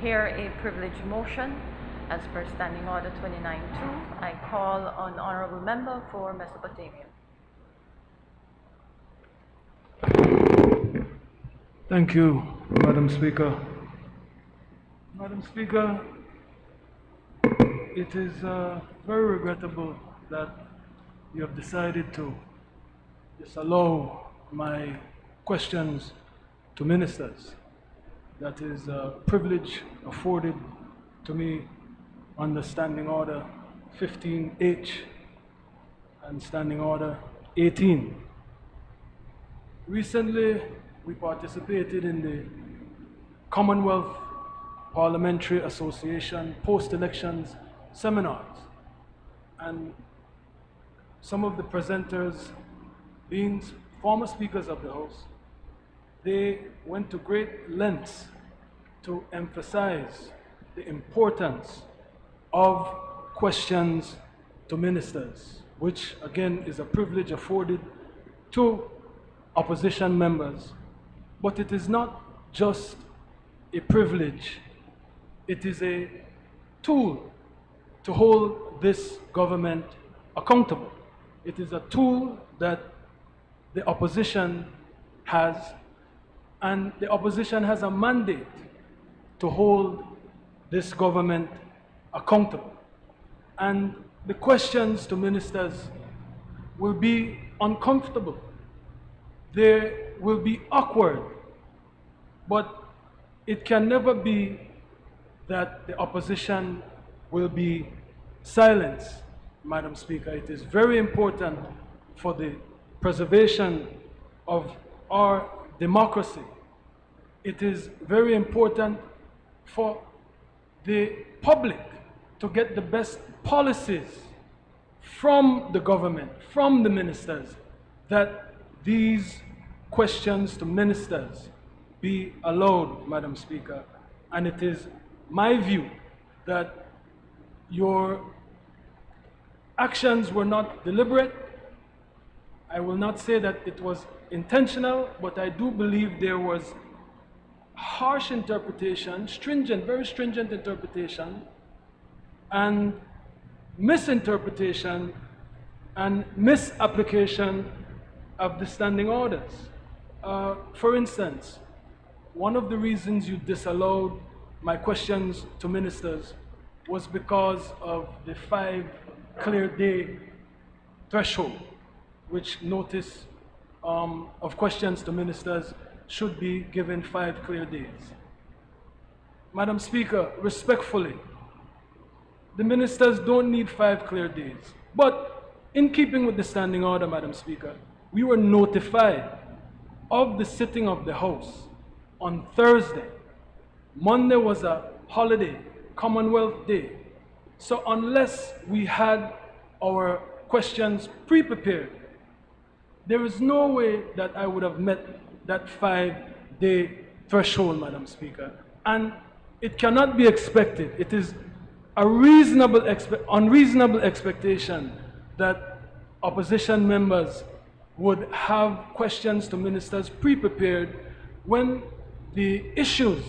hear a privilege motion as per Standing Order 29-2. I call on Honorable Member for Mesopotamia. Thank you, Madam Speaker. Madam Speaker, it is very regrettable that you have decided to disallow my questions to ministers. That is a privilege afforded to me under Standing Order 15H and Standing Order 18. Recently, we participated in the Commonwealth Parliamentary Association post-elections seminars, and some of the presenters, being former speakers of the House, they went to great lengths to emphasize the importance of questions to ministers, which again is a privilege afforded to opposition members. But it is not just a privilege, it is a tool to hold this government accountable. It is a tool that the opposition has, and the opposition has a mandate to hold this government accountable. And the questions to ministers will be uncomfortable. They will be awkward, but it can never be that the opposition will be silenced, Madam Speaker. It is very important for the preservation of our democracy. It is very important for the public to get the best policies from the government, from the ministers, that these questions to ministers be allowed, Madam Speaker. And it is my view that your actions were not deliberate. I will not say that it was intentional, but I do believe there was harsh interpretation, stringent, very stringent interpretation, and misinterpretation and misapplication of the standing orders. For instance, one of the reasons you disallowed my questions to ministers was because of the 5 clear day threshold, which notice of questions to ministers should be given 5 clear days. Madam Speaker, respectfully, the ministers don't need 5 clear days. But in keeping with the standing order, Madam Speaker, we were notified of the sitting of the House on Thursday. Monday was a holiday, Commonwealth Day. So unless we had our questions pre-prepared, there is no way that I would have met that 5-day threshold, Madam Speaker. And it cannot be expected. It is a unreasonable expectation that opposition members would have questions to ministers pre-prepared when the issues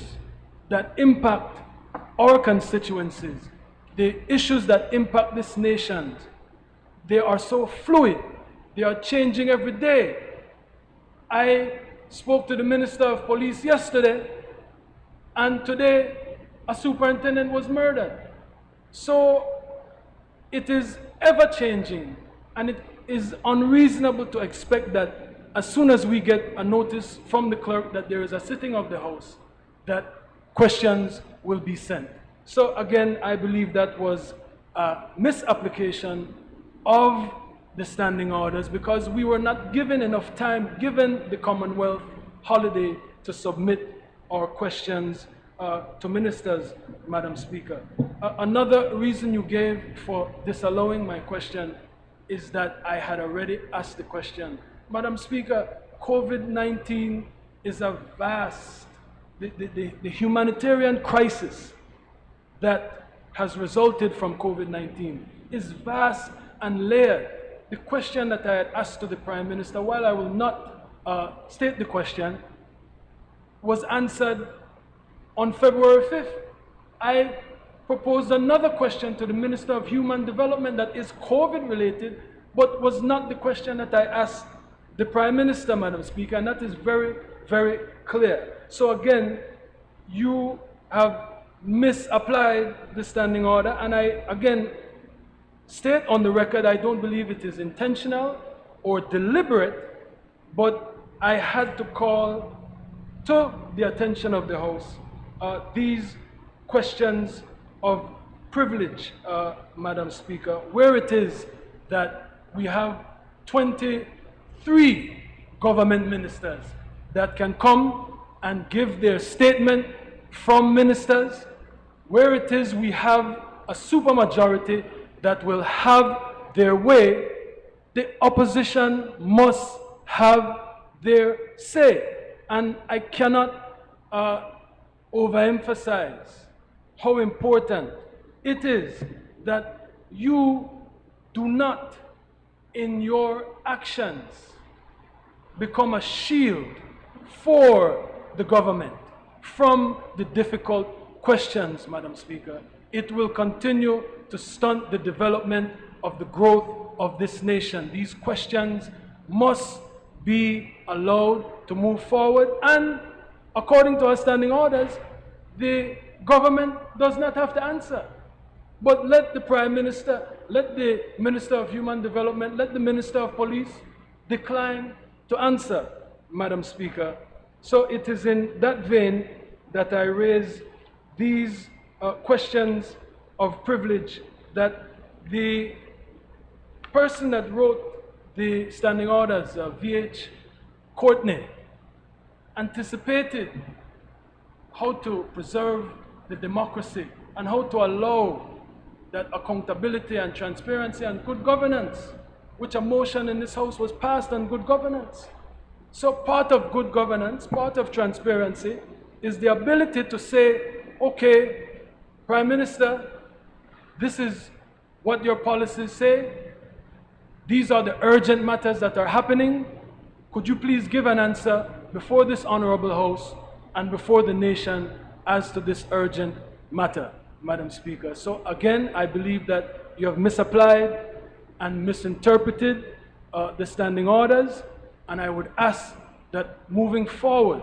that impact our constituencies, the issues that impact this nation, they are so fluid. They are changing every day. I spoke to the Minister of Police yesterday, and today a superintendent was murdered. So it is ever changing, and it is unreasonable to expect that as soon as we get a notice from the clerk that there is a sitting of the House, that questions will be sent. So again, I believe that was a misapplication of the standing orders, because we were not given enough time, given the Commonwealth holiday, to submit our questions to ministers, Madam Speaker. Another reason you gave for disallowing my question is that I had already asked the question. Madam Speaker, COVID-19 is a vast, the humanitarian crisis that has resulted from COVID-19 is vast and layered. The question that I had asked to the Prime Minister, while I will not state the question, was answered on February 5th. I proposed another question to the Minister of Human Development that is COVID related, but was not the question that I asked the Prime Minister, Madam Speaker, and that is very, very clear. So again, you have misapplied the standing order, and I again state on the record I don't believe it is intentional or deliberate, but I had to call to the attention of the House these questions of privilege, Madam Speaker, where it is that we have 23 government ministers that can come and give their statement from ministers, where it is we have a supermajority that will have their way, the opposition must have their say. And I cannot overemphasize how important it is that you do not, in your actions, become a shield for the government from the difficult questions, Madam Speaker. It will continue to stunt the development of the growth of this nation. These questions must be allowed to move forward, and according to our standing orders, the government does not have to answer. But let the Prime Minister, let the Minister of Human Development, let the Minister of Police decline to answer, Madam Speaker. So it is in that vein that I raise these questions of privilege, that the person that wrote the standing orders, V.H. Courtney, anticipated how to preserve the democracy and how to allow that accountability and transparency and good governance, which a motion in this House was passed on good governance. So part of good governance, part of transparency, is the ability to say, okay, Prime Minister, this is what your policies say. These are the urgent matters that are happening. Could you please give an answer before this honorable House and before the nation as to this urgent matter, Madam Speaker? So again, I believe that you have misapplied and misinterpreted the standing orders, and I would ask that moving forward,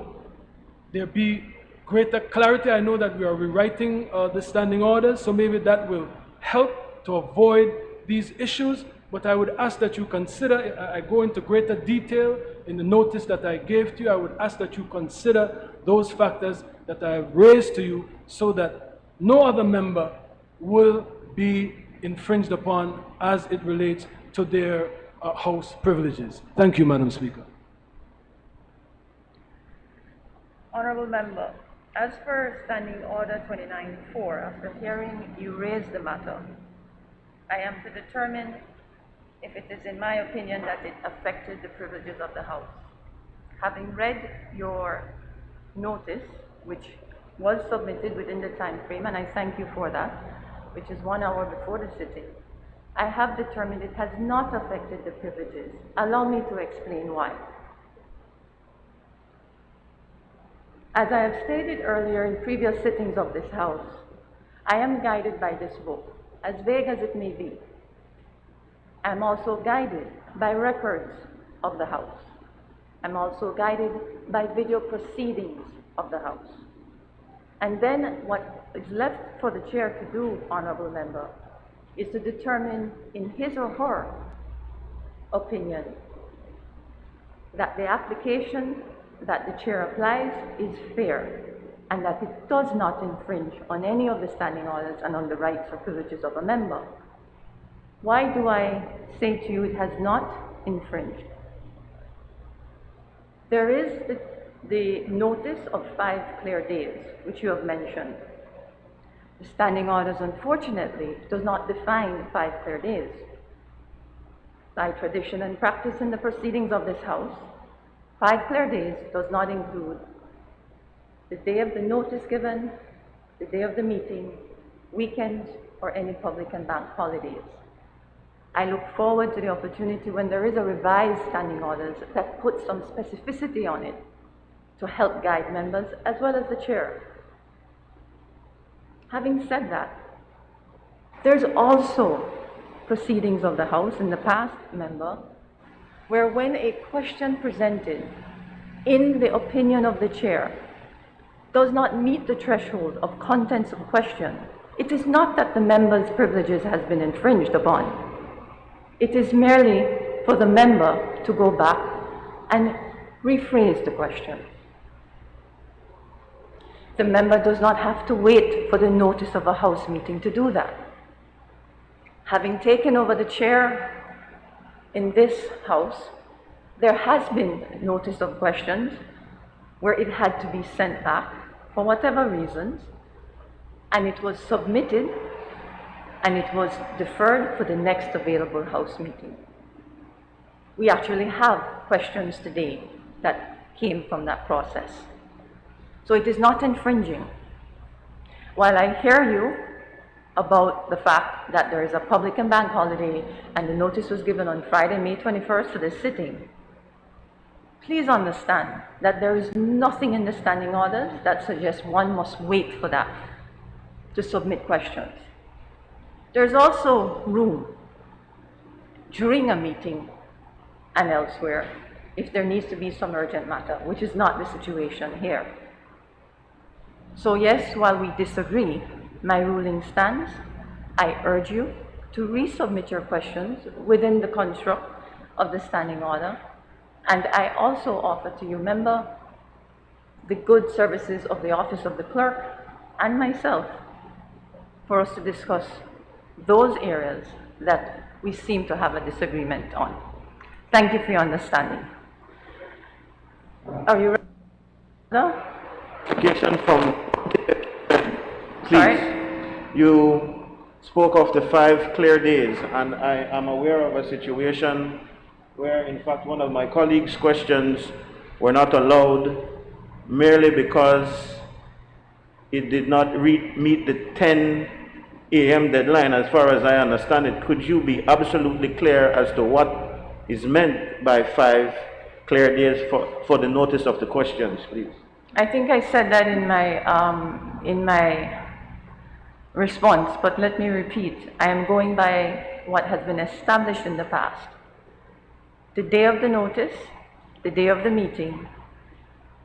there be greater clarity. I know that we are rewriting the standing orders, so maybe that will help to avoid these issues, but I would ask that you consider, I go into greater detail in the notice that I gave to you, I would ask that you consider those factors that I have raised to you so that no other member will be infringed upon as it relates to their House privileges. Thank you, Madam Speaker. Honorable Member, as per Standing Order 29-4, after hearing you raise the matter, I am to determine if it is in my opinion that it affected the privileges of the House. Having read your notice, which was submitted within the time frame, and I thank you for that, which is 1 hour before the sitting, I have determined it has not affected the privileges. Allow me to explain why. As I have stated earlier in previous sittings of this House, I am guided by this book, as vague as it may be. I am also guided by records of the House. I'm also guided by video proceedings of the House. And then what is left for the chair to do, Honorable Member, is to determine in his or her opinion that the application that the chair applies is fair and that it does not infringe on any of the standing orders and on the rights or privileges of a member. Why do I say to you it has not infringed? There is the notice of 5 clear days, which you have mentioned. The standing orders, unfortunately, does not define 5 clear days. By tradition and practice in the proceedings of this House, 5 clear days does not include the day of the notice given, the day of the meeting, weekends, or any public and bank holidays. I look forward to the opportunity when there is a revised standing orders that puts some specificity on it to help guide members as well as the chair. Having said that, there's also proceedings of the House in the past, member, where when a question presented in the opinion of the chair does not meet the threshold of contents of question, it is not that the member's privileges has been infringed upon. It is merely for the member to go back and rephrase the question. The member does not have to wait for the notice of a House meeting to do that. Having taken over the chair in this House, there has been notice of questions where it had to be sent back for whatever reasons, and it was submitted and it was deferred for the next available House meeting. We actually have questions today that came from that process. So it is not infringing. While I hear you about the fact that there is a public and bank holiday and the notice was given on Friday, May 21st for this sitting, please understand that there is nothing in the standing orders that suggests one must wait for that to submit questions. There's also room during a meeting and elsewhere if there needs to be some urgent matter, which is not the situation here. So yes, while we disagree, my ruling stands. I urge you to resubmit your questions within the construct of the standing order. And I also offer to you, member, the good services of the Office of the Clerk and myself for us to discuss those areas that we seem to have a disagreement on. Thank you for your understanding. Are you ready? No? Application from, please. Sorry? You spoke of the 5 clear days, and I am aware of a situation where, in fact, one of my colleagues' questions were not allowed merely because it did not meet the 10 a.m. deadline, as far as I understand it. Could you be absolutely clear as to what is meant by 5 clear days for the notice of the questions, please? I think I said that in my response, but let me repeat. I am going by what has been established in the past. The day of the notice, the day of the meeting,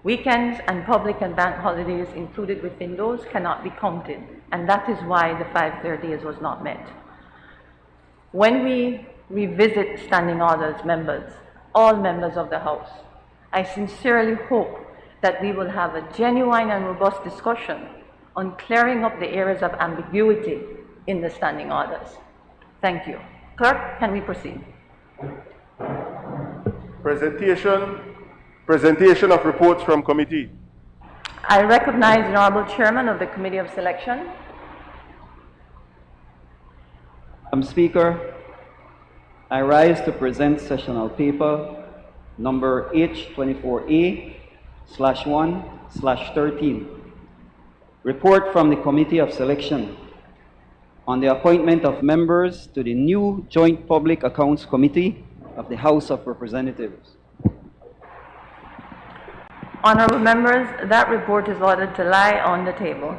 weekends and public and bank holidays included within those cannot be counted, and that is why the 5 clear days was not met. When we revisit standing orders, members, all members of the House, I sincerely hope that we will have a genuine and robust discussion on clearing up the areas of ambiguity in the standing orders. Thank you. Clerk, can we proceed? Presentation of reports from committee. I recognize the Honorable Chairman of the Committee of Selection. Madam Speaker, I rise to present sessional paper number H24A/1/13. Report from the Committee of Selection on the appointment of members to the new Joint Public Accounts Committee of the House of Representatives. Honorable members, that report is ordered to lie on the table.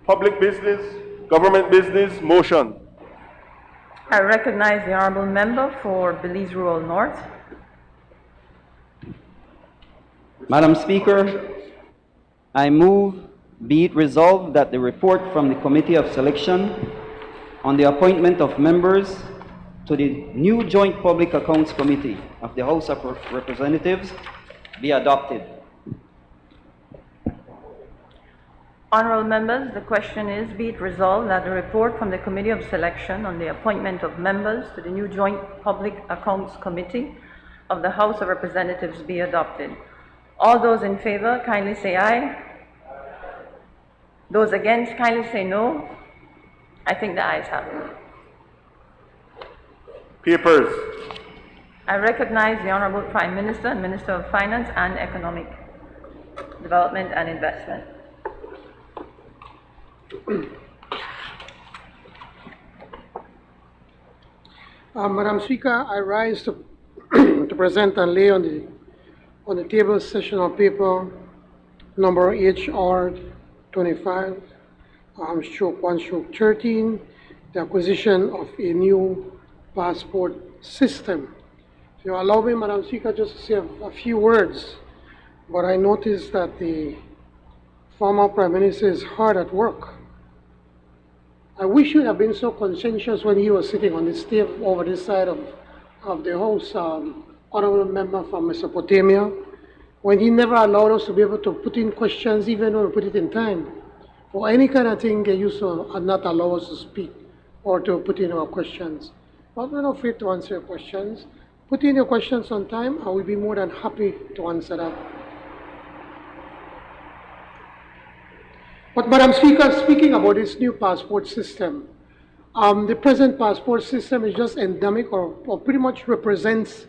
Public business, government business, motion. I recognize the Honorable Member for Belize Rural North. Madam Speaker, I move be it resolved that the report from the Committee of Selection on the appointment of members to the new Joint Public Accounts Committee of the House of Representatives be adopted. Honorable members, the question is, be it resolved that the report from the Committee of Selection on the appointment of members to the new Joint Public Accounts Committee of the House of Representatives be adopted. All those in favor, kindly say aye. Those against, kindly say no. I think the ayes have it. Papers. I recognize the Honorable Prime Minister and Minister of Finance and Economic Development and Investment. Madam Speaker, I rise to, to present and lay on the table sessional paper number HR 25 stroke 1 stroke 13, the acquisition of a new passport system. If you allow me, Madam Speaker, just to say a few words, but I noticed that the former Prime Minister is hard at work. I wish he would have been so conscientious when he was sitting on this table over this side of the House, honorable member from Mesopotamia, when he never allowed us to be able to put in questions, even when we put it in time. For any kind of thing, they used to not allow us to speak or to put in our questions. But we're not afraid to answer your questions. Put in your questions on time, and we'll be more than happy to answer that. But Madam Speaker, speaking about this new passport system, the present passport system is just endemic or pretty much represents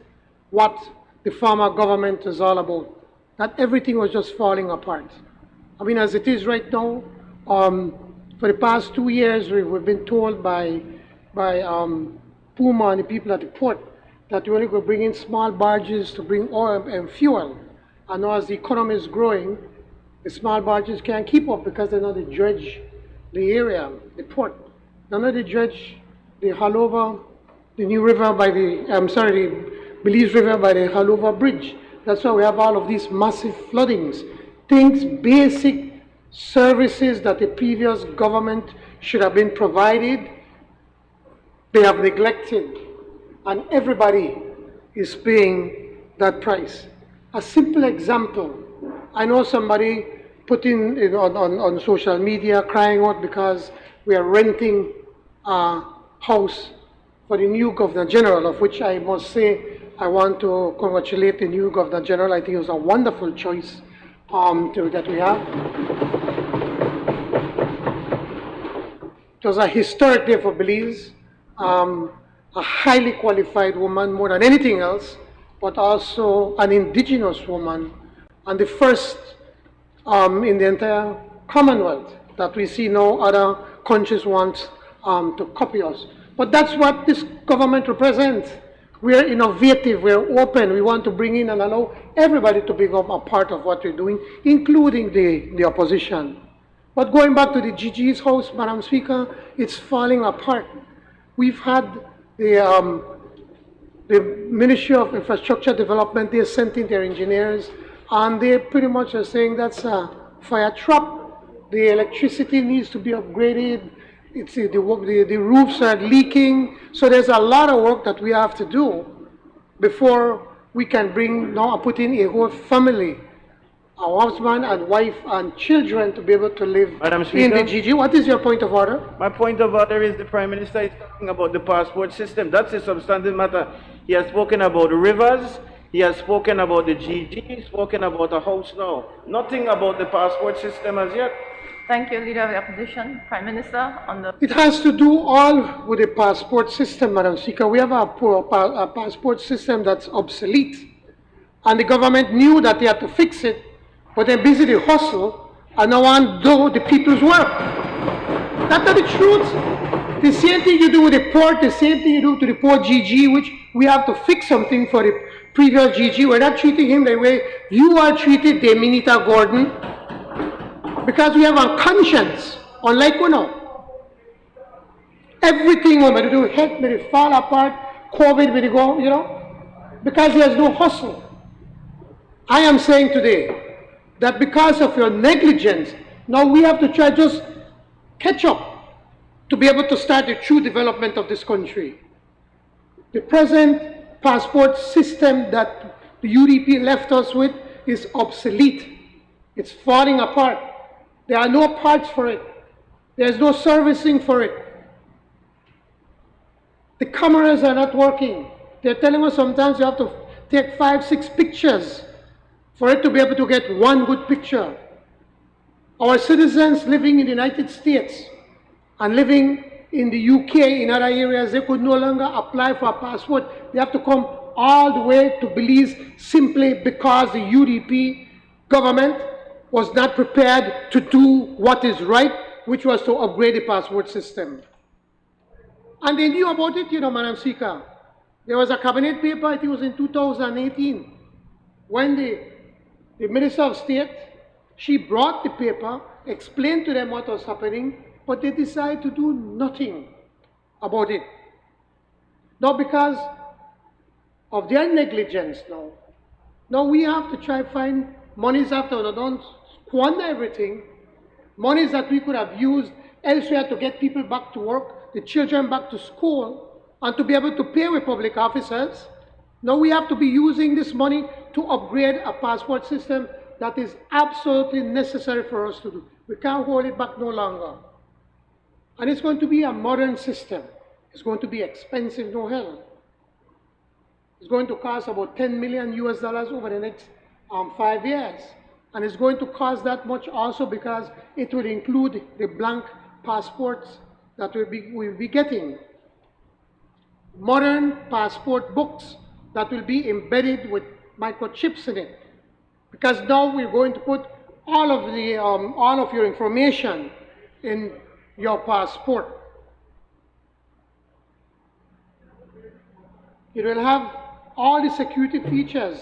what the former government is all about. That everything was just falling apart. I mean, as it is right now, for the past 2 years, we've been told by Puma and the people at the port that we only go bring in small barges to bring oil and fuel. And now as the economy is growing, the small barges can't keep up because they know they dredge the area, the port. They know they dredge the Halova, the new river by the, the Belize River by the Halova Bridge. That's why we have all of these massive floodings. Things, basic services that the previous government should have been provided, they have neglected, and everybody is paying that price. A simple example, I know somebody put in on social media crying out because we are renting a house for the new Governor General, of which I must say I want to congratulate the new Governor General. I think it was a wonderful choice that we have. It was a historic day for Belize. A highly qualified woman more than anything else, but also an indigenous woman, and the first in the entire Commonwealth that we see no other countries want to copy us. But that's what this government represents. We are innovative, we are open, we want to bring in and allow everybody to become a part of what we're doing, including the opposition. But going back to the GG's house, Madam Speaker, it's falling apart. We've had the Ministry of Infrastructure Development, they sent in their engineers, and they pretty much are saying that's a fire trap. The electricity needs to be upgraded. The roofs are leaking. So there's a lot of work that we have to do before we can put in a whole family, a husband and wife and children to be able to live in the GG. What is your point of order? My point of order is the Prime Minister is talking about the passport system. That's a substantive matter. He has spoken about the rivers, he has spoken about the GG, he's spoken about a house now. Nothing about the passport system as yet. Thank you, Leader of the Opposition. Prime Minister, on the... It has to do all with the passport system, Madam Speaker. We have a passport system that's obsolete. And the government knew that they had to fix it, but they're busy to hustle and no one do the people's work. That's not the truth. The same thing you do with the port, the same thing you do to the port GG, which we have to fix something for the previous GG. We're not treating him the way you are treated, Deminita Gordon, because we have a conscience, unlike you know. Everything we're going to do, health may fall apart, COVID may go, you know, because there's no hustle. I am saying today that because of your negligence, now we have to try just catch up to be able to start the true development of this country. The present passport system that the UDP left us with is obsolete. It's falling apart. There are no parts for it. There's no servicing for it. The cameras are not working. They're telling us sometimes you have to take 5, 6 pictures for it to be able to get one good picture. Our citizens living in the United States and living in the UK, in other areas, they could no longer apply for a passport. They have to come all the way to Belize simply because the UDP government was not prepared to do what is right, which was to upgrade the passport system. And they knew about it, you know, Madam Speaker. There was a cabinet paper, I think it was in 2018, when the Minister of State, she brought the paper, explained to them what was happening, but they decide to do nothing about it. Not because of their negligence now. Now we have to try to find monies after we don't squander everything, monies that we could have used elsewhere to get people back to work, the children back to school, and to be able to pay with public officers. Now we have to be using this money to upgrade a passport system that is absolutely necessary for us to do. We can't hold it back no longer. And it's going to be a modern system. It's going to be expensive, no hell. It's going to cost about $10 million US over the next 5 years. And it's going to cost that much also because it will include the blank passports that we'll be getting. Modern passport books that will be embedded with microchips in it. Because now we're going to put all of your information in your passport. It will have all the security features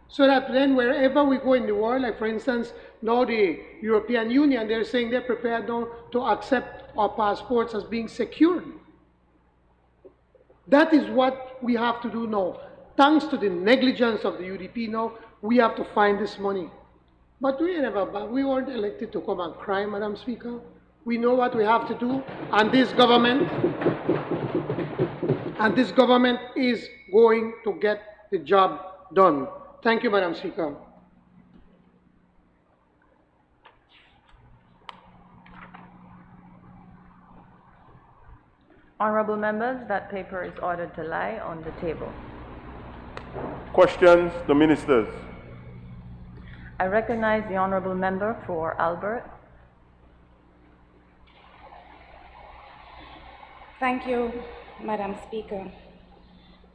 so that then wherever we go in the world, like for instance, now the European Union, they're saying they're prepared now to accept our passports as being secured. That is what we have to do now. Thanks to the negligence of the UDP now, we have to find this money. But we weren't elected to come and cry, Madam Speaker. We know what we have to do, and this government is going to get the job done. Thank you, Madam Speaker. Honorable members, that paper is ordered to lie on the table. Questions to ministers. I recognize the honorable member for Albert. Thank you, Madam Speaker.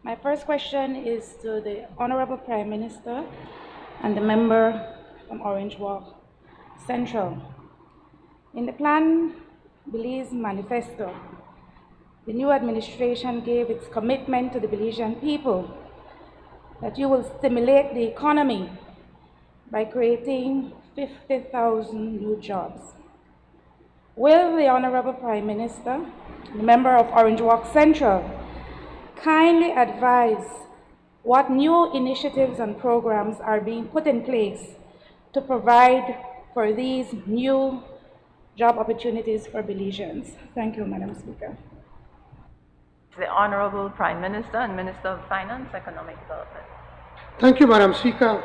My first question is to the Honorable Prime Minister and the member from Orange Walk Central. In the Plan Belize Manifesto, the new administration gave its commitment to the Belizean people that you will stimulate the economy by creating 50,000 new jobs. Will the Honorable Prime Minister, the member of Orange Walk Central, kindly advise what new initiatives and programs are being put in place to provide for these new job opportunities for Belizeans? Thank you, Madam Speaker. The Honorable Prime Minister and Minister of Finance, Economic Development. Thank you, Madam Speaker.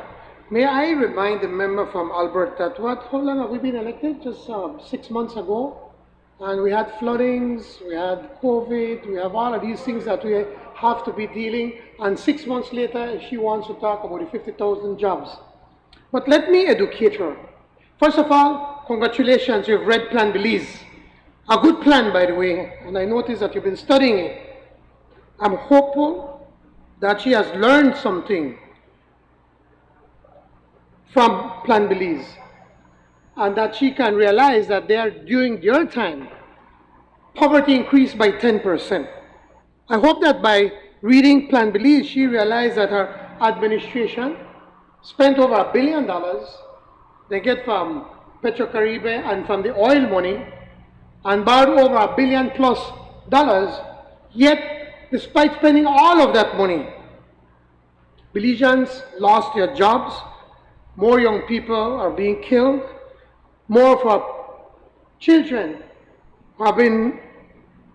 May I remind the member from Albert that how long have we been elected? Just 6 months ago. And we had floodings, we had COVID, we have all of these things that we have to be dealing. And 6 months later, she wants to talk about the 50,000 jobs. But let me educate her. First of all, congratulations, you've read Plan Belize. A good plan, by the way, and I noticed that you've been studying it. I'm hopeful that she has learned something from Plan Belize, and that she can realize that during their time, poverty increased by 10%. I hope that by reading Plan Belize, she realized that her administration spent over $1 billion they get from Petrocaribe and from the oil money, and borrowed over $1 billion plus, yet despite spending all of that money, Belizeans lost their jobs, more young people are being killed, more of our children have been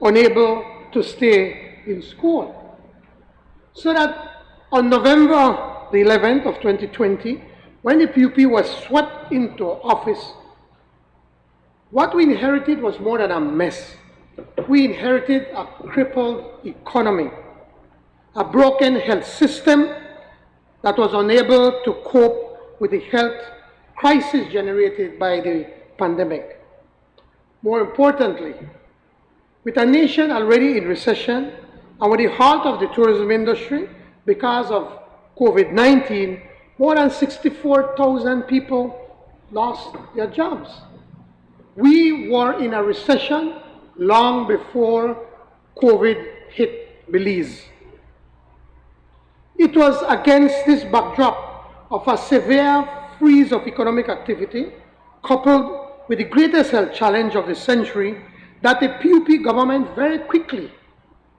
unable to stay in school. So that on November the 11th of 2020, when the PUP was swept into office, what we inherited was more than a mess. We inherited a crippled economy, a broken health system that was unable to cope with the health crisis generated by the pandemic. More importantly, with a nation already in recession and with the halt of the tourism industry because of COVID-19, more than 64,000 people lost their jobs. We were in a recession long before COVID hit Belize. It was against this backdrop of a severe freeze of economic activity, coupled with the greatest health challenge of the century, that the PUP government very quickly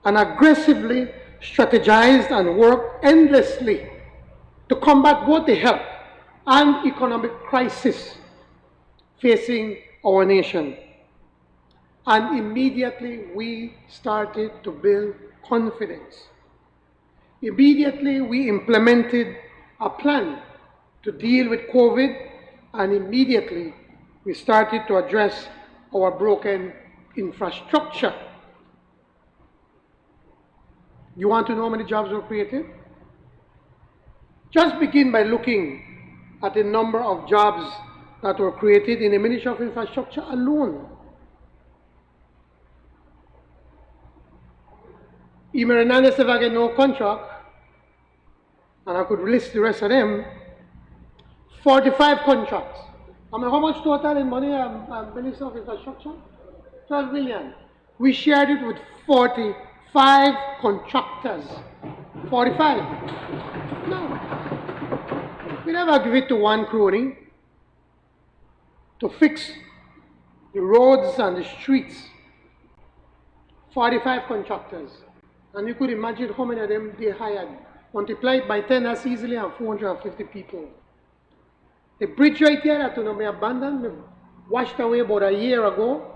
and aggressively strategized and worked endlessly to combat both the health and economic crisis facing our nation. And immediately we started to build confidence. Immediately we implemented a plan to deal with COVID, and immediately we started to address our broken infrastructure. You want to know how many jobs were created? Just begin by looking at the number of jobs that were created in the Ministry of Infrastructure alone. Even Hernandez never get no contract, and I could list the rest of them. 45 contracts. I mean, how much total in money Minister of Infrastructure? 12 million. We shared it with 45 contractors. 45. No. We never give it to one crony to fix the roads and the streets. 45 contractors. And you could imagine how many of them they hired. Multiplied by 10, that's easily 450 people. The bridge right here that we abandoned, we washed away about a year ago,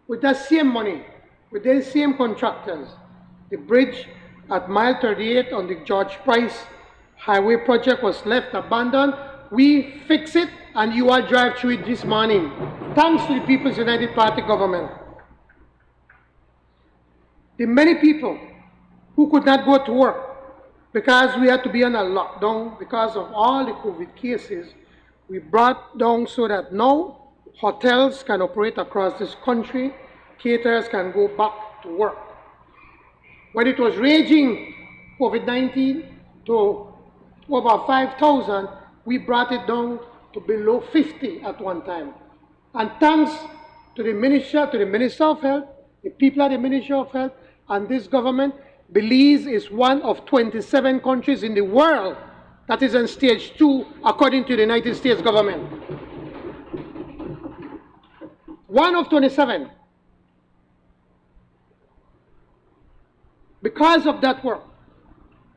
with that same money, with the same contractors. The bridge at mile 38 on the George Price Highway project was left abandoned. We fix it, and you all drive through it this morning. Thanks to the People's United Party government. The many people who could not go to work because we had to be on a lockdown because of all the COVID cases, we brought down so that now hotels can operate across this country, caterers can go back to work. When it was raging COVID-19 to over 5,000, we brought it down to below 50 at one time. And thanks to the Minister of Health, the people at the Ministry of Health, and this government, Belize is one of 27 countries in the world that is on stage 2, according to the United States government. One of 27. Because of that work,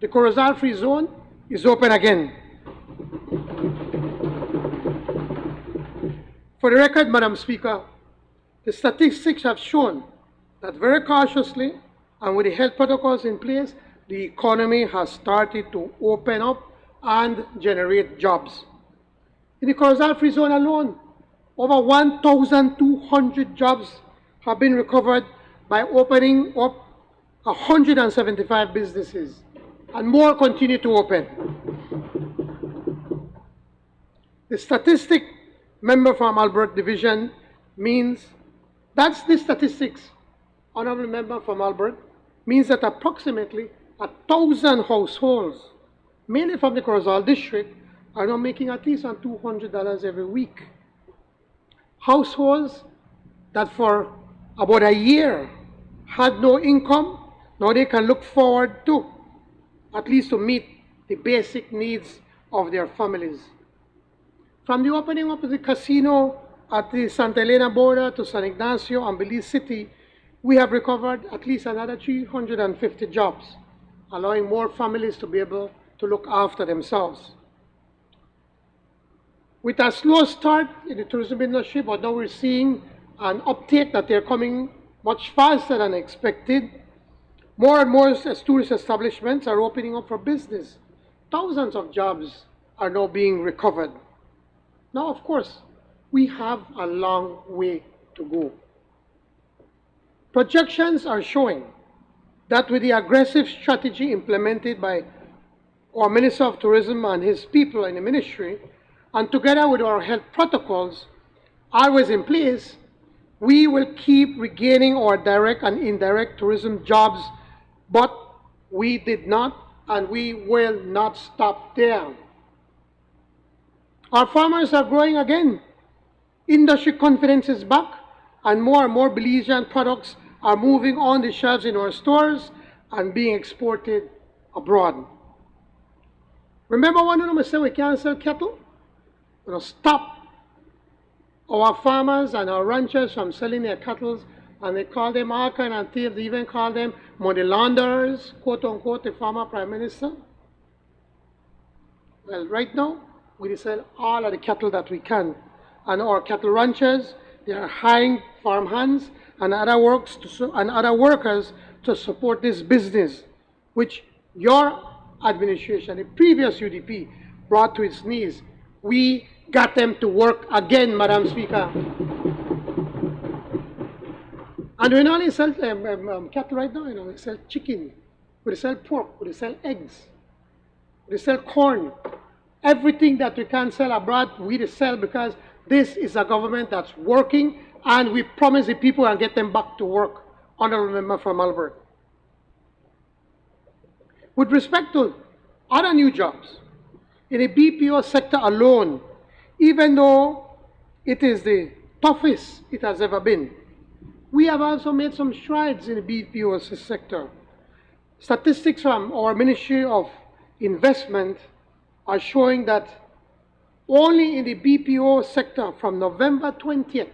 the Corozal Free Zone is open again. For the record, Madam Speaker, the statistics have shown that very cautiously and with the health protocols in place, the economy has started to open up and generate jobs. In the Corozal Free Zone alone, over 1,200 jobs have been recovered by opening up 175 businesses, and more continue to open. The statistic member from Albert Division means, that's the statistics, honorable member from Albert, means that approximately 1,000 households, mainly from the Corozal district, are now making at least $200 every week. Households that for about a year had no income, now they can look forward to, at least to meet the basic needs of their families. From the opening up of the casino at the Santa Elena border to San Ignacio and Belize City, we have recovered at least another 350 jobs, allowing more families to be able to look after themselves. With a slow start in the tourism industry, but now we're seeing an uptake that they're coming much faster than expected. More and more tourist establishments are opening up for business. Thousands of jobs are now being recovered. Now, of course, we have a long way to go. Projections are showing that with the aggressive strategy implemented by our Minister of Tourism and his people in the ministry, and together with our health protocols always in place, we will keep regaining our direct and indirect tourism jobs, but we did not and we will not stop there. Our farmers are growing again. Industry confidence is back, and more Belizean products are moving on the shelves in our stores and being exported abroad. Remember one of them said we can't sell cattle? We'll stop our farmers and our ranchers from selling their cattle, and they call them all kind of thieves. They even call them money launderers, quote unquote, the former prime minister. Well, right now, we sell all of the cattle that we can. And our cattle ranchers, they are hiring farm hands and other workers to support this business, which your administration, the previous UDP, brought to its knees. We got them to work again, Madam Speaker. And we not only sell cattle right now, we sell chicken, we sell pork, we sell eggs, we sell corn. Everything that we can sell abroad, we sell, because this is a government that's working, and we promise the people and get them back to work. Honorable Member from Albert. With respect to other new jobs, in the BPO sector alone, even though it is the toughest it has ever been, we have also made some strides in the BPO sector. Statistics from our Ministry of Investment are showing that only in the BPO sector from November 20th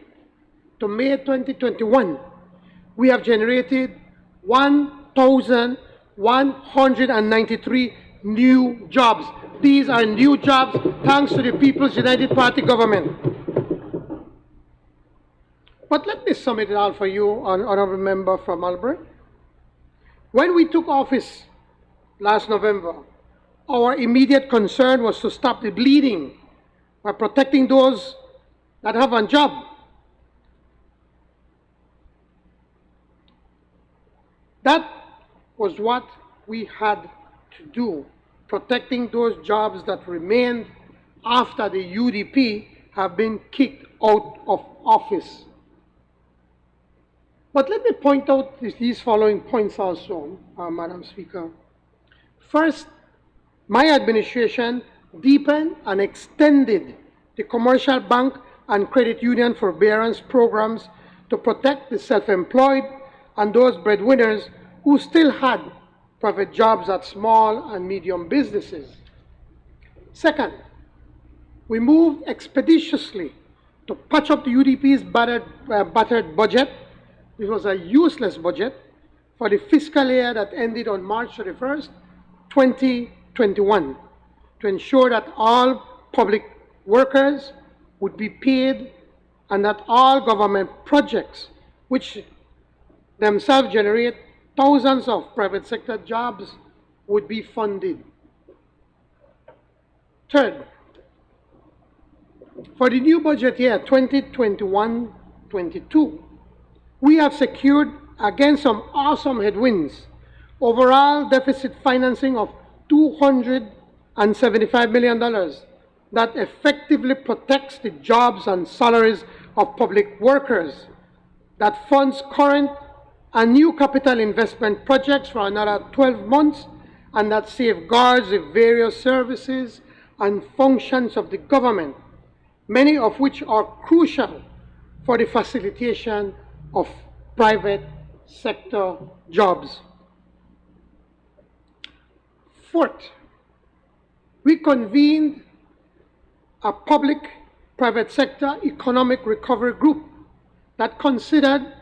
to May 2021, we have generated 1,193 new jobs. These are new jobs thanks to the People's United Party government. But let me sum it all for you, Honorable Member from Albert. When we took office last November, our immediate concern was to stop the bleeding by protecting those that have a job. That was what we had to do, protecting those jobs that remained after the UDP have been kicked out of office. But let me point out these following points also, Madam Speaker. First, my administration deepened and extended the commercial bank and credit union forbearance programs to protect the self-employed and those breadwinners who still had private jobs at small and medium businesses. Second, we moved expeditiously to patch up the UDP's battered budget. It was a useless budget for the fiscal year that ended on March 31st, 2021, to ensure that all public workers would be paid and that all government projects, which themselves generate thousands of private sector jobs, would be funded. Third, for the new budget year 2021-22, we have secured, against some awesome headwinds, overall deficit financing of $275 million that effectively protects the jobs and salaries of public workers, that funds current and new capital investment projects for another 12 months, and that safeguards the various services and functions of the government, many of which are crucial for the facilitation of private sector jobs. Fourth, we convened a public-private sector economic recovery group that considered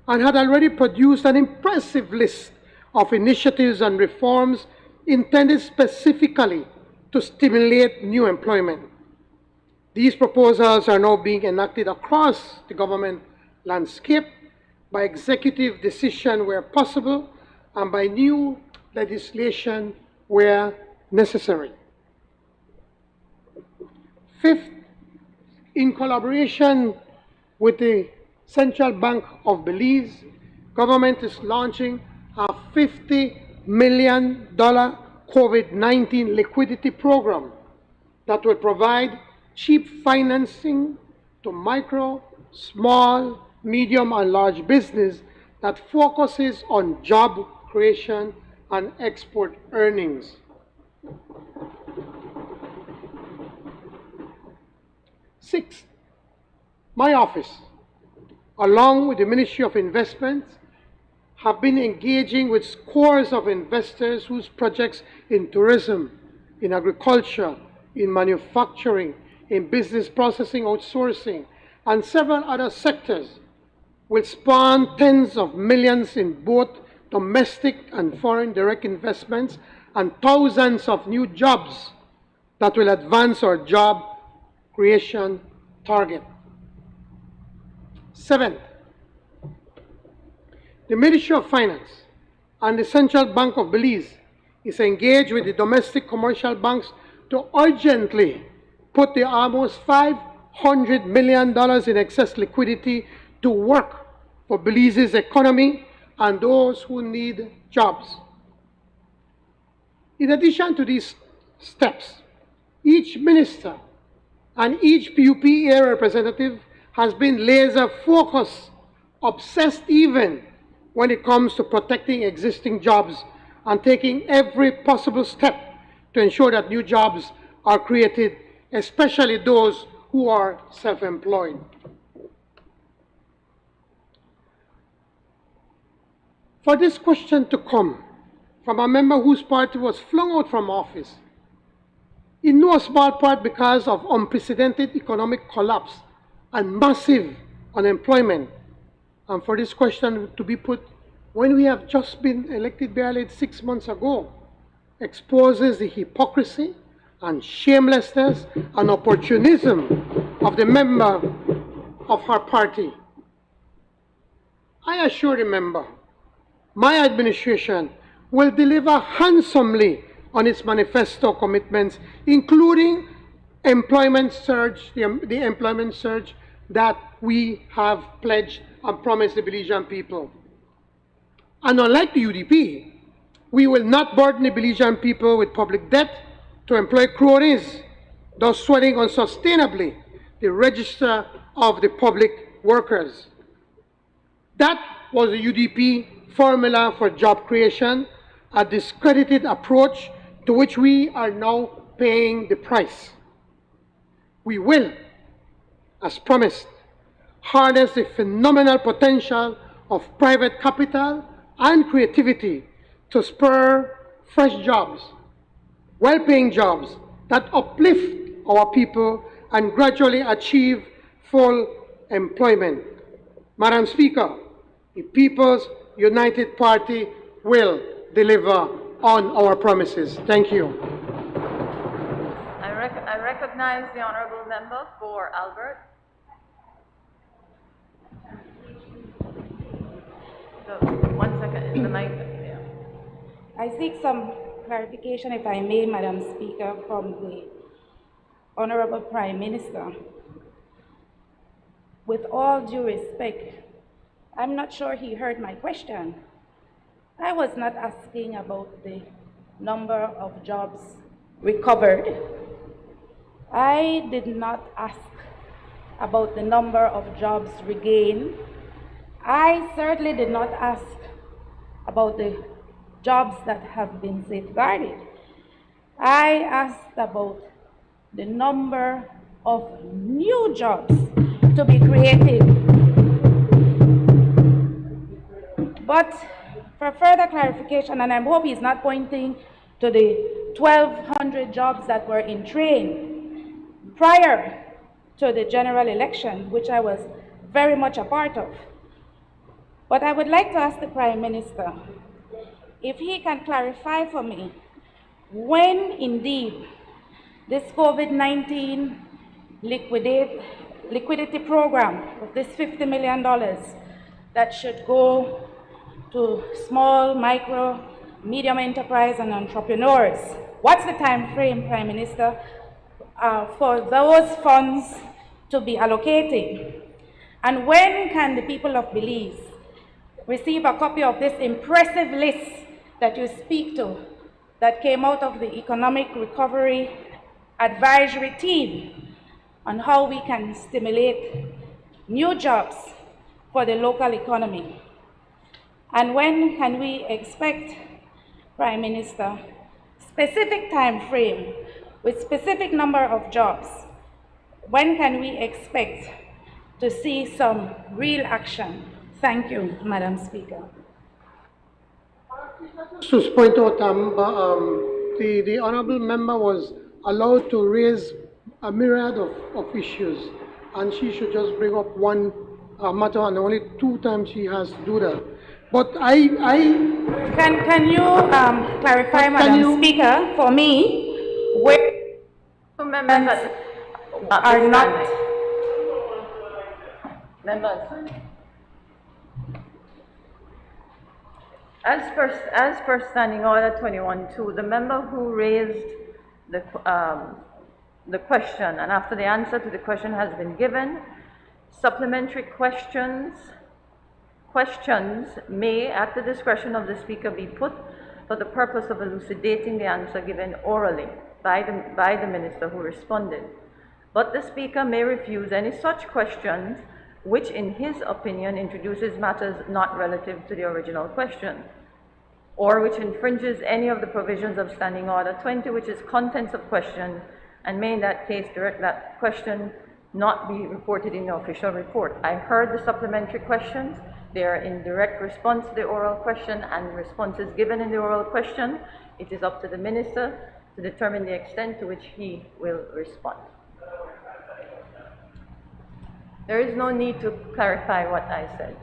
and had already produced an impressive list of initiatives and reforms intended specifically to stimulate new employment. These proposals are now being enacted across the government landscape by executive decision where possible and by new legislation where necessary. Fifth, in collaboration with the Central Bank of Belize, government is launching a $50 million COVID-19 liquidity program that will provide cheap financing to micro, small, medium, and large business that focuses on job creation and export earnings. Sixth, my office, along with the Ministry of Investments, have been engaging with scores of investors whose projects in tourism, in agriculture, in manufacturing, in business processing outsourcing, and several other sectors will spawn tens of millions in both domestic and foreign direct investments and thousands of new jobs that will advance our job creation target. Seventh, the Ministry of Finance and the Central Bank of Belize is engaged with the domestic commercial banks to urgently put the almost $500 million in excess liquidity to work for Belize's economy and those who need jobs. In addition to these steps, each minister and each PUP area representative has been laser focused, obsessed even when it comes to protecting existing jobs and taking every possible step to ensure that new jobs are created, especially those who are self-employed. For this question to come from a member whose party was flung out from office, in no small part because of unprecedented economic collapse and massive unemployment, and for this question to be put when we have just been elected barely 6 months ago, exposes the hypocrisy and shamelessness and opportunism of the member of her party. I assure the member, my administration will deliver handsomely on its manifesto commitments, including employment surge, the employment surge that we have pledged and promised the Belizean people. And unlike the UDP, we will not burden the Belizean people with public debt to employ cronies, thus swelling unsustainably the register of the public workers. That was the UDP formula for job creation, a discredited approach to which we are now paying the price. We will, as promised, harness the phenomenal potential of private capital and creativity to spur fresh jobs, well-paying jobs that uplift our people and gradually achieve full employment. Madam Speaker, the People's United Party will deliver on our promises. Thank you. I recognize the honourable member for Albert. So, 1 second, is the mic? Yeah. I seek some clarification, if I may, Madam Speaker, from the Honorable Prime Minister. With all due respect, I'm not sure he heard my question. I was not asking about the number of jobs recovered. I did not ask about the number of jobs regained. I certainly did not ask about the jobs that have been safeguarded. I asked about the number of new jobs to be created. But for further clarification, and I hope he's not pointing to the 1,200 jobs that were in train prior to the general election, which I was very much a part of. But I would like to ask the Prime Minister if he can clarify for me when indeed this COVID-19 liquidity program of this $50 million that should go to small, micro, medium enterprise and entrepreneurs. What's the time frame, Prime Minister, for those funds to be allocated? And when can the people of Belize receive a copy of this impressive list that you speak to that came out of the Economic Recovery Advisory Team on how we can stimulate new jobs for the local economy? And when can we expect, Prime Minister, specific time frame with specific number of jobs? When can we expect to see some real action? Thank you, Madam Speaker. To point out, the honourable member was allowed to raise a myriad of issues. and she should just bring up one matter, and only 2 times she has to do that. But Can you clarify, Madam Speaker, for me, where Two members are not... Members. As per Standing Order 21-2, the member who raised the question, and after the answer to the question has been given, supplementary questions may, at the discretion of the speaker, be put for the purpose of elucidating the answer given orally by the minister who responded. But the speaker may refuse any such questions which, in his opinion, introduces matters not relative to the original question, or which infringes any of the provisions of Standing Order 20, which is contents of question, and may in that case direct that question not be reported in the official report. I heard the supplementary questions. They are in direct response to the oral question, and responses given in the oral question, it is up to the minister to determine the extent to which he will respond. There is no need to clarify what I said.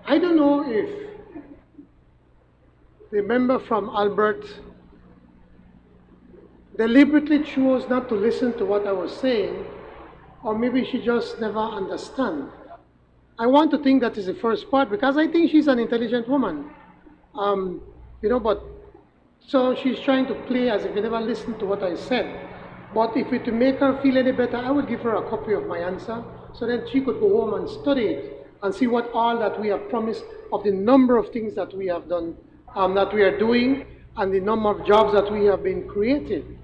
I don't know if the member from Albert deliberately chose not to listen to what I was saying, or maybe she just never understand. I want to think that is the first part, because I think she's an intelligent woman. But so she's trying to play as if she never listened to what I said. But if it to make her feel any better, I would give her a copy of my answer, so that she could go home and study it and see what all that we have promised of the number of things that we have done, that we are doing, and the number of jobs that we have been creating.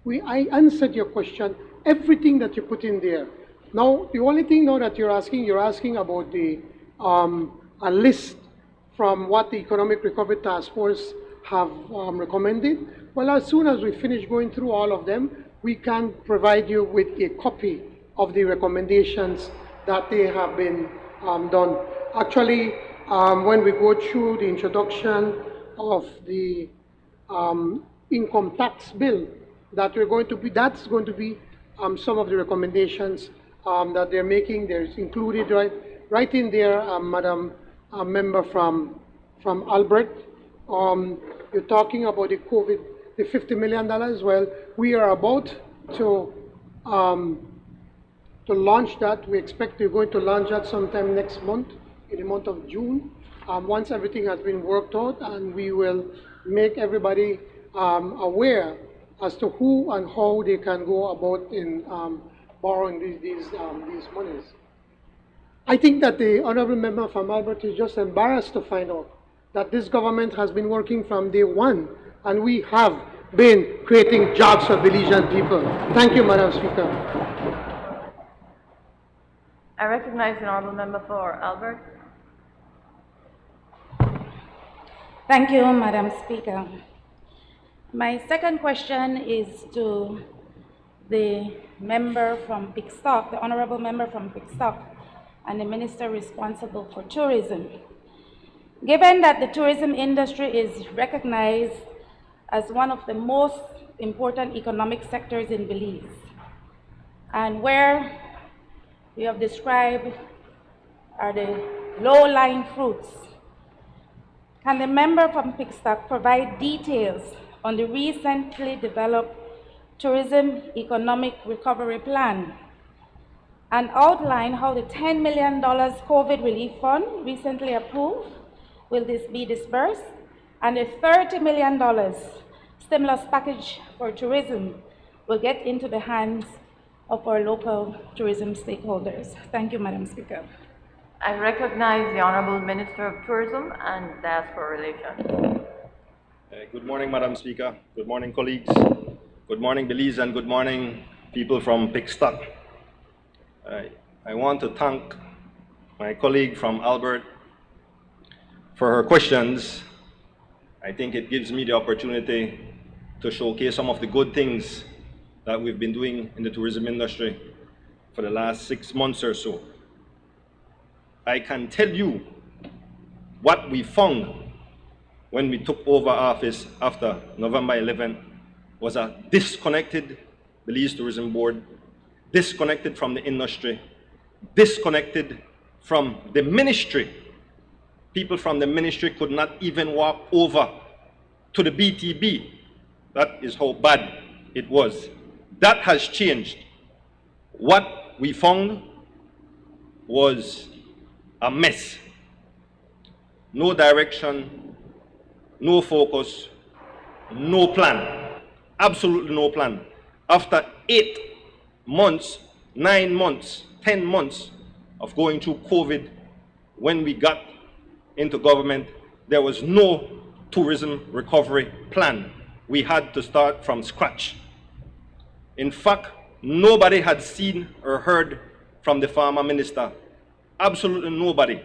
I answered your question, everything that you put in there. Now, the only thing now that you're asking about the a list from what the Economic Recovery Task Force have recommended. Well, as soon as we finish going through all of them, we can provide you with a copy of the recommendations that they have been done. Actually, when we go through the introduction of the income tax bill that that's going to be some of the recommendations that they're making. There's included right in there, Madam Member from Albert. You're talking about the COVID, the $50 million. Well, we are about to launch that. We expect we're going to launch that sometime next month, in the month of June, once everything has been worked out, and we will make everybody aware as to who and how they can go about in borrowing these monies. I think that the honorable member from Albert is just embarrassed to find out that this government has been working from day one, and we have been creating jobs for Belizean people. Thank you, Madam Speaker. I recognize the honorable member for Albert. Thank you, Madam Speaker. My second question is to the member from Pickstock, the honorable member from Pickstock, and the minister responsible for tourism. Given that the tourism industry is recognized as one of the most important economic sectors in Belize, and where we have described are the low-lying fruits, can the member from Pickstock provide details on the recently developed Tourism Economic Recovery Plan and outline how the $10 million COVID relief fund recently approved will this be dispersed, and the $30 million stimulus package for tourism will get into the hands of our local tourism stakeholders. Thank you, Madam Speaker. I recognize the Honorable Minister of Tourism and Diaspora Relations. Good morning, Madam Speaker. Good morning, colleagues. Good morning, Belize, and good morning, people from Pickstock. I want to thank my colleague from Albert for her questions. I think it gives me the opportunity to showcase some of the good things that we've been doing in the tourism industry. for the last 6 months or so. I can tell you what we found when we took over office after November 11 was a disconnected Belize Tourism Board, disconnected from the industry, disconnected from the ministry. People from the ministry could not even walk over to the BTB. That is how bad it was. That has changed. What we found was a mess. No direction, no focus, no plan. Absolutely no plan. After 8 months, 9 months, 10 months of going through COVID, when we got into government, there was no tourism recovery plan. We had to start from scratch. In fact, nobody had seen or heard from the former minister. Absolutely nobody.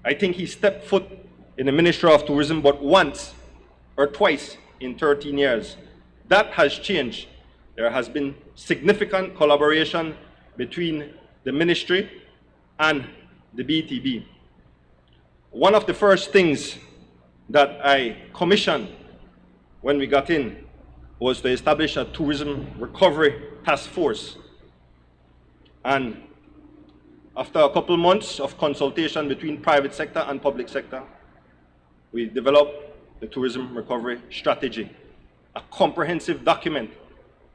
I think he stepped foot in the Ministry of Tourism but once or twice in 13 years. That has changed. There has been significant collaboration between the ministry and the BTB. One of the first things that I commissioned when we got in was to establish a tourism recovery task force. And after a couple months of consultation between private sector and public sector, we developed the tourism recovery strategy, a comprehensive document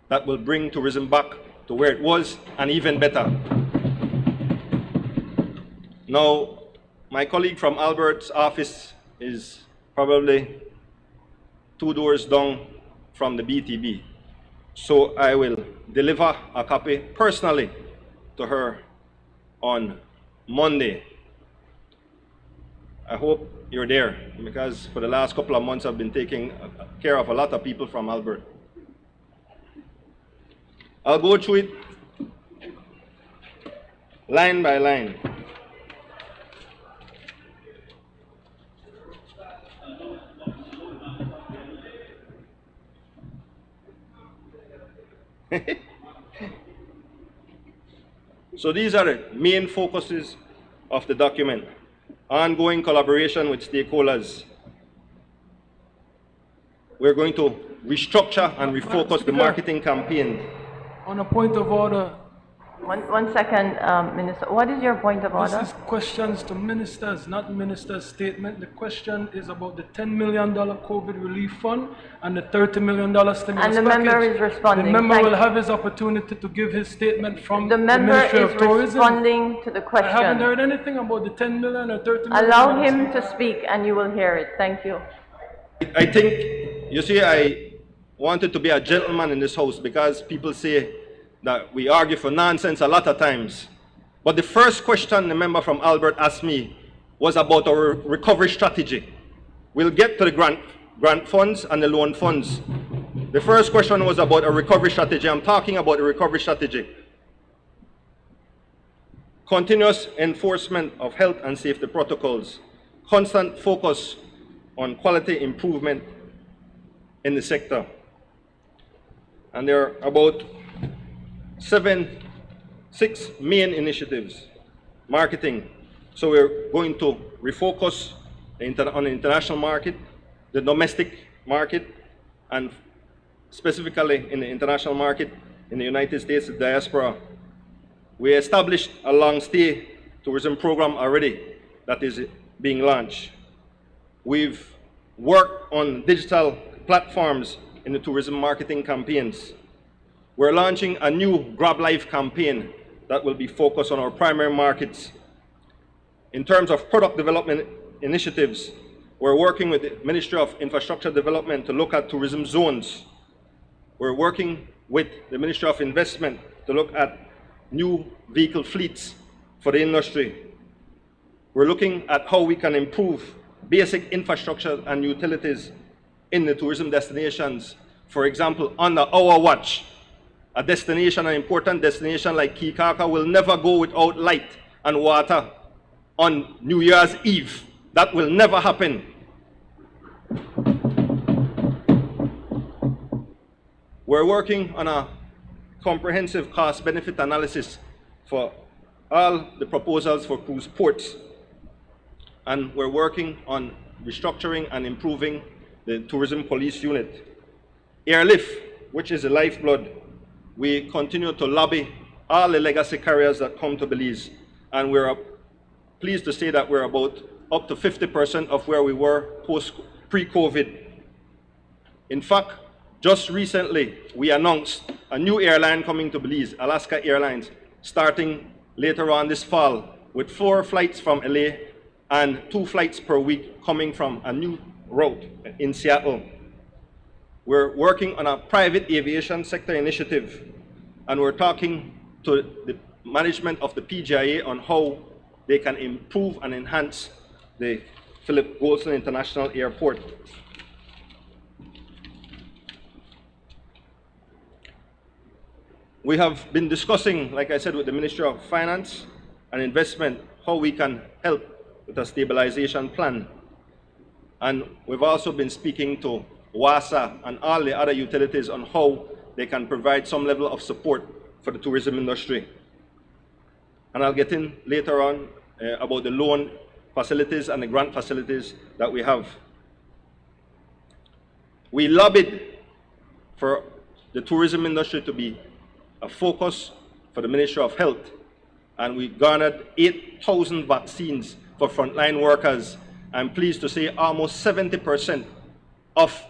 that will bring tourism back to where it was and even better. Now, my colleague from Albert's office is probably 2 doors down from the BTB. So I will deliver a copy personally to her on Monday. I hope you're there, because for the last couple of months I've been taking care of a lot of people from Albert. I'll go through it line by line. So these are the main focuses of the document. Ongoing collaboration with stakeholders. We're going to restructure and refocus the marketing campaign. On a point of order, One second, Minister. What is your point of order? this is questions to ministers, not minister's statement. The question is about the $10 million COVID relief fund and the $30 million stimulus package. And the member is responding. The member Thank will you. have his opportunity to give his statement from The member Ministry is of Tourism. responding to the I haven't question. heard anything about the 10 million or 30 million. Allow him to speak and you will hear it. Thank you. I think, you see, I wanted to be a gentleman in this house because people say that we argue for nonsense a lot of times. But the first question the member from Albert asked me was about our recovery strategy. We'll get to the grant funds and the loan funds. The first question was about a recovery strategy. I'm talking about the recovery strategy. Continuous enforcement of health and safety protocols. Constant focus on quality improvement in the sector. And there are about 6 main initiatives. Marketing. So we're going to refocus on the international market, the domestic market, and specifically in the international market, in the United States, the diaspora. We established a long-stay tourism program already that is being launched. We've worked on digital platforms in the tourism marketing campaigns. We're launching a new Grab Life campaign that will be focused on our primary markets. In terms of product development initiatives, we're working with the Ministry of Infrastructure Development to look at tourism zones. We're working with the Ministry of Investment to look at new vehicle fleets for the industry. We're looking at how we can improve basic infrastructure and utilities in the tourism destinations. For example, under our watch, a destination, an important destination like Kikaka will never go without light and water on New Year's Eve. That will never happen. We're working on a comprehensive cost-benefit analysis for all the proposals for cruise ports. And we're working on restructuring and improving the tourism police unit. Airlift, which is the lifeblood, we continue to lobby all the legacy carriers that come to Belize, and we're pleased to say that we're about up to 50% of where we were pre-COVID. In fact, just recently, we announced a new airline coming to Belize, Alaska Airlines, starting later on this fall, with 4 flights from LA and 2 flights per week coming from a new route in Seattle. We're working on a private aviation sector initiative, and we're talking to the management of the PGIA on how they can improve and enhance the Philip Goldson International Airport. We have been discussing, like I said, with the Ministry of Finance and Investment, how we can help with a stabilization plan. And we've also been speaking to WASA and all the other utilities on how they can provide some level of support for the tourism industry. And I'll get in later on about the loan facilities and the grant facilities that we have. We lobbied for the tourism industry to be a focus for the Ministry of Health, and we garnered 8,000 vaccines for frontline workers. I'm pleased to say almost 70% of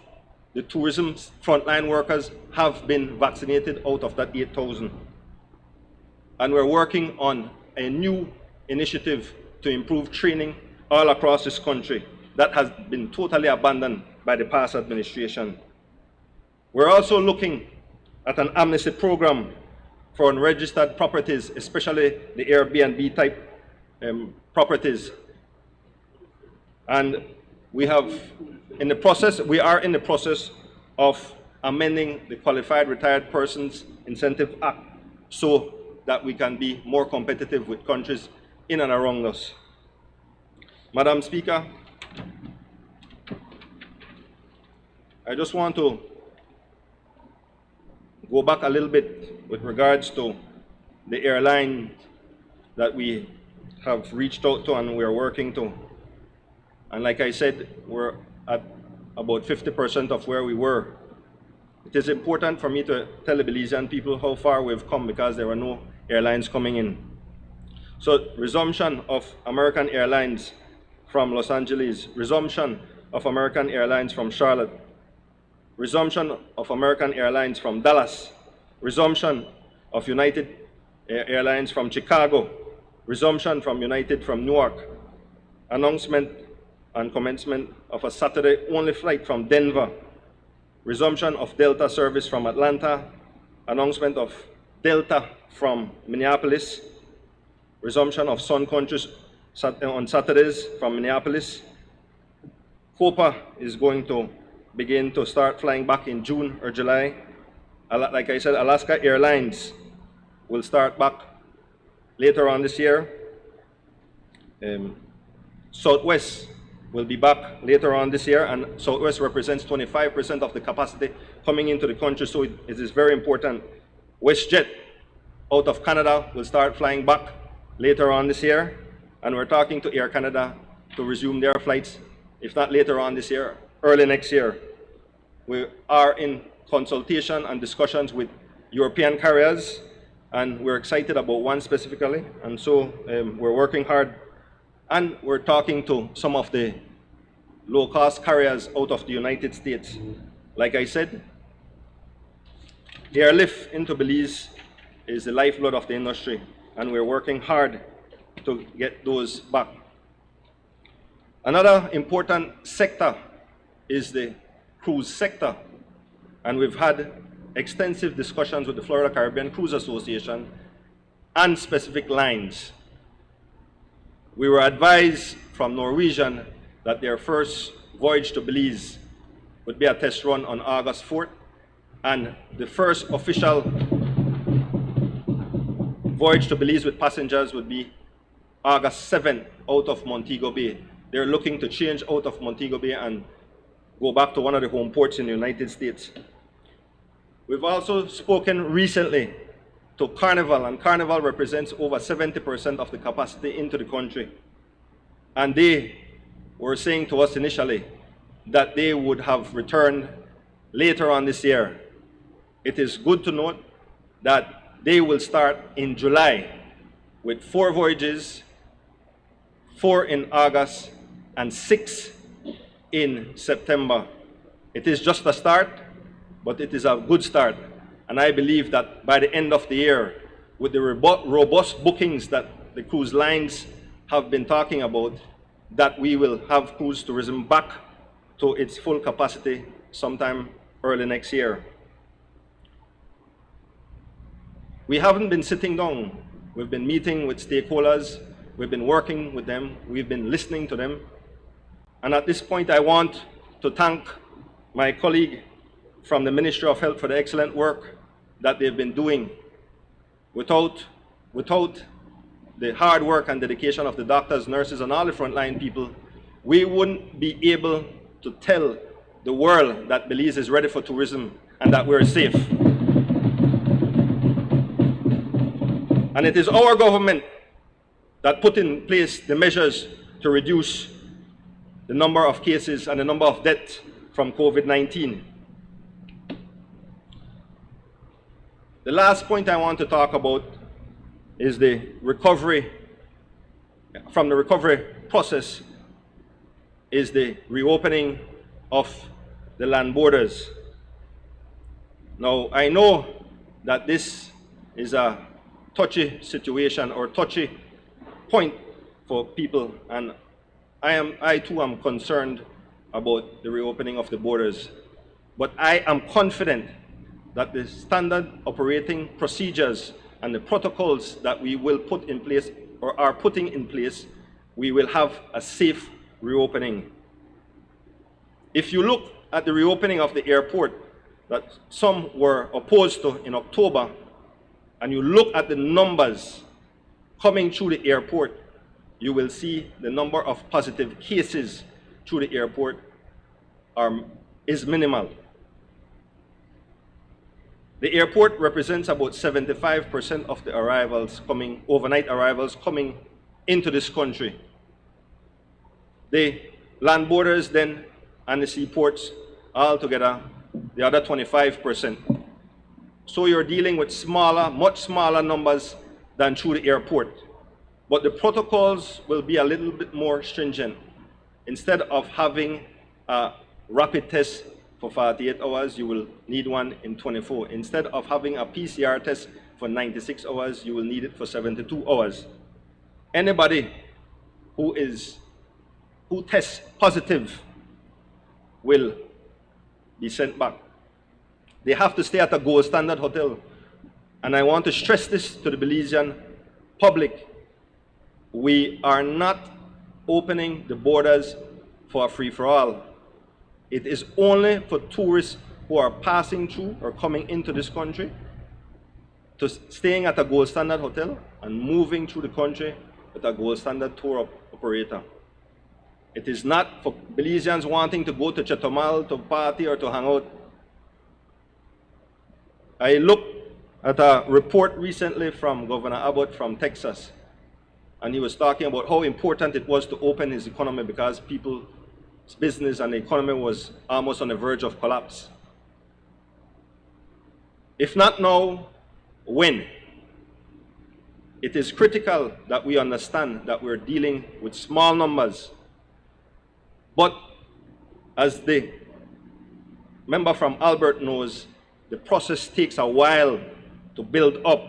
the tourism frontline workers have been vaccinated out of that 8,000. And we're working on a new initiative to improve training all across this country that has been totally abandoned by the past administration. We're also looking at an amnesty program for unregistered properties, especially the Airbnb type properties. And we are in the process of amending the Qualified Retired Persons Incentive Act so that we can be more competitive with countries in and around us. Madam Speaker, I just want to go back a little bit with regards to the airline that we have reached out to and we're working to. And like I said, we're at about 50% of where we were. It is important for me to tell the Belizean people how far we've come because there were no airlines coming in. So resumption of American Airlines from Los Angeles, resumption of American Airlines from Charlotte, resumption of American Airlines from Dallas, resumption of United Airlines from Chicago, resumption from United from Newark, announcement and commencement of a Saturday-only flight from Denver, resumption of Delta service from Atlanta, announcement of Delta from Minneapolis, resumption of Sun Country on Saturdays from Minneapolis. Copa is going to begin to start flying back in June or July. Like I said, Alaska Airlines will start back later on this year. Southwest will be back later on this year, and Southwest represents 25% of the capacity coming into the country, so it is very important. WestJet out of Canada will start flying back later on this year, and we're talking to Air Canada to resume their flights, if not later on this year, early next year. We are in consultation and discussions with European carriers, and we're excited about one specifically, and so we're working hard. And we're talking to some of the low-cost carriers out of the United States. Like I said, airlift into Belize is the lifeblood of the industry, and we're working hard to get those back. Another important sector is the cruise sector, and we've had extensive discussions with the Florida Caribbean Cruise Association and specific lines. We were advised from Norwegian that their first voyage to Belize would be a test run on August 4th, and the first official voyage to Belize with passengers would be August 7th out of Montego Bay. They're looking to change out of Montego Bay and go back to one of the home ports in the United States. We've also spoken recently to Carnival, and Carnival represents over 70% of the capacity into the country. And they were saying to us initially that they would have returned later on this year. It is good to note that they will start in July with 4 voyages, 4 in August and 6 in September. It is just a start, but it is a good start. And I believe that by the end of the year, with the robust bookings that the cruise lines have been talking about, that we will have cruise tourism back to its full capacity sometime early next year. We haven't been sitting down. We've been meeting with stakeholders. We've been working with them. We've been listening to them. And at this point, I want to thank my colleague from the Ministry of Health for the excellent work that they've been doing. Without the hard work and dedication of the doctors, nurses, and all the frontline people, we wouldn't be able to tell the world that Belize is ready for tourism and that we're safe. And it is our government that put in place the measures to reduce the number of cases and the number of deaths from COVID-19. The last point I want to talk about is the recovery, from the recovery process, is the reopening of the land borders. Now, I know that this is a touchy situation or touchy point for people, and I too am concerned about the reopening of the borders. But I am confident that the standard operating procedures and the protocols that we will put in place or are putting in place, we will have a safe reopening. If you look at the reopening of the airport that some were opposed to in October, and you look at the numbers coming through the airport, you will see the number of positive cases through the airport is minimal. The airport represents about 75% of the arrivals coming, overnight arrivals coming into this country. The land borders then and the seaports all together, the other 25%. So you're dealing with smaller, much smaller numbers than through the airport. But the protocols will be a little bit more stringent. Instead of having a rapid test for 48 hours, you will need one in 24. Instead of having a PCR test for 96 hours, you will need it for 72 hours. Anybody who tests positive will be sent back. They have to stay at a gold standard hotel. And I want to stress this to the Belizean public. We are not opening the borders for a free-for-all. It is only for tourists who are passing through or coming into this country, to staying at a gold standard hotel and moving through the country with a gold standard tour operator. It is not for Belizeans wanting to go to Chetomal to party or to hang out. I looked at a report recently from Governor Abbott from Texas, and he was talking about how important it was to open his economy because people's business and the economy was almost on the verge of collapse. If not now, when? It is critical that we understand that we're dealing with small numbers. But as the member from Albert knows, the process takes a while to build up.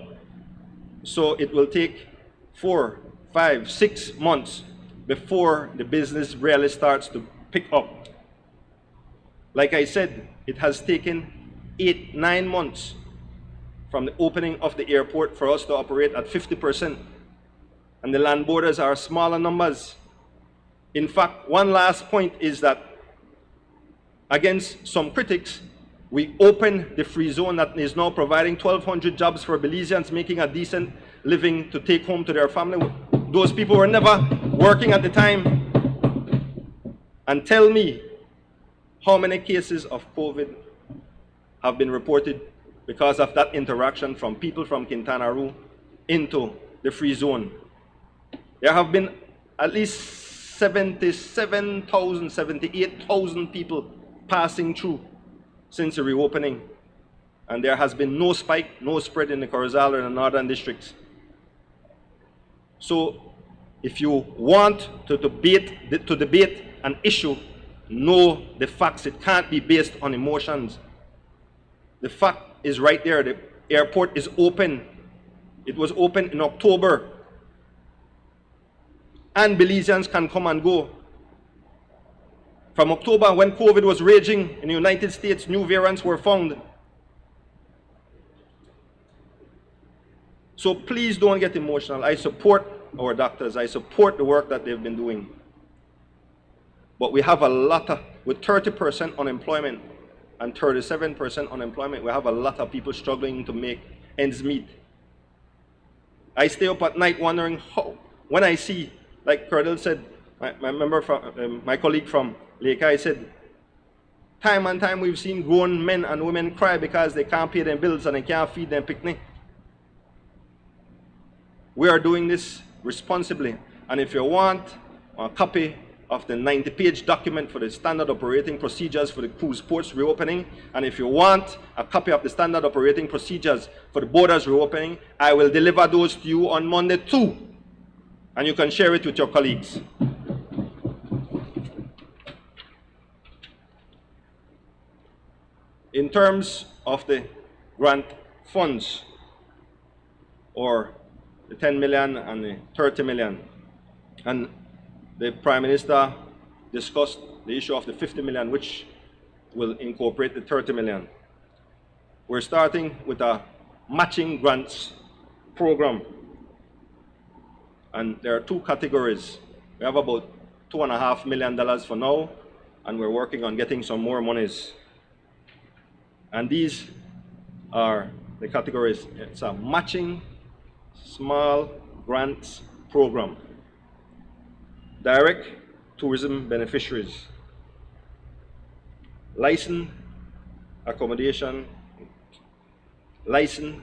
So it will take 4, 5, 6 months before the business really starts to pick up. Like I said, it has taken 8, 9 months from the opening of the airport for us to operate at 50%. And the land borders are smaller numbers. In fact, one last point is that against some critics, we opened the free zone that is now providing 1,200 jobs for Belizeans making a decent living to take home to their family. Those people were never working at the time. And tell me how many cases of COVID have been reported because of that interaction from people from Quintana Roo into the free zone. There have been at least 77,000, 78,000 people passing through since the reopening. And there has been no spike, no spread in the Corozal or the northern districts. So if you want to debate an issue, know the facts. It can't be based on emotions. The fact is right there. The airport is open. It was open in October. And Belizeans can come and go. From October, when COVID was raging in the United States, new variants were found. So please don't get emotional. I support our doctors. I support the work that they've been doing. But we have a lot of, with 30% unemployment and 37% unemployment, we have a lot of people struggling to make ends meet. I stay up at night wondering how, when I see, like Curdle said, my colleague from Lake I said, time and time we've seen grown men and women cry because they can't pay their bills and they can't feed their picnic. We are doing this responsibly. And if you want a copy of the 90-page document for the standard operating procedures for the cruise ports reopening, and if you want a copy of the standard operating procedures for the borders reopening, I will deliver those to you on Monday too. And you can share it with your colleagues. In terms of the grant funds, or the 10 million and the 30 million, and the Prime Minister discussed the issue of the 50 million, which will incorporate the 30 million. We're starting with a matching grants program. And there are two categories. We have about $2.5 million for now, and we're working on getting some more monies. And these are the categories. It's a matching small grants program. Direct tourism beneficiaries, licensed accommodation, licensed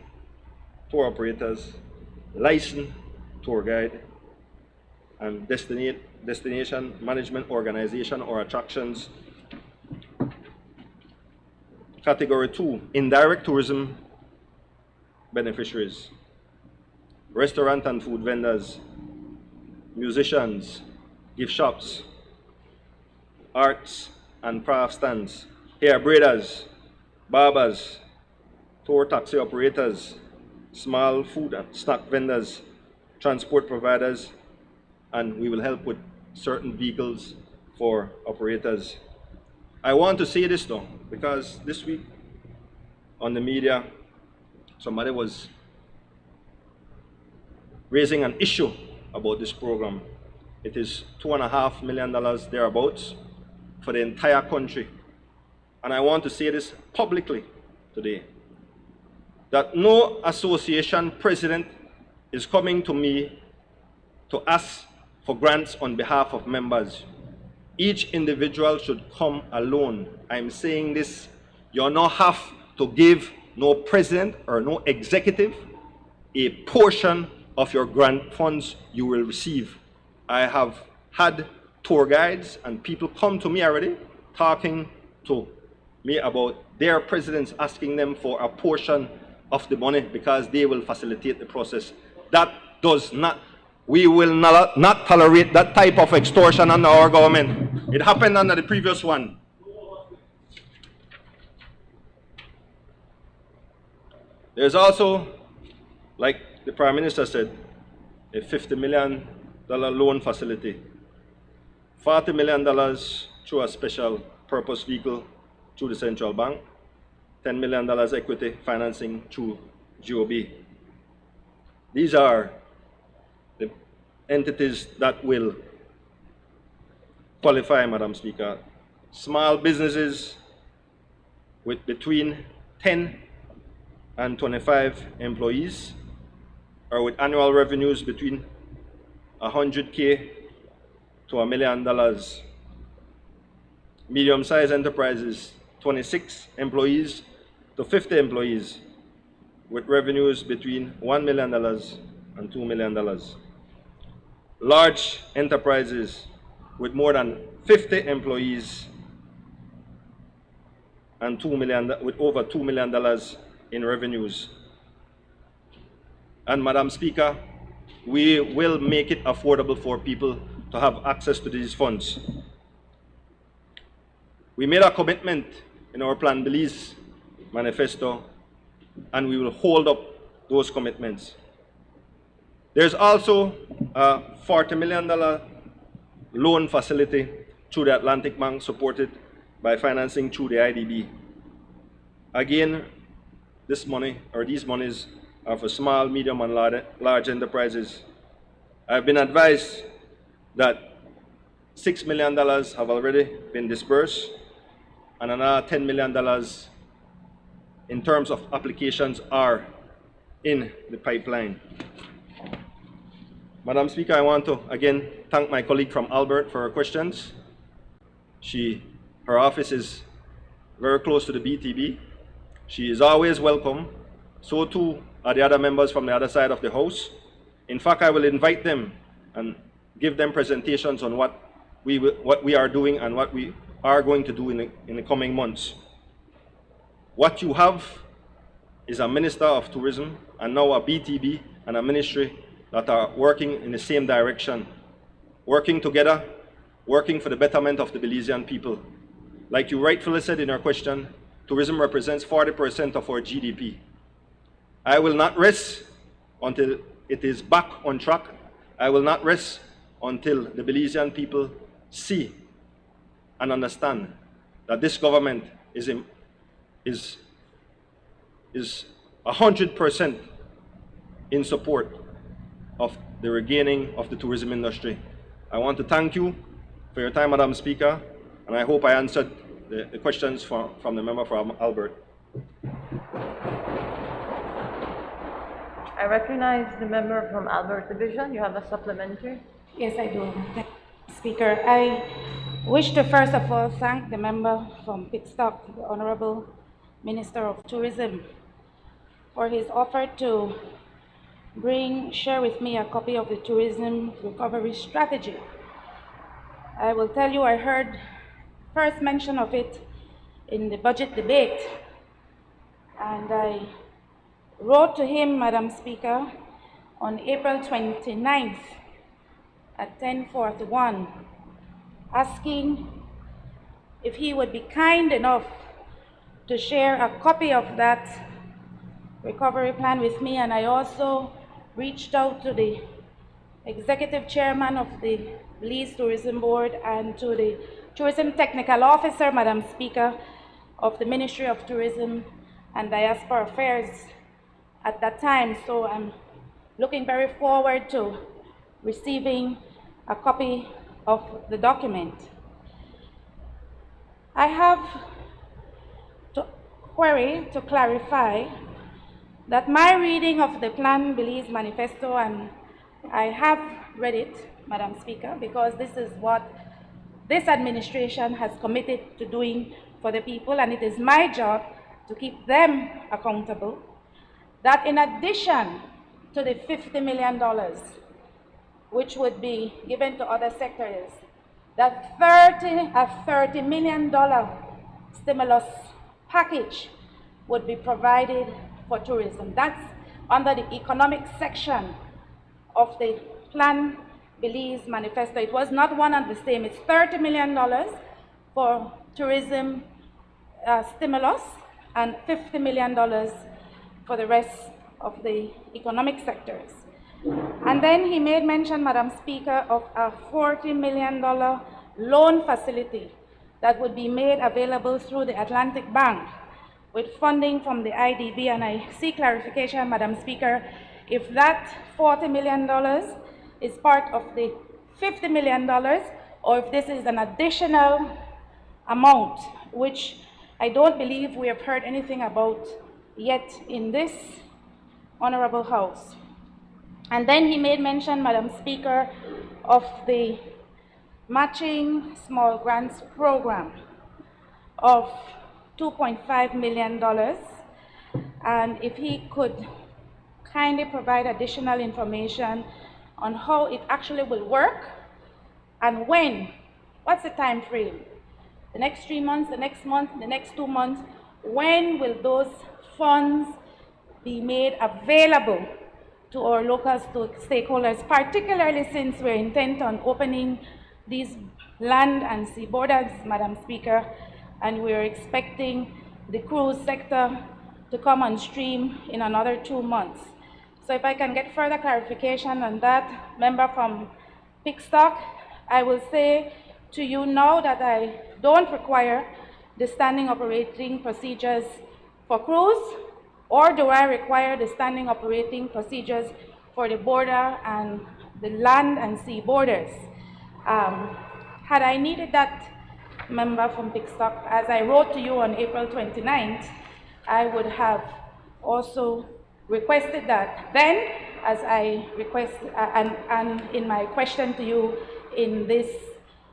tour operators, licensed tour guide, and destination management organization or attractions. Category 2, indirect tourism beneficiaries, restaurant and food vendors, musicians, gift shops, arts and craft stands, hair braiders, barbers, tour taxi operators, small food and snack vendors, transport providers, and we will help with certain vehicles for operators. I want to say this though, because this week on the media, somebody was raising an issue about this program. It is $2.5 million thereabouts for the entire country. And I want to say this publicly today, that no association president is coming to me to ask for grants on behalf of members. Each individual should come alone. I'm saying this, you not have to give no president or no executive a portion of your grant funds you will receive. I have had tour guides and people come to me already talking to me about their presidents asking them for a portion of the money because they will facilitate the process. That does not, we will not tolerate that type of extortion under our government. It happened under the previous one. There's also, like the Prime Minister said, a $50 million loan facility, $40 million through a special purpose vehicle through the central bank, $10 million equity financing through GOB. These are the entities that will qualify, Madam Speaker. Small businesses with between 10 and 25 employees, or with annual revenues between $100K to $1 million. Medium-sized enterprises, 26 employees to 50 employees, with revenues between $1 million and $2 million. Large enterprises with more than 50 employees and with over $2 million in revenues. And Madam Speaker, we will make it affordable for people to have access to these funds. We made a commitment in our Plan Belize manifesto, and we will hold up those commitments. There's also a $40 million loan facility through the Atlantic Bank, supported by financing through the IDB. Again, this money, or these monies, are for small, medium, and large enterprises. I've been advised that $6 million have already been disbursed, and another $10 million in terms of applications are in the pipeline. Madam Speaker, I want to again thank my colleague from Albert for her questions. Her office is very close to the BTB. She is always welcome. So too are the other members from the other side of the House. In fact, I will invite them and give them presentations on what we are doing and what we are going to do in the coming months. What you have is a Minister of Tourism and now a BTB and a ministry that are working in the same direction, working together, working for the betterment of the Belizean people. Like you rightfully said in your question, tourism represents 40% of our GDP. I will not rest until it is back on track. I will not rest until the Belizean people see and understand that this government is 100% in support of the regaining of the tourism industry. I want to thank you for your time, Madam Speaker, and I hope I answered the questions from the member from Albert. I recognize the member from Albert Division. You have a supplementary. Yes, I do. Speaker, I wish to first of all thank the member from Pickstock, the Honorable Minister of Tourism, for his offer to share with me a copy of the tourism recovery strategy. I will tell you, I heard first mention of it in the budget debate, and I wrote to him, Madam Speaker, on April 29th at 10:41, asking if he would be kind enough to share a copy of that recovery plan with me. And I also reached out to the executive chairman of the Belize Tourism Board and to the tourism technical officer, Madam Speaker, of the Ministry of Tourism and Diaspora Affairs at that time. So I'm looking very forward to receiving a copy of the document. I have to query to clarify that my reading of the Plan Belize manifesto, and I have read it, Madam Speaker, because this is what this administration has committed to doing for the people, and it is my job to keep them accountable, that in addition to the $50 million, which would be given to other sectors, that a $30 million stimulus package would be provided for tourism. That's under the economic section of the Plan Belize manifesto. It was not one and the same. It's $30 million for tourism stimulus and $50 million for the rest of the economic sectors. And then he made mention, Madam Speaker, of a $40 million loan facility that would be made available through the Atlantic Bank with funding from the IDB. And I seek clarification, Madam Speaker, if that $40 million is part of the $50 million, or if this is an additional amount, which I don't believe we have heard anything about yet in this Honorable House. And then he made mention, Madam Speaker, of the matching small grants program of $2.5 million. and if he could kindly provide additional information on how it actually will work and when. What's the time frame? The next 3 months, the next month, the next 2 months? When will those funds be made available to our local stakeholders, particularly since we're intent on opening these land and sea borders, Madam Speaker, and we're expecting the cruise sector to come on stream in another 2 months. So if I can get further clarification on that, member from Pickstock, I will say to you now that I don't require the standing operating procedures for cruise, or do I require the standing operating procedures for the border and the land and sea borders? Had I needed that, member from Pickstock, as I wrote to you on April 29th, I would have also requested that then, as I request, and in my question to you in this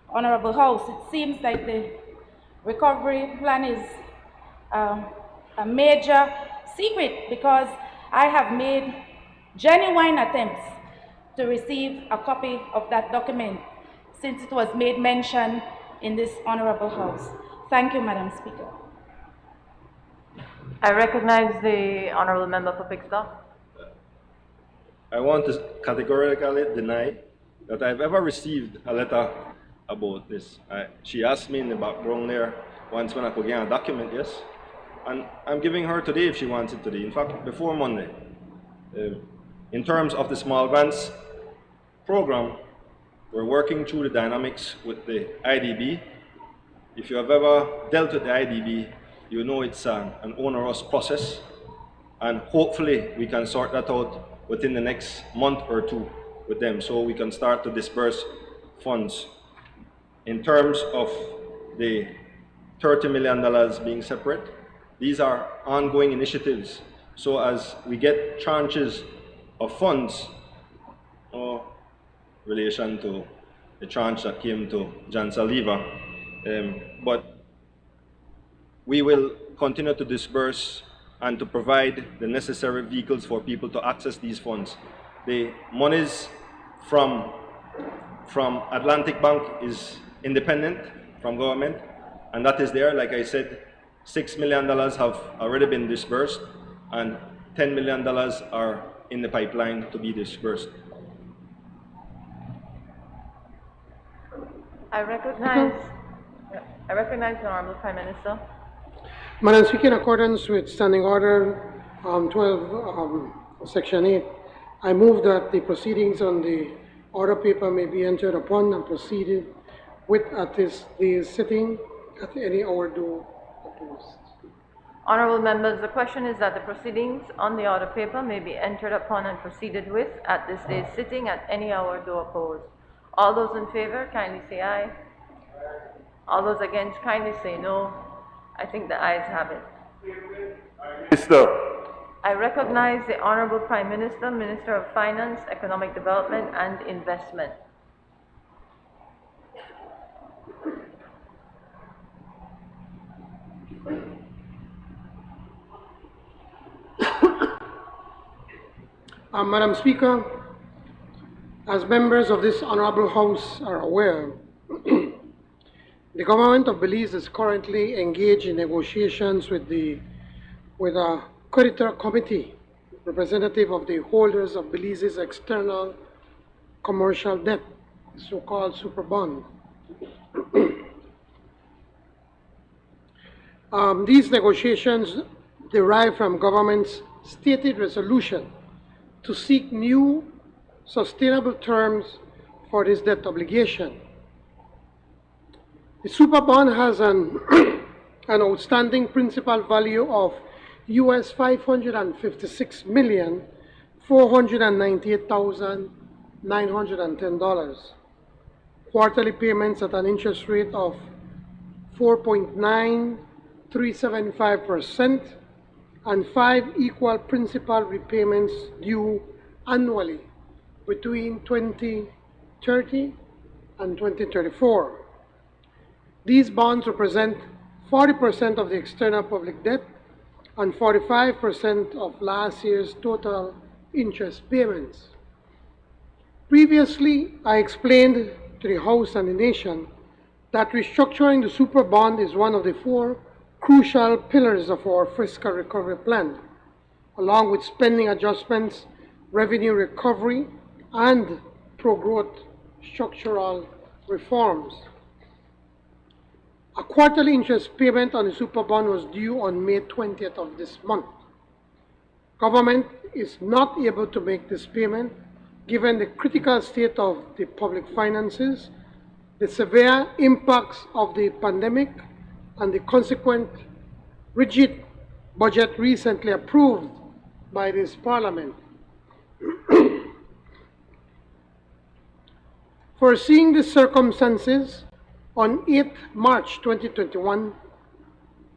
Honorable House, it seems like the recovery plan is a major secret, because I have made genuine attempts to receive a copy of that document since it was made mention in this Honorable House. Thank you, Madam Speaker. I recognize the Honorable Member for Pickstock. I want to categorically deny that I've ever received a letter about this. She asked me in the background there once when I could get a document, yes, and I'm giving her today if she wants it today. In fact, before Monday. In terms of the small grants program, we're working through the dynamics with the IDB. If you have ever dealt with the IDB, you know it's an onerous process, and hopefully we can sort that out within the next month or two with them, so we can start to disperse funds. In terms of the $30 million being separate, these are ongoing initiatives. So as we get tranches of funds, no relation to the tranche that came to Jan Saliva, but we will continue to disperse and to provide the necessary vehicles for people to access these funds. The monies from Atlantic Bank is independent from government, and that is there. Like I said, $6 million have already been dispersed, and $10 million are in the pipeline to be dispersed. I recognize the Honorable Prime Minister. Madam Speaker, in accordance with Standing Order 12, Section 8, I move that the proceedings on the order paper may be entered upon and proceeded with at this day's sitting at any hour due opposed. Honorable members, the question is that the proceedings on the order paper may be entered upon and proceeded with at this day's sitting at any hour due opposed. All those in favor, kindly say aye. All those against, kindly say no. I think the ayes have it. Minister. I recognize the Honorable Prime Minister, Minister of Finance, Economic Development and Investment. Madam Speaker, as members of this Honorable House are aware, the government of Belize is currently engaged in negotiations with a creditor committee, representative of the holders of Belize's external commercial debt, so-called super bond. These negotiations derive from government's stated resolution to seek new sustainable terms for this debt obligation. The super bond has an outstanding principal value of US $556,498,910. Quarterly payments at an interest rate of 4.9375%, and 5 equal principal repayments due annually between 2030 and 2034. These bonds represent 40% of the external public debt and 45% of last year's total interest payments. Previously, I explained to the House and the nation that restructuring the super bond is one of the 4 crucial pillars of our fiscal recovery plan, along with spending adjustments, revenue recovery, and pro-growth structural reforms. A quarterly interest payment on the super bond was due on May 20th of this month. Government is not able to make this payment given the critical state of the public finances, the severe impacts of the pandemic, and the consequent rigid budget recently approved by this Parliament. Foreseeing the circumstances, on 8 March 2021,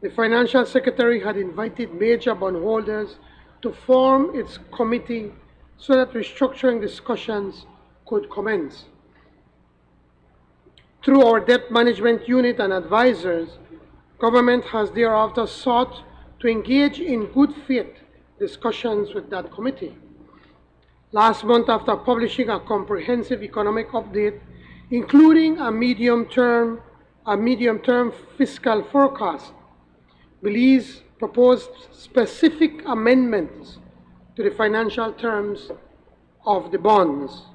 the Financial Secretary had invited major bondholders to form its committee so that restructuring discussions could commence. Through our debt management unit and advisors, government has thereafter sought to engage in good faith discussions with that committee. Last month, after publishing a comprehensive economic update, including a medium-term fiscal forecast, Belize proposed specific amendments to the financial terms of the bonds.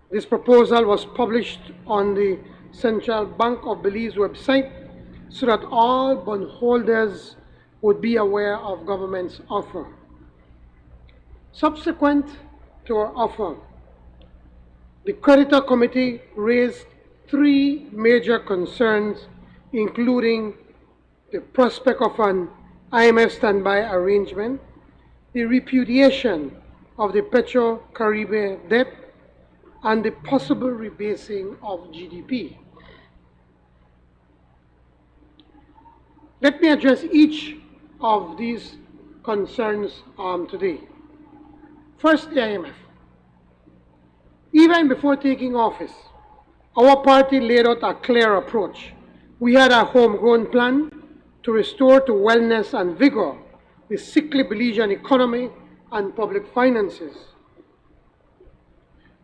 This proposal was published on the Central Bank of Belize website so that all bondholders would be aware of government's offer. Subsequent to our offer, the creditor committee raised 3 major concerns, including the prospect of an IMF standby arrangement, the repudiation of the Petro-Caribe debt, and the possible rebasing of GDP. Let me address each of these concerns today. First, the IMF. Even before taking office, our party laid out a clear approach. We had a homegrown plan to restore to wellness and vigor the sickly Belizean economy and public finances.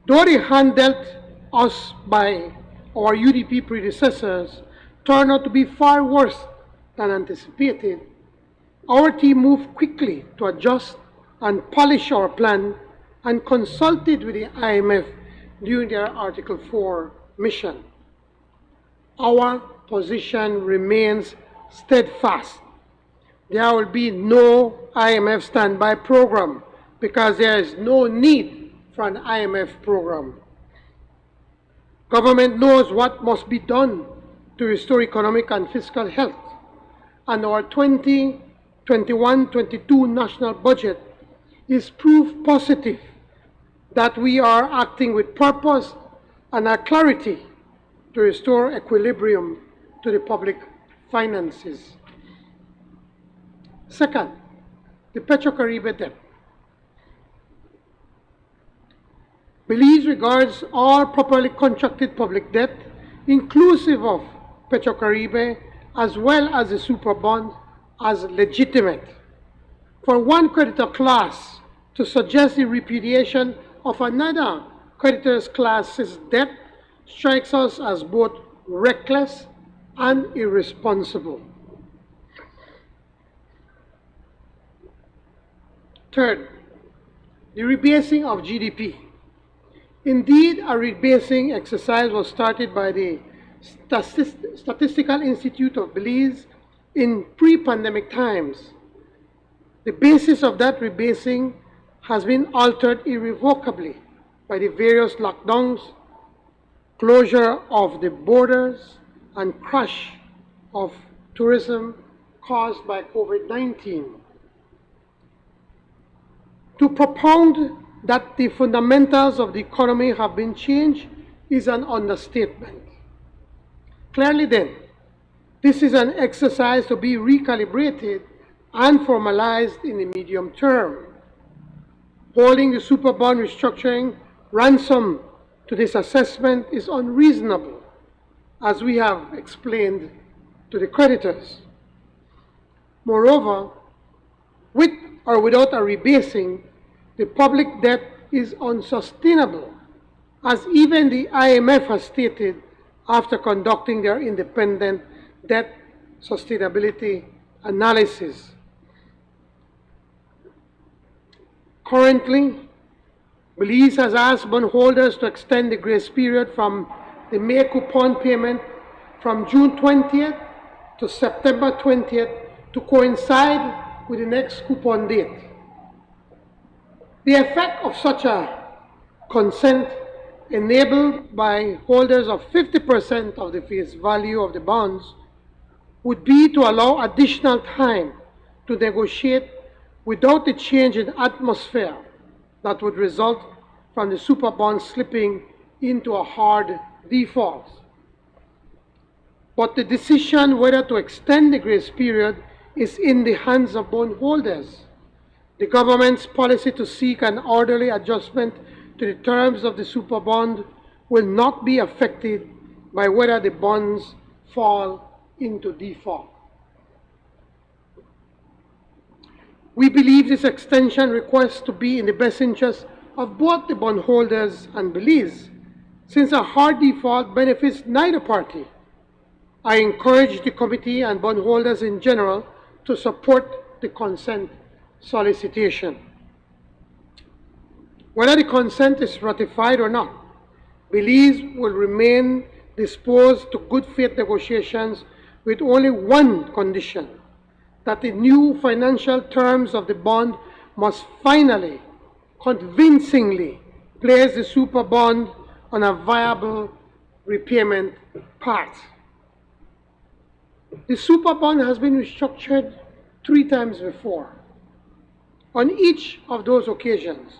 Though the hand dealt us by our UDP predecessors turned out to be far worse than anticipated, our team moved quickly to adjust and polish our plan and consulted with the IMF during their Article 4 mission. Our position remains steadfast. There will be no IMF standby program because there is no need for an IMF program. Government knows what must be done to restore economic and fiscal health, and our 2021-22 national budget is proof positive that we are acting with purpose and a clarity to restore equilibrium to the public finances. Second, the Petro-Caribe debt. Belize regards all properly contracted public debt, inclusive of Petro-Caribe, as well as the super bond, as legitimate. For one creditor class to suggest the repudiation of another creditor's class's debt strikes us as both reckless and irresponsible. Third, the rebasing of GDP. Indeed, a rebasing exercise was started by the Statistical Institute of Belize in pre-pandemic times. The basis of that rebasing has been altered irrevocably by the various lockdowns, closure of the borders, and crash of tourism caused by COVID-19. To propound that the fundamentals of the economy have been changed is an understatement. Clearly then, this is an exercise to be recalibrated and formalized in the medium term. Holding the super bond restructuring ransom to this assessment is unreasonable, as we have explained to the creditors. Moreover, or without a rebasing, the public debt is unsustainable, as even the IMF has stated after conducting their independent debt sustainability analysis. Currently, Belize has asked bondholders to extend the grace period from the May coupon payment from June 20th to September 20th to coincide with the next coupon date. The effect of such a consent, enabled by holders of 50% of the face value of the bonds, would be to allow additional time to negotiate without the change in atmosphere that would result from the super bond slipping into a hard default. But the decision whether to extend the grace period is in the hands of bondholders. The government's policy to seek an orderly adjustment to the terms of the super bond will not be affected by whether the bonds fall into default. We believe this extension request to be in the best interest of both the bondholders and Belize, since a hard default benefits neither party. I encourage the committee and bondholders in general to support the consent solicitation. Whether the consent is ratified or not, Belize will remain disposed to good faith negotiations with only one condition: that the new financial terms of the bond must finally, convincingly place the super bond on a viable repayment path. The super bond has been restructured 3 times before. On each of those occasions,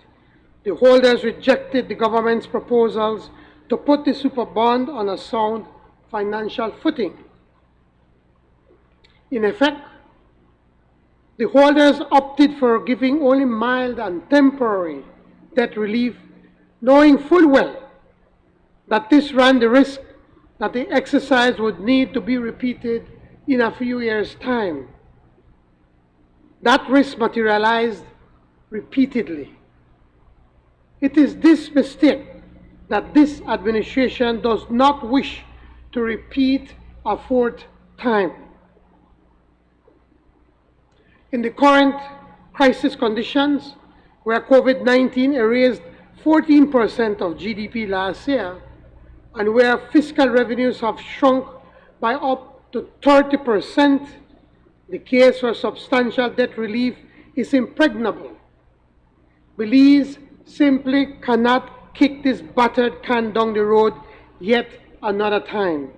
the holders rejected the government's proposals to put the super bond on a sound financial footing. In effect, the holders opted for giving only mild and temporary debt relief, knowing full well that this ran the risk that the exercise would need to be repeated in a few years' time. That risk materialized repeatedly. It is this mistake that this administration does not wish to repeat a 4th time. In the current crisis conditions, where COVID-19 erased 14% of GDP last year, and where fiscal revenues have shrunk by up to 30%, the case for substantial debt relief is impregnable. Belize simply cannot kick this battered can down the road yet another time.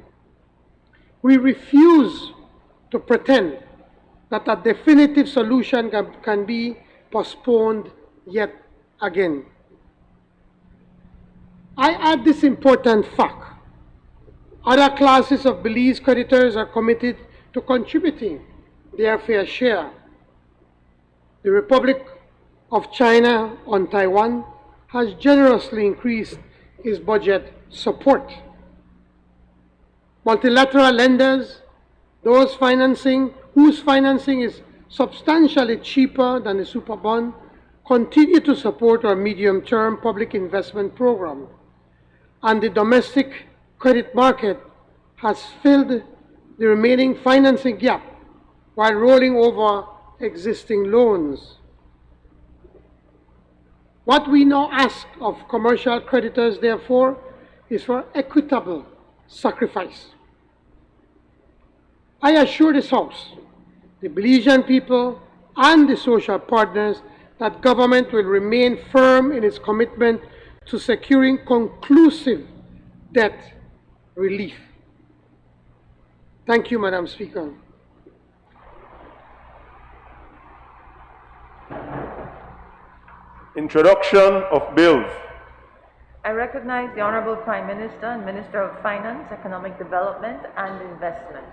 We refuse to pretend that a definitive solution can be postponed yet again. I add this important fact: other classes of Belize creditors are committed to contributing their fair share. The Republic of China on Taiwan has generously increased its budget support. Multilateral lenders, whose financing is substantially cheaper than the super bond, continue to support our medium-term public investment program, and the domestic credit market has filled the remaining financing gap while rolling over existing loans. What we now ask of commercial creditors, therefore, is for equitable sacrifice. I assure this House, the Belizean people, and the social partners that government will remain firm in its commitment to securing conclusive debt relief. Thank you, Madam Speaker. Introduction of bills. I recognize the Honorable Prime Minister and Minister of Finance, Economic Development and Investment.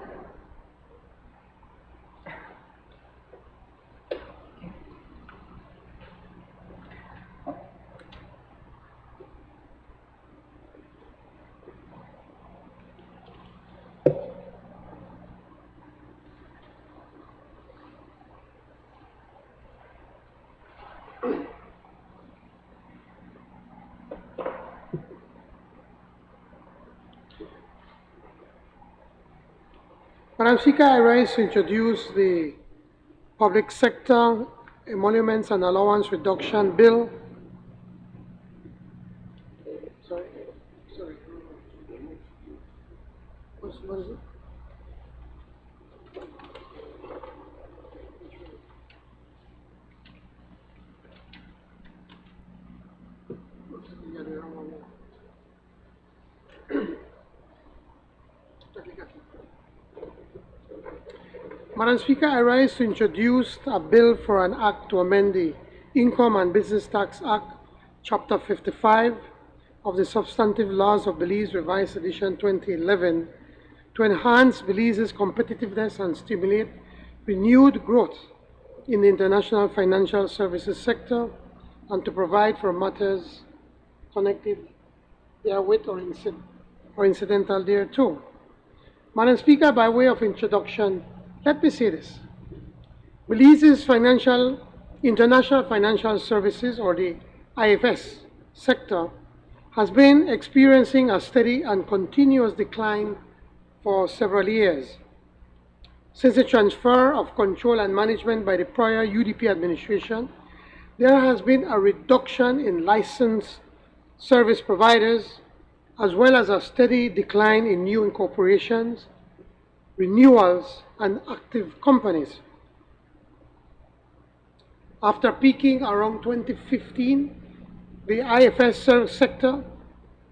Madam Speaker, I rise to introduce the Public Sector Emoluments and Allowance Reduction Bill. Sorry. What is it? Madam Speaker, I rise to introduce a bill for an act to amend the Income and Business Tax Act, Chapter 55 of the Substantive Laws of Belize, Revised Edition 2011, to enhance Belize's competitiveness and stimulate renewed growth in the international financial services sector, and to provide for matters connected therewith or incidental thereto. Madam Speaker, by way of introduction, let me say this. Belize's international financial services, or the IFS sector, has been experiencing a steady and continuous decline for several years. Since the transfer of control and management by the prior UDP administration, there has been a reduction in licensed service providers, as well as a steady decline in new incorporations, renewals, and active companies. After peaking around 2015, the IFS service sector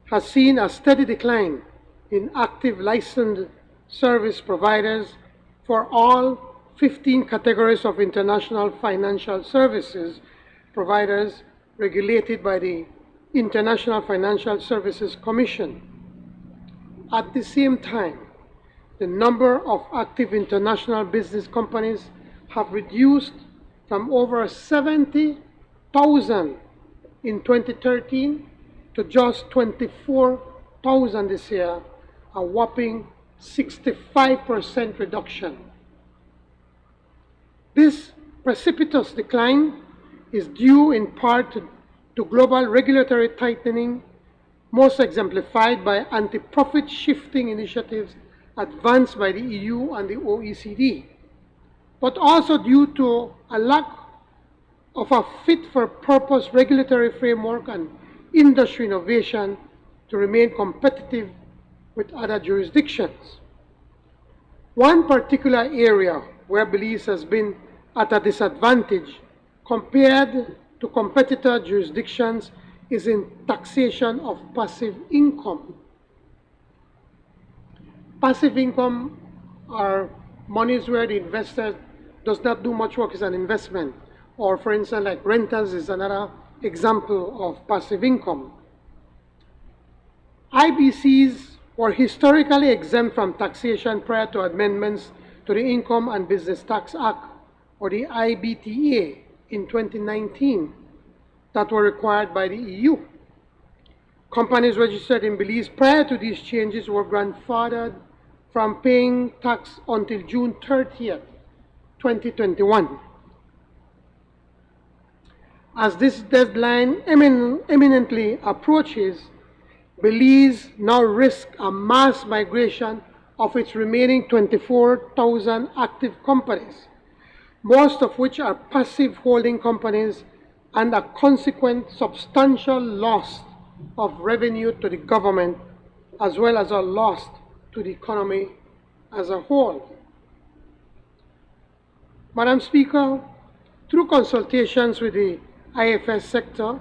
has seen a steady decline in active licensed service providers for all 15 categories of international financial services providers regulated by the International Financial Services Commission. At the same time, the number of active international business companies have reduced from over 70,000 in 2013 to just 24,000 this year, a whopping 65% reduction. This precipitous decline is due in part to global regulatory tightening, most exemplified by anti-profit shifting initiatives advanced by the EU and the OECD, but also due to a lack of a fit-for-purpose regulatory framework and industry innovation to remain competitive with other jurisdictions. One particular area where Belize has been at a disadvantage compared to competitor jurisdictions is in taxation of passive income. Passive income are monies where the investor does not do much work as an investment, or for instance, like rentals is another example of passive income. IBCs were historically exempt from taxation prior to amendments to the Income and Business Tax Act, or the IBTA, in 2019 that were required by the EU. Companies registered in Belize prior to these changes were grandfathered from paying tax until June 30th, 2021. As this deadline imminently approaches, Belize now risks a mass migration of its remaining 24,000 active companies, most of which are passive holding companies, and a consequent substantial loss of revenue to the government, as well as a loss to the economy as a whole. Madam Speaker, through consultations with the IFS sector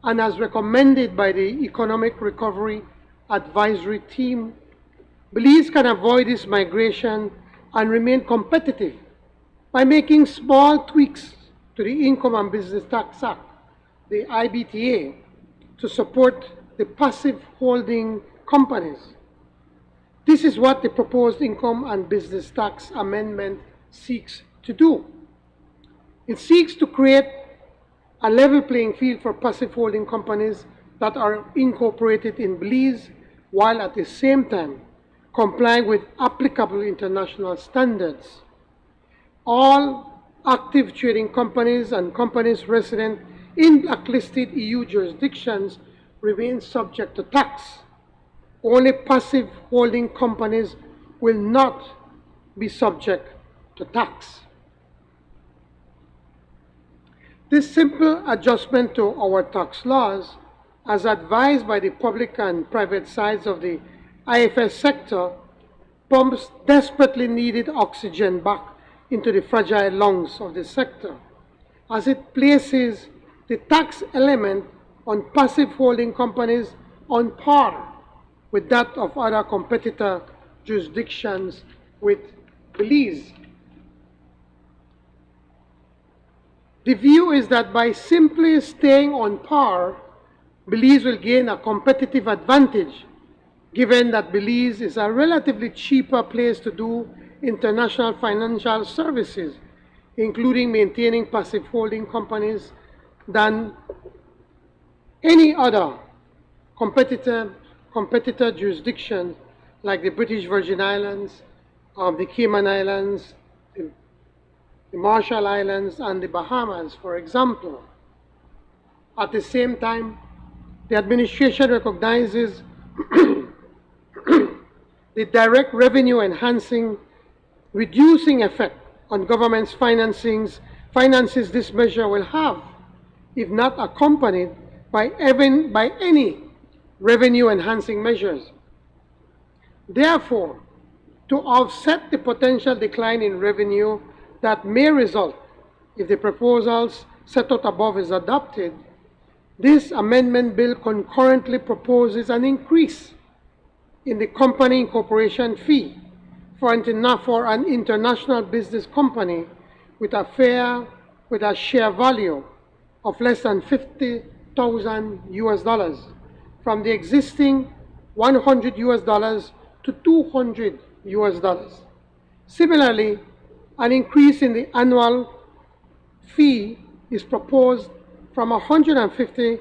and as recommended by the Economic Recovery Advisory Team, Belize can avoid this migration and remain competitive by making small tweaks to the Income and Business Tax Act, the IBTA, to support the passive holding companies. This is what the proposed Income and Business Tax Amendment seeks to do. It seeks to create a level playing field for passive holding companies that are incorporated in Belize, while at the same time complying with applicable international standards. All active trading companies and companies resident in blacklisted EU jurisdictions remain subject to tax. Only passive holding companies will not be subject to tax. This simple adjustment to our tax laws, as advised by the public and private sides of the IFS sector, pumps desperately needed oxygen back into the fragile lungs of the sector, as it places the tax element on passive holding companies on par with that of other competitor jurisdictions with Belize. The view is that by simply staying on par, Belize will gain a competitive advantage, given that Belize is a relatively cheaper place to do international financial services, including maintaining passive holding companies, than any other competitor jurisdiction like the British Virgin Islands, the Cayman Islands, the Marshall Islands, and the Bahamas, for example. At the same time, the administration recognizes the direct revenue enhancing, reducing effect on government's finances this measure will have, if not accompanied by any revenue enhancing measures. Therefore, to offset the potential decline in revenue that may result if the proposals set out above is adopted, this amendment bill concurrently proposes an increase in the company incorporation fee for an international business company with a share value of less than $50,000 US from the existing $100 US to $200 US. Similarly, an increase in the annual fee is proposed from $150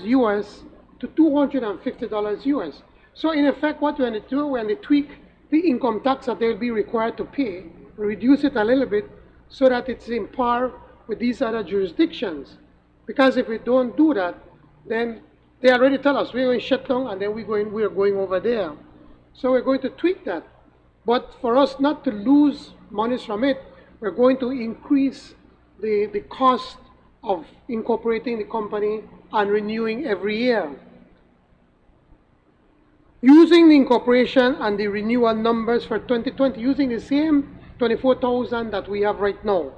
US to $250 US. So in effect, what we're going to do, we're going to tweak the income tax that they'll be required to pay, reduce it a little bit so that it's in par with these other jurisdictions. Because if we don't do that, then they already tell us we're going to shut down and then we're going over there. So we're going to tweak that. But for us not to lose monies from it, we're going to increase the cost of incorporating the company and renewing every year. Using the incorporation and the renewal numbers for 2020, using the same 24,000 that we have right now,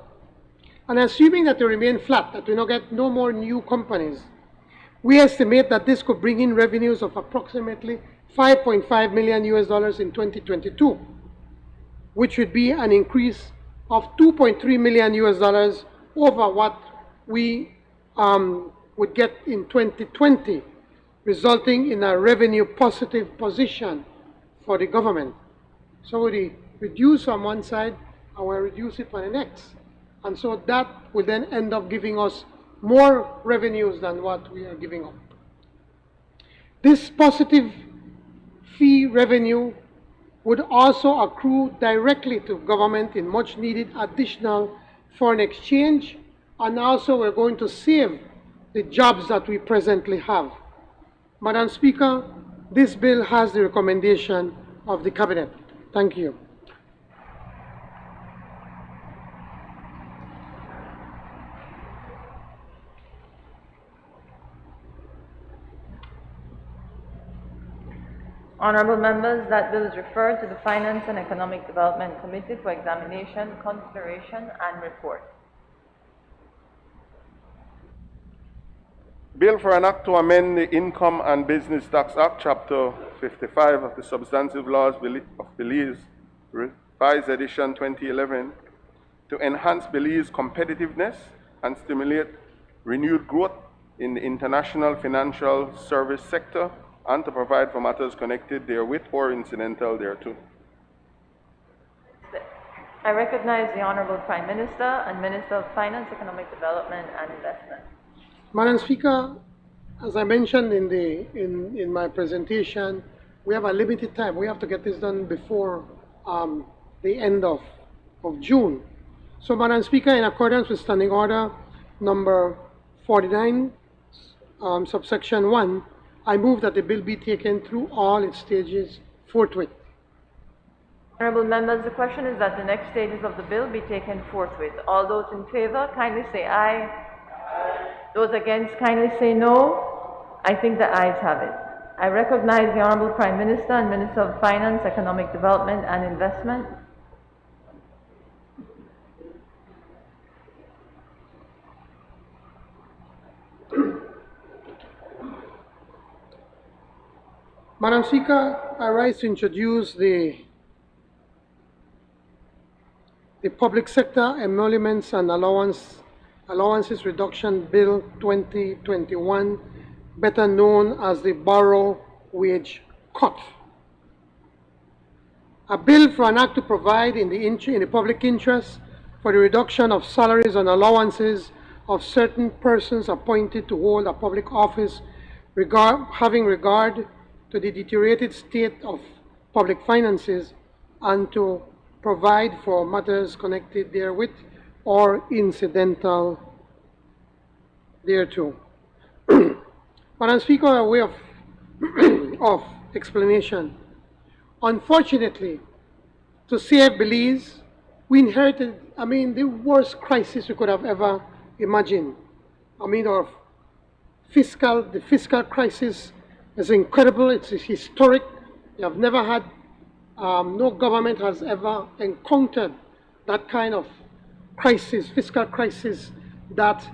and assuming that they remain flat, that we don't get no more new companies, we estimate that this could bring in revenues of approximately $5.5 million US in 2022, which would be an increase of $2.3 million US over what we would get in 2020, resulting in a revenue positive position for the government. So we reduce on one side and we reduce it on the next. And so that will then end up giving us more revenues than what we are giving up. This positive fee revenue would also accrue directly to government in much needed additional foreign exchange, and also we're going to save the jobs that we presently have. Madam Speaker, this bill has the recommendation of the Cabinet. Thank you. Honorable members, that bill is referred to the Finance and Economic Development Committee for examination, consideration, and report. Bill for an act to amend the Income and Business Tax Act, Chapter 55 of the Substantive Laws of Belize, Revised Edition 2011, to enhance Belize's competitiveness and stimulate renewed growth in the international financial service sector, and to provide for matters connected therewith or incidental thereto. I recognize the Honorable Prime Minister and Minister of Finance, Economic Development, and Investment. Madam Speaker, as I mentioned in my presentation, we have a limited time. We have to get this done before the end of June. So, Madam Speaker, in accordance with Standing Order number 49, subsection 1, I move that the bill be taken through all its stages forthwith. Honorable members, the question is that the next stages of the bill be taken forthwith. All those in favor, kindly say aye. Those against, kindly say no. I think the ayes have it. I recognize the Honorable Prime Minister and Minister of Finance, Economic Development and Investment. Madam Speaker, I rise to introduce the Public Sector Emoluments and Allowances Reduction Bill 2021, better known as the Borrow Wage Cut. A bill for an act to provide in the public interest for the reduction of salaries and allowances of certain persons appointed to hold a public office, having regard to the deteriorated state of public finances, and to provide for matters connected therewith or incidental thereto. Madam Speaker, a way of explanation. Unfortunately, to save Belize, we inherited, the worst crisis we could have ever imagined. The fiscal crisis is incredible, it's historic. We have never had, no government has ever encountered that kind of crisis, fiscal crisis that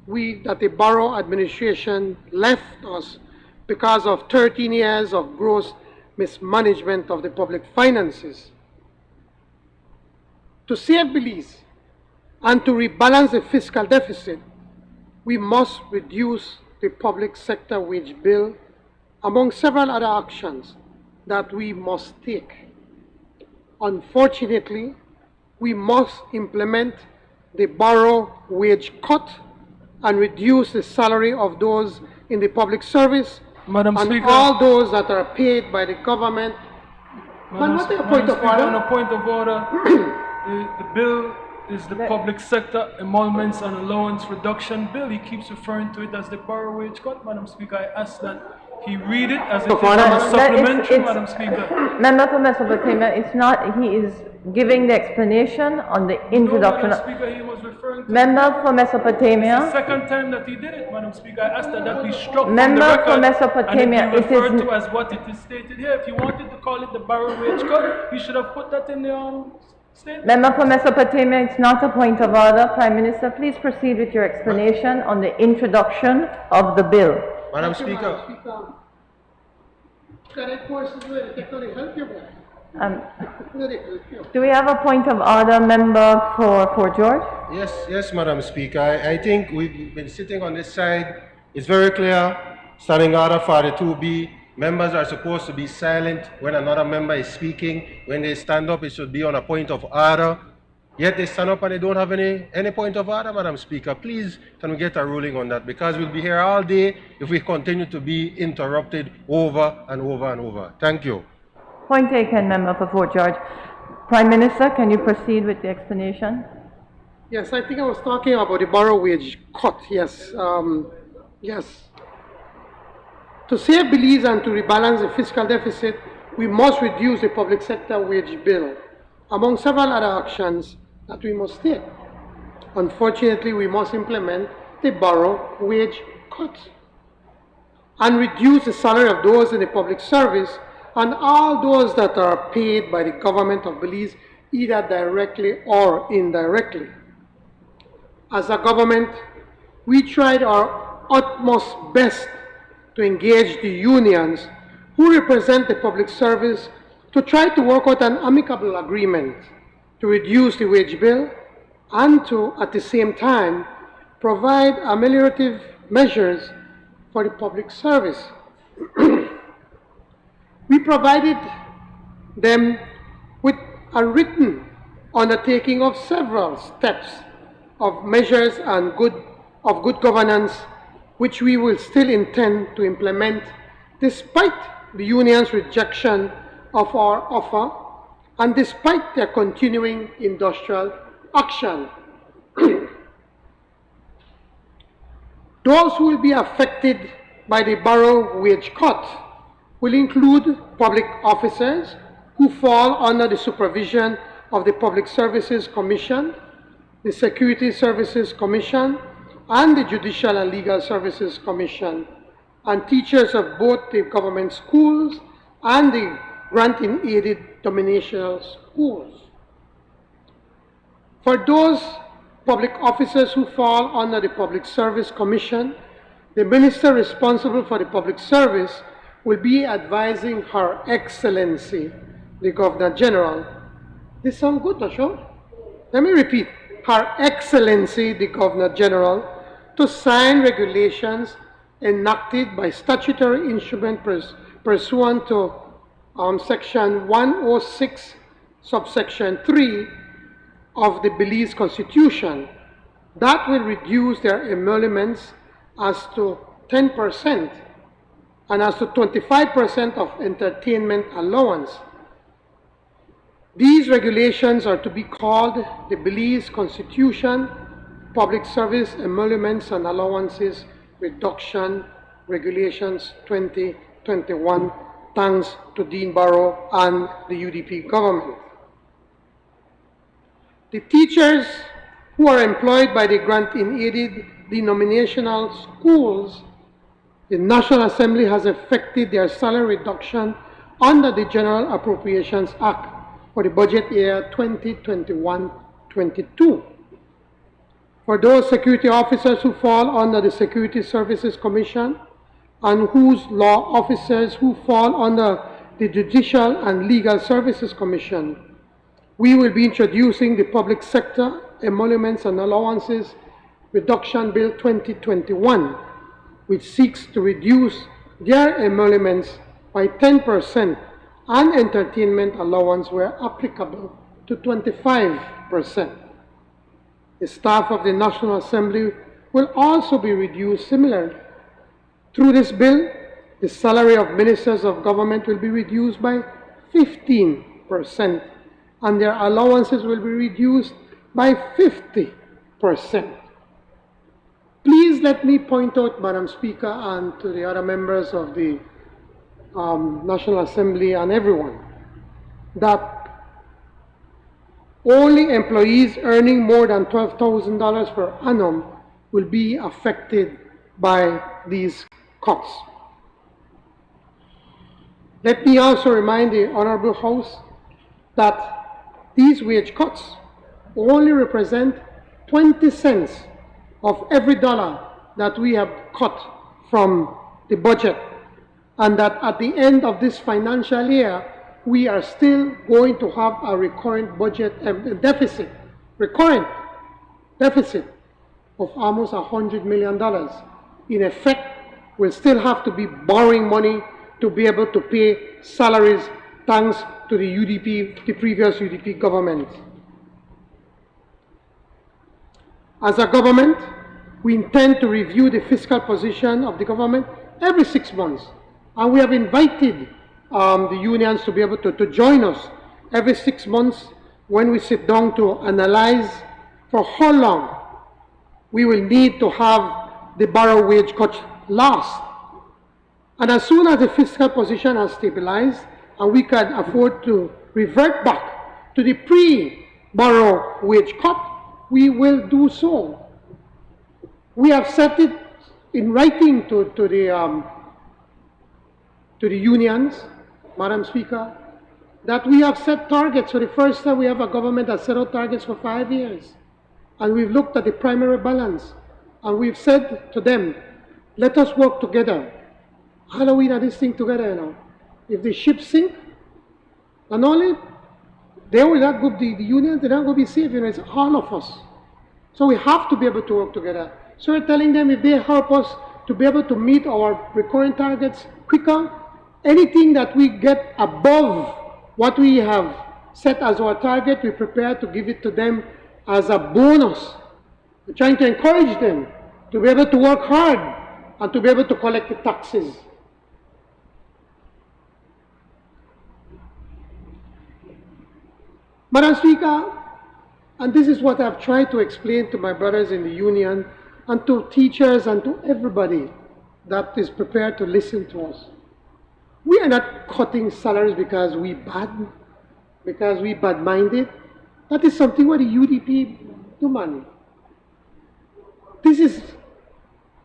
the Barrow administration left us because of 13 years of gross mismanagement of the public finances. To save Belize and to rebalance the fiscal deficit, we must reduce the public sector wage bill, among several other actions that we must take. Unfortunately, we must implement the Borrow Wage Cut and reduce the salary of those in the public service Madam and Speaker, all those that are paid by the government. Madam Speaker, on a point of order, the bill is the Public Sector Emoluments and Allowance Reduction Bill. He keeps referring to it as the Borrow Wage Cut. Madam Speaker, I ask that he read it as it is on a supplementary, Madam Speaker. Member for Mesopotamia, it's not, he is giving the explanation on the introduction. No, Madam Speaker, he was referring to Member for Mesopotamia. It's the second time that he did it, Madam Speaker. I asked that be struck from the Member record for Mesopotamia, and it be referred it is to as what it is stated here. If you wanted to call it the Borrow Wage Cut, you should have put that in the statement. Member for Mesopotamia, it's not a point of order. Prime Minister, please proceed with your explanation on the introduction of the bill. Madam Speaker. Do we have a point of order, member for George? Yes, Madam Speaker. I think we've been sitting on this side. It's very clear, standing order for the 2B. Members are supposed to be silent when another member is speaking. When they stand up, it should be on a point of order. Yet they stand up and they don't have any point of order, Madam Speaker. Please, can we get a ruling on that? Because we'll be here all day if we continue to be interrupted over and over and over. Thank you. Point taken, member for Fort George. Prime Minister, can you proceed with the explanation? Yes, I think I was talking about the Borrow Wage Cut. Yes, yes. To save Belize and to rebalance the fiscal deficit, we must reduce the public sector wage bill, among several other actions that we must take. Unfortunately, we must implement the Borrow Wage Cut and reduce the salary of those in the public service and all those that are paid by the government of Belize, either directly or indirectly. As a government, we tried our utmost best to engage the unions who represent the public service to try to work out an amicable agreement to reduce the wage bill and to, at the same time, provide ameliorative measures for the public service. We provided them with a written undertaking of several steps of measures and of good governance, which we will still intend to implement despite the union's rejection of our offer and despite their continuing industrial action. Those who will be affected by the Borrow Wage Cut will include public officers, who fall under the supervision of the Public Services Commission, the Security Services Commission, and the Judicial and Legal Services Commission, and teachers of both the government schools and the grant-in-aided dominational schools. For those public officers who fall under the Public Service Commission, the minister responsible for the public service will be advising Her Excellency, the Governor General. This sounds good, Ashok? Let me repeat. Her Excellency, the Governor General, to sign regulations enacted by statutory instrument pursuant to Section 106, subsection 3 of the Belize Constitution that will reduce their emoluments as to 10% and as to 25% of entertainment allowance. These regulations are to be called the Belize Constitution Public Service Emoluments and Allowances Reduction Regulations 2021, thanks to Dean Barrow and the UDP government. The teachers who are employed by the grant-in-aided denominational schools, the National Assembly has effected their salary reduction under the General Appropriations Act for the budget year 2021-22. For those security officers who fall under the Security Services Commission and whose law officers who fall under the Judicial and Legal Services Commission, we will be introducing the Public Sector Emoluments and Allowances Reduction Bill 2021, which seeks to reduce their emoluments by 10% and entertainment allowance where applicable to 25%. The staff of the National Assembly will also be reduced similarly. Through this bill, the salary of ministers of government will be reduced by 15%, and their allowances will be reduced by 50%. Please let me point out, Madam Speaker, and to the other members of the National Assembly and everyone, that only employees earning more than $12,000 per annum will be affected by these cuts. Let me also remind the Honorable House that these wage cuts only represent 20 cents of every dollar that we have cut from the budget, and that at the end of this financial year, we are still going to have a recurrent budget deficit of almost $100 million. In effect, we'll still have to be borrowing money to be able to pay salaries thanks to the UDP, the previous UDP government. As a government, we intend to review the fiscal position of the government every 6 months. And we have invited the unions to be able to join us every 6 months when we sit down to analyze for how long we will need to have the borrow wage cut last. And as soon as the fiscal position has stabilized and we can afford to revert back to the pre-borrow wage cut, we will do so. We have set it in writing to the unions, Madam Speaker, that we have set targets. For the first time, we have a government that set out targets for 5 years. And we've looked at the primary balance, and we've said to them, let us work together. How do we do this thing together, you know? If the ship sink, and only they will not go, the unions, they're not going to be safe, you know, it's all of us. So we have to be able to work together. So we're telling them if they help us to be able to meet our recurring targets quicker, anything that we get above what we have set as our target, we prepare to give it to them as a bonus. We're trying to encourage them to be able to work hard and to be able to collect the taxes. Madam Speaker, and this is what I've tried to explain to my brothers in the union and to teachers and to everybody that is prepared to listen to us. We are not cutting salaries because we bad. because we bad-minded. That is something where the UDP do, man. This is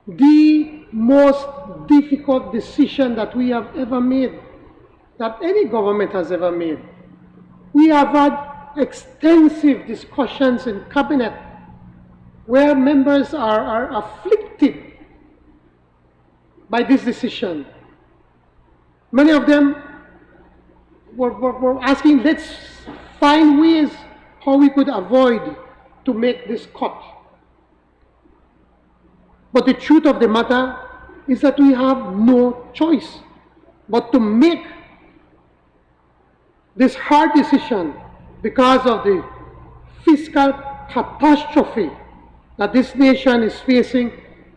the most difficult decision that we have ever made, that any government has ever made. We have had extensive discussions in cabinet where members are afflicted by this decision. Many of them were asking, let's find ways how we could avoid to make this cut. But the truth of the matter is that we have no choice but to make this hard decision because of the fiscal catastrophe that this nation is facing,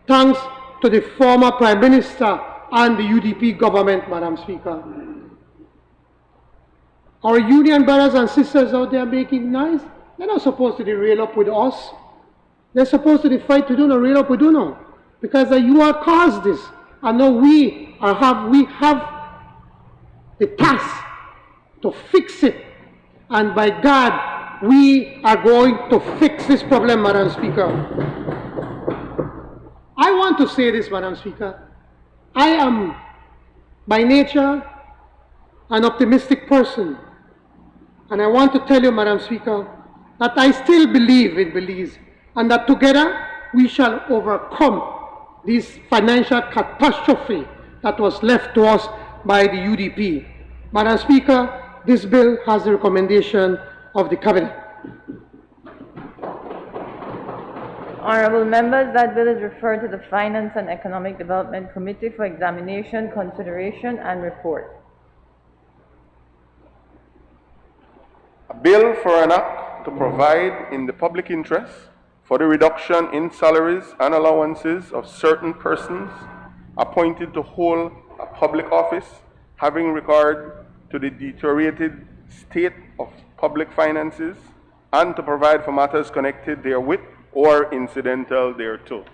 thanks to the former Prime Minister and the UDP government, Madam Speaker. Our union brothers and sisters out there making noise, they're not supposed to rail up with us. They're supposed to fight to do no rail up with no, because you are caused this, and now we have the task to fix it, and by God, we are going to fix this problem, Madam Speaker. I want to say this, Madam Speaker. I am, by nature, an optimistic person, and I want to tell you, Madam Speaker, that I still believe in Belize, and that together we shall overcome this financial catastrophe that was left to us by the UDP. Madam Speaker, this bill has the recommendation of the Cabinet. Honorable members, that bill is referred to the Finance and Economic Development Committee for examination, consideration, and report. A bill for an act to provide in the public interest for the reduction in salaries and allowances of certain persons appointed to hold a public office, having regard to the deteriorated state of public finances, and to provide for matters connected therewith or incidental thereto.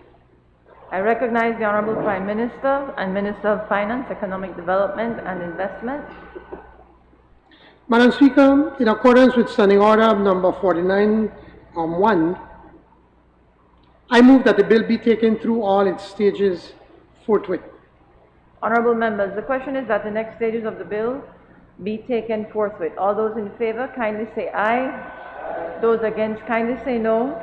I recognize the Honorable Prime Minister and Minister of Finance, Economic Development and Investment. Madam Speaker, in accordance with Standing Order number 49-1, I move that the bill be taken through all its stages forthwith. Honorable members, the question is that the next stages of the bill be taken forthwith. All those in favor, kindly say aye. Those against, kindly say no.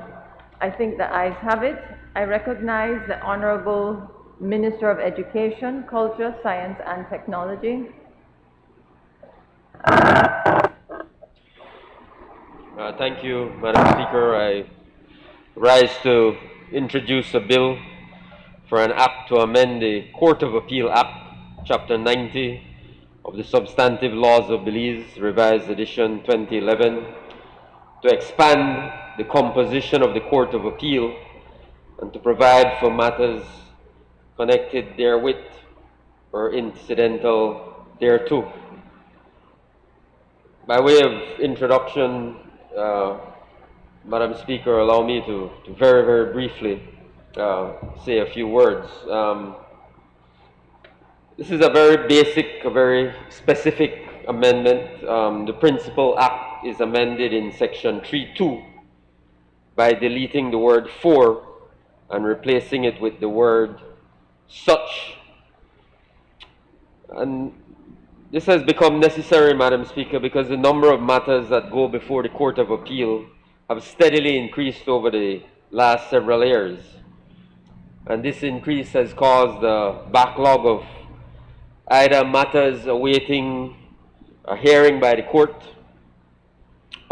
I think the ayes have it. I recognize the Honorable Minister of Education, Culture, Science and Technology. Thank you, Madam Speaker. I rise to introduce a bill for an act to amend the Court of Appeal Act, Chapter 90 of the Substantive Laws of Belize, Revised Edition 2011, to expand the composition of the Court of Appeal and to provide for matters connected therewith or incidental thereto. By way of introduction, Madam Speaker, allow me to very, very briefly say a few words. This is a very basic, a very specific amendment. The Principal Act is amended in Section 3.2 by deleting the word for and replacing it with the word such. And this has become necessary, Madam Speaker, because the number of matters that go before the Court of Appeal have steadily increased over the last several years. And this increase has caused a backlog of either matters awaiting a hearing by the court,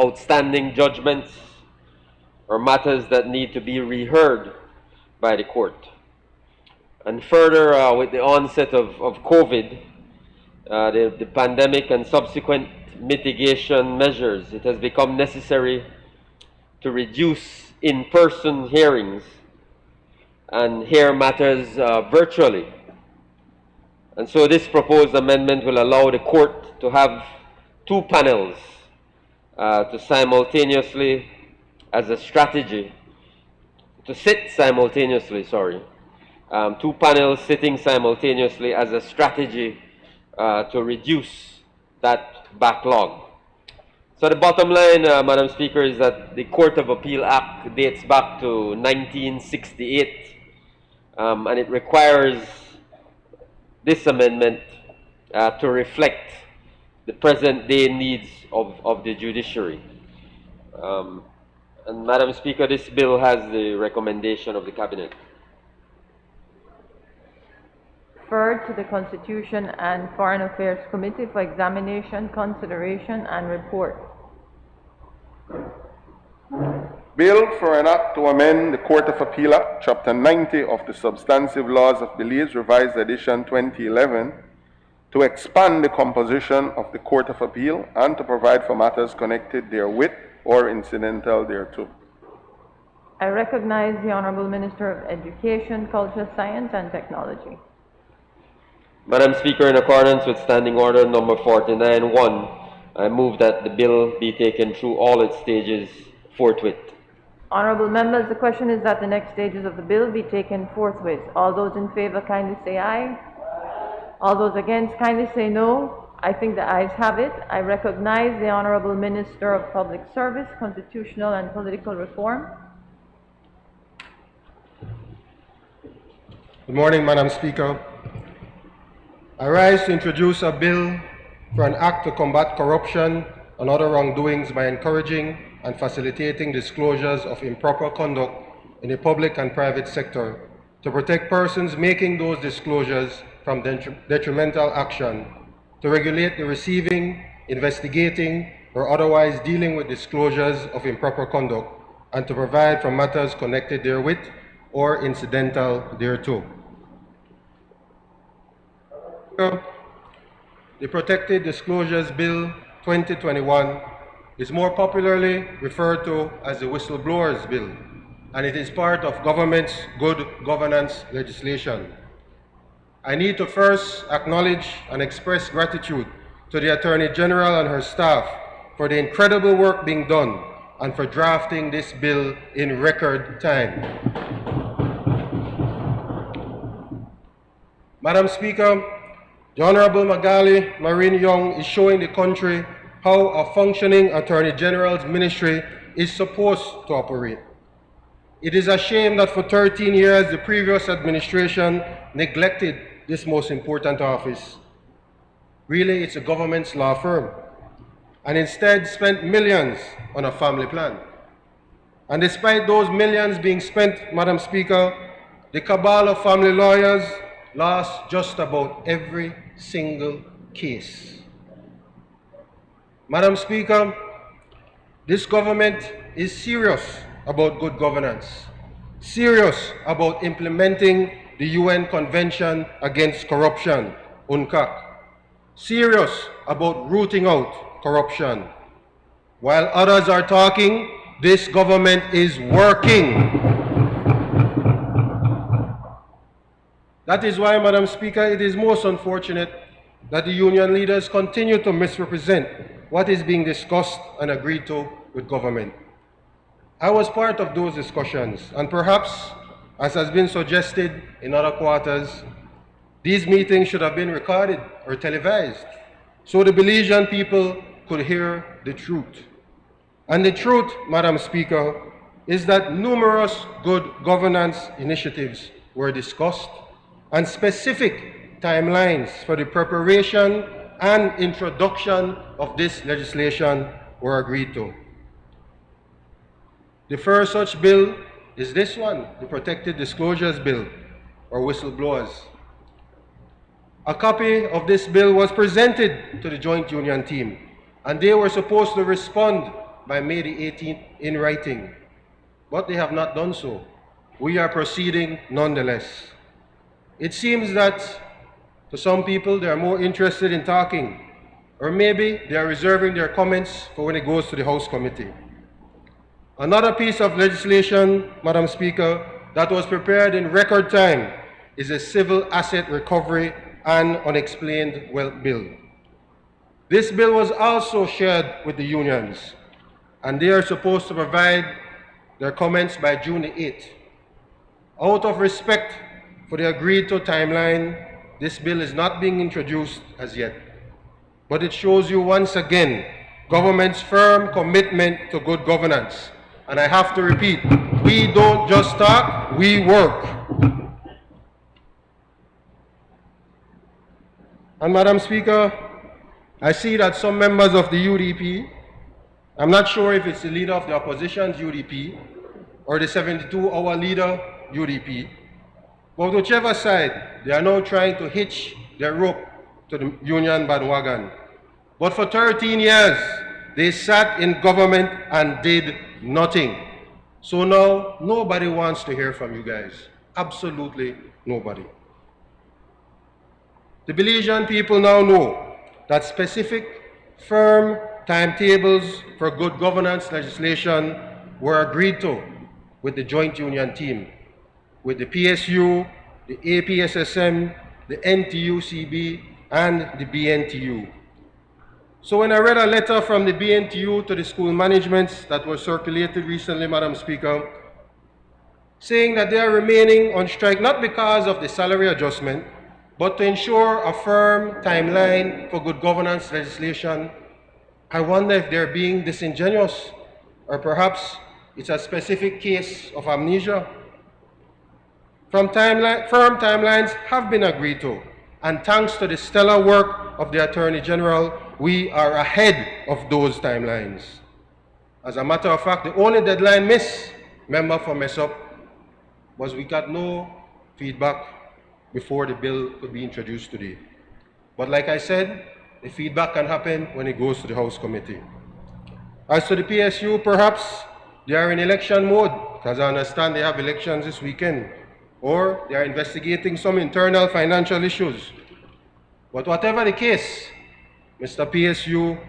outstanding judgments, or matters that need to be reheard by the court. And further, with the onset of COVID, the pandemic and subsequent mitigation measures, it has become necessary to reduce in-person hearings and hear matters virtually. And so this proposed amendment will allow the court to have two panels to simultaneously, as a strategy, to sit simultaneously, two panels sitting simultaneously as a strategy to reduce that backlog. So the bottom line, Madam Speaker, is that the Court of Appeal Act dates back to 1968, and it requires this amendment to reflect the present day needs of the judiciary. And Madam Speaker, this bill has the recommendation of the Cabinet. Referred to the Constitution and Foreign Affairs Committee for examination, consideration, and report. Bill for an act to amend the Court of Appeal Act, Chapter 90 of the Substantive Laws of Belize, Revised Edition 2011, to expand the composition of the Court of Appeal and to provide for matters connected therewith or incidental thereto. I recognize the Honorable Minister of Education, Culture, Science, and Technology. Madam Speaker, in accordance with Standing Order number 49-1, I move that the bill be taken through all its stages forthwith. Honorable members, the question is that the next stages of the bill be taken forthwith. All those in favor kindly say aye. All those against kindly say no. I think the ayes have it. I recognize the Honorable Minister of Public Service, Constitutional and Political Reform. Good morning, Madam Speaker. I rise to introduce a bill for an act to combat corruption and other wrongdoings by encouraging and facilitating disclosures of improper conduct in the public and private sector, to protect persons making those disclosures from detrimental action, to regulate the receiving, investigating, or otherwise dealing with disclosures of improper conduct, and to provide for matters connected therewith or incidental thereto. The Protected Disclosures Bill 2021 is more popularly referred to as the Whistleblowers Bill, and it is part of government's good governance legislation. I need to first acknowledge and express gratitude to the Attorney General and her staff for the incredible work being done and for drafting this bill in record time. Madam Speaker, the Honorable Magali Marine Young is showing the country how a functioning Attorney General's ministry is supposed to operate. It is a shame that for 13 years the previous administration neglected this most important office. Really, it's a government's law firm, and instead spent millions on a family plan. And despite those millions being spent, Madam Speaker, the cabal of family lawyers lost just about every single case. Madam Speaker, this government is serious about good governance, serious about implementing the UN Convention Against Corruption, UNCAC, serious about rooting out corruption. While others are talking, this government is working. That is why, Madam Speaker, it is most unfortunate that the union leaders continue to misrepresent what is being discussed and agreed to with government. I was part of those discussions, and perhaps, as has been suggested in other quarters, these meetings should have been recorded or televised so the Belizean people could hear the truth. And the truth, Madam Speaker, is that numerous good governance initiatives were discussed and specific timelines for the preparation and introduction of this legislation were agreed to. The first such bill is this one, the Protected Disclosures Bill, or whistleblowers. A copy of this bill was presented to the Joint Union team, and they were supposed to respond by May the 18th in writing, but they have not done so. We are proceeding nonetheless. It seems that to some people they are more interested in talking, or maybe they are reserving their comments for when it goes to the House Committee. Another piece of legislation, Madam Speaker, that was prepared in record time is a Civil Asset Recovery and Unexplained Wealth Bill. This bill was also shared with the unions, and they are supposed to provide their comments by June the 8th. Out of respect for the agreed to timeline, this bill is not being introduced as yet. But it shows you once again government's firm commitment to good governance. And I have to repeat, we don't just talk, we work. And Madam Speaker, I see that some members of the UDP, I'm not sure if it's the leader of the opposition's UDP or the 72-hour leader UDP, but whichever side, they are now trying to hitch their rope to the union bandwagon. But for 13 years, they sat in government and did nothing. So now, nobody wants to hear from you guys. Absolutely nobody. The Belizean people now know that specific, firm timetables for good governance legislation were agreed to with the joint union team, with the PSU, the APSSM, the NTUCB, and the BNTU. So when I read a letter from the BNTU to the school managements that was circulated recently, Madam Speaker, saying that they are remaining on strike not because of the salary adjustment, but to ensure a firm timeline for good governance legislation, I wonder if they're being disingenuous, or perhaps it's a specific case of amnesia. Firm timelines have been agreed to, and thanks to the stellar work of the Attorney General, we are ahead of those timelines. As a matter of fact, the only deadline missed, member for mess up, was we got no feedback before the bill could be introduced today. But like I said, the feedback can happen when it goes to the House Committee. As to the PSU, perhaps they are in election mode, because I understand they have elections this weekend, or they are investigating some internal financial issues. But whatever the case, Mr. PSU,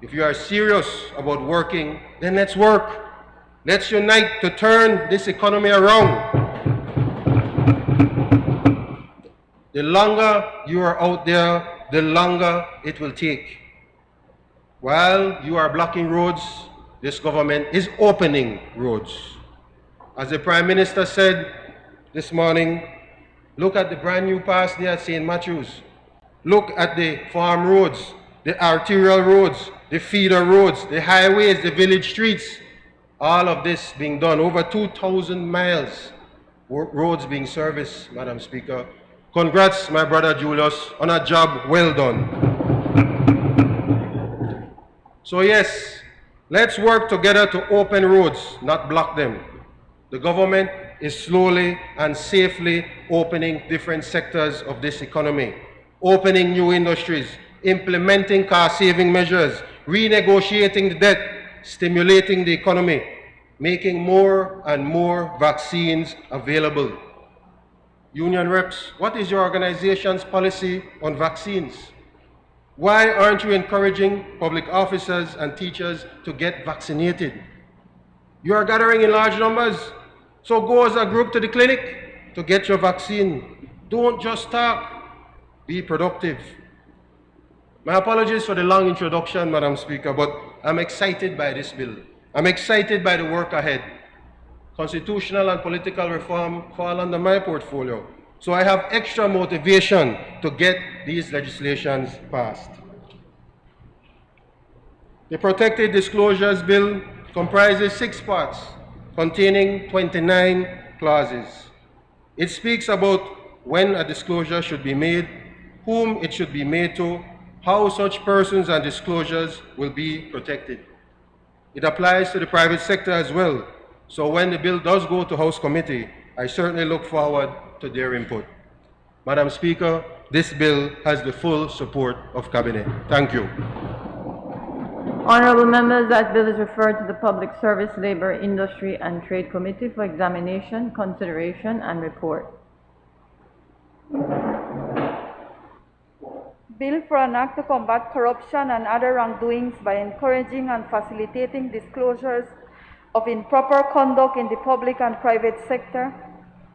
if you are serious about working, then let's work. Let's unite to turn this economy around. The longer you are out there, the longer it will take. While you are blocking roads, this government is opening roads. As the Prime Minister said this morning, look at the brand new pass there at St. Matthews. Look at the farm roads, the arterial roads, the feeder roads, the highways, the village streets. All of this being done, over 2,000 miles roads being serviced, Madam Speaker. Congrats, my brother Julius, on a job well done. So yes, let's work together to open roads, not block them. The government is slowly and safely opening different sectors of this economy, opening new industries, implementing cost-saving measures, renegotiating the debt, stimulating the economy, making more and more vaccines available. Union reps, what is your organization's policy on vaccines? Why aren't you encouraging public officers and teachers to get vaccinated? You are gathering in large numbers, so go as a group to the clinic to get your vaccine. Don't just talk, be productive. My apologies for the long introduction, Madam Speaker, but I'm excited by this bill. I'm excited by the work ahead. Constitutional and political reform fall under my portfolio, so I have extra motivation to get these legislations passed. The Protected Disclosures Bill comprises 6 parts containing 29 clauses. It speaks about when a disclosure should be made, whom it should be made to, how such persons and disclosures will be protected. It applies to the private sector as well. So when the bill does go to House Committee, I certainly look forward to their input. Madam Speaker, this bill has the full support of Cabinet. Thank you. Honorable members, that bill is referred to the Public Service, Labor, Industry and Trade Committee for examination, consideration and report. Bill for an act to combat corruption and other wrongdoings by encouraging and facilitating disclosures of improper conduct in the public and private sector,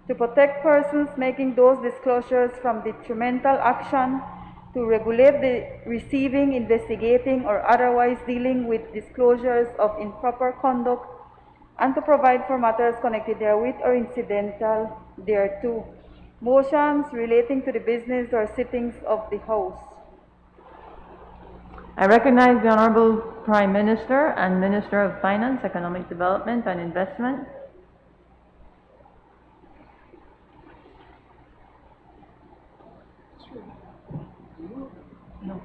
to protect persons making those disclosures from detrimental action, to regulate the receiving, investigating, or otherwise dealing with disclosures of improper conduct, and to provide for matters connected therewith or incidental thereto. Motions relating to the business or sittings of the House. I recognize the Honorable Prime Minister and Minister of Finance, Economic Development and Investment. No.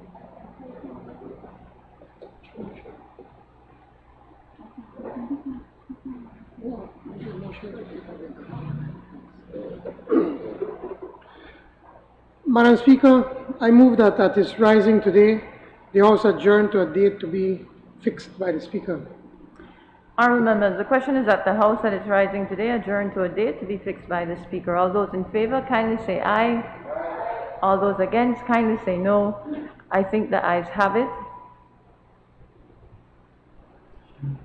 Madam Speaker, I move that at its rising today, the House adjourn to a date to be fixed by the Speaker. Honourable members, the question is that the House at its rising today adjourn to a date to be fixed by the Speaker. All those in favour kindly say aye. All those against kindly say no. I think the ayes have it.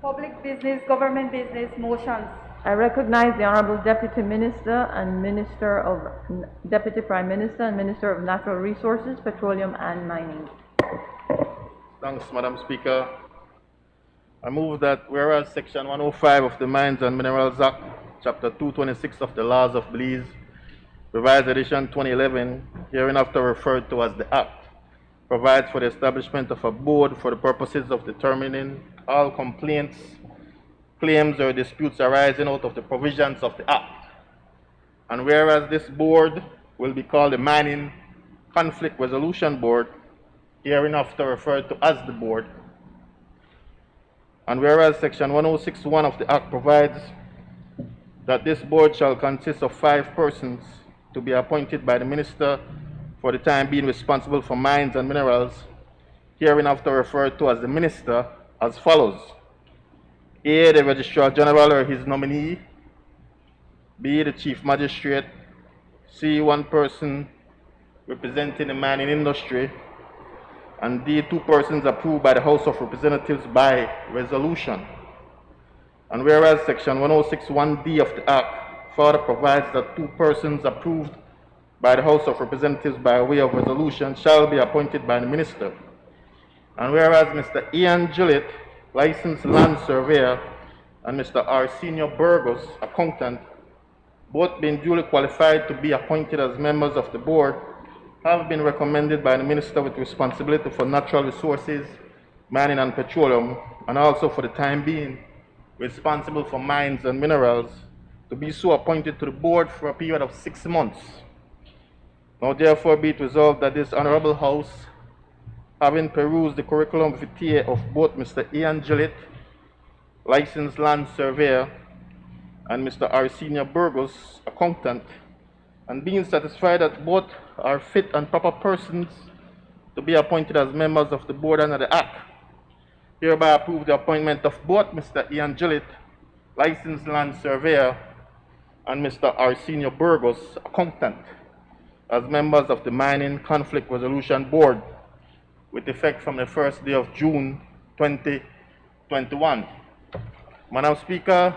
Public business, government business, motions. I recognize the Honourable Deputy Minister and Deputy Prime Minister and Minister of Natural Resources, Petroleum and Mining. Thanks, Madam Speaker. I move that whereas Section 105 of the Mines and Minerals Act, Chapter 226 of the Laws of Belize, Revised Edition 2011, hereinafter referred to as the Act, provides for the establishment of a board for the purposes of determining all complaints, claims, or disputes arising out of the provisions of the Act. And whereas this board will be called the Mining Conflict Resolution Board, hereinafter referred to as the board. And whereas Section 106(1) of the Act provides that this board shall consist of 5 persons to be appointed by the Minister for the time being responsible for mines and minerals, hereinafter referred to as the Minister, as follows: A, the Registrar General or his nominee; B, the Chief Magistrate; C, 1 person representing the mining industry; and D, 2 persons approved by the House of Representatives by resolution. And whereas Section 106(1)(d) of the Act further provides that 2 persons approved by the House of Representatives by way of resolution shall be appointed by the Minister. And whereas Mr. Ian Gillett, licensed land surveyor, and Mr. Arsenio Burgos, accountant, both being duly qualified to be appointed as members of the board, have been recommended by the Minister with responsibility for natural resources, mining and petroleum, and also for the time being responsible for mines and minerals, to be so appointed to the board for a period of 6 months. Now therefore be it resolved that this Honourable House, having perused the curriculum vitae of both Mr. Ian Gillett, licensed land surveyor, and Mr. Arsenio Burgos, accountant, and being satisfied that both are fit and proper persons to be appointed as members of the board under the Act, hereby approve the appointment of both Mr. Ian Gillett, licensed land surveyor, and Mr. Arsenio Burgos, accountant, as members of the Mining Conflict Resolution Board, with effect from the 1st day of June 2021. Madam Speaker,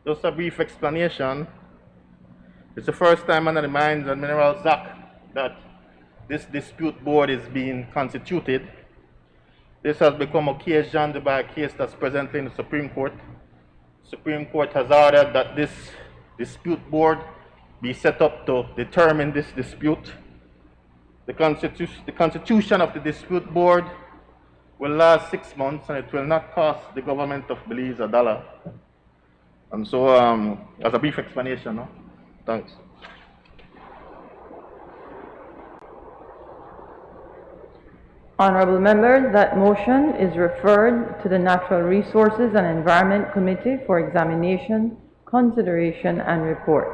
just a brief explanation. It's the first time under the Mines and Minerals Act that this dispute board is being constituted. This has become occasioned by a case that's presently in the Supreme Court. The Supreme Court has ordered that this dispute board be set up to determine this dispute. The constitution of the dispute board will last 6 months, and it will not cost the government of Belize a dollar. And so, as a brief explanation, no? Thanks. Honourable members, that motion is referred to the Natural Resources and Environment Committee for examination, consideration and report.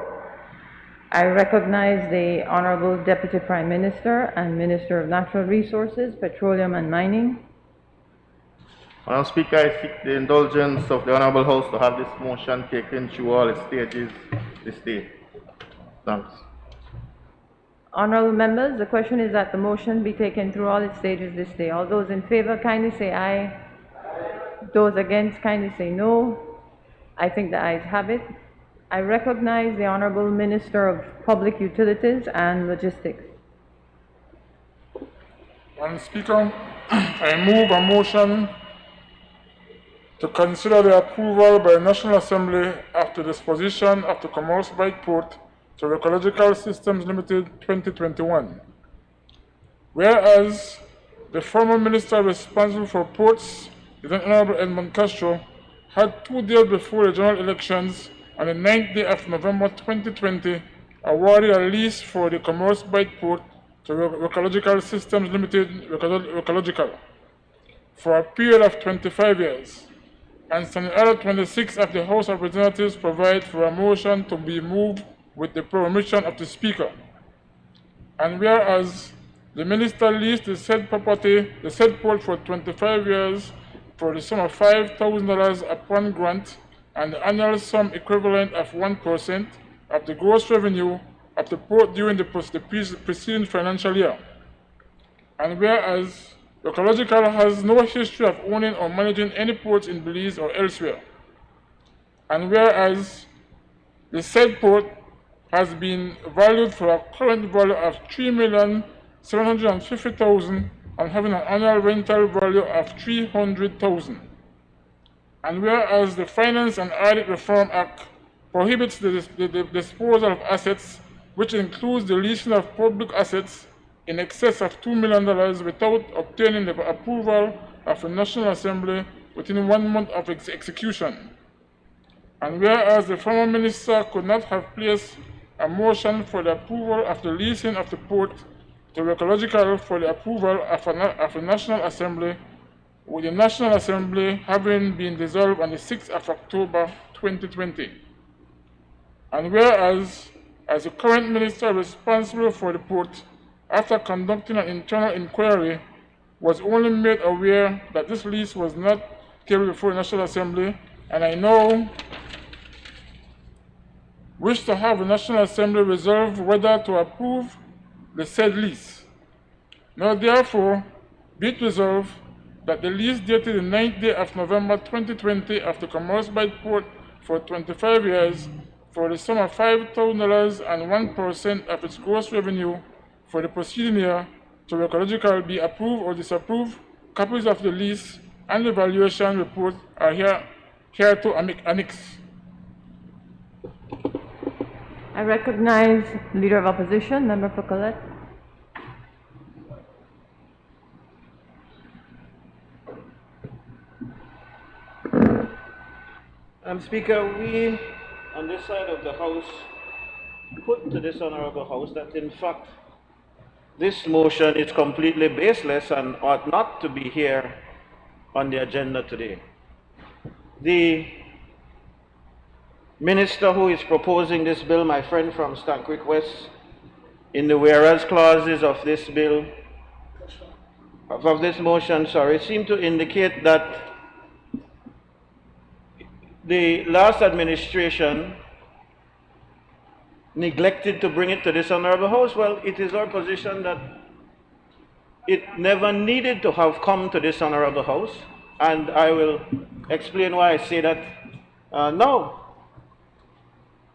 I recognize the Honourable Deputy Prime Minister and Minister of Natural Resources, Petroleum and Mining. Madam Speaker, I seek the indulgence of the Honourable House to have this motion taken through all its stages this day. Thanks. Honourable members, the question is that the motion be taken through all its stages this day. All those in favour kindly say aye. Aye. Those against kindly say no. I think the ayes have it. I recognize the Honourable Minister of Public Utilities and Logistics. Madam Speaker, I move a motion to consider the approval by the National Assembly of the disposition of the Commerce Bike Port to Ecological Systems Limited 2021. Whereas the former minister responsible for ports, the then Honorable Edmund Castro, had 2 days before the general elections, on the 9th day of November 2020, awarded a lease for the Commerce Bight Port to Ecological Systems Limited, Ecological, for a period of 25 years. And Standing Order 26 of the House of Representatives provides for a motion to be moved with the permission of the Speaker. And whereas the minister leased the said property, the said port for 25 years for the sum of $5,000 upon grant and the annual sum equivalent of 1% of the gross revenue of the port during the preceding financial year. And whereas Ecological has no history of owning or managing any ports in Belize or elsewhere. And whereas the said port has been valued for a current value of $3,750,000 and having an annual rental value of $300,000. And whereas the Finance and Audit Reform Act prohibits the disposal of assets, which includes the leasing of public assets in excess of $2 million without obtaining the approval of the National Assembly within 1 month of its execution. And whereas the former minister could not have placed a motion for the approval of the leasing of the port to Ecological for the approval of the National Assembly, with the National Assembly having been dissolved on the 6th of October 2020. And whereas, as the current minister responsible for the port, after conducting an internal inquiry, was only made aware that this lease was not carried before the National Assembly, and I now wish to have the National Assembly resolve whether to approve the said lease. Now therefore, be it resolved that the lease dated the 9th day of November 2020 of the Commerce Bight Port for 25 years for the sum of $5,000 and 1% of its gross revenue for the preceding year to Ecological be approved or disapproved. Copies of the lease and the valuation report are here to annex. I recognize Leader of Opposition, Member for Colette. Speaker, we on this side of the House put to this Honorable House that in fact this motion is completely baseless and ought not to be here on the agenda today. The minister who is proposing this bill, my friend from Stank Creek West, in the whereas clauses of this bill, of this motion, seem to indicate that the last administration neglected to bring it to this Honorable House. Well, it is our position that it never needed to have come to this Honorable House, and I will explain why I say that now.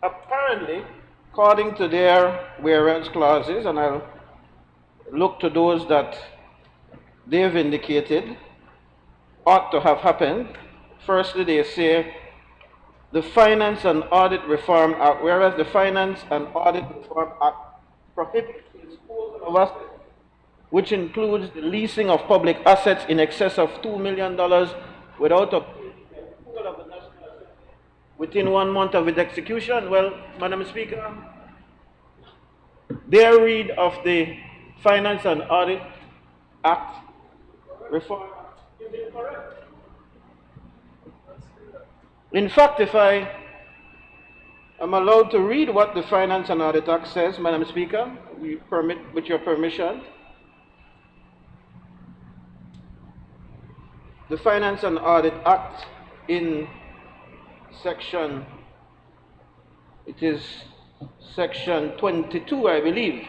Apparently, according to their whereas clauses, and I'll look to those that they've indicated ought to have happened. Firstly, they say the Finance and Audit Reform Act, whereas the Finance and Audit Reform Act prohibits the disposal of assets, which includes the leasing of public assets in excess of $2 million without approval of the National Assembly within 1 month of its execution. Well, Madam Speaker, their read of the Finance and Audit Act Reform is incorrect. In fact, if I am allowed to read what the Finance and Audit Act says, Madam Speaker, with your permission, the Finance and Audit Act in section, it is section 22, I believe,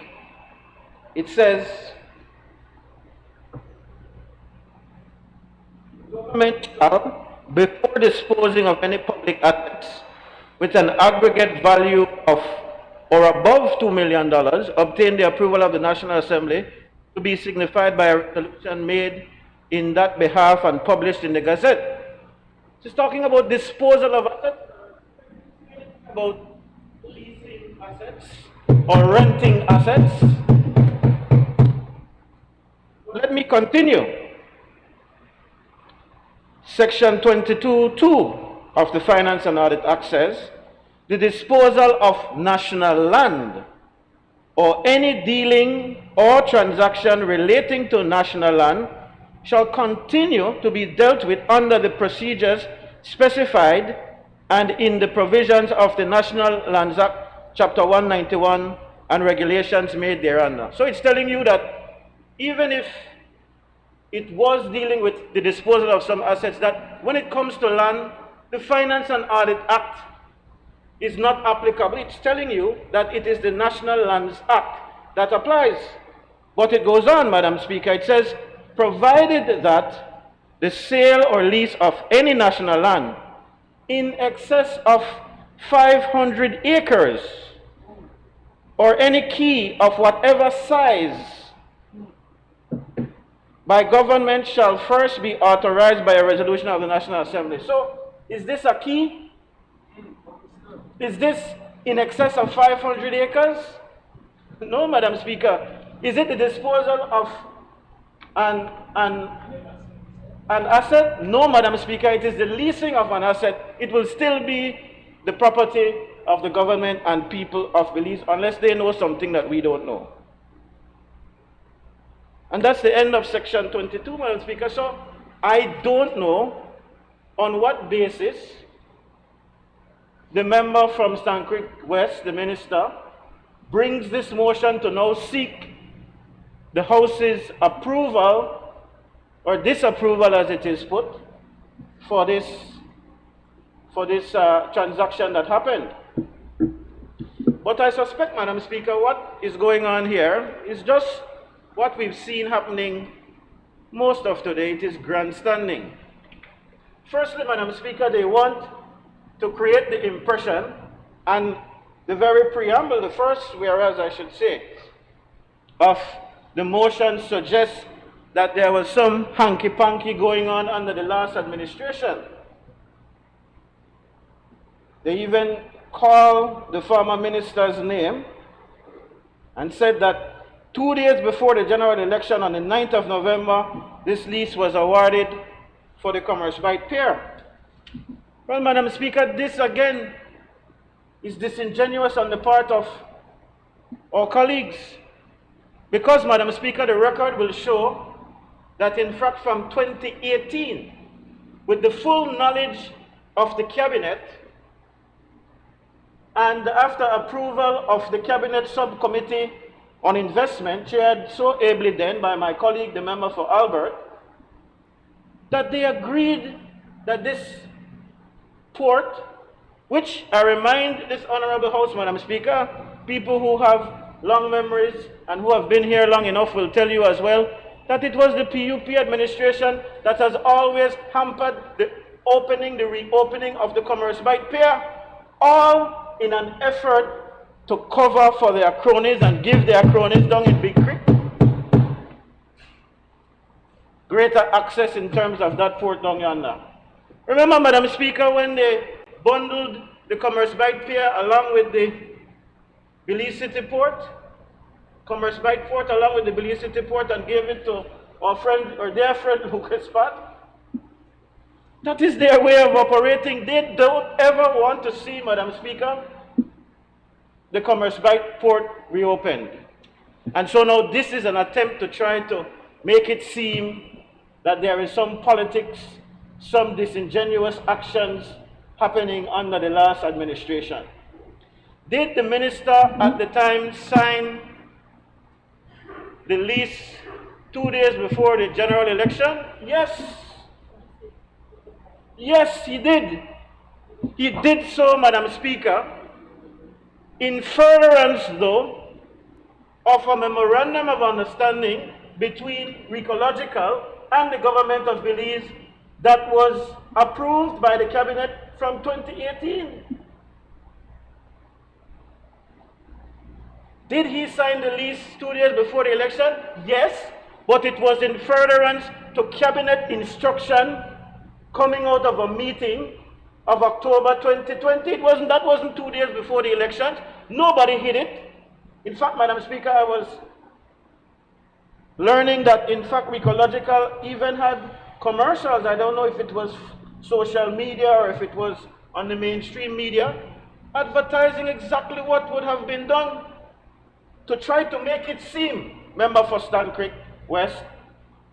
it says, government shall, before disposing of any public assets with an aggregate value of or above $2 million, obtain the approval of the National Assembly to be signified by a resolution made in that behalf and published in the Gazette. It's talking about disposal of assets, about leasing assets or renting assets. let me continue. Section 22(2) of the Finance and Audit Act says, the disposal of national land or any dealing or transaction relating to national land shall continue to be dealt with under the procedures specified and in the provisions of the National Lands Act, Chapter 191, and regulations made thereunder. So it's telling you that even if it was dealing with the disposal of some assets, that when it comes to land, the Finance and Audit Act is not applicable. It's telling you that it is the National Lands Act that applies. But it goes on, Madam Speaker. It says, provided that the sale or lease of any national land in excess of 500 acres or any key of whatever size by government shall first be authorized by a resolution of the National Assembly. So, is this a key? Is this in excess of 500 acres? No, Madam Speaker. Is it the disposal of an asset? No, Madam Speaker. It is the leasing of an asset. It will still be the property of the government and people of Belize unless they know something that we don't know. And that's the end of Section 22, Madam Speaker. So I don't know on what basis the member from Stan Creek West, the minister, brings this motion to now seek the House's approval or disapproval, as it is put, for this transaction that happened. But I suspect, Madam Speaker, what is going on here is just what we've seen happening most of today. It is grandstanding. Firstly, Madam Speaker, they want to create the impression, and the very preamble, the first whereas I should say, of the motion suggests that there was some hanky-panky going on under the last administration. They even called the former minister's name and said that 2 days before the general election on the 9th of November, this lease was awarded for the Commerce Bight Pier. Well, Madam Speaker, this again is disingenuous on the part of our colleagues. Because, Madam Speaker, the record will show that in fact from 2018, with the full knowledge of the Cabinet, and after approval of the Cabinet Subcommittee on Investment, chaired so ably then by my colleague, the member for Albert, that they agreed that this port, which I remind this Honorable House, Madam Speaker, people who have long memories and who have been here long enough will tell you as well, that it was the PUP administration that has always hampered the opening, the reopening of the Commerce Bight Pier, all in an effort to cover for their cronies and give their cronies down in Big Creek greater access in terms of that port down yonder. Remember, Madam Speaker, when they bundled the Commerce Bight Pier along with the Belize City Port, Commerce Bight Port along with the Belize City Port, and gave it to our friend or their friend Lucas Pat? That is their way of operating. They don't ever want to see, Madam Speaker, the Commerce Bight Port reopened. And so now this is an attempt to try to make it seem that there is some politics, some disingenuous actions happening under the last administration. Did the minister at the time sign the lease 2 days before the general election? Yes. Yes, he did. He did so, Madam Speaker, in furtherance, though, of a memorandum of understanding between Recological and the government of Belize that was approved by the Cabinet from 2018. Did he sign the lease 2 days before the election? Yes, but it was in furtherance to Cabinet instruction coming out of a meeting of October 2020. That wasn't 2 days before the election. Nobody hid it. In fact, Madam Speaker, I was learning that in fact Recological even had commercials. I don't know if it was social media or if it was on the mainstream media, advertising exactly what would have been done to try to make it seem, member for Stan Creek West,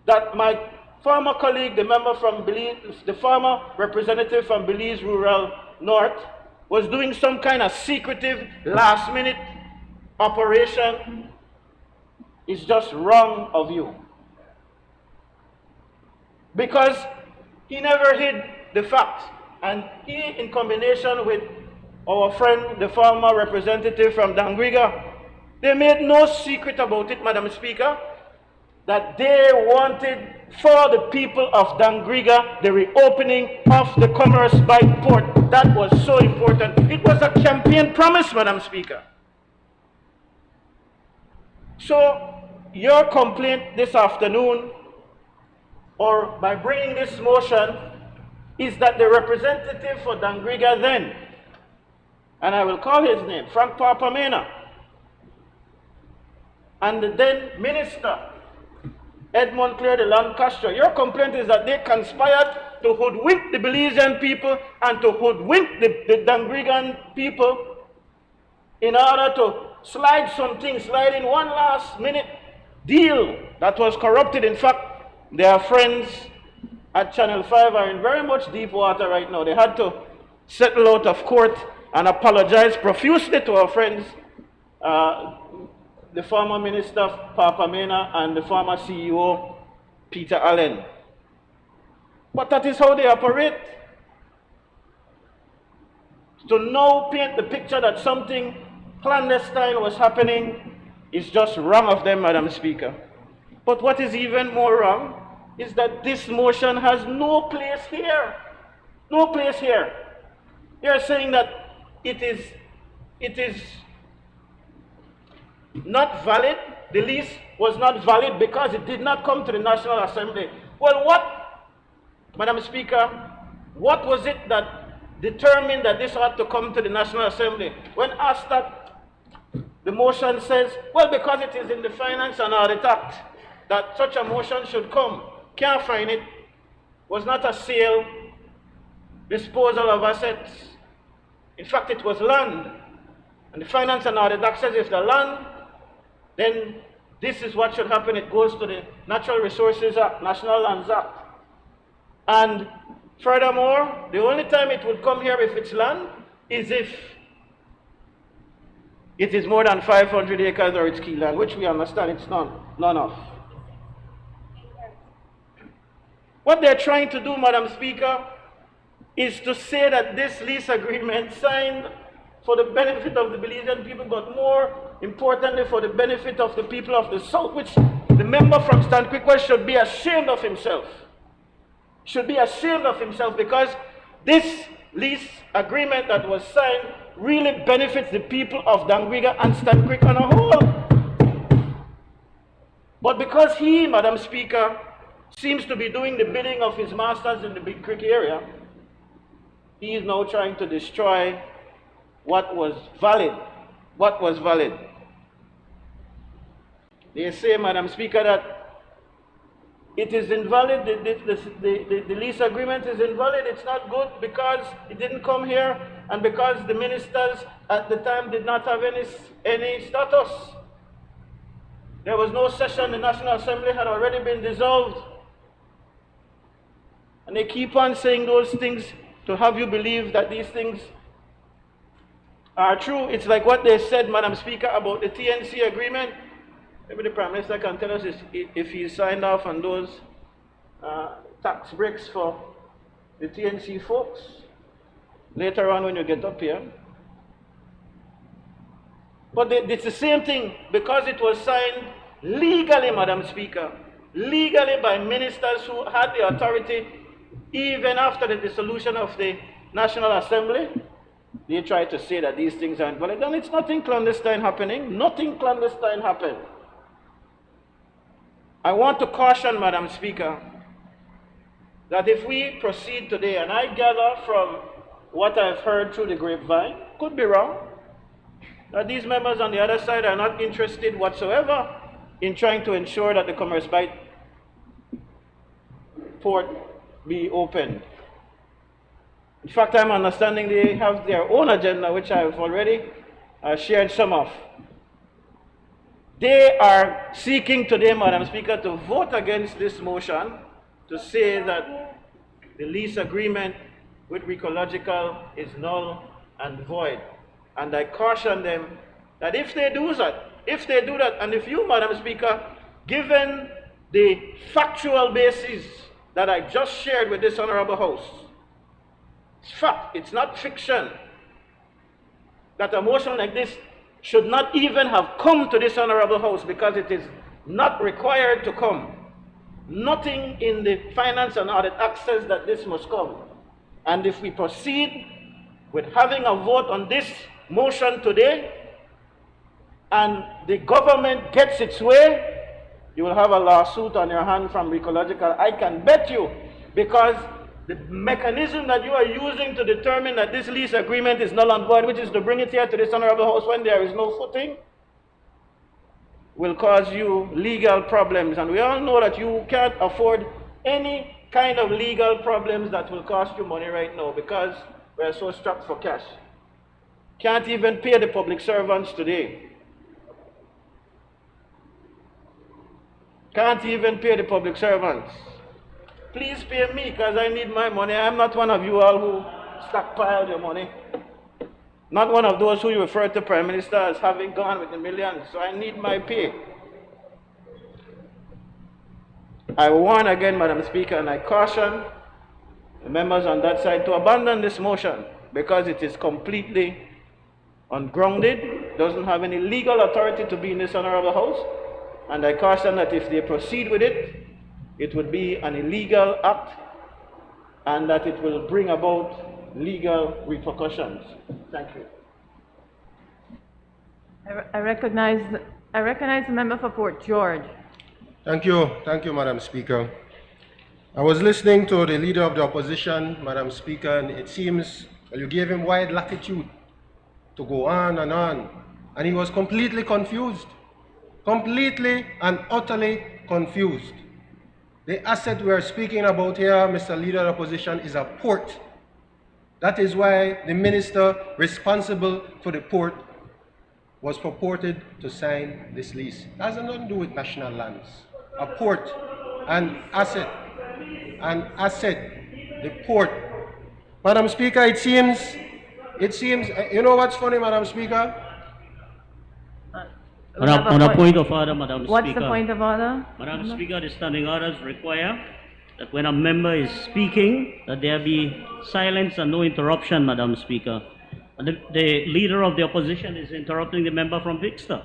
that my former colleague, the member from Belize, the former representative from Belize Rural North, was doing some kind of secretive last-minute operation. Is just wrong of you. Because he never hid the facts. And he, in combination with our friend, the former representative from Dangriga, they made no secret about it, Madam Speaker, that they wanted for the people of Dangriga the reopening of the Commerce by Port. That was so important. It was a campaign promise, Madam Speaker. So, your complaint this afternoon, or by bringing this motion, is that the representative for Dangriga then, and I will call his name, Frank Papamena, and the then minister, Edmond Claire de Lancaster, your complaint is that they conspired to hoodwink the Belizean people and to hoodwink the Dangrigan people in order to slide in one last minute deal that was corrupted. In fact, their friends at Channel 5 are in very much deep water right now. They had to settle out of court and apologize profusely to our friends, the former minister Papamena and the former CEO Peter Allen. But that is how they operate. To now paint the picture that something clandestine was happening is just wrong of them, Madam Speaker. But what is even more wrong is that this motion has no place here. No place here. They are saying that it is not valid. The lease was not valid because it did not come to the National Assembly. Well, what, Madam Speaker, what was it that determined that this ought to come to the National Assembly? When asked that, the motion says, well, because it is in the Finance and Audit Act that such a motion should come. Can't find it. Was not a sale, disposal of assets. In fact, it was land. And the Finance and Audit Act says if the land, then this is what should happen. It goes to the Natural Resources Act, National Lands Act. And furthermore, the only time it would come here if it's land is if it is more than 500 acres or it's key land, which we understand it's none of. What they're trying to do, Madam Speaker, is to say that this lease agreement signed for the benefit of the Belizean people, but more importantly for the benefit of the people of the South, which the member from Stan Creek West should be ashamed of himself. Should be ashamed of himself, because this lease agreement that was signed really benefits the people of Dangriga and Stan Creek on a whole. But because he, Madam Speaker, seems to be doing the bidding of his masters in the Big Creek area, he is now trying to destroy what was valid. What was valid. They say, Madam Speaker, that it is invalid, the lease agreement is invalid, it's not good because it didn't come here and because the ministers at the time did not have any status. There was no session, the National Assembly had already been dissolved. And they keep on saying those things to have you believe that these things are true. It's like what they said, Madam Speaker, about the TNC agreement. Maybe the Prime Minister can tell us if he signed off on those tax breaks for the TNC folks later on when you get up here. But it's the same thing, because it was signed legally, Madam Speaker, legally by ministers who had the authority even after the dissolution of the National Assembly. They try to say that these things aren't valid, and it's nothing clandestine happening. Nothing clandestine happened. I want to caution, Madam Speaker, that if we proceed today, and I gather from what I've heard through the grapevine, could be wrong, that these members on the other side are not interested whatsoever in trying to ensure that the Commerce Bight port be opened. In fact, I'm understanding they have their own agenda, which I've already shared some of. They are seeking today, Madam Speaker, to vote against this motion to say that the lease agreement with Recological is null and void. And I caution them that if they do that, and if you, Madam Speaker, given the factual basis that I just shared with this Honorable House, it's fact, it's not fiction, that a motion like this should not even have come to this Honorable House because it is not required to come. Nothing in the Finance and Audit Act says that this must come. And if we proceed with having a vote on this motion today, and the government gets its way, you will have a lawsuit on your hand from Recological. I can bet you, because the mechanism that you are using to determine that this lease agreement is null and void, which is to bring it here to this Honorable House when there is no footing, will cause you legal problems. And we all know that you can't afford any kind of legal problems that will cost you money right now because we're so strapped for cash. Can't even pay the public servants today. Can't even pay the public servants. Please pay me because I need my money. I'm not one of you all who stockpile your money. Not one of those who you refer to Prime Minister as having gone with the millions. So I need my pay. I warn again, Madam Speaker, and I caution the members on that side to abandon this motion because it is completely ungrounded, doesn't have any legal authority to be in this Honorable House. And I caution that if they proceed with it, it would be an illegal act and that it will bring about legal repercussions. Thank you. I recognize the member for Fort George. Thank you, Madam Speaker. I was listening to the Leader of the Opposition, Madam Speaker, and it seems you gave him wide latitude to go on, and he was completely confused. Completely and utterly confused. The asset we are speaking about here, Mr. Leader of the Opposition, is a port. That is why the minister responsible for the port was purported to sign this lease. It has nothing to do with national lands. A port, an asset, the port. Madam Speaker, it seems, you know what's funny, Madam Speaker? On a point of order, Madam Speaker. What's the point of order? Madam Speaker, the standing orders require that when a member is speaking, that there be silence and no interruption, Madam Speaker. And the Leader of the Opposition is interrupting the member from Vixter.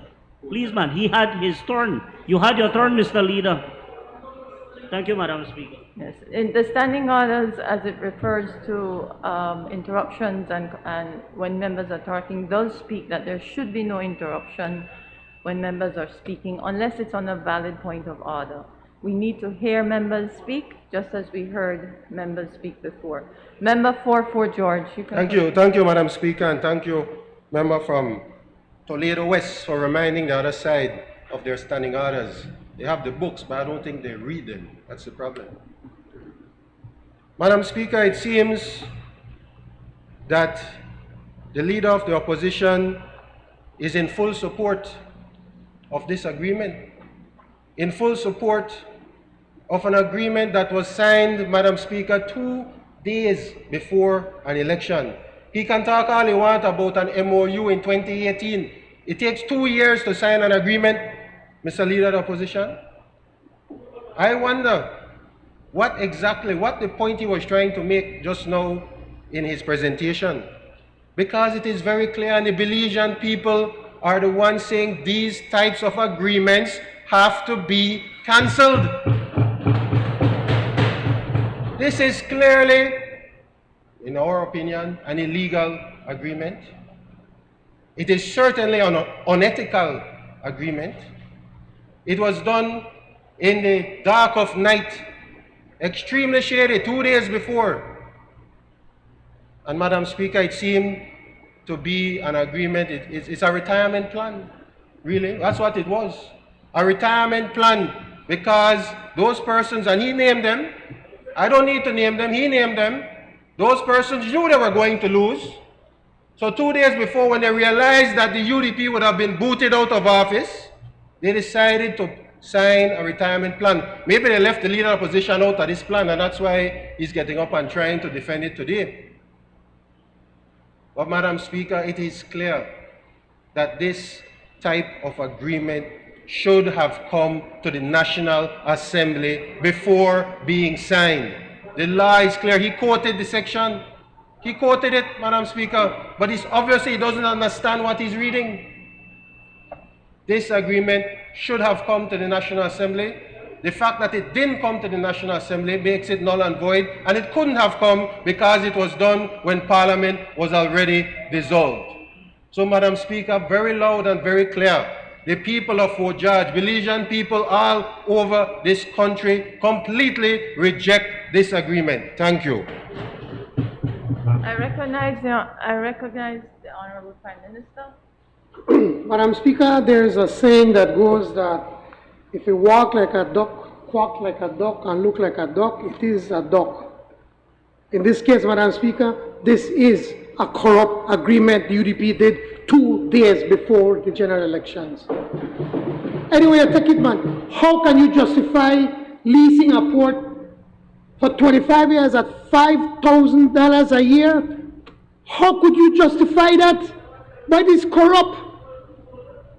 Please, man, he had his turn. You had your turn, Mr. Leader. Thank you, Madam Speaker. Yes, in the standing orders, as it refers to interruptions and when members are talking, does speak that there should be no interruption when members are speaking, unless it's on a valid point of order. We need to hear members speak, just as we heard members speak before. Member for Fort George, you can... Thank you, Madam Speaker, and thank you, member from Toledo West, for reminding the other side of their standing orders. They have the books, but I don't think they read them. That's the problem. Madam Speaker, it seems that the Leader of the Opposition is in full support of this agreement, in full support of an agreement that was signed, Madam Speaker, 2 days before an election. He can talk all he wants about an MOU in 2018. It takes 2 years to sign an agreement, Mr. Leader of the Opposition. I wonder what the point he was trying to make just now in his presentation. Because it is very clear, and the Belizean people are the ones saying these types of agreements have to be cancelled. This is clearly, in our opinion, an illegal agreement. It is certainly an unethical agreement. It was done in the dark of night, extremely shady, 2 days before. And Madam Speaker, it seemed to be an agreement. It's a retirement plan, really. That's what it was. a retirement plan because those persons, and he named them, I don't need to name them, he named them, those persons knew they were going to lose. So 2 days before, when they realized that the UDP would have been booted out of office, they decided to sign a retirement plan. Maybe they left the leader of opposition out of this plan, and that's why he's getting up and trying to defend it today. But Madam Speaker, it is clear that this type of agreement should have come to the National Assembly before being signed. The law is clear. He quoted the section. He quoted it, Madam Speaker, but it's obviously he doesn't understand what he's reading. This agreement should have come to the National Assembly. The fact that it didn't come to the National Assembly makes it null and void, and it couldn't have come because it was done when Parliament was already dissolved. So, Madam Speaker, very loud and very clear, the people of Fort George, Belizean people all over this country completely reject this agreement. Thank you. I recognize the Honorable Prime Minister. Madam Speaker, there is a saying that goes that if you walk like a duck, quack like a duck, and look like a duck, it is a duck. In this case, Madam Speaker, this is a corrupt agreement the UDP did 2 days before the general elections. Anyway, take it, man. How can you justify leasing a port for 25 years at $5,000 a year? How could you justify that? But it's corrupt.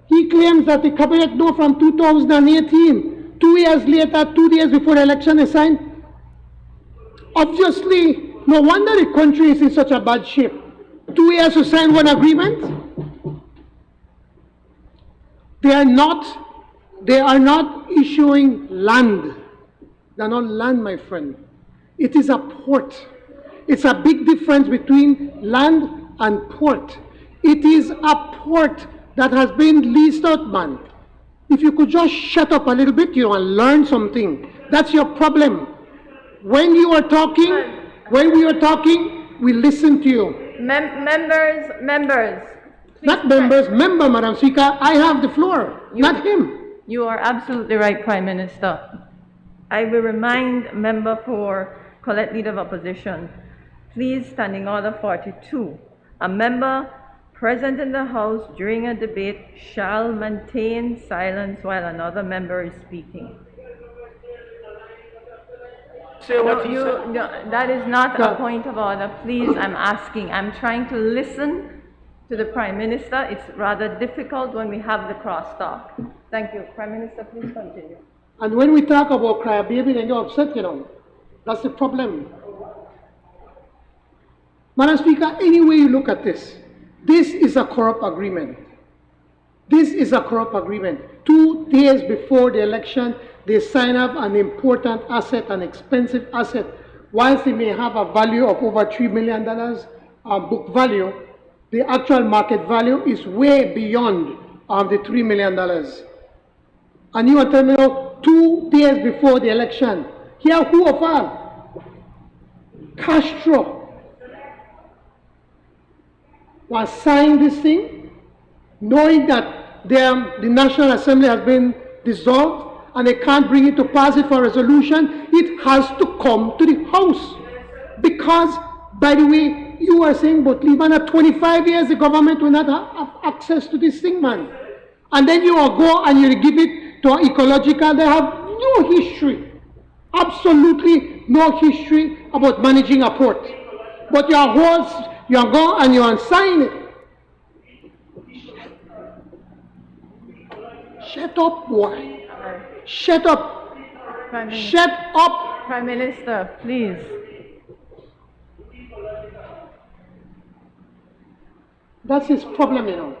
He claims that the cabinet note from 2018, 2 years later, 2 days before the election is signed. Obviously, no wonder the country is in such a bad shape. 2 years to sign one agreement. They are not issuing land. They are not land, my friend. It is a port. It's a big difference between land and port. It is a port that has been leased out, man. If you could just shut up a little bit, you know, and learn something. That's your problem. When you are talking, when we are talking, we listen to you. Members. Not members, member, Madam Speaker. I have the floor, not him. You are absolutely right, Prime Minister. I will remind Member for Colette, Leader of Opposition, please, Standing Order 42. A member present in the House during a debate shall maintain silence while another member is speaking. No, that is not a point of order. Please, I'm asking. I'm trying to listen to the Prime Minister. It's rather difficult when we have the crosstalk. Thank you. Prime Minister, please continue. And when we talk about crybaby, then you're upset, you know. That's the problem. Madam Speaker, any way you look at this, this is a corrupt agreement. This is a corrupt agreement. 2 days before the election, they sign up an important asset, an expensive asset. Whilst they may have a value of over $3 million book value, the actual market value is way beyond the $3 million. And you are telling me, 2 days before the election, here who of all? Castro was signed this thing, knowing that the National Assembly has been dissolved and they can't bring it to pass it for resolution. It has to come to the House. Because, by the way, you are saying, but even at 25 years, the government will not have access to this thing, man. And then you will go and you give it to ecological. They have no history, absolutely no history about managing a port. But your horse, you go and you unsign it. Shut up, boy. Shut up. Shut up. Prime Minister, please. That's his problem, you know.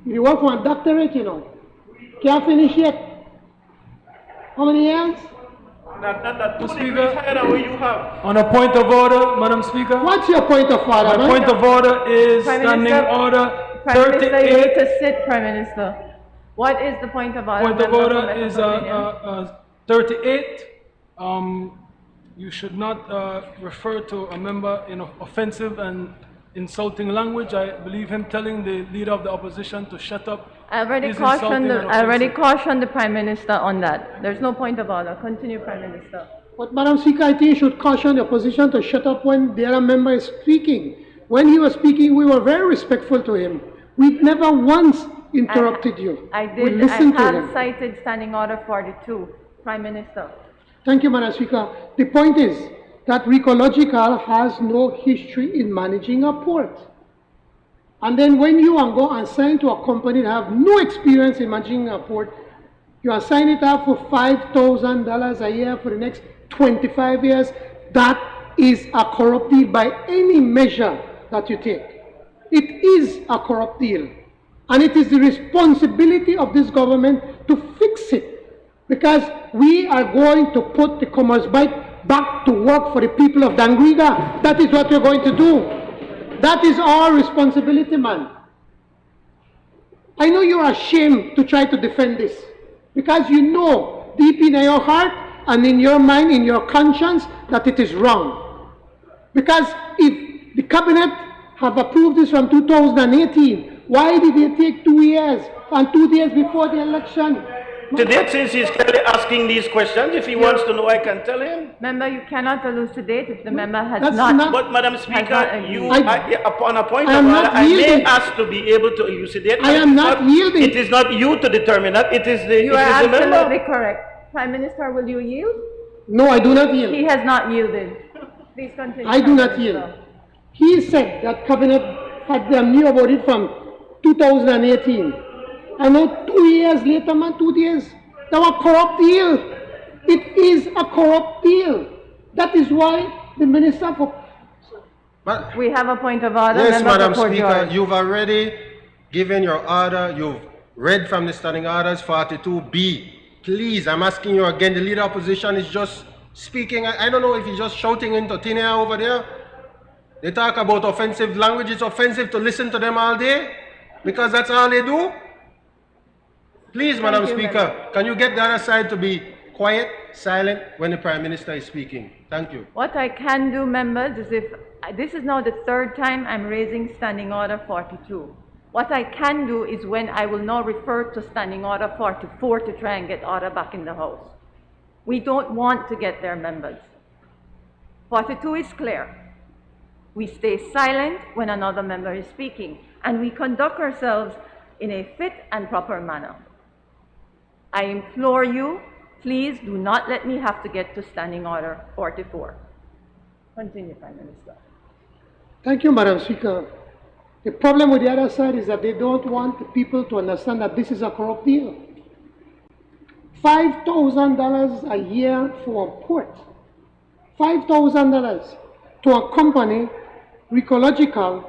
You work for a doctorate, you know. Can't finish yet. How many years? On a point of order, Madam Speaker. What's your point of order? My point of order is standing order 38. Prime Minister, you need to sit, Prime Minister. What is the point of order? Point of order is 38. You should not refer to a member in offensive and insulting language. I believe him telling the leader of the opposition to shut up I already is insulting and offensive. cautioned the Prime Minister on that. There's no point of order. Continue, Prime Minister. But Madam Speaker, I think you should caution the opposition to shut up when the other member is speaking. When he was speaking, we were very respectful to him. We never once interrupted you. I We did. listened I to have him. cited Standing Order 42, Prime Minister. Thank you, Madam Speaker. The point is that Recological has no history in managing a port. And then when you go and sign to a company that have no experience in managing a port, you are signing it up for $5,000 a year for the next 25 years. That is a corrupt deal by any measure that you take. It is a corrupt deal. And it is the responsibility of this government to fix it. Because we are going to put the Commerce Bank back to work for the people of Dangriga. That is what we're going to do. That is our responsibility, man. I know you're ashamed to try to defend this. Because you know deep in your heart and in your mind, in your conscience, that it is wrong. Because if the cabinet have approved this from 2018, why did it take 2 years and 2 days before the election? Today, since he's clearly asking these questions, if he wants to know, I can tell him. Member, you cannot elucidate if the member has That's not. But Madam Speaker, upon a point I of am order, not I may yielding. ask to be able to elucidate. I am not yielding. It is not you to determine that. It is the, You are it is the member. absolutely correct. Prime Minister, will you yield? No, I do not yield. He has not yielded. Please continue. I do Prime not Minister. yield. He said that cabinet had knew about it from 2018. And now 2 years later, man, 2 days, that was a corrupt deal. It is a corrupt deal. That is why the Minister for... We have a point of order. Yes, Member Madam for Port Speaker, George. you've already given your order. You've read from the Standing Orders 42B. Please, I'm asking you again, the Leader of Opposition is just speaking. I don't know if he's just shouting into thin air over there. They talk about offensive language. It's offensive to listen to them all day because that's all they do. Please, Madam Speaker, can you get the other side to be quiet, silent when the Prime Minister is speaking? Thank you. What I can do, members, is if this is now the third time I'm raising Standing Order 42. What I can do is when I will now refer to Standing Order 44 to try and get order back in the House. We don't want to get there, members. 42 is clear. We stay silent when another member is speaking, and we conduct ourselves in a fit and proper manner. I implore you, please do not let me have to get to Standing Order 44. Continue, Prime Minister. Thank you, Madam Speaker. The problem with the other side is that they don't want the people to understand that this is a corrupt deal. $5,000 a year for a port. $5,000 to a company, Recological,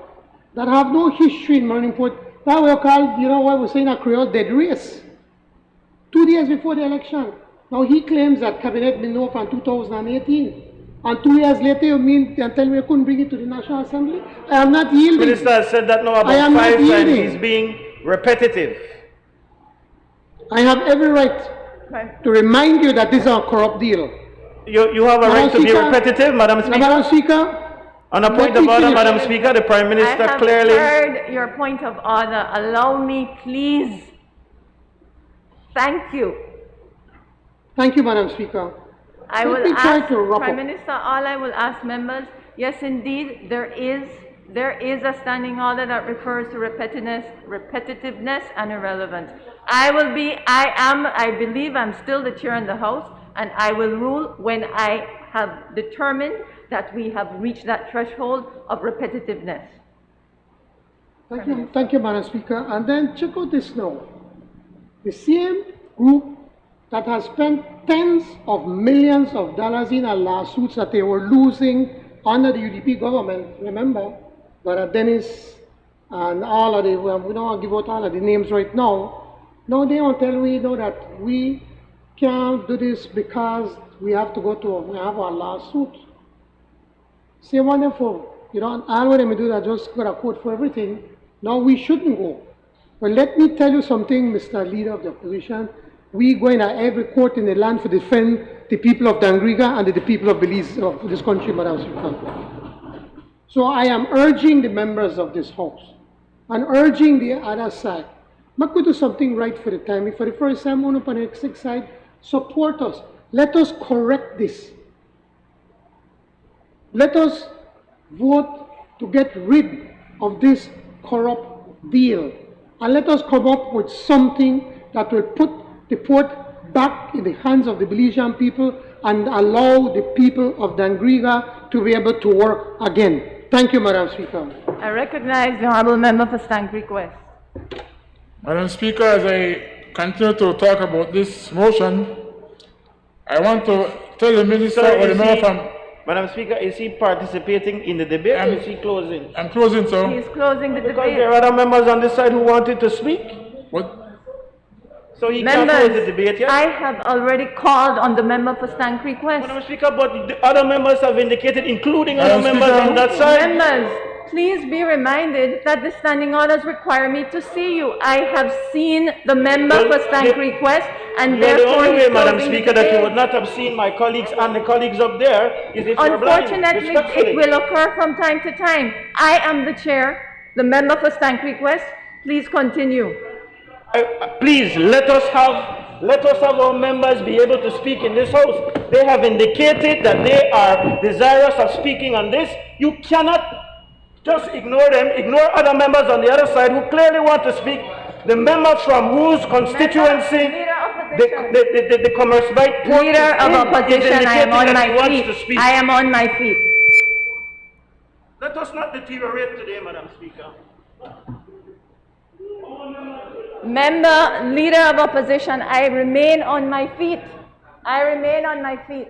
that have no history in marine port. That we call, you know what we're saying, a Creole dead race. 2 days before the election. Now he claims that cabinet been over from 2018. And 2 years later you mean and tell me you couldn't bring it to the National Assembly? I am not yielding. The Minister has said that now about 5 times. He's being repetitive. I have every right to remind you that this is a corrupt deal. You have a right to be repetitive, Madam Speaker? Madam Speaker, on a point of order, Madam Speaker, the Prime Minister clearly... I have heard your point of order. Allow me, please. Thank you. Thank you, Madam Speaker. I Let will me try ask, to wrap Prime up. Minister, all I will ask members, yes, indeed, there is a standing order that refers to repetitiveness and irrelevance. I believe I'm still the chair in the House, and I will rule when I have determined that we have reached that threshold of repetitiveness. Thank you, Madam Speaker. And then check out this now. The same group that has spent tens of millions of dollars in lawsuits that they were losing under the UDP government, remember, Brother Dennis and all of the, we don't want to give out all of the names right now. Now they want to tell me that we can't do this because we have to we have our lawsuit. Say wonderful, all what them do that just got a quote for everything. Now we shouldn't go. But let me tell you something, Mr. Leader of the Opposition. We go in every court in the land to defend the people of Dangriga and the people of Belize, of this country, Madam Speaker. So I am urging the members of this House and urging the other side Mak we do something right for the time. For the first time, on the next side, support us. Let us correct this. Let us vote to get rid of this corrupt deal. And let us come up with something that will put the port back in the hands of the Belizean people and allow the people of Dangriga to be able to work again. Thank you, Madam Speaker. I recognize the Honourable Member for Stank Request. Madam Speaker, as I continue to talk about this motion, I want to tell the Minister or the member from... Madam Speaker, is he participating in the debate or is he closing? I'm closing, sir. He is closing the Because debate. there are other members on this side who wanted to speak. What? So he can't close the debate yet? I have already called on the member for Stank Request. Madam Speaker, but the other members have indicated, including other members on that side. Members, please be reminded that the standing orders require me to see you. I have seen the member for Stank Request, and therefore the only way, Madam closing the Speaker, that you debate. would not have seen my colleagues and the colleagues up there is if you're blind. Unfortunately, Respectfully. it will occur from time to time. I am the chair, the member for Stank Request. Please continue. Please, let us have our members be able to speak in this house. They have indicated that they are desirous of speaking on this. You cannot just ignore them, ignore other members on the other side who clearly want to speak. The member from whose constituency the Commerce Bite Port Leader of opposition, I am on my feet. I am on my feet. Let us not deteriorate today, Madam Speaker. Member, Leader of Opposition, I remain on my feet. I remain on my feet.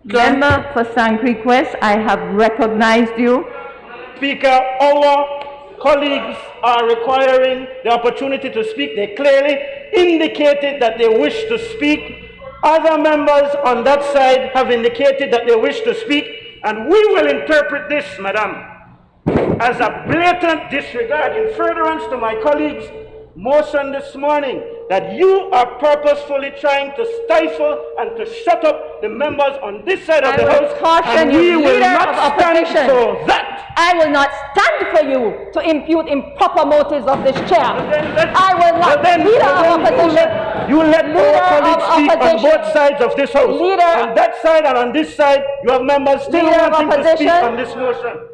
Member for Stank Request, I have recognized you. Speaker, our colleagues are requiring the opportunity to speak. They clearly indicated that they wish to speak. Other members on that side have indicated that they wish to speak, and we will interpret this, Madam, as a blatant disregard in furtherance to my colleagues' motion this morning that you are purposefully trying to stifle and to shut up the members on this side of the house, and we will not stand for that. I will not stand for you to impute improper motives of this chair. I will not. Leader of Opposition. You let our colleagues speak on both sides of this house. On that side and on this side, you have members still wanting to speak on this motion.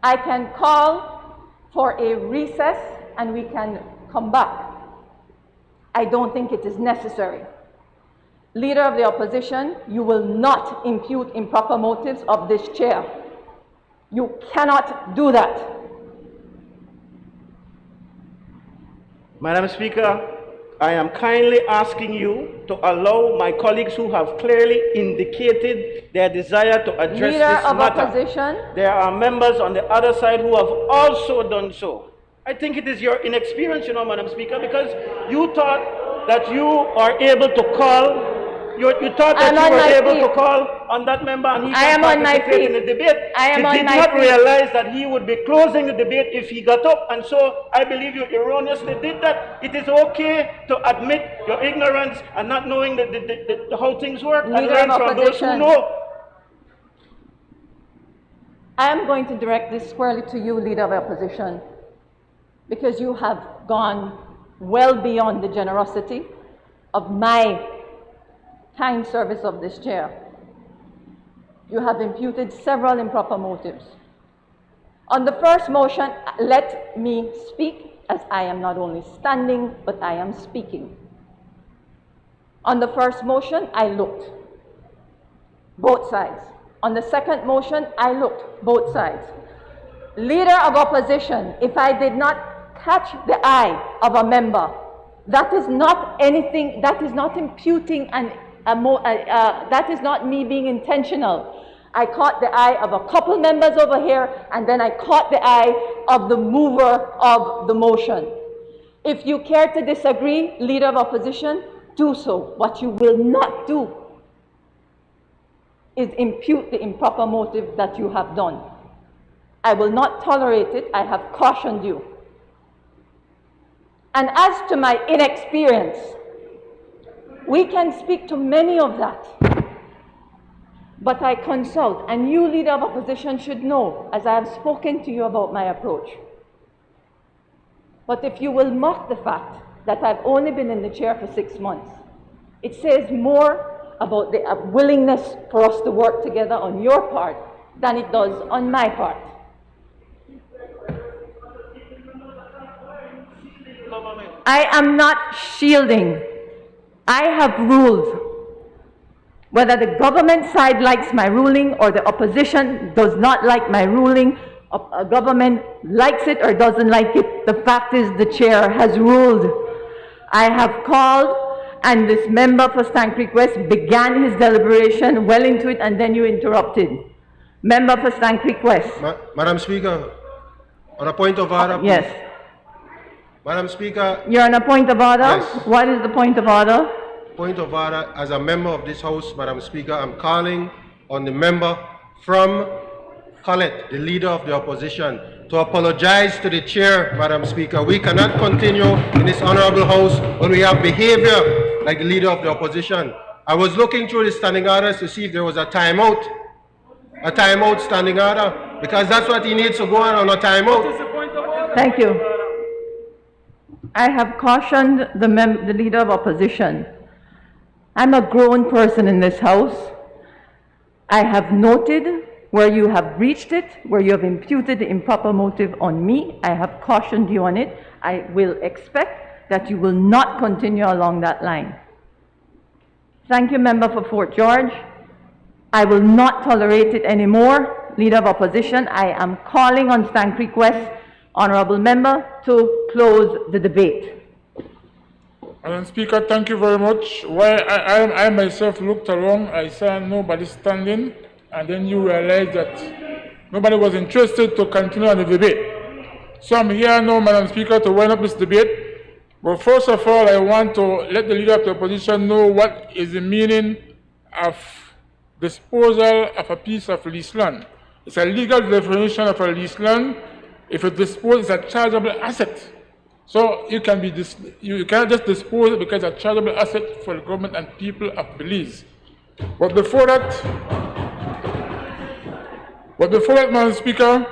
I can call for a recess and we can come back. I don't think it is necessary. Leader of the Opposition, you will not impute improper motives of this chair. You cannot do that. Madam Speaker, I am kindly asking you to allow my colleagues who have clearly indicated their desire to address Leader this of matter. Opposition. There are members on the other side who have also done so. I think it is your inexperience, Madam Speaker, because you thought that you are able to call. You thought that you were able to call on that member and he can participate in the debate. He did not realize that he would be closing the debate if he got up, and so I believe you erroneously did that. It is okay to admit your ignorance and not knowing how things work and learn from those who know. I am going to direct this squarely to you, Leader of the Opposition, because you have gone well beyond the generosity of my kind service of this chair. You have imputed several improper motives. On the first motion, let me speak, as I am not only standing, but I am speaking. On the first motion, I looked. Both sides. On the second motion, I looked. Both sides. Leader of Opposition, if I did not catch the eye of a member, that is not anything, that is not imputing that is not me being intentional. I caught the eye of a couple members over here, and then I caught the eye of the mover of the motion. If you care to disagree, Leader of Opposition, do so. What you will not do is impute the improper motive that you have done. I will not tolerate it. I have cautioned you. And as to my inexperience, we can speak to many of that. But I consult, and you, Leader of Opposition, should know, as I have spoken to you about my approach. But if you will mock the fact that I've only been in the chair for 6 months, it says more about the willingness for us to work together on your part than it does on my part. I am not shielding. I have ruled. Whether the government side likes my ruling or the opposition does not like my ruling, a government likes it or doesn't like it, the fact is the chair has ruled. I have called, and this member for Stann Creek West began his deliberation well into it, and then you interrupted. Member for Stann Creek West. Madam Speaker, on a point of order. Yes. Madam Speaker. You're on a point of order? Yes. What is the point of order? Point of order. As a member of this House, Madam Speaker, I'm calling on the member from Colette, the Leader of the Opposition, to apologize to the chair, Madam Speaker. We cannot continue in this honorable House when we have behavior like the Leader of the Opposition. I was looking through the standing orders to see if there was a timeout standing order, because that's what he needs to go on a timeout. Thank you. I have cautioned the Leader of Opposition. I'm a grown person in this House. I have noted where you have breached it, where you have imputed the improper motive on me. I have cautioned you on it. I will expect that you will not continue along that line. Thank you, Member for Fort George. I will not tolerate it anymore. Leader of Opposition, I am calling on Stann Creek West, Honorable Member, to close the debate. Madam Speaker, thank you very much. While I myself looked along, I saw nobody standing, and then you realized that nobody was interested to continue on the debate. So I'm here now, Madam Speaker, to wind up this debate. But first of all, I want to let the Leader of the Opposition know what is the meaning of disposal of a piece of leased land. It's a legal definition of a leased land. If it disposes, it's a chargeable asset. So you cannot just dispose it because it's a chargeable asset for the government and people of Belize. But before that, Madam Speaker,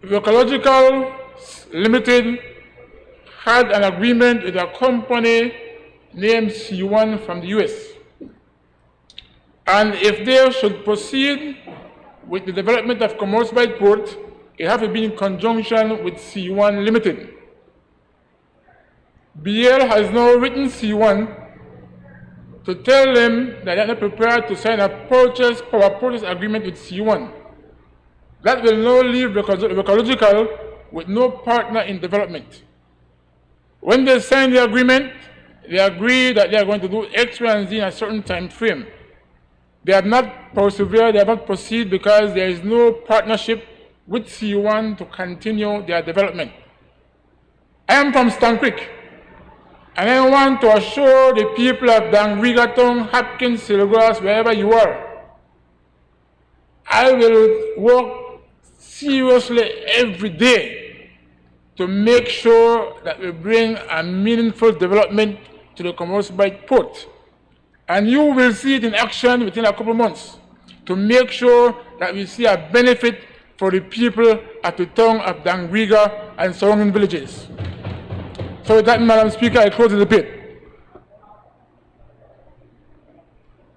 Ecological Limited had an agreement with a company named C1 from the US. And if they should proceed with the development of Commerce by Port, it has to be in conjunction with C1 Limited. BL has now written C1 to tell them that they are not prepared to sign a power purchase agreement with C1. That will now leave Ecological with no partner in development. When they sign the agreement, they agree that they are going to do X, Y, and Z in a certain time frame. They have not persevered, they have not proceeded because there is no partnership with C1 to continue their development. I am from Stann Creek, and I want to assure the people of Dangrigatong, Hopkins, Silgrass, wherever you are, I will work seriously every day to make sure that we bring a meaningful development to the Commerce by Port. And you will see it in action within a couple of months to make sure that we see a benefit for the people at the town of Dangriga and surrounding villages. So with that, Madam Speaker, I close the debate.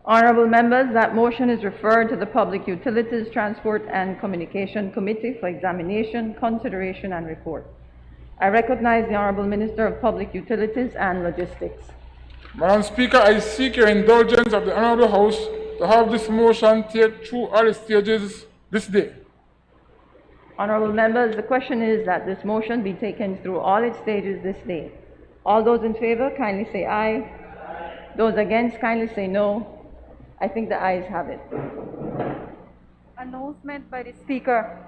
Honorable members, that motion is referred to the Public Utilities, Transport and Communication Committee for examination, consideration and report. I recognize the Honorable Minister of Public Utilities and Logistics. Madam Speaker, I seek your indulgence of the Honorable House to have this motion take through all the stages this day. Honorable members, the question is that this motion be taken through all its stages this day. All those in favor, kindly say aye. Aye. Those against, kindly say no. I think the ayes have it. Announcement by the Speaker.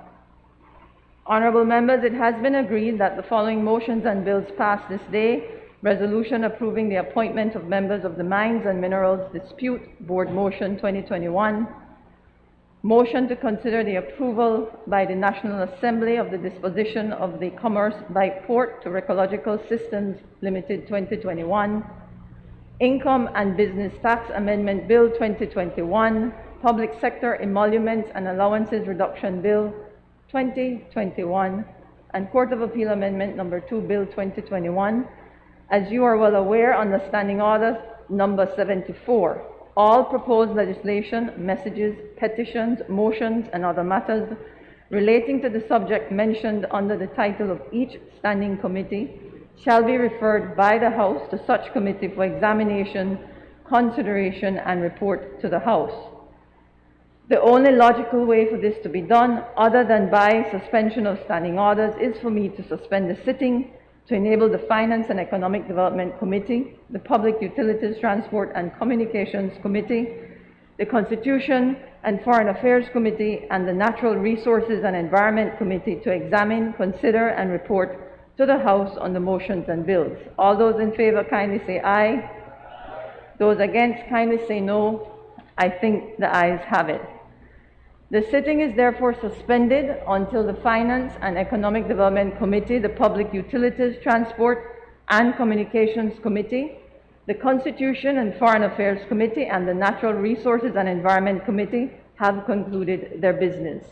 Honorable members, it has been agreed that the following motions and bills pass this day. Resolution approving the appointment of members of the Mines and Minerals Dispute Board Motion 2021. Motion to consider the approval by the National Assembly of the disposition of the Commerce by Port to Ecological Systems Limited 2021. Income and Business Tax Amendment Bill 2021, Public Sector Emoluments and Allowances Reduction Bill 2021, and Court of Appeal Amendment Number 2 Bill 2021. As you are well aware, under Standing Order Number 74, all proposed legislation, messages, petitions, motions, and other matters relating to the subject mentioned under the title of each standing committee shall be referred by the House to such committee for examination, consideration, and report to the House. The only logical way for this to be done, other than by suspension of standing orders, is for me to suspend the sitting to enable the Finance and Economic Development Committee, the Public Utilities, Transport, and Communications Committee, the Constitution and Foreign Affairs Committee, and the Natural Resources and Environment Committee to examine, consider, and report to the House on the motions and bills. All those in favor kindly say aye. Those against kindly say no. I think the ayes have it. The sitting is therefore suspended until the Finance and Economic Development Committee, the Public Utilities, Transport, and Communications Committee, the Constitution and Foreign Affairs Committee, and the Natural Resources and Environment Committee have concluded their business.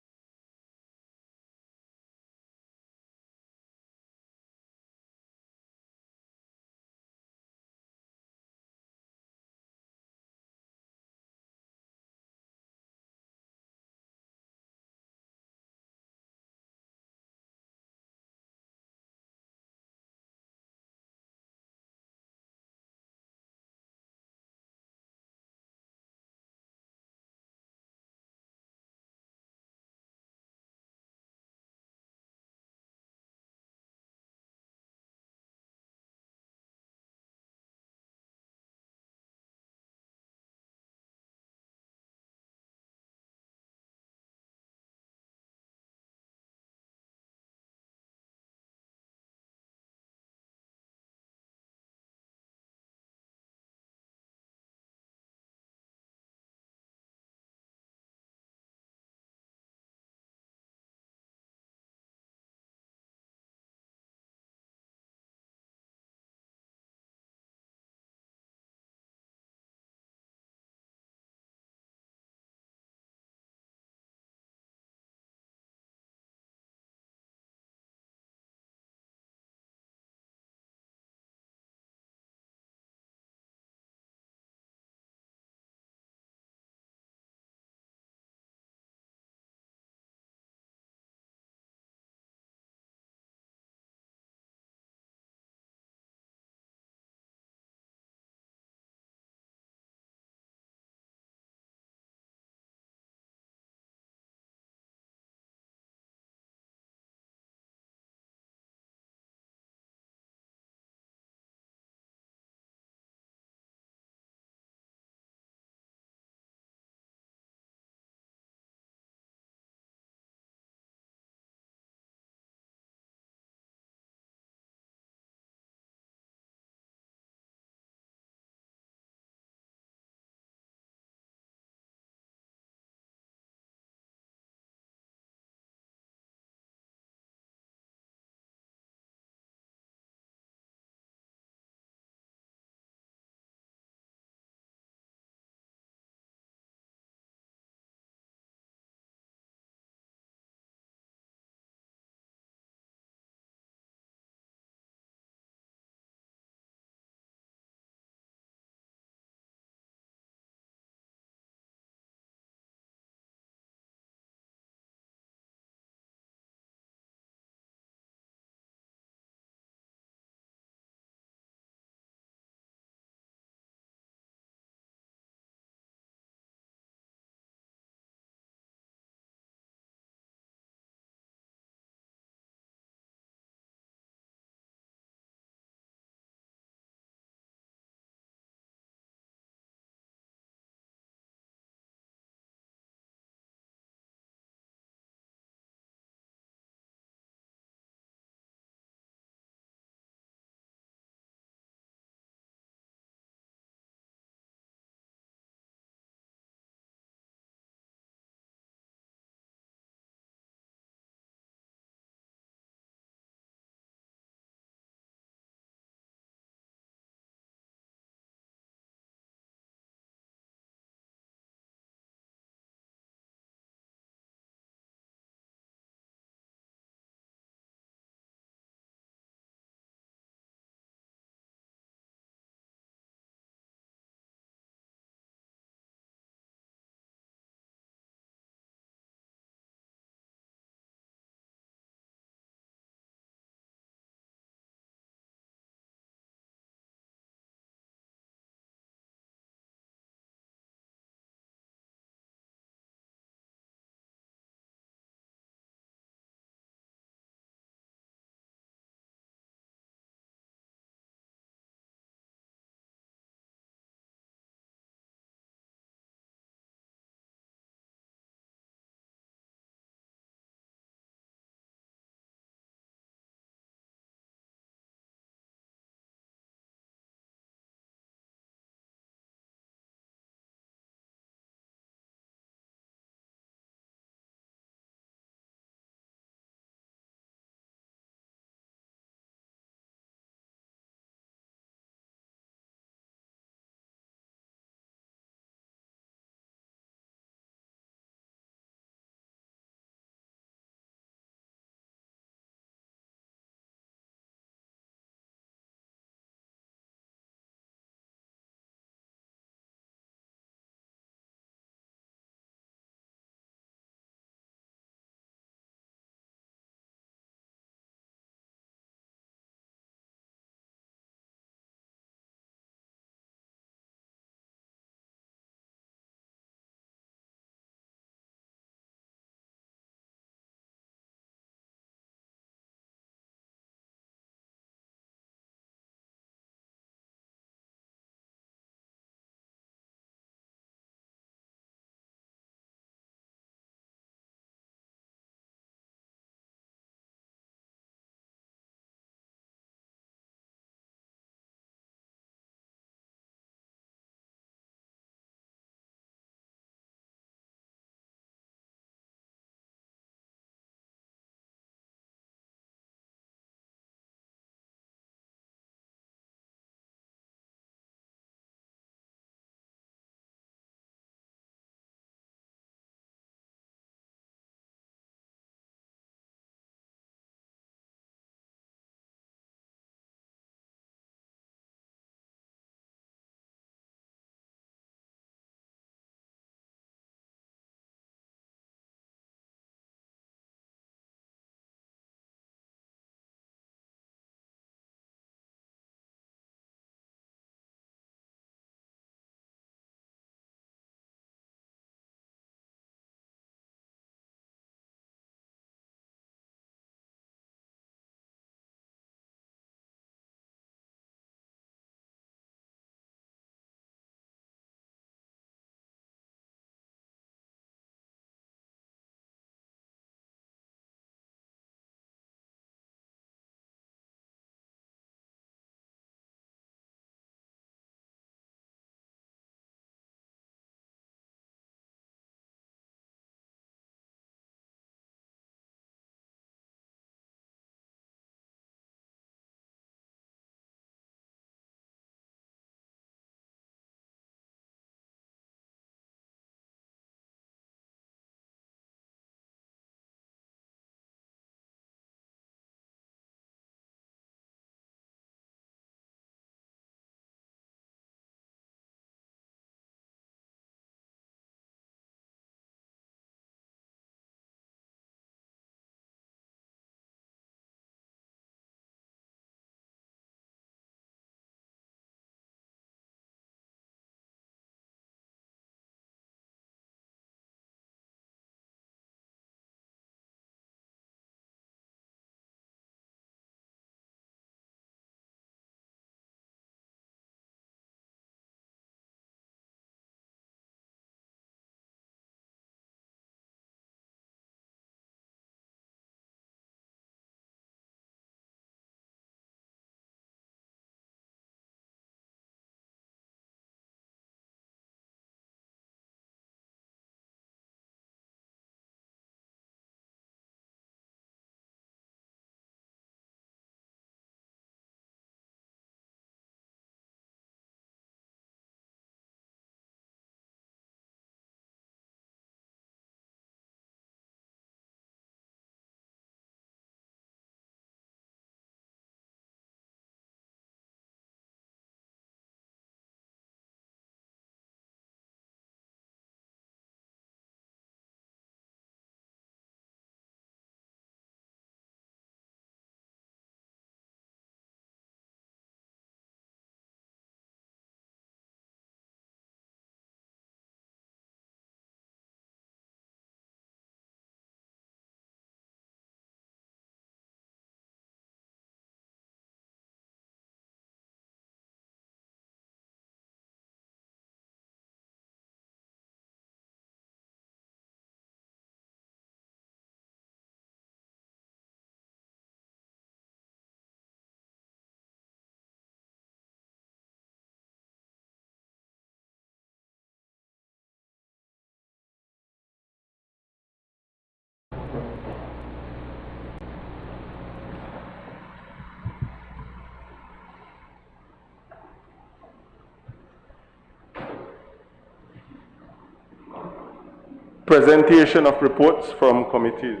Presentation of reports from committees.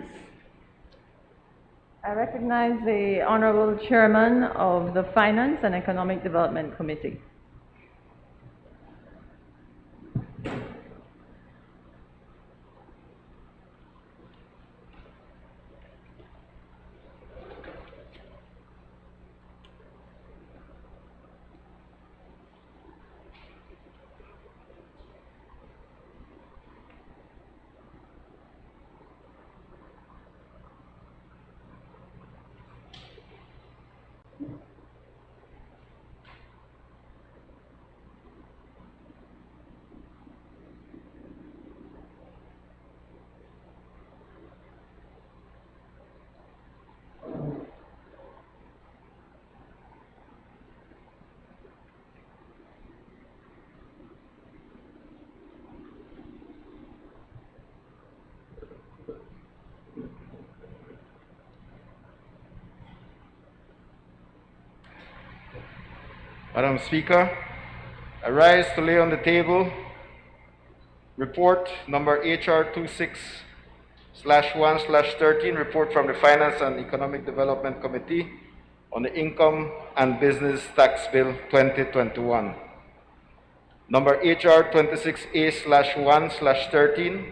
I recognize the Honorable Chairman of the Finance and Economic Development Committee. Madam Speaker, I rise to lay on the table report number HR 26/1/13, report from the Finance and Economic Development Committee on the Income and Business Tax Bill 2021. Number HR 26A/1/13,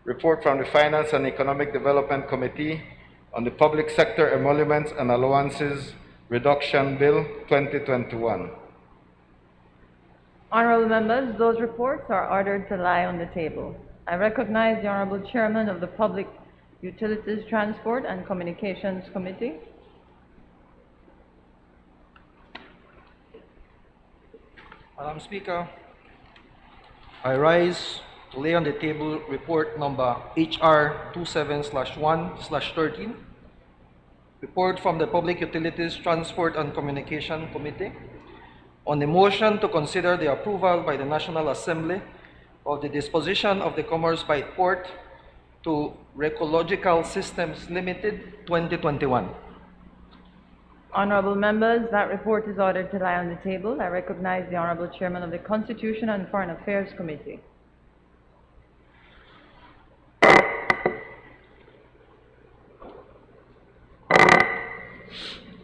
report from the Finance and Economic Development Committee on the Public Sector Emoluments and Allowances Reduction Bill 2021. Honorable members, those reports are ordered to lie on the table. I recognize the Honorable Chairman of the Public Utilities, Transport and Communications Committee. Madam Speaker, I rise to lay on the table report number HR 27/1/13, report from the Public Utilities, Transport and Communication Committee on the motion to consider the approval by the National Assembly of the disposition of the Commerce Bight Port to Recological Systems Limited 2021. Honorable members, that report is ordered to lie on the table. I recognize the Honorable Chairman of the Constitution and Foreign Affairs Committee.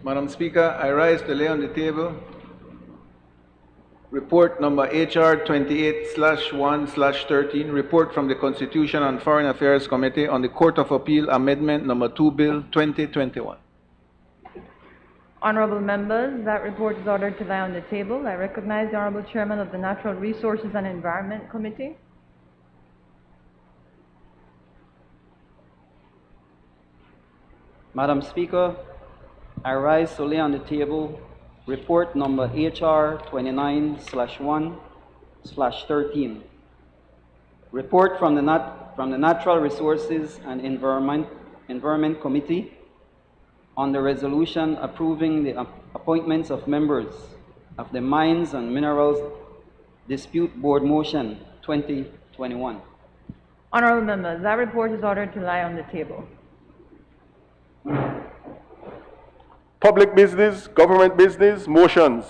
Madam Speaker, I rise to lay on the table report number HR 28/1/13, report from the Constitution and Foreign Affairs Committee on the Court of Appeal Amendment number 2 Bill 2021. Honorable members, that report is ordered to lie on the table. I recognize the Honorable Chairman of the Natural Resources and Environment Committee. Madam Speaker, I rise to lay on the table report number HR 29/1/13, report from the Natural Resources and Environment Committee on the resolution approving the appointments of members of the Mines and Minerals Dispute Board Motion 2021. Honorable members, that report is ordered to lie on the table. Public business, government business, motions.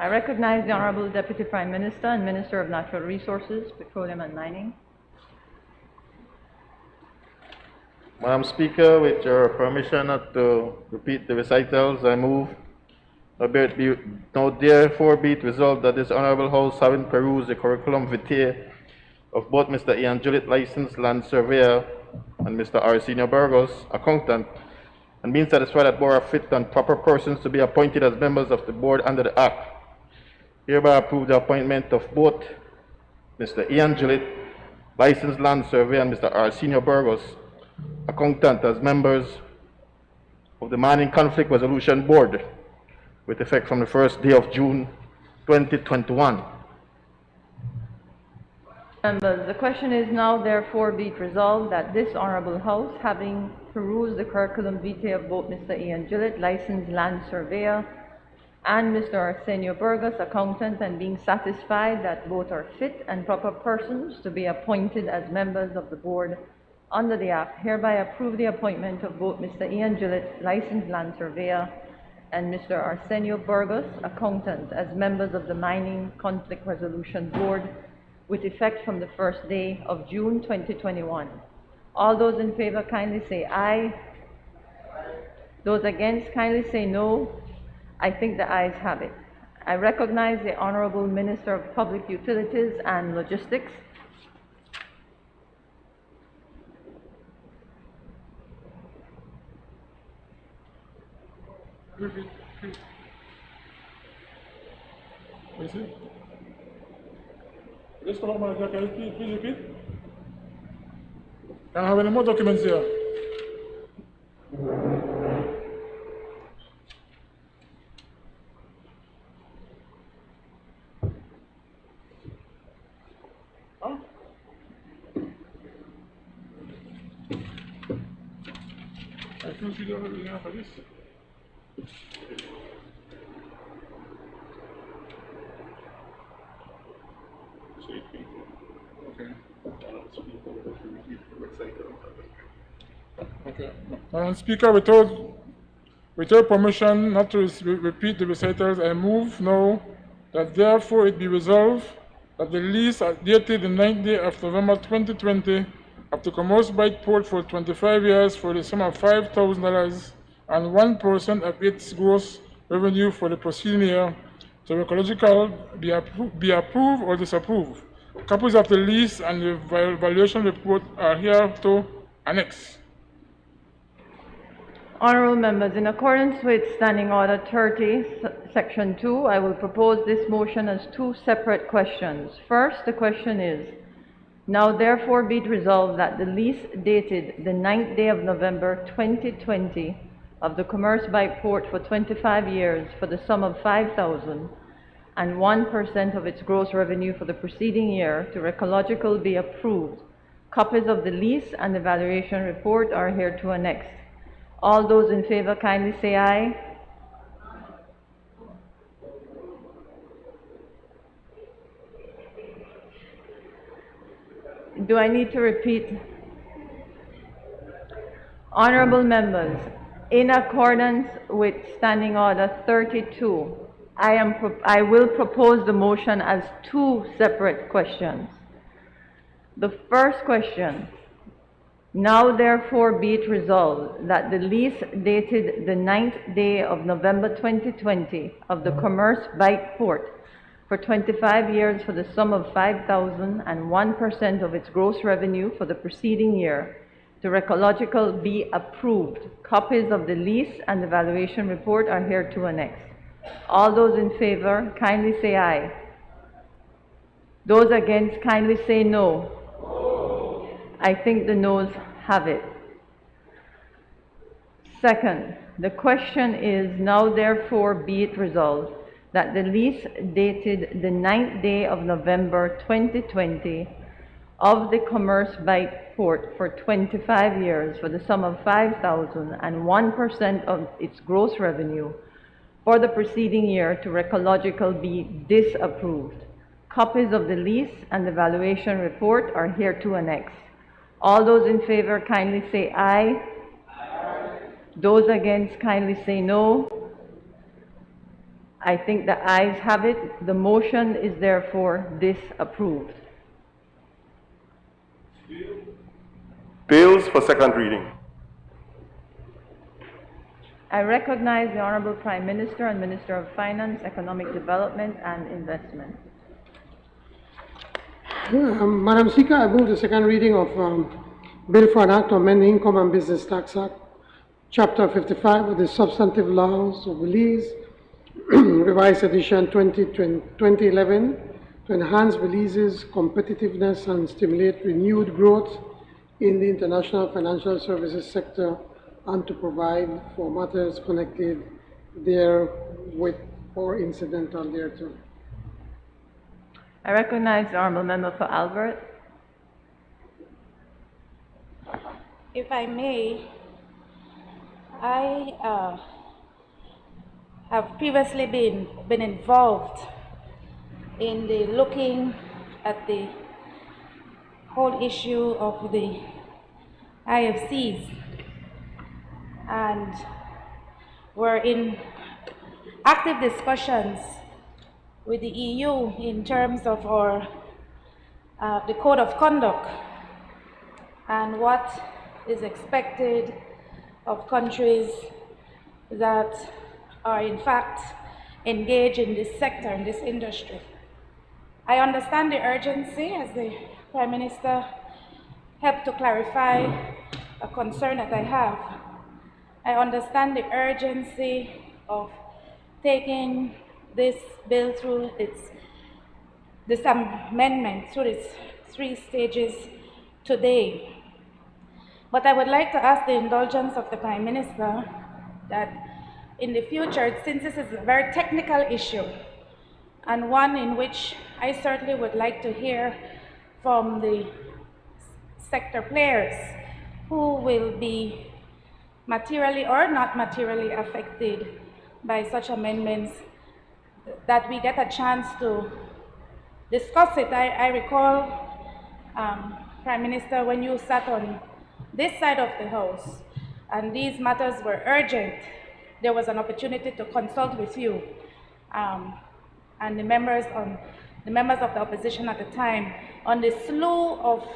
I recognize the Honorable Deputy Prime Minister and Minister of Natural Resources, Petroleum and Mining. Madam Speaker, with your permission not to repeat the recitals, I move, now therefore be it resolved that this Honorable House, having perused the curriculum vitae of both Mr. Ian Juliet, licensed land surveyor, and Mr. Arsenio Burgos, accountant, and being satisfied that board are fit and proper persons to be appointed as members of the board under the Act, hereby approve the appointment of both Mr. Ian Juliet, licensed land surveyor, and Mr. Arsenio Burgos, accountant, as members of the Mining Conflict Resolution Board with effect from the first day of June 2021. Members, the question is now therefore be it resolved that this Honorable House, having perused the curriculum vitae of both Mr. Ian Gillett, licensed land surveyor, and Mr. Arsenio Burgos, accountant, and being satisfied that both are fit and proper persons to be appointed as members of the board under the Act, hereby approve the appointment of both Mr. Ian Gillett, licensed land surveyor, and Mr. Arsenio Burgos, accountant, as members of the Mining Conflict Resolution Board with effect from the first day of June 2021. All those in favor kindly say aye. Those against kindly say no. I think the ayes have it. I recognize the Honorable Minister of Public Utilities and Logistics. Repeat. What is it? Just come up, Manager. Can you please repeat? Can I have any more documents here? Huh? I think you don't have enough for this. Okay. Madam Speaker, without permission not to repeat the recitals, I move now that therefore it be resolved that the lease dated the 9th day of November 2020 of the Commerce Bight Port for 25 years for the sum of $5,000 and 1% of its gross revenue for the preceding year to Ecological be approved or disapproved. Copies of the lease and the valuation report are hereto annexed. Honorable members, in accordance with Standing Order 30, Section 2, I will propose this motion as two separate questions. First, the question is, now therefore be it resolved that the lease dated the 9th day of November 2020 of the Commerce Bight Port for 25 years for the sum of $5,000 and 1% of its gross revenue for the preceding year to Ecological be approved. Copies of the lease and the valuation report are hereto annexed. All those in favor kindly say aye. Do I need to repeat? Honorable members, in accordance with Standing Order 32, I will propose the motion as two separate questions. The first question, now therefore be it resolved that the lease dated the 9th day of November 2020 of the Commerce Bight Port for 25 years for the sum of $5,000 and 1% of its gross revenue for the preceding year to Ecological be approved. Copies of the lease and the valuation report are hereto annexed. All those in favor kindly say aye. Those against kindly say no. I think the noes have it. Second, the question is, now therefore be it resolved that the lease dated the 9th day of November 2020 of the Commerce Bight Port for 25 years for the sum of $5,000 and 1% of its gross revenue for the preceding year to Ecological be disapproved. Copies of the lease and the valuation report are hereto annexed. All those in favor kindly say aye. Aye. Those against kindly say no. I think the ayes have it. The motion is therefore disapproved. Bills for second reading. I recognize the Honorable Prime Minister and Minister of Finance, Economic Development and Investment. Madam Speaker, I move the second reading of Bill for an Act amending Income and Business Tax Act, Chapter 55 of the Substantive Laws of Belize, Revised Edition 2011, to enhance Belize's competitiveness and stimulate renewed growth in the international financial services sector and to provide for matters connected therewith or incidental thereto. I recognize the Honourable Member for Albert. If I may, I have previously been involved in the looking at the whole issue of the IFCs, and we're in active discussions with the EU in terms of our the code of conduct and what is expected of countries that are in fact engaged in this sector, in this industry. I understand the urgency as the Prime Minister helped to clarify a concern that I have. I understand the urgency of taking this bill through this amendment through its 3 stages today. But I would like to ask the indulgence of the Prime Minister that in the future, since this is a very technical issue and one in which I certainly would like to hear from the sector players who will be materially or not materially affected by such amendments, that we get a chance to discuss it. I recall, Prime Minister, when you sat on this side of the House and these matters were urgent, there was an opportunity to consult with you and the members of the opposition at the time on the slew of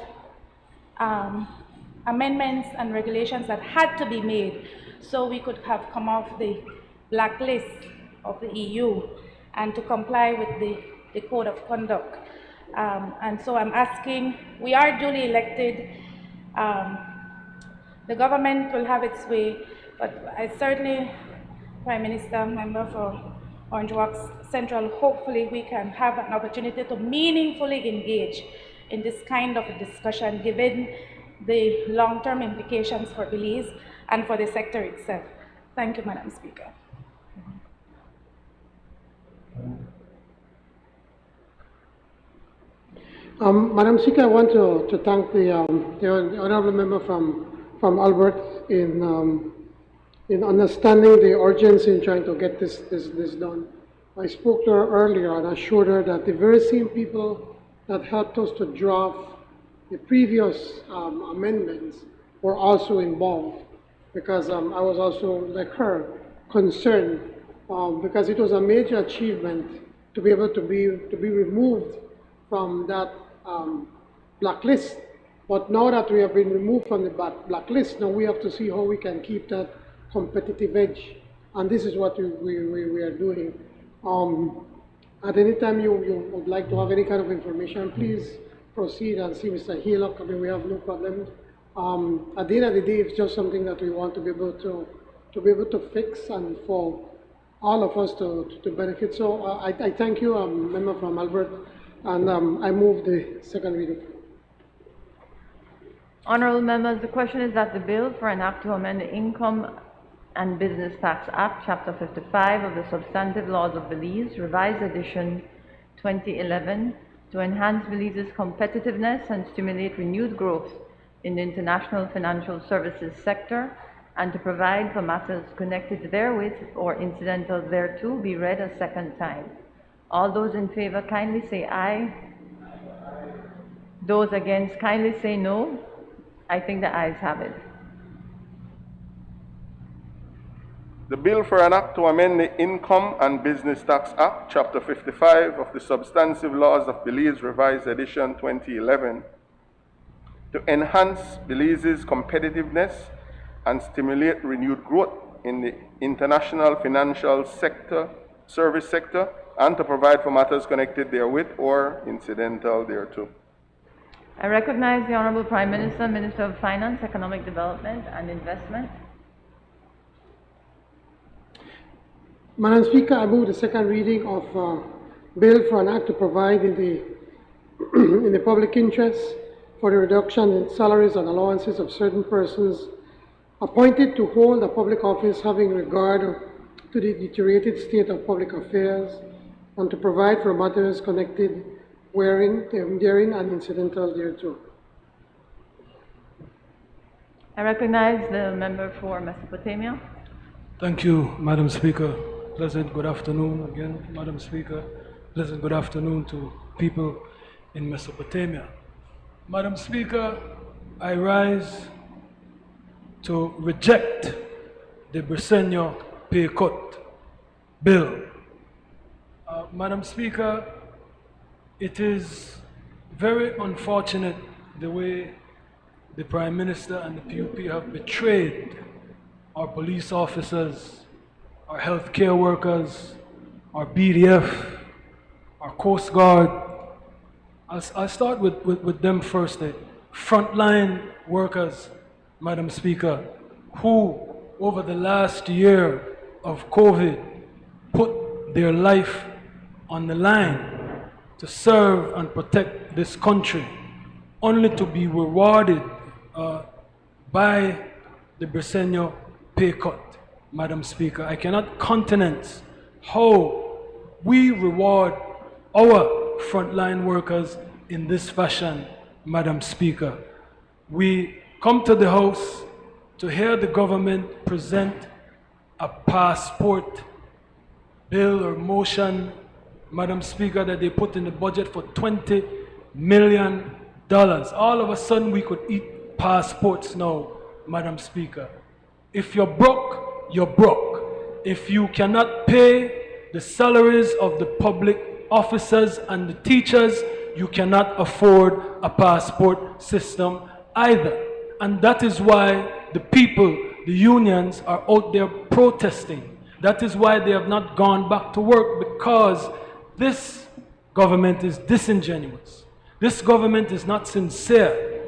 amendments and regulations that had to be made so we could have come off the blacklist of the EU and to comply with the code of conduct. And so I'm asking, we are duly elected, the government will have its way, but I certainly, Prime Minister, member for Orange Walk Central, hopefully we can have an opportunity to meaningfully engage in this kind of a discussion given the long-term implications for Belize and for the sector itself. Thank you, Madam Speaker. Madam Speaker, I want to thank the honourable member from Albert in understanding the urgency in trying to get this done. I spoke to her earlier and assured her that the very same people that helped us to draft the previous amendments were also involved, because I was also, like her, concerned because it was a major achievement to be able to be removed from that blacklist. But now that we have been removed from the blacklist, now we have to see how we can keep that competitive edge, and this is what we are doing. At any time you would like to have any kind of information, please proceed and see Mr. Hillock. I mean, we have no problem. At the end of the day, it's just something that we want to be able to fix and for all of us to benefit. So I thank you, member from Albert, and I move the second reading. Honourable members, the question is that the bill for an act to amend the Income and Business Tax Act, Chapter 55 of the Substantive Laws of Belize, Revised Edition 2011, to enhance Belize's competitiveness and stimulate renewed growth in the international financial services sector, and to provide for matters connected therewith or incidental thereto, be read a second time. All those in favor kindly say aye. Those against kindly say no. I think the ayes have it. The bill for an act to amend the Income and Business Tax Act, Chapter 55 of the Substantive Laws of Belize, Revised Edition 2011, to enhance Belize's competitiveness and stimulate renewed growth in the international financial sector, service sector, and to provide for matters connected therewith or incidental thereto. I recognize the Honourable Prime Minister, Minister of Finance, Economic Development and Investment. Madam Speaker, I move the second reading of bill for an act to provide in the public interest for the reduction in salaries and allowances of certain persons appointed to hold a public office having regard to the deteriorated state of public affairs, and to provide for matters connected therein and incidental thereto. I recognize the member for Mesopotamia. Thank you, Madam Speaker. Pleasant good afternoon again, Madam Speaker. Pleasant good afternoon to people in Mesopotamia. Madam Speaker, I rise to reject the Briceño pay cut bill. Madam Speaker, it is very unfortunate the way the Prime Minister and the PUP have betrayed our police officers, our healthcare workers, our BDF, our Coast Guard. I'll start with them first. The frontline workers, Madam Speaker, who over the last year of COVID put their life on the line to serve and protect this country, only to be rewarded by the Briceño pay cut, Madam Speaker. I cannot countenance how we reward our frontline workers in this fashion, Madam Speaker. We come to the House to hear the government present a passport bill or motion, Madam Speaker, that they put in the budget for $20 million. All of a sudden we could eat passports now, Madam Speaker. If you're broke, you're broke. If you cannot pay the salaries of the public officers and the teachers, you cannot afford a passport system either. And that is why the people, the unions, are out there protesting. That is why they have not gone back to work, because this government is disingenuous. This government is not sincere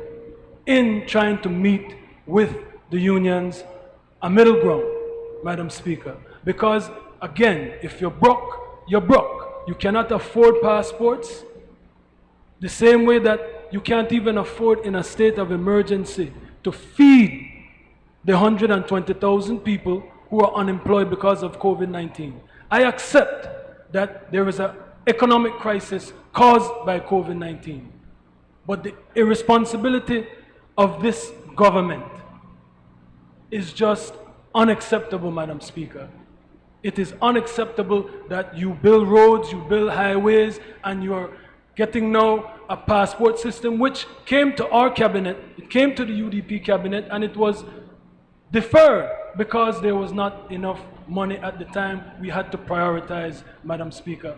in trying to meet with the unions a middle ground, Madam Speaker. Because again, if you're broke, you're broke. You cannot afford passports the same way that you can't even afford in a state of emergency to feed the 120,000 people who are unemployed because of COVID-19. I accept that there is an economic crisis caused by COVID-19. But the irresponsibility of this government is just unacceptable, Madam Speaker. It is unacceptable that you build roads, you build highways, and you're getting now a passport system which came to our cabinet, it came to the UDP cabinet, and it was deferred because there was not enough money at the time. We had to prioritize, Madam Speaker.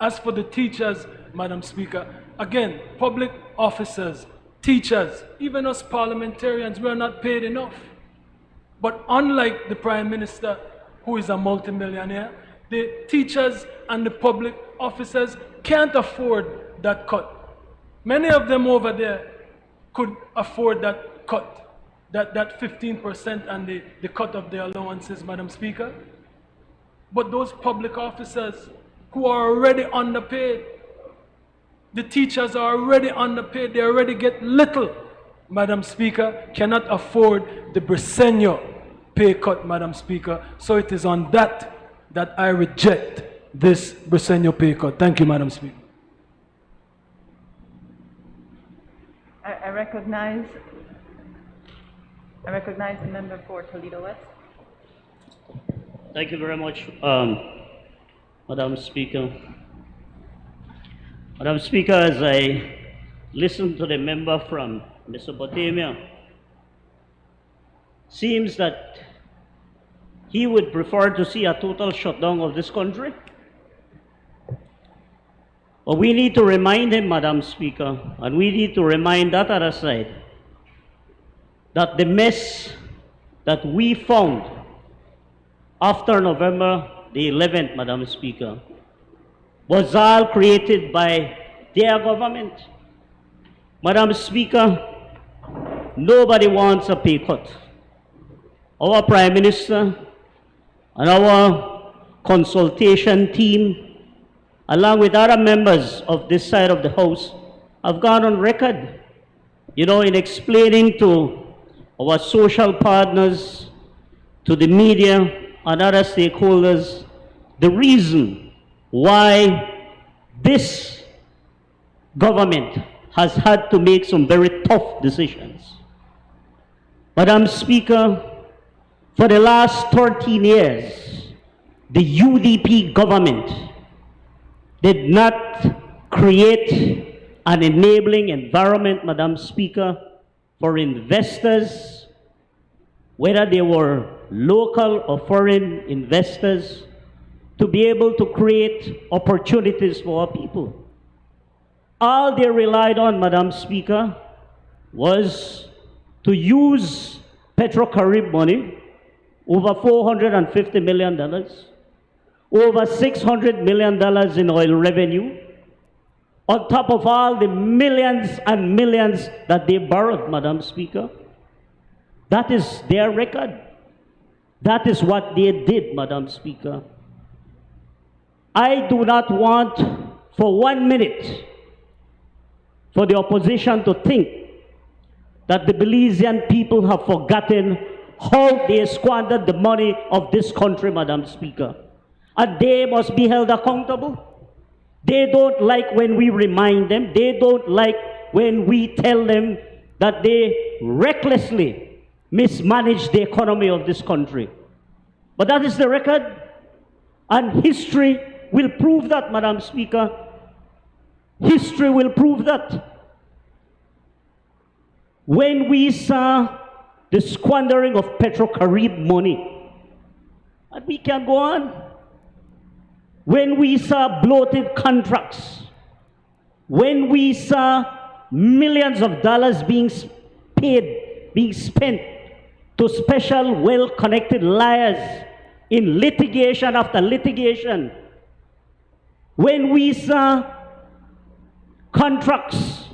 As for the teachers, Madam Speaker, again, public officers, teachers, even us parliamentarians, we are not paid enough. But unlike the Prime Minister, who is a multimillionaire, the teachers and the public officers can't afford that cut. Many of them over there could afford that cut, that 15% and the cut of their allowances, Madam Speaker. But those public officers who are already underpaid, the teachers are already underpaid, they already get little, Madam Speaker, cannot afford the Briceño pay cut, Madam Speaker. So it is on that I reject this Briceño pay cut. Thank you, Madam Speaker. I recognize the member for Toledo West. Thank you very much, Madam Speaker. Madam Speaker, as I listen to the member from Mesopotamia, seems that he would prefer to see a total shutdown of this country. But we need to remind him, Madam Speaker, and we need to remind that other side, that the mess that we found after November the 11th, Madam Speaker, was all created by their government. Madam Speaker, nobody wants a pay cut. Our Prime Minister and our consultation team, along with other members of this side of the House, have gone on record, in explaining to our social partners, to the media and other stakeholders, the reason why this government has had to make some very tough decisions. Madam Speaker, for the last 13 years, the UDP government did not create an enabling environment, Madam Speaker, for investors, whether they were local or foreign investors, to be able to create opportunities for our people. All they relied on, Madam Speaker, was to use Petro-Carib money, over $450 million, over $600 million in oil revenue, on top of all the millions and millions that they borrowed, Madam Speaker. That is their record. That is what they did, Madam Speaker. I do not want for 1 minute for the opposition to think that the Belizean people have forgotten how they squandered the money of this country, Madam Speaker. And they must be held accountable. They don't like when we remind them. They don't like when we tell them that they recklessly mismanaged the economy of this country. But that is the record, and history will prove that, Madam Speaker. History will prove that. When we saw the squandering of Petro-Carib money, and we can go on. When we saw bloated contracts, when we saw millions of dollars being spent to special well-connected liars in litigation after litigation, when we saw contracts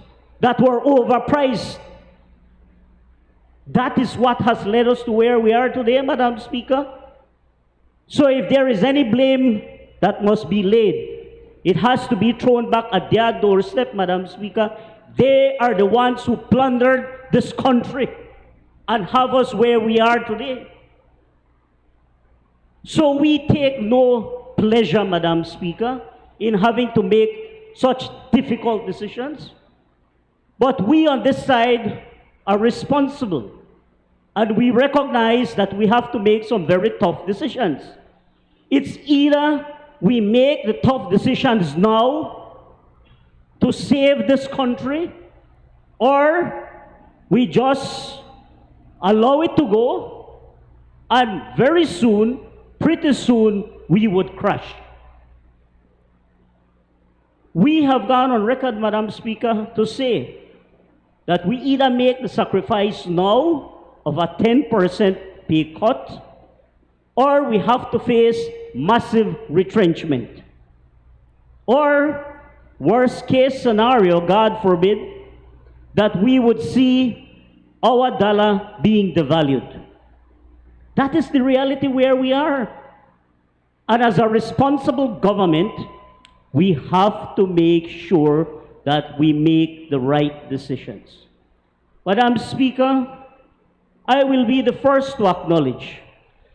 that were overpriced, that is what has led us to where we are today, Madam Speaker. So if there is any blame that must be laid, it has to be thrown back at their doorstep, Madam Speaker. They are the ones who plundered this country and have us where we are today. So we take no pleasure, Madam Speaker, in having to make such difficult decisions. But we on this side are responsible, and we recognize that we have to make some very tough decisions. It's either we make the tough decisions now to save this country, or we just allow it to go, and very soon, pretty soon, we would crash. We have gone on record, Madam Speaker, to say that we either make the sacrifice now of a 10% pay cut, or we have to face massive retrenchment. Or, worst case scenario, God forbid, that we would see our dollar being devalued. That is the reality where we are. And as a responsible government, we have to make sure that we make the right decisions. Madam Speaker, I will be the first to acknowledge,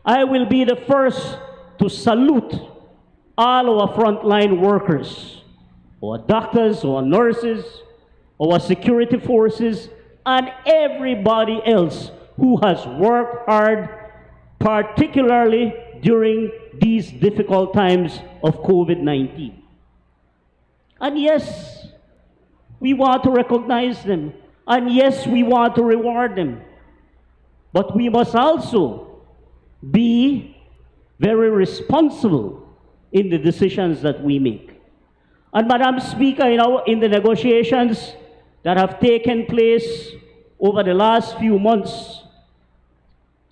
I will be the first to salute all our frontline workers, our doctors, our nurses, our security forces, and everybody else who has worked hard, particularly during these difficult times of COVID-19. And yes, we want to recognize them. And yes, we want to reward them. But we must also be very responsible in the decisions that we make. And Madam Speaker, in the negotiations that have taken place over the last few months,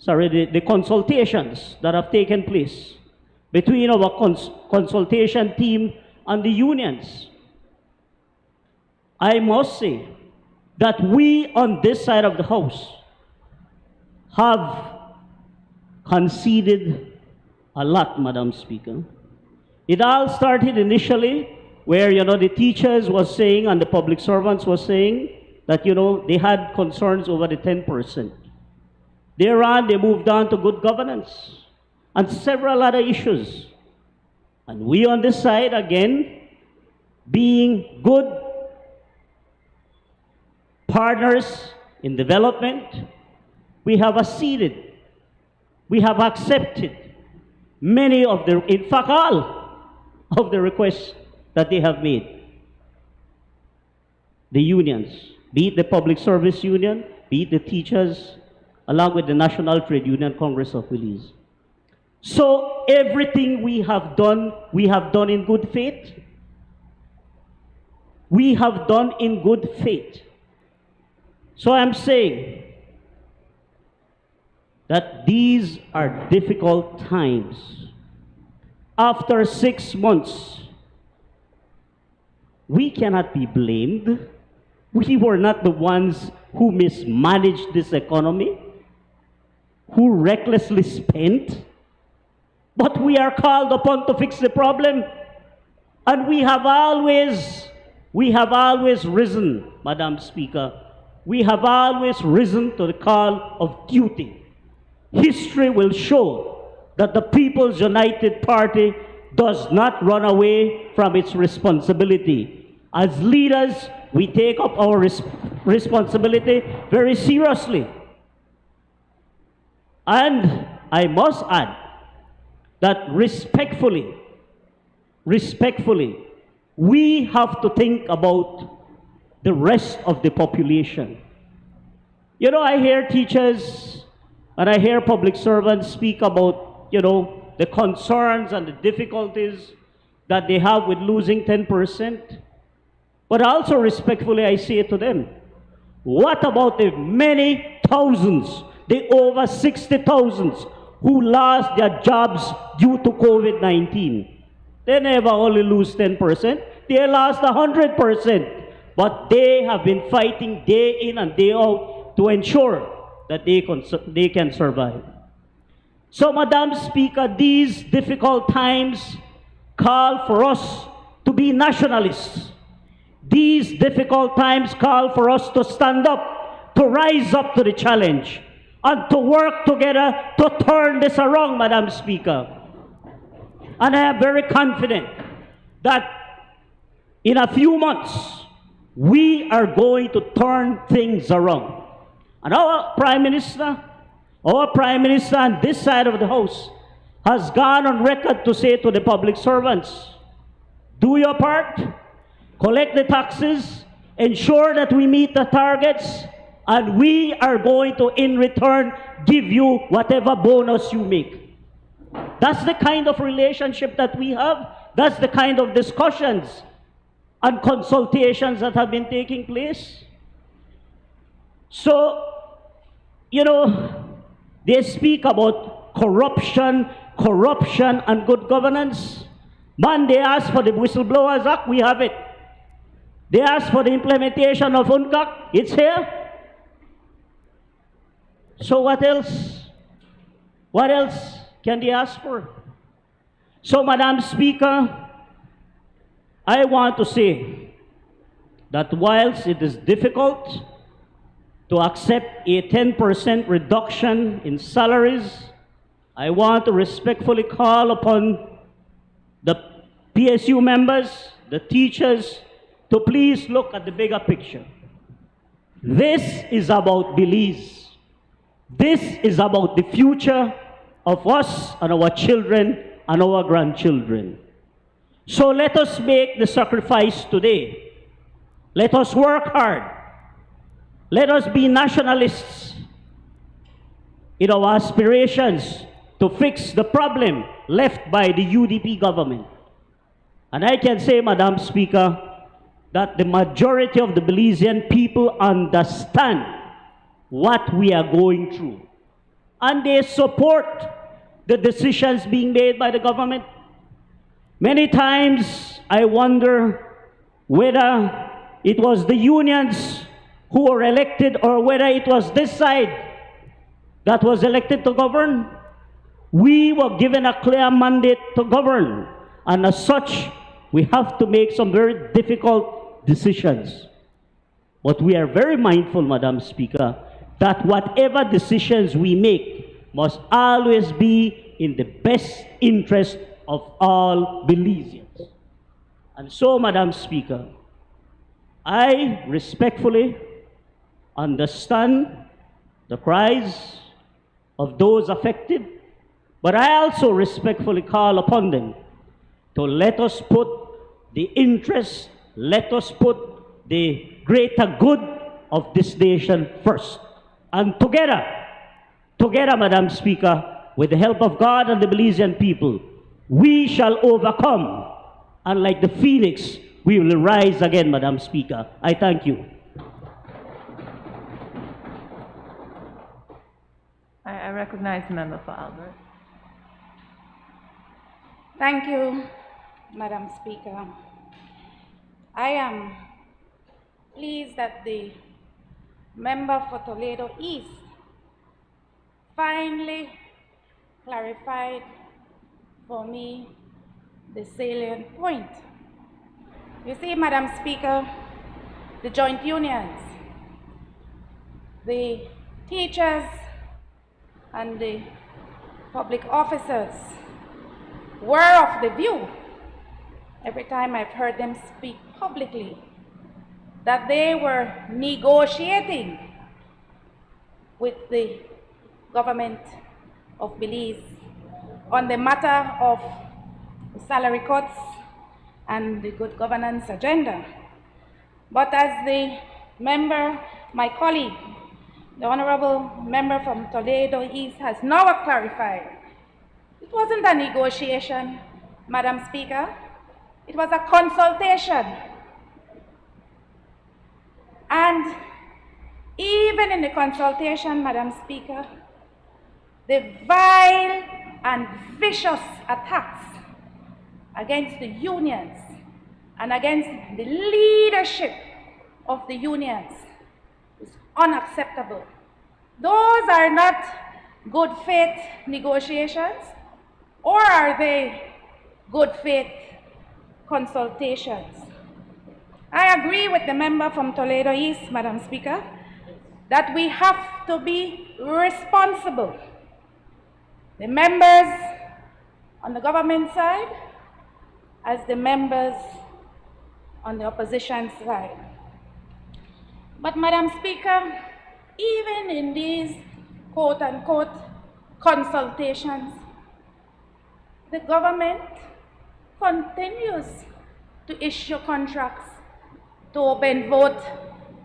the consultations that have taken place between our consultation team and the unions, I must say that we on this side of the House have conceded a lot, Madam Speaker. It all started initially where, the teachers was saying and the public servants was saying that, they had concerns over the 10%. Thereon, they moved on to good governance and several other issues. And we on this side, again, being good partners in development, we have acceded, we have accepted many of the, in fact, all of the requests that they have made. The unions, be it the Public Service Union, be it the teachers, along with the National Trade Union Congress of Belize. So everything we have done in good faith. we have done in good faith. So I'm saying that these are difficult times. After 6 months, we cannot be blamed. We were not the ones who mismanaged this economy, who recklessly spent, but we are called upon to fix the problem. And we have always risen, Madam Speaker. We have always risen to the call of duty. History will show that the People's United Party does not run away from its responsibility. As leaders, we take up our responsibility very seriously. And I must add that respectfully, we have to think about the rest of the population. You know, I hear teachers and I hear public servants speak about, the concerns and the difficulties that they have with losing 10%. But also respectfully, I say to them, what about the many thousands, the over 60,000 who lost their jobs due to COVID-19? They never only lose 10%, they lost 100%. But they have been fighting day in and day out to ensure that they can survive. So, Madam Speaker, these difficult times call for us to be nationalists. These difficult times call for us to stand up, to rise up to the challenge, and to work together to turn this around, Madam Speaker. And I am very confident that in a few months, we are going to turn things around. And our Prime Minister on this side of the House has gone on record to say to the public servants, do your part, collect the taxes, ensure that we meet the targets, and we are going to, in return, give you whatever bonus you make. That's the kind of relationship that we have. That's the kind of discussions and consultations that have been taking place. So, they speak about corruption and good governance. Man, they ask for the Whistleblowers Act, we have it. They ask for the implementation of UNCAC, it's here. So what else? What else can they ask for? So, Madam Speaker, I want to say that whilst it is difficult to accept a 10% reduction in salaries, I want to respectfully call upon the PSU members, the teachers, to please look at the bigger picture. This is about Belize. This is about the future of us and our children and our grandchildren. So let us make the sacrifice today. Let us work hard. Let us be nationalists in our aspirations to fix the problem left by the UDP government. And I can say, Madam Speaker, that the majority of the Belizean people understand what we are going through. And they support the decisions being made by the government. Many times I wonder whether it was the unions who were elected or whether it was this side that was elected to govern. We were given a clear mandate to govern, and as such, we have to make some very difficult decisions. But we are very mindful, Madam Speaker, that whatever decisions we make must always be in the best interest of all Belizeans. And so, Madam Speaker, I respectfully understand the cries of those affected, but I also respectfully call upon them to let us put the interest, let us put the greater good of this nation first. And together, Madam Speaker, with the help of God and the Belizean people, we shall overcome. And like the phoenix, we will rise again, Madam Speaker. I thank you. I recognize the member for Albert. Thank you, Madam Speaker. I am pleased that the member for Toledo East finally clarified for me the salient point. You see, Madam Speaker, the joint unions, the teachers, and the public officers were of the view, every time I've heard them speak publicly, that they were negotiating with the government of Belize on the matter of salary cuts and the good governance agenda. But as the member, my colleague, the honorable member from Toledo East has now clarified, it wasn't a negotiation, Madam Speaker. It was a consultation. And even in the consultation, Madam Speaker, the vile and vicious attacks against the unions and against the leadership of the unions is unacceptable. Those are not good faith negotiations, or are they good faith consultations? I agree with the member from Toledo East, Madam Speaker, that we have to be responsible. The members on the government side as the members on the opposition side. But Madam Speaker, even in these quote-unquote consultations, the government continues to issue contracts to open vote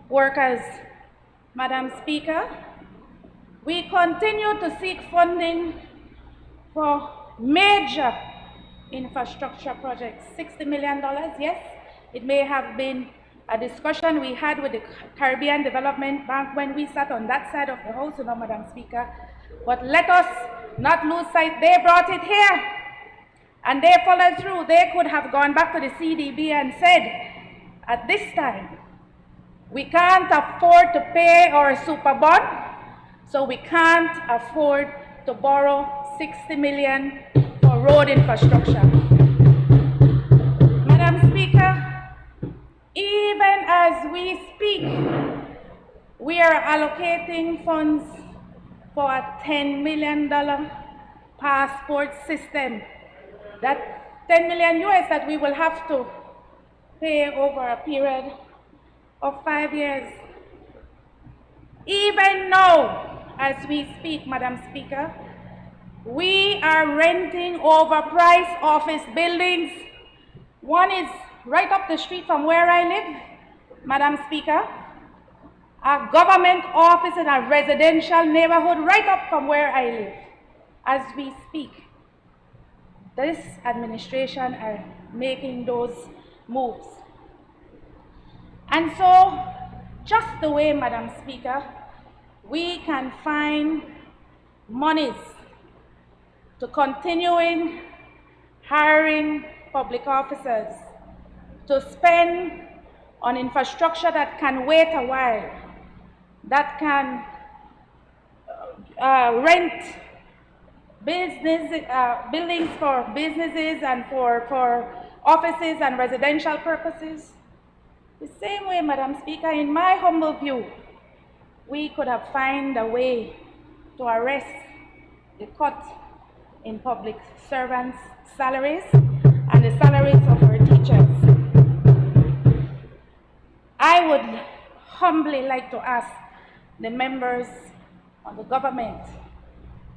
workers. Madam Speaker, we continue to seek funding for major infrastructure projects. $60 million, yes, it may have been a discussion we had with the Caribbean Development Bank when we sat on that side of the house, you know, Madam Speaker. But let us not lose sight, they brought it here and they followed through. They could have gone back to the CDB and said, at this time, we can't afford to pay our super bond, so we can't afford to borrow $60 million for road infrastructure. Madam Speaker, even as we speak, we are allocating funds for a $10 million passport system. That $10 million US that we will have to pay over a period of 5 years. Even now, as we speak, Madam Speaker, we are renting overpriced office buildings. One is right up the street from where I live, Madam Speaker. A government office in a residential neighborhood right up from where I live. As we speak, this administration are making those moves. And so, just the way, Madam Speaker, we can find monies to continuing hiring public officers, to spend on infrastructure that can wait a while, that can rent buildings for businesses and for offices and residential purposes. The same way, Madam Speaker, in my humble view, we could have found a way to arrest the cut in public servants' salaries and the salaries of our teachers. I would humbly like to ask the members of the government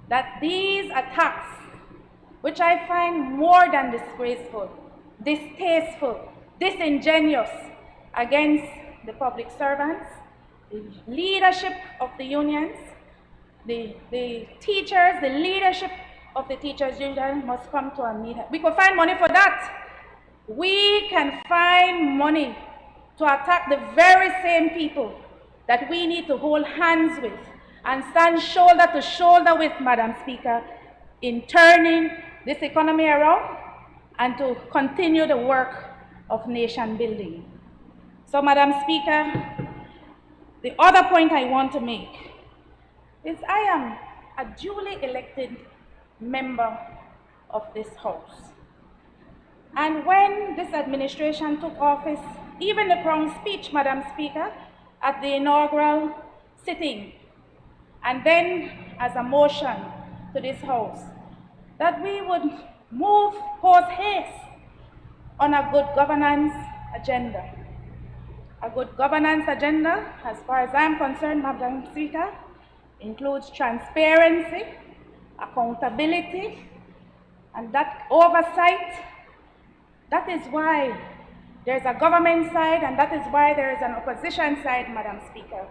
that these attacks, which I find more than disgraceful, distasteful, disingenuous against the public servants, the leadership of the unions, the teachers, the leadership of the teachers' union must come to a meeting. We could find money for that. we can find money to attack the very same people that we need to hold hands with and stand shoulder to shoulder with, Madam Speaker, in turning this economy around and to continue the work of nation building. So, Madam Speaker, the other point I want to make is I am a duly elected member of this House. And when this administration took office, even the prompt speech, Madam Speaker, at the inaugural sitting, and then as a motion to this House, that we would move post haste on a good governance agenda. A good governance agenda, as far as I'm concerned, Madam Speaker, includes transparency, accountability, and that oversight. That is why there's a government side, and that is why there is an opposition side, Madam Speaker.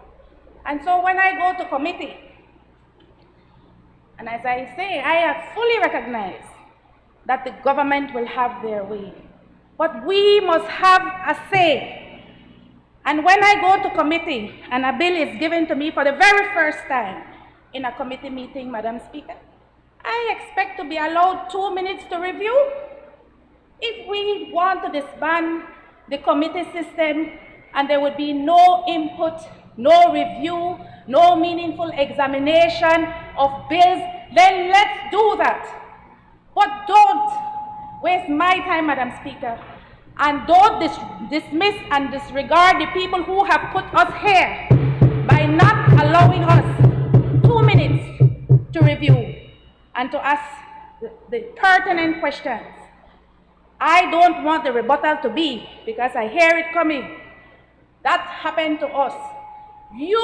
And so when I go to committee, and as I say, I have fully recognized that the government will have their way. But we must have a say. And when I go to committee and a bill is given to me for the very first time in a committee meeting, Madam Speaker, I expect to be allowed 2 minutes to review. If we want to disband the committee system and there would be no input, no review, no meaningful examination of bills, then let's do that. But don't waste my time, Madam Speaker, and don't dismiss and disregard the people who have put us here by not allowing us 2 minutes to review and to ask the pertinent questions. I don't want the rebuttal to be, because I hear it coming, that happened to us. You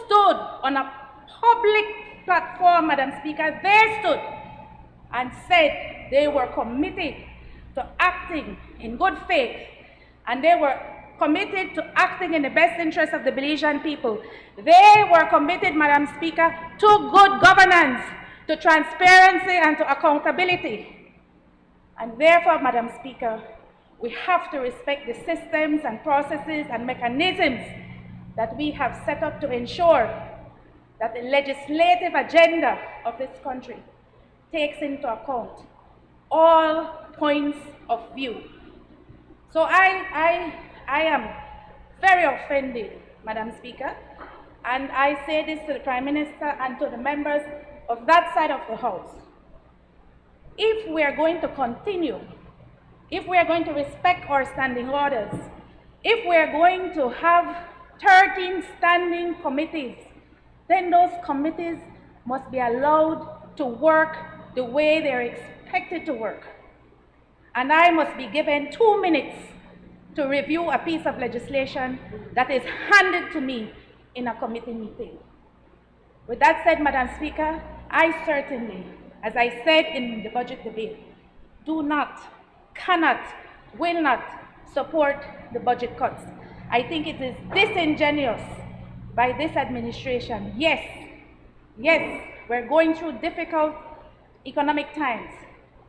stood on a public platform, Madam Speaker, they stood and said they were committed to acting in good faith, and they were committed to acting in the best interest of the Belizean people. They were committed, Madam Speaker, to good governance, to transparency, and to accountability. And therefore, Madam Speaker, we have to respect the systems and processes and mechanisms that we have set up to ensure that the legislative agenda of this country takes into account all points of view. So I am very offended, Madam Speaker, and I say this to the Prime Minister and to the members of that side of the House. If we are going to continue, if we are going to respect our standing orders, if we are going to have 13 standing committees, then those committees must be allowed to work the way they are expected to work. And I must be given 2 minutes to review a piece of legislation that is handed to me in a committee meeting. With that said, Madam Speaker, I certainly, as I said in the budget debate, do not, cannot, will not support the budget cuts. I think it is disingenuous by this administration. Yes, we're going through difficult economic times.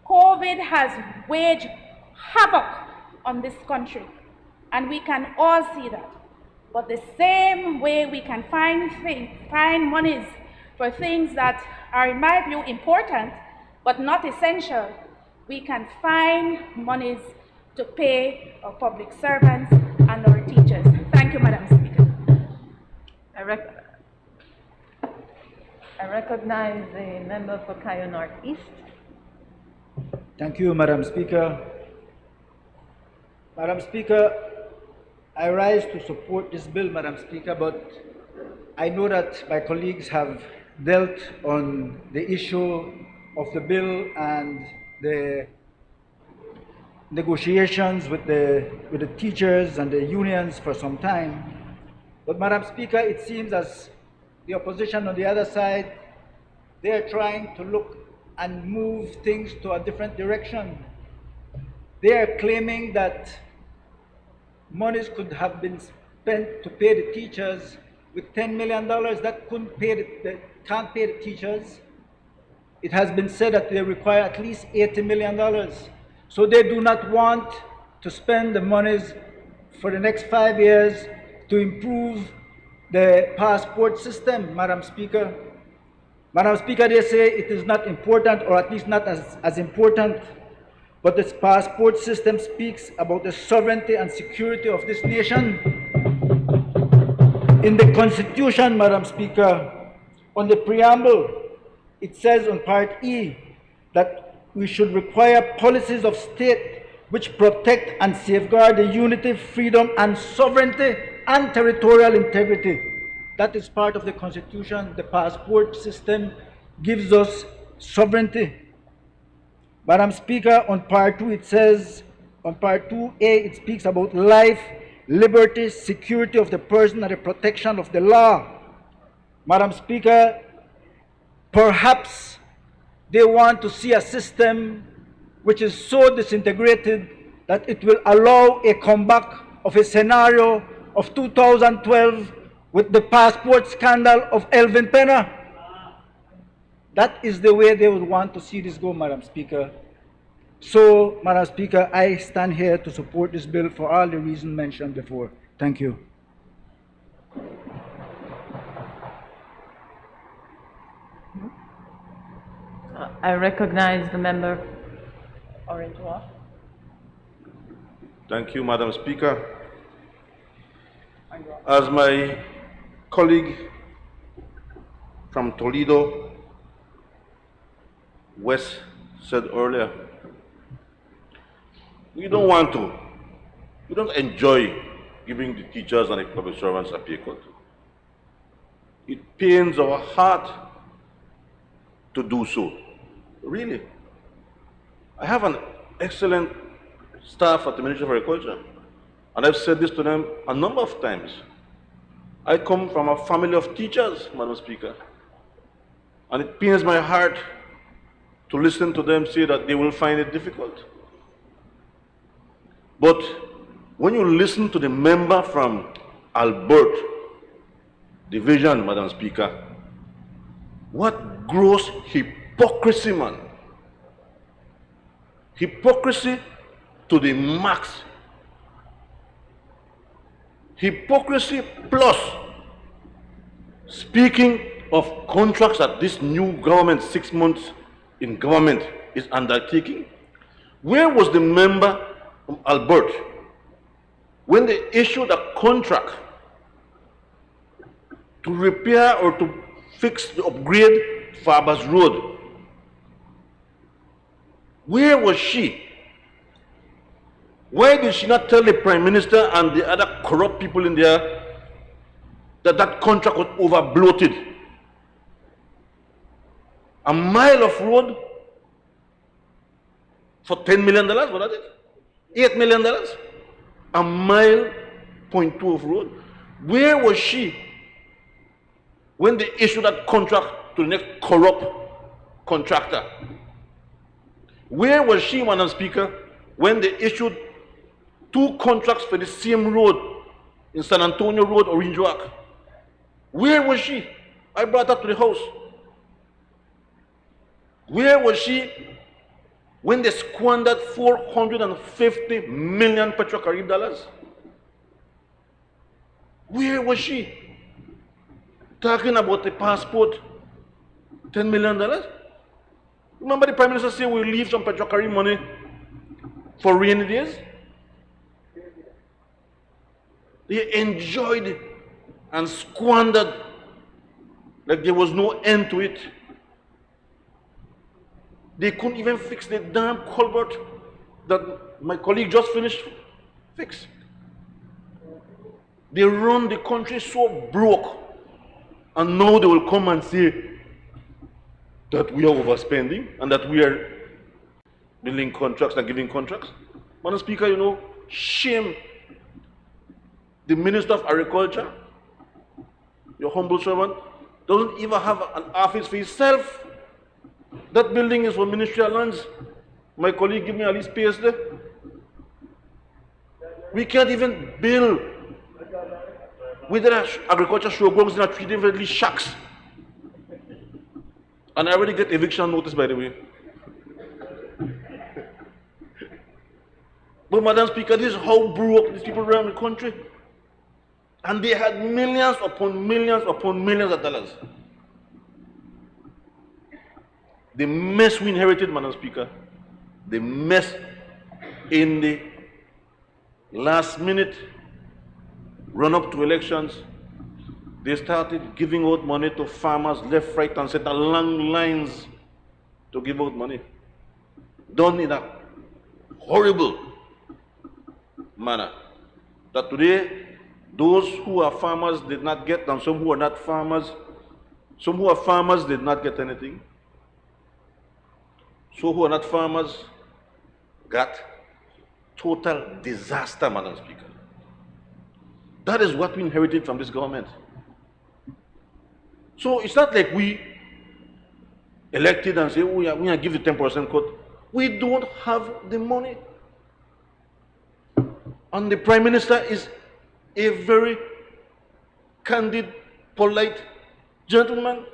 COVID has waged havoc on this country, and we can all see that. But the same way we can find monies for things that are, in my view, important but not essential, we can find monies to pay our public servants and our teachers. Thank you, Madam Speaker. I recognize the member for Cayo North East. Thank you, Madam Speaker. Madam Speaker, I rise to support this bill, Madam Speaker, but I know that my colleagues have dealt on the issue of the bill and the negotiations with the teachers and the unions for some time. But Madam Speaker, it seems as the opposition on the other side, they are trying to look and move things to a different direction. They are claiming that monies could have been spent to pay the teachers with $10 million. That can't pay the teachers. It has been said that they require at least $80 million. So they do not want to spend the monies for the next 5 years to improve the passport system, Madam Speaker. Madam Speaker, they say it is not important, or at least not as important, but this passport system speaks about the sovereignty and security of this nation. In the Constitution, Madam Speaker, on the preamble, it says on Part E that we should require policies of state which protect and safeguard the unity, freedom, and sovereignty and territorial integrity. That is part of the Constitution. The passport system gives us sovereignty. Madam Speaker, on Part 2, it says, on Part 2A, it speaks about life, liberty, security of the person, and the protection of the law. Madam Speaker, perhaps they want to see a system which is so disintegrated that it will allow a comeback of a scenario of 2012 with the passport scandal of Elvin Pena. That is the way they would want to see this go, Madam Speaker. So, Madam Speaker, I stand here to support this bill for all the reasons mentioned before. Thank you. I recognize the member Orange Walk. Thank you, Madam Speaker. As my colleague from Toledo, West, said earlier, we don't enjoy giving the teachers and the public servants a pay cut. It pains our heart to do so. Really. I have an excellent staff at the Ministry of Agriculture, and I've said this to them a number of times. I come from a family of teachers, Madam Speaker, and it pains my heart to listen to them say that they will find it difficult. But when you listen to the member from Albert Division, Madam Speaker, what gross hypocrisy, man. Hypocrisy to the max. Hypocrisy plus speaking of contracts that this new government, 6 months in government, is undertaking. Where was the member from Albert when they issued a contract to repair or to fix the upgrade Farbers Road? Where was she? Why did she not tell the Prime Minister and the other corrupt people in there that that contract was over bloated? A mile of road for $10 million, what was it? $8 million? A mile, 0.2 of road. Where was she when they issued that contract to the next corrupt contractor? Where was she, Madam Speaker, when they issued 2 contracts for the same road in San Antonio Road, Orange Walk? Where was she? I brought her to the house. Where was she when they squandered $450 million Petrocarib dollars? Where was she? Talking about the passport, $10 million? Remember the Prime Minister said we'll leave some Petrocarib money for rainy days? They enjoyed it and squandered like there was no end to it. They couldn't even fix the damn culvert that my colleague just finished fix. They run the country so broke, and now they will come and say that we are overspending and that we are building contracts and giving contracts. Madam Speaker, you know, shame the Minister of Agriculture, your humble servant, doesn't even have an office for himself. That building is for Ministry of Lands. My colleague give me a lease space there. We can't even build with the agriculture showgrounds in a 3 different shacks. And I already get eviction notice, by the way. But Madam Speaker, this is how broke these people around the country. And they had millions upon millions upon millions of dollars. The mess we inherited, Madam Speaker, the mess in the last minute run up to elections, they started giving out money to farmers left, right, and center, long lines to give out money. Done in a horrible manner. That today, those who are farmers did not get, and some who are not farmers, some who are farmers did not get anything. So who are not farmers got total disaster, Madam Speaker. That is what we inherited from this government. So it's not like we elected and say, oh, we are going to give the 10% cut. We don't have the money. And the Prime Minister is a very candid, polite gentleman.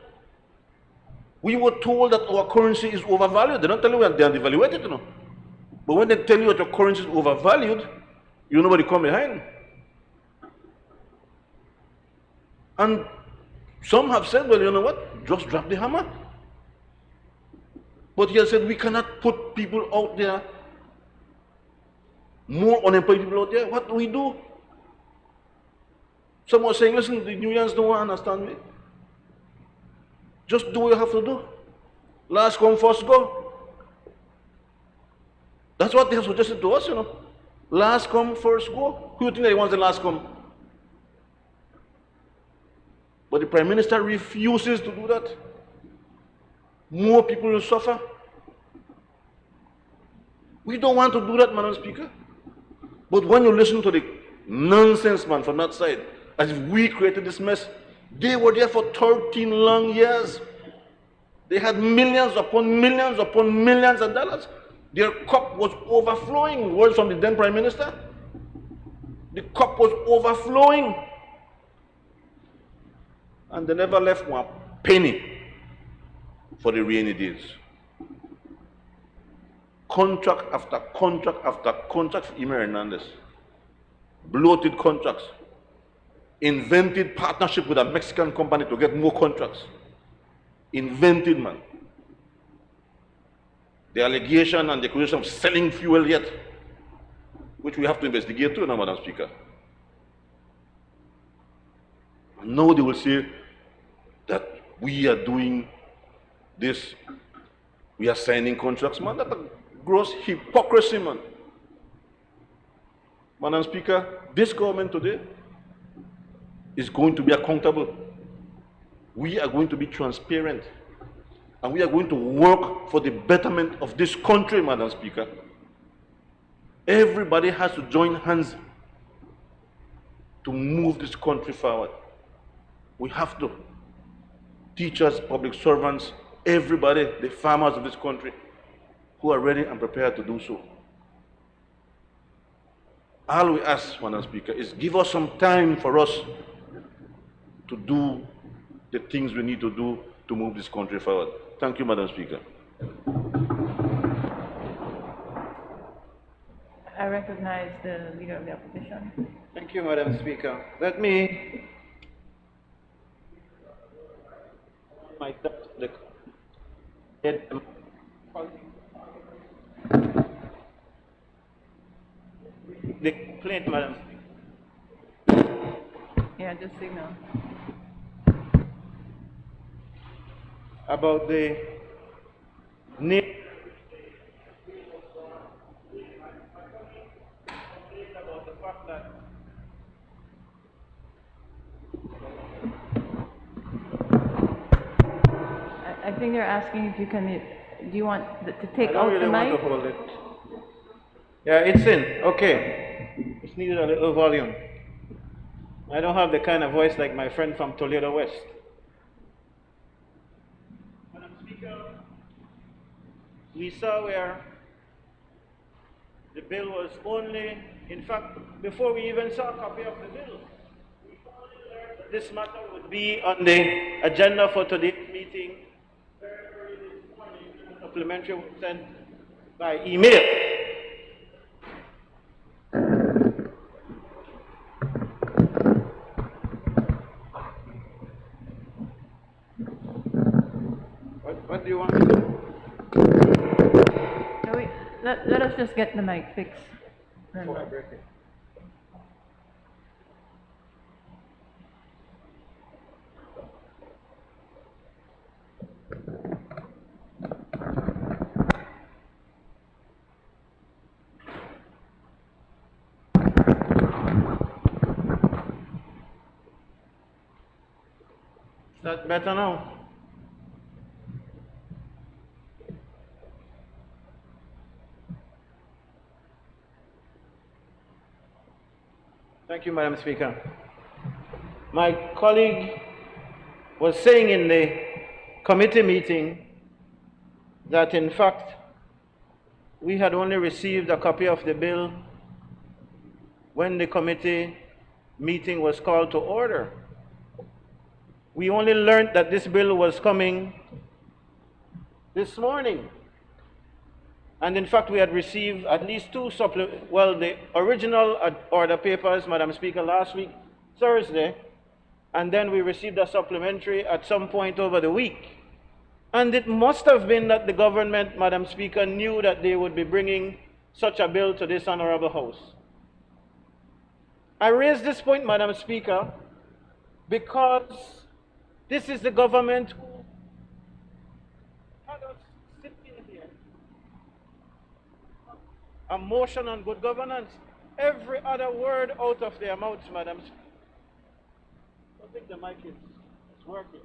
We were told that our currency is overvalued. They don't tell you they are devaluated, you know. But when they tell you that your currency is overvalued, you nobody come behind. And some have said, well, you know what? Just drop the hammer. But he has said we cannot put people out there, more unemployed people out there. What do we do? Some are saying, listen, the unions don't understand me. Just do what you have to do. Last come, first go. That's what they have suggested to us, you know. Last come, first go. Who do you think that wants the last come? But the Prime Minister refuses to do that. More people will suffer. We don't want to do that, Madam Speaker. But when you listen to the nonsense man from that side, as if we created this mess, they were there for 13 long years. They had millions upon millions upon millions of dollars. Their cup was overflowing. Words from the then Prime Minister. The cup was overflowing. And they never left one penny for the rainy days. Contract after contract after contract for Emer Hernandez. Bloated contracts. Invented partnership with a Mexican company to get more contracts. Invented, man. The allegation and the accusation of selling fuel yet, which we have to investigate too now, Madam Speaker. And now they will say that we are doing this, we are signing contracts, man. That's a gross hypocrisy, man. Madam Speaker, this government today is going to be accountable. We are going to be transparent. And we are going to work for the betterment of this country, Madam Speaker. Everybody has to join hands to move this country forward. We have to. Teachers, public servants, everybody, the farmers of this country, who are ready and prepared to do so. All we ask, Madam Speaker, is give us some time for us to do the things we need to do to move this country forward. Thank you, Madam Speaker. I recognize the Leader of the Opposition. Thank you, Madam Speaker. Let me the complaint, Madam Speaker. Yeah, just signal. About the need about the fact that I think they're asking if you can, do you want to take I don't out really the want mic? to hold it. Yeah, it's in. Okay. It's needed a little volume. I don't have the kind of voice like my friend from Toledo West. Madam Speaker, we saw where the bill was only, in fact, before we even saw a copy of the bill, we only learned that this matter would be on the agenda for today's meeting. Very early this morning, a supplementary was sent by email. What do you want me to do? No, let us just get the mic fixed. Before I break it. Is that better now? Thank you, Madam Speaker. My colleague was saying in the committee meeting that in fact we had only received a copy of the bill when the committee meeting was called to order. We only learned that this bill was coming this morning. And in fact, we had received at least two the original order papers, Madam Speaker, last week, Thursday, and then we received a supplementary at some point over the week. And it must have been that the government, Madam Speaker, knew that they would be bringing such a bill to this honorable House. I raise this point, Madam Speaker, because this is the government who had us sitting here. A motion on good governance. Every other word out of their mouths, Madam Speaker. I think the mic is working.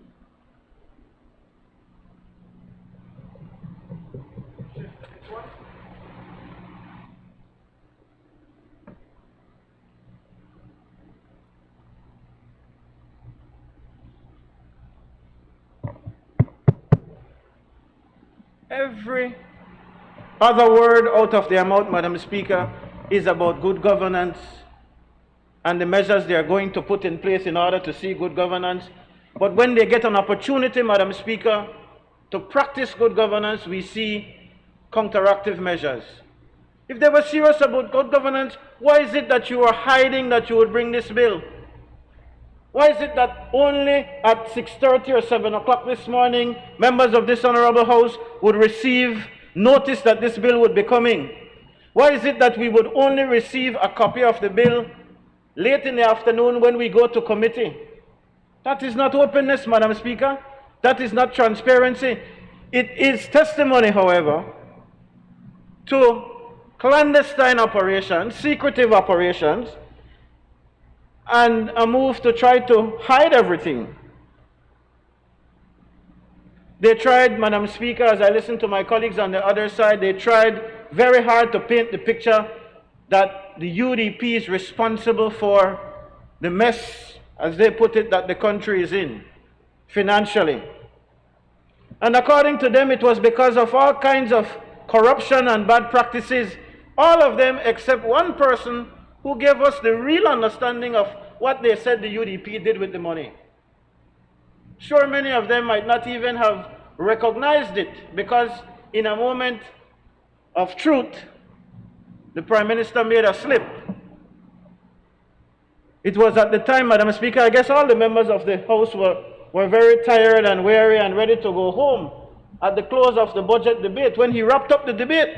Every other word out of their mouth, Madam Speaker, is about good governance and the measures they are going to put in place in order to see good governance. But when they get an opportunity, Madam Speaker, to practice good governance, we see counteractive measures. If they were serious about good governance, why is it that you are hiding that you would bring this bill? Why is it that only at 6:30 or 7 o'clock this morning, members of this honorable House would receive notice that this bill would be coming? Why is it that we would only receive a copy of the bill late in the afternoon when we go to committee? That is not openness, Madam Speaker. That is not transparency. It is testimony, however, to clandestine operations, secretive operations, and a move to try to hide everything. They tried, Madam Speaker, as I listened to my colleagues on the other side, they tried very hard to paint the picture that the UDP is responsible for the mess, as they put it, that the country is in, financially. And according to them, it was because of all kinds of corruption and bad practices, all of them except one person who gave us the real understanding of what they said the UDP did with the money. Sure, many of them might not even have recognized it, because in a moment of truth, the Prime Minister made a slip. It was at the time, Madam Speaker, I guess all the members of the House were very tired and weary and ready to go home at the close of the budget debate. When he wrapped up the debate,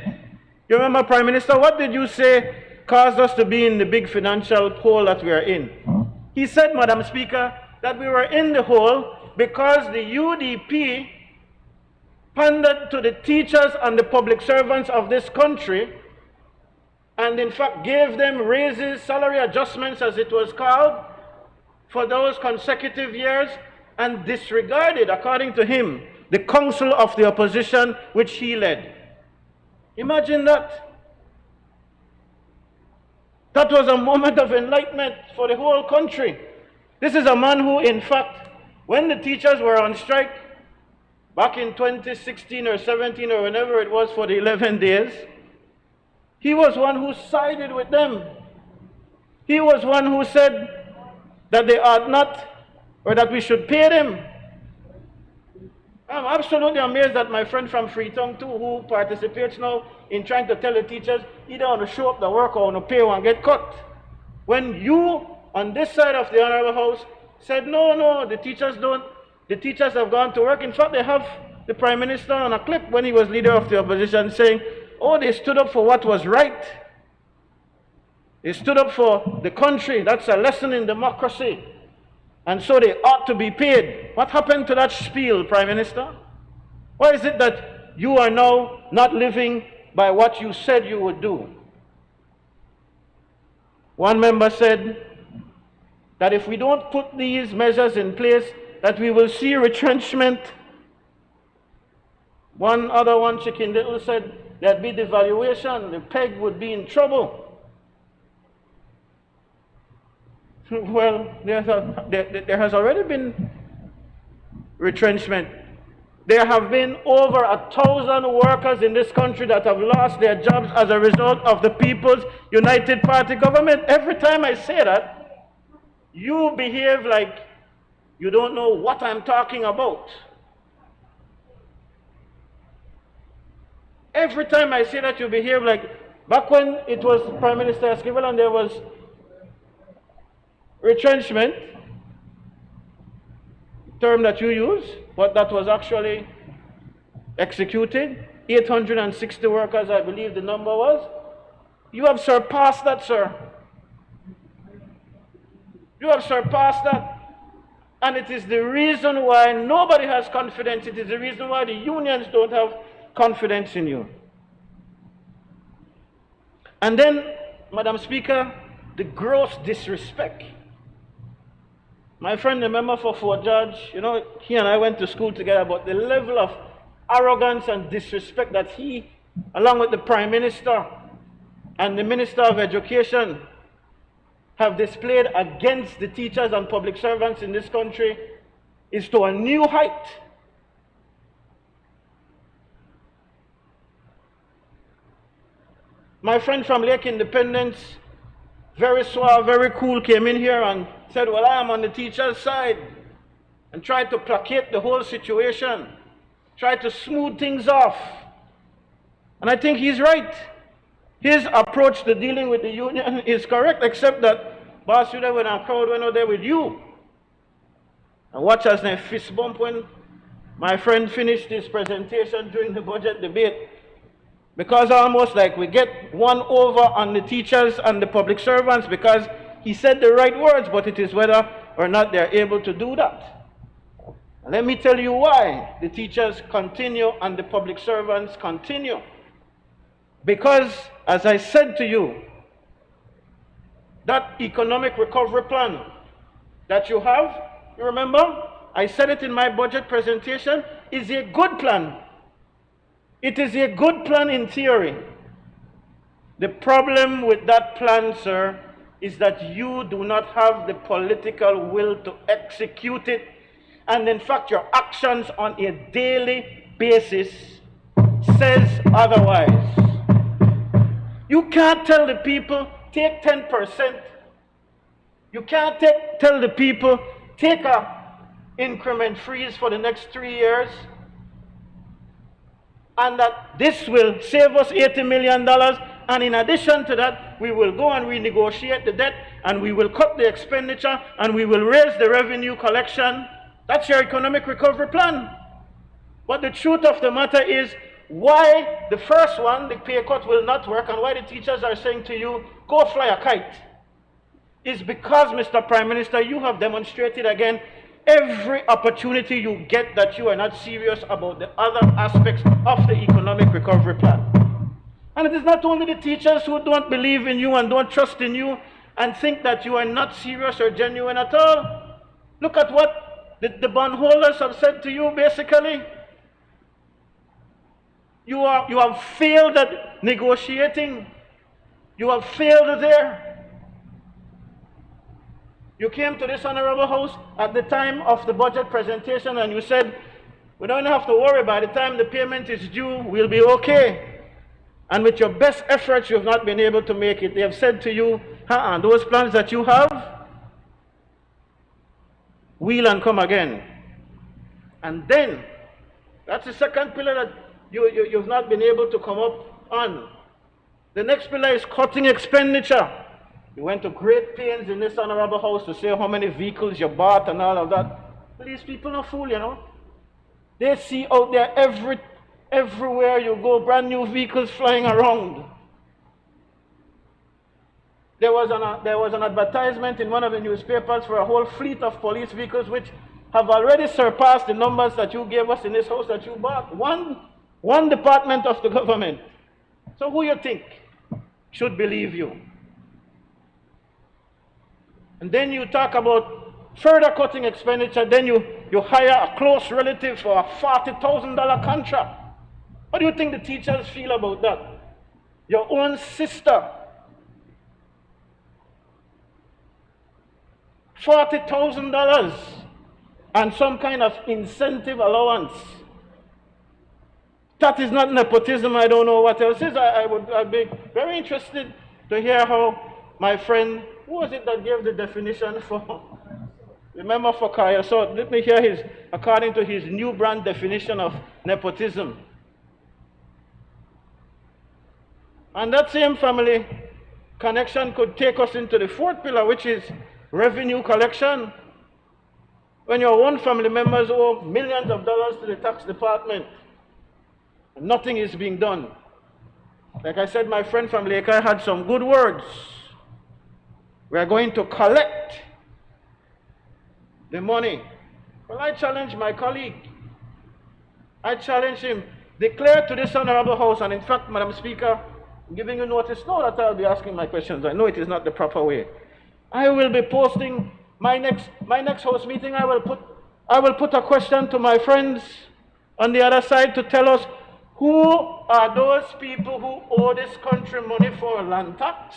you remember, Prime Minister, what did you say caused us to be in the big financial hole that we are in? He said, Madam Speaker, that we were in the hole because the UDP pandered to the teachers and the public servants of this country, and in fact gave them raises, salary adjustments as it was called, for those consecutive years, and disregarded, according to him, the council of the opposition which he led. Imagine that. That was a moment of enlightenment for the whole country. This is a man who, in fact, when the teachers were on strike, back in 2016 or 17 or whenever it was for the 11 days, he was one who sided with them. He was one who said that they ought not, or that we should pay them. I'm absolutely amazed at my friend from Freetown too, who participates now in trying to tell the teachers either on to show up the work or on to pay and get cut. When you, on this side of the Honorable House, said, no, the teachers have gone to work. In fact, they have the Prime Minister on a clip when he was leader of the opposition saying, oh, they stood up for what was right. They stood up for the country. That's a lesson in democracy. And so they ought to be paid. What happened to that spiel, Prime Minister? Why is it that you are now not living by what you said you would do? One member said that if we don't put these measures in place, that we will see retrenchment. One Chicken Little said there'd be devaluation, the peg would be in trouble. Well, there has already been retrenchment. There have been over 1,000 workers in this country that have lost their jobs as a result of the People's United Party government. Every time I say that, you behave like you don't know what I'm talking about. Every time I say that, you behave like back when it was Prime Minister Esquivel and there was retrenchment, term that you use, but that was actually executed. 860 workers, I believe the number was. You have surpassed that, sir. You have surpassed that. And it is the reason why nobody has confidence. It is the reason why the unions don't have confidence in you. And then, Madam Speaker, the gross disrespect. My friend, the member for Fort George, you know, he and I went to school together, but the level of arrogance and disrespect that he, along with the Prime Minister and the Minister of Education, have displayed against the teachers and public servants in this country is to a new height. My friend from Lake Independence, very suave, very cool, came in here and said, well, I am on the teacher's side, and tried to placate the whole situation, tried to smooth things off. And I think he's right. His approach to dealing with the union is correct, except that boss, you there when a crowd went out there with you. And watch as they fist bump when my friend finished his presentation during the budget debate. Because almost like we get one over on the teachers and the public servants because he said the right words, but it is whether or not they're able to do that. And let me tell you why the teachers continue and the public servants continue. Because, as I said to you, that economic recovery plan that you have, you remember, I said it in my budget presentation, is a good plan. It is a good plan in theory. The problem with that plan, sir, is that you do not have the political will to execute it. And in fact, your actions on a daily basis says otherwise. You can't tell the people, take 10%. You can't tell the people, take a increment freeze for the next 3 years, and that this will save us $80 million, and in addition to that, we will go and renegotiate the debt, and we will cut the expenditure, and we will raise the revenue collection. That's your economic recovery plan. But the truth of the matter is, why the first one, the pay cut, will not work, and why the teachers are saying to you, go fly a kite, is because, Mr. Prime Minister, you have demonstrated again every opportunity you get that you are not serious about the other aspects of the economic recovery plan. And it is not only the teachers who don't believe in you and don't trust in you and think that you are not serious or genuine at all. Look at what the bondholders have said to you, basically. You have failed at negotiating. You have failed there. You came to this honorable house at the time of the budget presentation and you said, we don't have to worry, by the time the payment is due, we'll be okay. And with your best efforts, you have not been able to make it. They have said to you, those plans that you have, wheel and come again. And then, that's the second pillar that you've not been able to come up on. The next pillar is cutting expenditure. You went to great pains in this honorable house to say how many vehicles you bought and all of that. But these people are fool, you know. They see out there everywhere you go, brand new vehicles flying around. There was an advertisement in one of the newspapers for a whole fleet of police vehicles which have already surpassed the numbers that you gave us in this house that you bought. One department of the government. So who you think should believe you? And then you talk about further cutting expenditure, then you hire a close relative for a $40,000 contract. What do you think the teachers feel about that? Your own sister. $40,000 and some kind of incentive allowance. That is not nepotism. I don't know what else is. I'd be very interested to hear how my friend, who was it that gave the definition for, remember for Kaya? So let me hear according to his new brand definition of nepotism. And that same family connection could take us into the fourth pillar, which is revenue collection. When your own family members owe millions of dollars to the tax department, and nothing is being done. Like I said, my friend from Lake had some good words. We are going to collect the money. Well, I challenge my colleague. I challenge him. Declare to this honorable house, and in fact, Madam Speaker, I'm giving you notice now that I'll be asking my questions. I know it is not the proper way. I will be posting my next house meeting. I will put a question to my friends on the other side to tell us who are those people who owe this country money for land tax?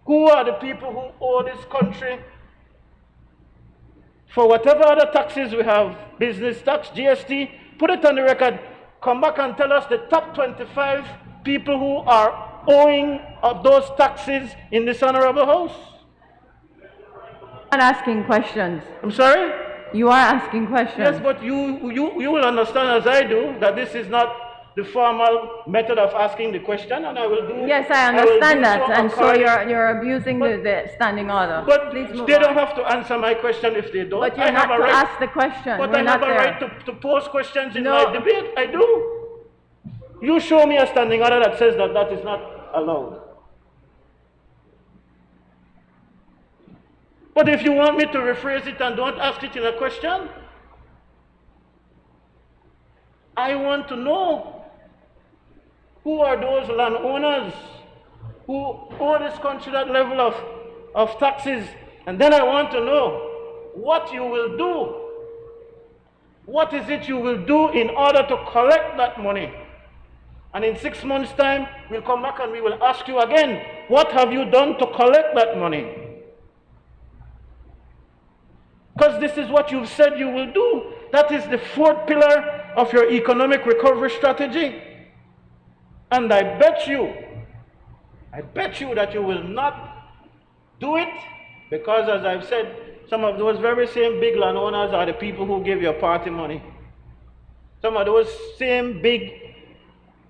Who are the people who owe this country for whatever other taxes we have, business tax, GST? Put it on the record. Come back and tell us the top 25 people who are owing of those taxes in this honorable house. Not asking questions. I'm sorry? You are asking questions. Yes, but you will understand as I do that this is not the formal method of asking the question, and I will do. Yes, I understand that, and so you're abusing the standing order. But please move they on. don't have to answer my question if they don't. But you're not to ask the question. But We're I not have a there. right to pose questions in my debate. I do. You show me a standing order that says that that is not allowed. But if you want me to rephrase it and don't ask it in a question, I want to know who are those landowners who owe this country that level of taxes, and then I want to know what you will do. What is it you will do in order to collect that money? And in 6 months' time, we'll come back and we will ask you again, what have you done to collect that money? Because this is what you've said you will do. That is the fourth pillar of your economic recovery strategy. And I bet you that you will not do it, because as I've said, some of those very same big landowners are the people who give your party money. Some of those same big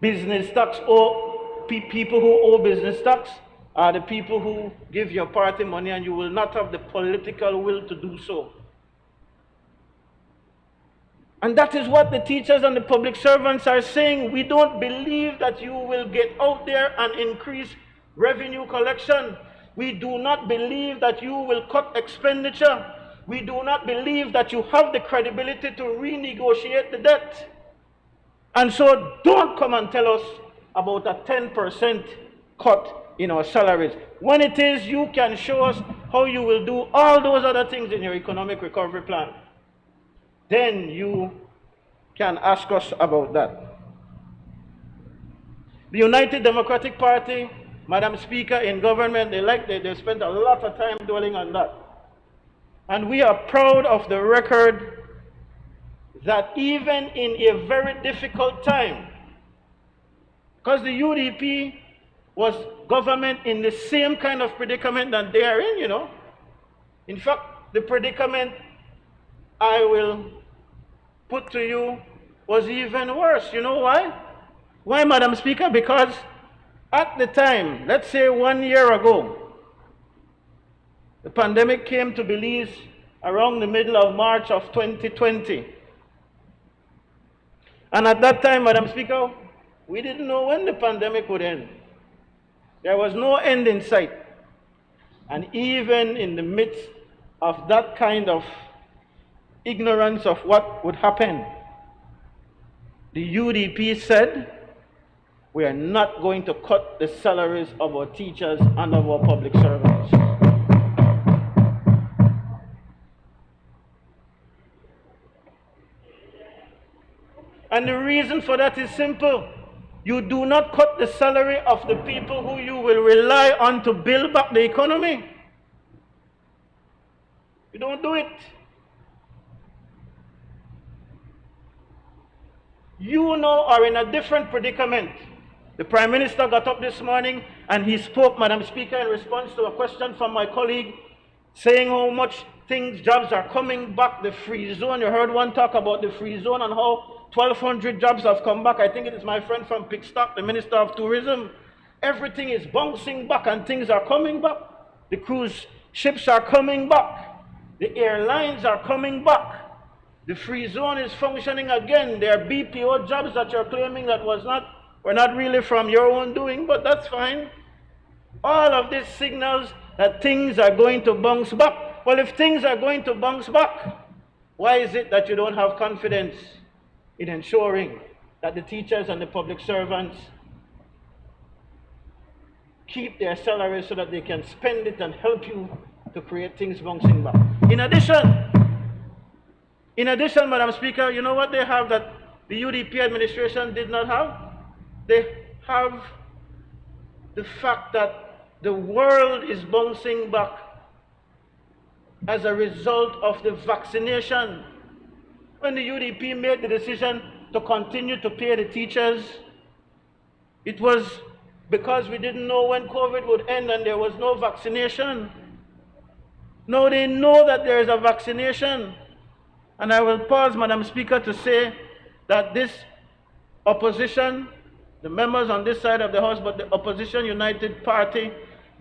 business tax or people who owe business tax are the people who give your party money, and you will not have the political will to do so. And that is what the teachers and the public servants are saying. We don't believe that you will get out there and increase revenue collection. We do not believe that you will cut expenditure. We do not believe that you have the credibility to renegotiate the debt. And so don't come and tell us about a 10% cut in our salaries. When it is, you can show us how you will do all those other things in your economic recovery plan. Then you can ask us about that. The United Democratic Party, Madam Speaker, in government, they spent a lot of time dwelling on that. And we are proud of the record that even in a very difficult time, because the UDP was government in the same kind of predicament that they are in, you know. In fact, the predicament I will put to you was even worse. You know why? Why, Madam Speaker? Because at the time, let's say 1 year ago, the pandemic came to Belize around the middle of March of 2020. And at that time, Madam Speaker, we didn't know when the pandemic would end. There was no end in sight. And even in the midst of that kind of ignorance of what would happen, the UDP said, we are not going to cut the salaries of our teachers and of our public servants. And the reason for that is simple. You do not cut the salary of the people who you will rely on to build back the economy. You don't do it. You now are in a different predicament. The Prime Minister got up this morning and he spoke, Madam Speaker, in response to a question from my colleague, saying how much jobs are coming back, the free zone. You heard one talk about the free zone and how 1,200 jobs have come back. I think it is my friend from Pickstock, the Minister of Tourism. Everything is bouncing back and things are coming back. The cruise ships are coming back. The airlines are coming back. The free zone is functioning again. There are BPO jobs that you're claiming that were not really from your own doing, but that's fine. All of this signals that things are going to bounce back. Well, if things are going to bounce back, why is it that you don't have confidence in ensuring that the teachers and the public servants keep their salaries so that they can spend it and help you to create things bouncing back? In addition, Madam Speaker, you know what they have that the UDP administration did not have? They have the fact that the world is bouncing back as a result of the vaccination. When the UDP made the decision to continue to pay the teachers, it was because we didn't know when COVID would end and there was no vaccination. Now they know that there is a vaccination. And I will pause, Madam Speaker, to say that this opposition, the members on this side of the House, but the Opposition United Party,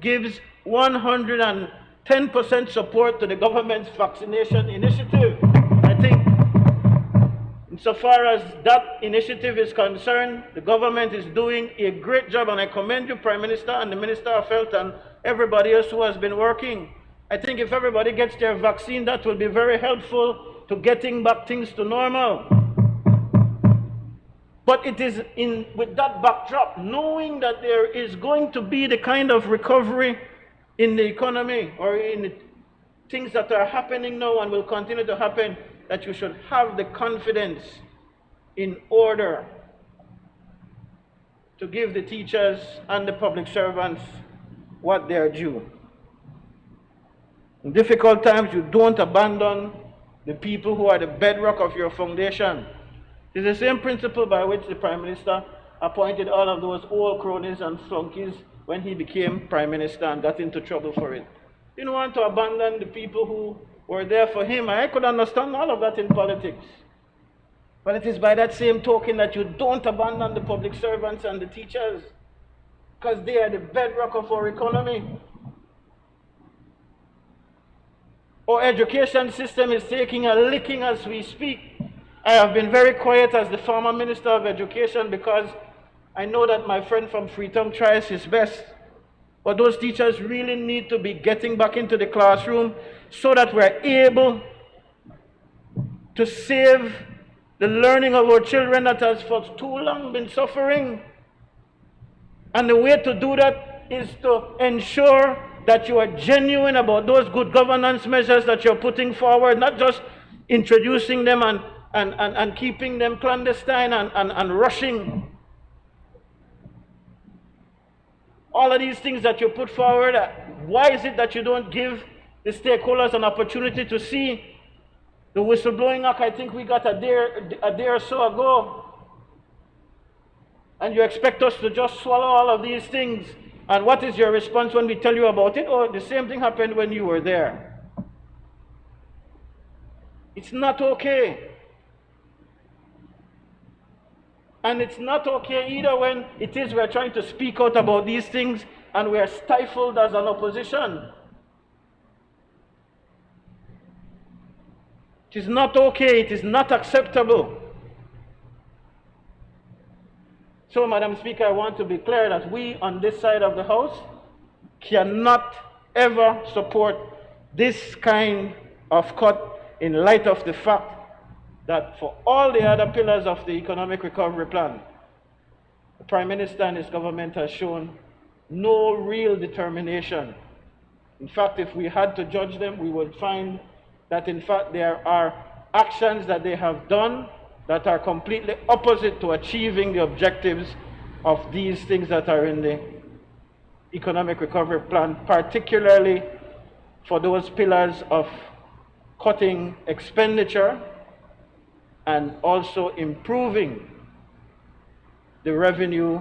gives 110% support to the government's vaccination initiative. I think insofar as that initiative is concerned, the government is doing a great job, and I commend you, Prime Minister, and the Minister of Health, and everybody else who has been working. I think if everybody gets their vaccine, that will be very helpful to getting back things to normal. But it is with that backdrop, knowing that there is going to be the kind of recovery in the economy or in the things that are happening now and will continue to happen, that you should have the confidence in order to give the teachers and the public servants what they are due. In difficult times, you don't abandon the people who are the bedrock of your foundation. It is the same principle by which the Prime Minister appointed all of those old cronies and flunkies when he became Prime Minister and got into trouble for it. He didn't want to abandon the people who were there for him. I could understand all of that in politics. But it is by that same token that you don't abandon the public servants and the teachers, because they are the bedrock of our economy. Our education system is taking a licking as we speak. I have been very quiet as the former Minister of Education because I know that my friend from Freetown tries his best. But those teachers really need to be getting back into the classroom so that we're able to save the learning of our children that has for too long been suffering. And the way to do that is to ensure that you are genuine about those good governance measures that you're putting forward, not just introducing them and keeping them clandestine and rushing. All of these things that you put forward, why is it that you don't give the stakeholders an opportunity to see? The Whistleblowing Act, I think we got a day or so ago. And you expect us to just swallow all of these things. And what is your response when we tell you about it? Oh, the same thing happened when you were there. It's not okay. And it's not okay either when it is we're trying to speak out about these things and we are stifled as an opposition. It is not okay. It is not acceptable. So, Madam Speaker, I want to be clear that we on this side of the House cannot ever support this kind of cut in light of the fact that for all the other pillars of the economic recovery plan, the Prime Minister and his government has shown no real determination. In fact, if we had to judge them, we would find that in fact there are actions that they have done that are completely opposite to achieving the objectives of these things that are in the economic recovery plan, particularly for those pillars of cutting expenditure and also improving the revenue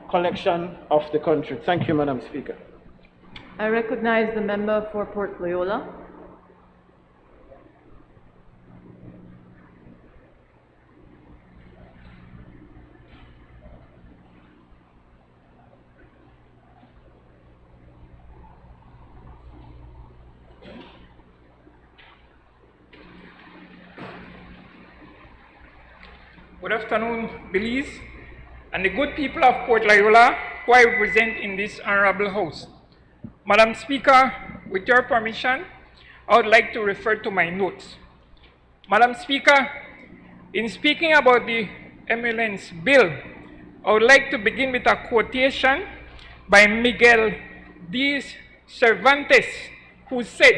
collection of the country. Thank you, Madam Speaker. I recognize the member for Port Loyola. Good afternoon, Belize, and the good people of Port Loyola, who I represent in this honorable House. Madam Speaker, with your permission, I would like to refer to my notes. Madam Speaker, in speaking about the ambulance bill, I would like to begin with a quotation by Miguel de Cervantes, who said,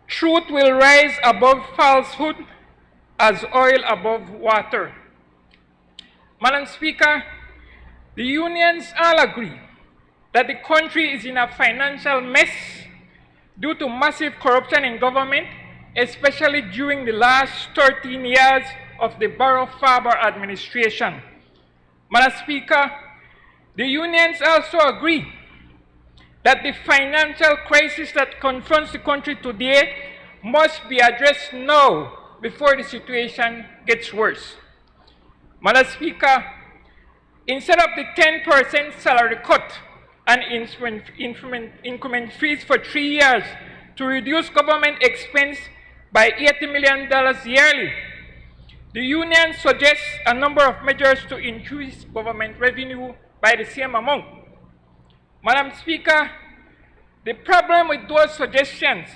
"Truth will rise above falsehood as oil above water." Madam Speaker, the unions all agree that the country is in a financial mess due to massive corruption in government, especially during the last 13 years of the Barrow-Faber administration. Madam Speaker, the unions also agree that the financial crisis that confronts the country today must be addressed now before the situation gets worse. Madam Speaker, instead of the 10% salary cut and increment fees for 3 years to reduce government expense by $80 million yearly, the union suggests a number of measures to increase government revenue by the same amount. Madam Speaker, the problem with those suggestions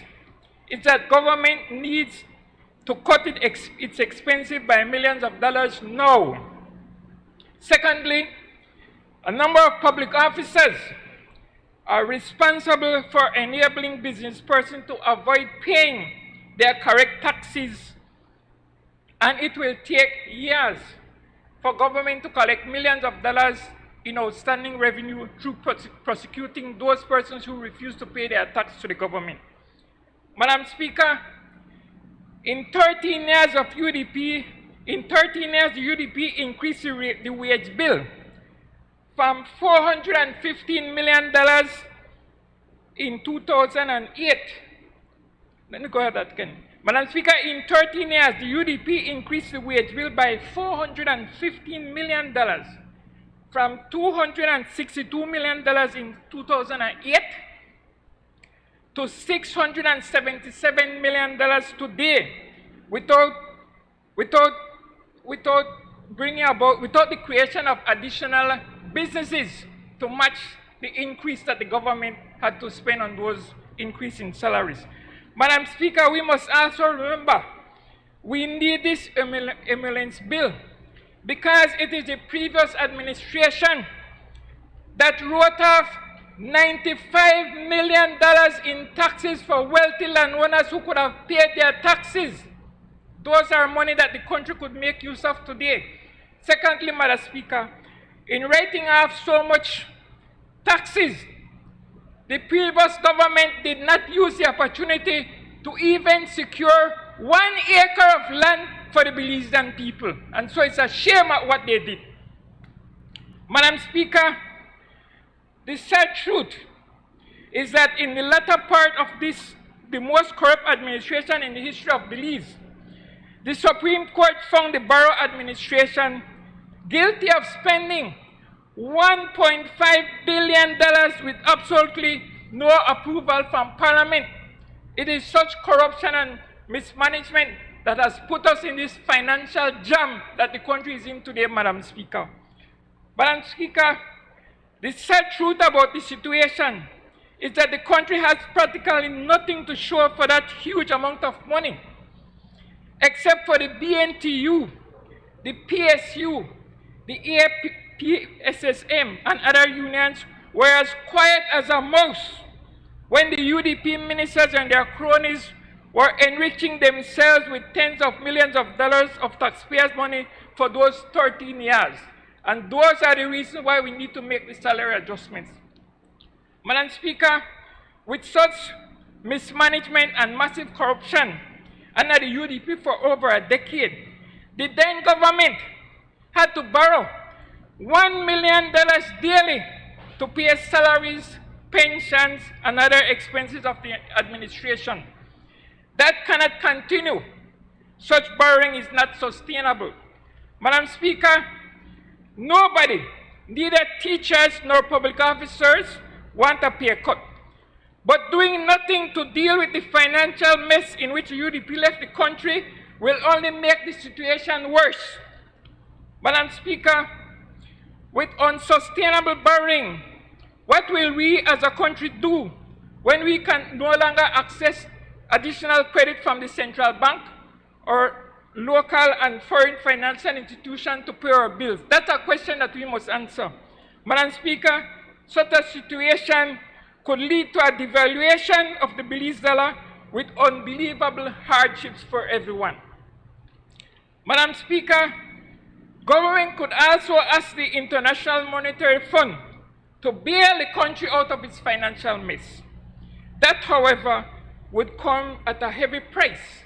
is that government needs to cut its expenses by millions of dollars now. Secondly, a number of public officers are responsible for enabling business persons to avoid paying their correct taxes, and it will take years for government to collect millions of dollars in outstanding revenue through prosecuting those persons who refuse to pay their tax to the government. Madam Speaker, in 13 years of UDP, the UDP increased the wage bill from $415 million in 2008. Let me go ahead again. Madam Speaker, in 13 years, the UDP increased the wage bill by $415 million from $262 million in 2008 to $677 million today without the creation of additional businesses to match the increase that the government had to spend on those increase in salaries. Madam Speaker, we must also remember we need this ambulance bill because it is the previous administration that wrote off $95 million in taxes for wealthy landowners who could have paid their taxes. Those are money that the country could make use of today. Secondly, Madam Speaker, in writing off so much taxes, the previous government did not use the opportunity to even secure 1 acre of land for the Belizean people. And so it's a shame at what they did. Madam Speaker, the sad truth is that in the latter part of this, the most corrupt administration in the history of Belize, the Supreme Court found the Barrow administration guilty of spending $1.5 billion with absolutely no approval from Parliament. It is such corruption and mismanagement that has put us in this financial jam that the country is in today, Madam Speaker. Madam Speaker, the sad truth about the situation is that the country has practically nothing to show for that huge amount of money, except for the BNTU, the PSU, the APSSM, and other unions were as quiet as a mouse when the UDP ministers and their cronies were enriching themselves with tens of millions of dollars of taxpayers' money for those 13 years. And those are the reasons why we need to make the salary adjustments. Madam Speaker, with such mismanagement and massive corruption under the UDP for over a decade, the then government had to borrow $1 million daily to pay salaries, pensions, and other expenses of the administration. That cannot continue. Such borrowing is not sustainable. Madam Speaker, nobody, neither teachers nor public officers, want a pay cut. But doing nothing to deal with the financial mess in which UDP left the country will only make the situation worse. Madam Speaker, with unsustainable borrowing, what will we as a country do when we can no longer access additional credit from the central bank or local and foreign financial institutions to pay our bills? That's a question that we must answer. Madam Speaker, such a situation could lead to a devaluation of the Belize dollar with unbelievable hardships for everyone. Madam Speaker, government could also ask the International Monetary Fund to bail the country out of its financial mess. That, however, would come at a heavy price.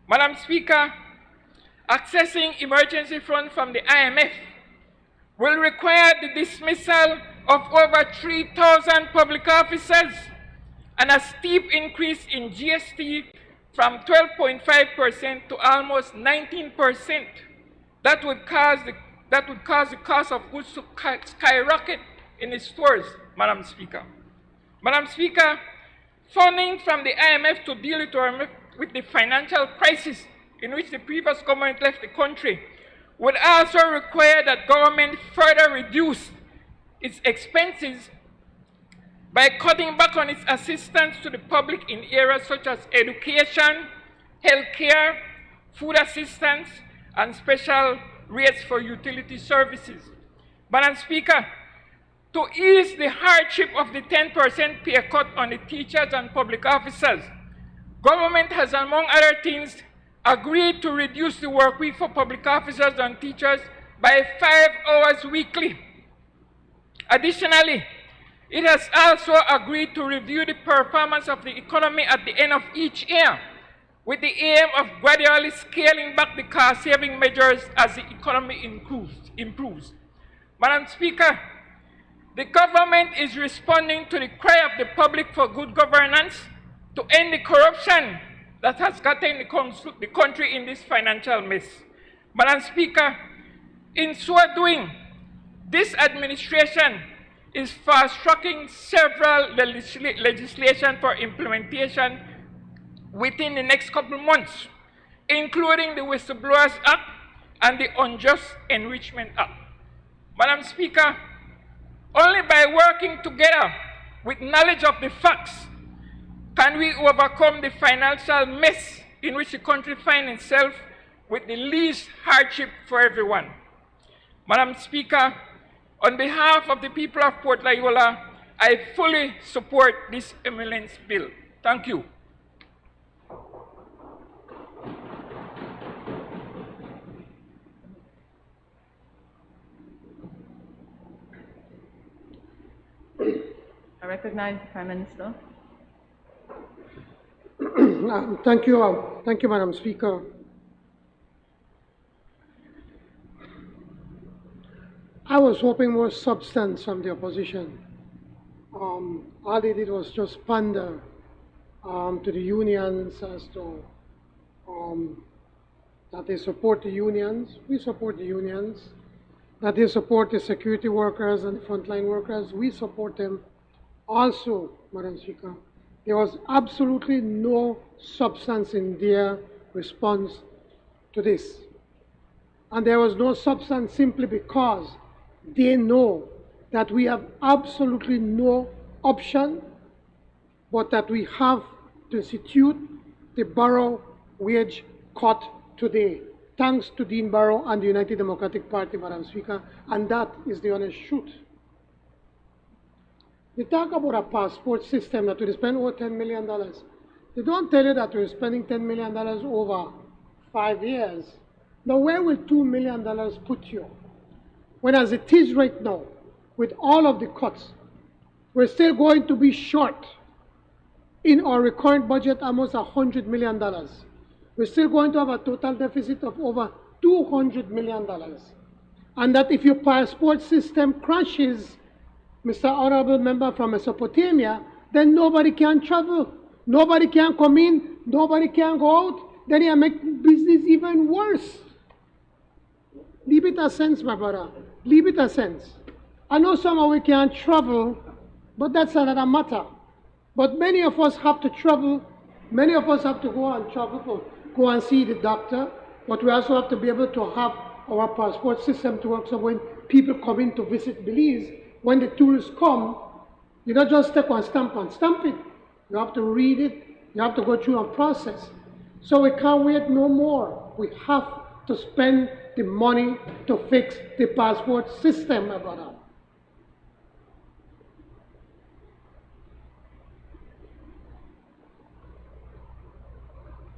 Madam Speaker, accessing emergency funds from the IMF will require the dismissal of over 3,000 public officers and a steep increase in GST from 12.5% to almost 19%. That would cause the cost of goods to skyrocket in the stores, Madam Speaker. Madam Speaker, funding from the IMF to deal with the financial crisis in which the previous government left the country would also require that government further reduce its expenses by cutting back on its assistance to the public in areas such as education, healthcare, food assistance, and special rates for utility services. Madam Speaker, to ease the hardship of the 10% pay cut on the teachers and public officers, government has, among other things, agreed to reduce the work week for public officers and teachers by 5 hours weekly. Additionally, it has also agreed to review the performance of the economy at the end of each year, with the aim of gradually scaling back the cost-saving measures as the economy improves. Madam Speaker, the government is responding to the cry of the public for good governance to end the corruption that has gotten the country in this financial mess. Madam Speaker, in so doing, this administration is fast-tracking several legislation for implementation within the next couple of months, including the Whistleblowers Act and the Unjust Enrichment Act. Madam Speaker, only by working together with knowledge of the facts can we overcome the financial mess in which the country finds itself with the least hardship for everyone. Madam Speaker, on behalf of the people of Port Layola, I fully support this emoluments bill. Thank you. I recognize the Prime Minister. Thank you, Madam Speaker. I was hoping more substance from the opposition. All they did was just pander to the unions as to that they support the unions. We support the unions. That they support the security workers and the frontline workers. We support them also, Madam Speaker. There was absolutely no substance in their response to this. And there was no substance simply because they know that we have absolutely no option but that we have to institute the borough wage cut today, thanks to Dean Barrow and the United Democratic Party, Madam Speaker, and that is the honest truth. They talk about a passport system that will spend over $10 million. They don't tell you that we're spending $10 million over 5 years. Now, where will $2 million put you? When as it is right now, with all of the cuts, we're still going to be short in our recurrent budget almost $100 million. We're still going to have a total deficit of over $200 million. And that if your passport system crashes, Mr. Honorable Member from Mesopotamia, then nobody can travel, nobody can come in, nobody can go out, then you make business even worse. Leave it a sense, my brother. Leave it a sense. I know somehow we can't travel, but that's another matter. But many of us have to travel. Many of us have to go and travel to go and see the doctor. But we also have to be able to have our passport system to work. So when people come in to visit Belize, when the tourists come, you don't just take one stamp and stamp it. You have to read it. You have to go through a process. So we can't wait no more. We have to spend the money to fix the passport system, my brother.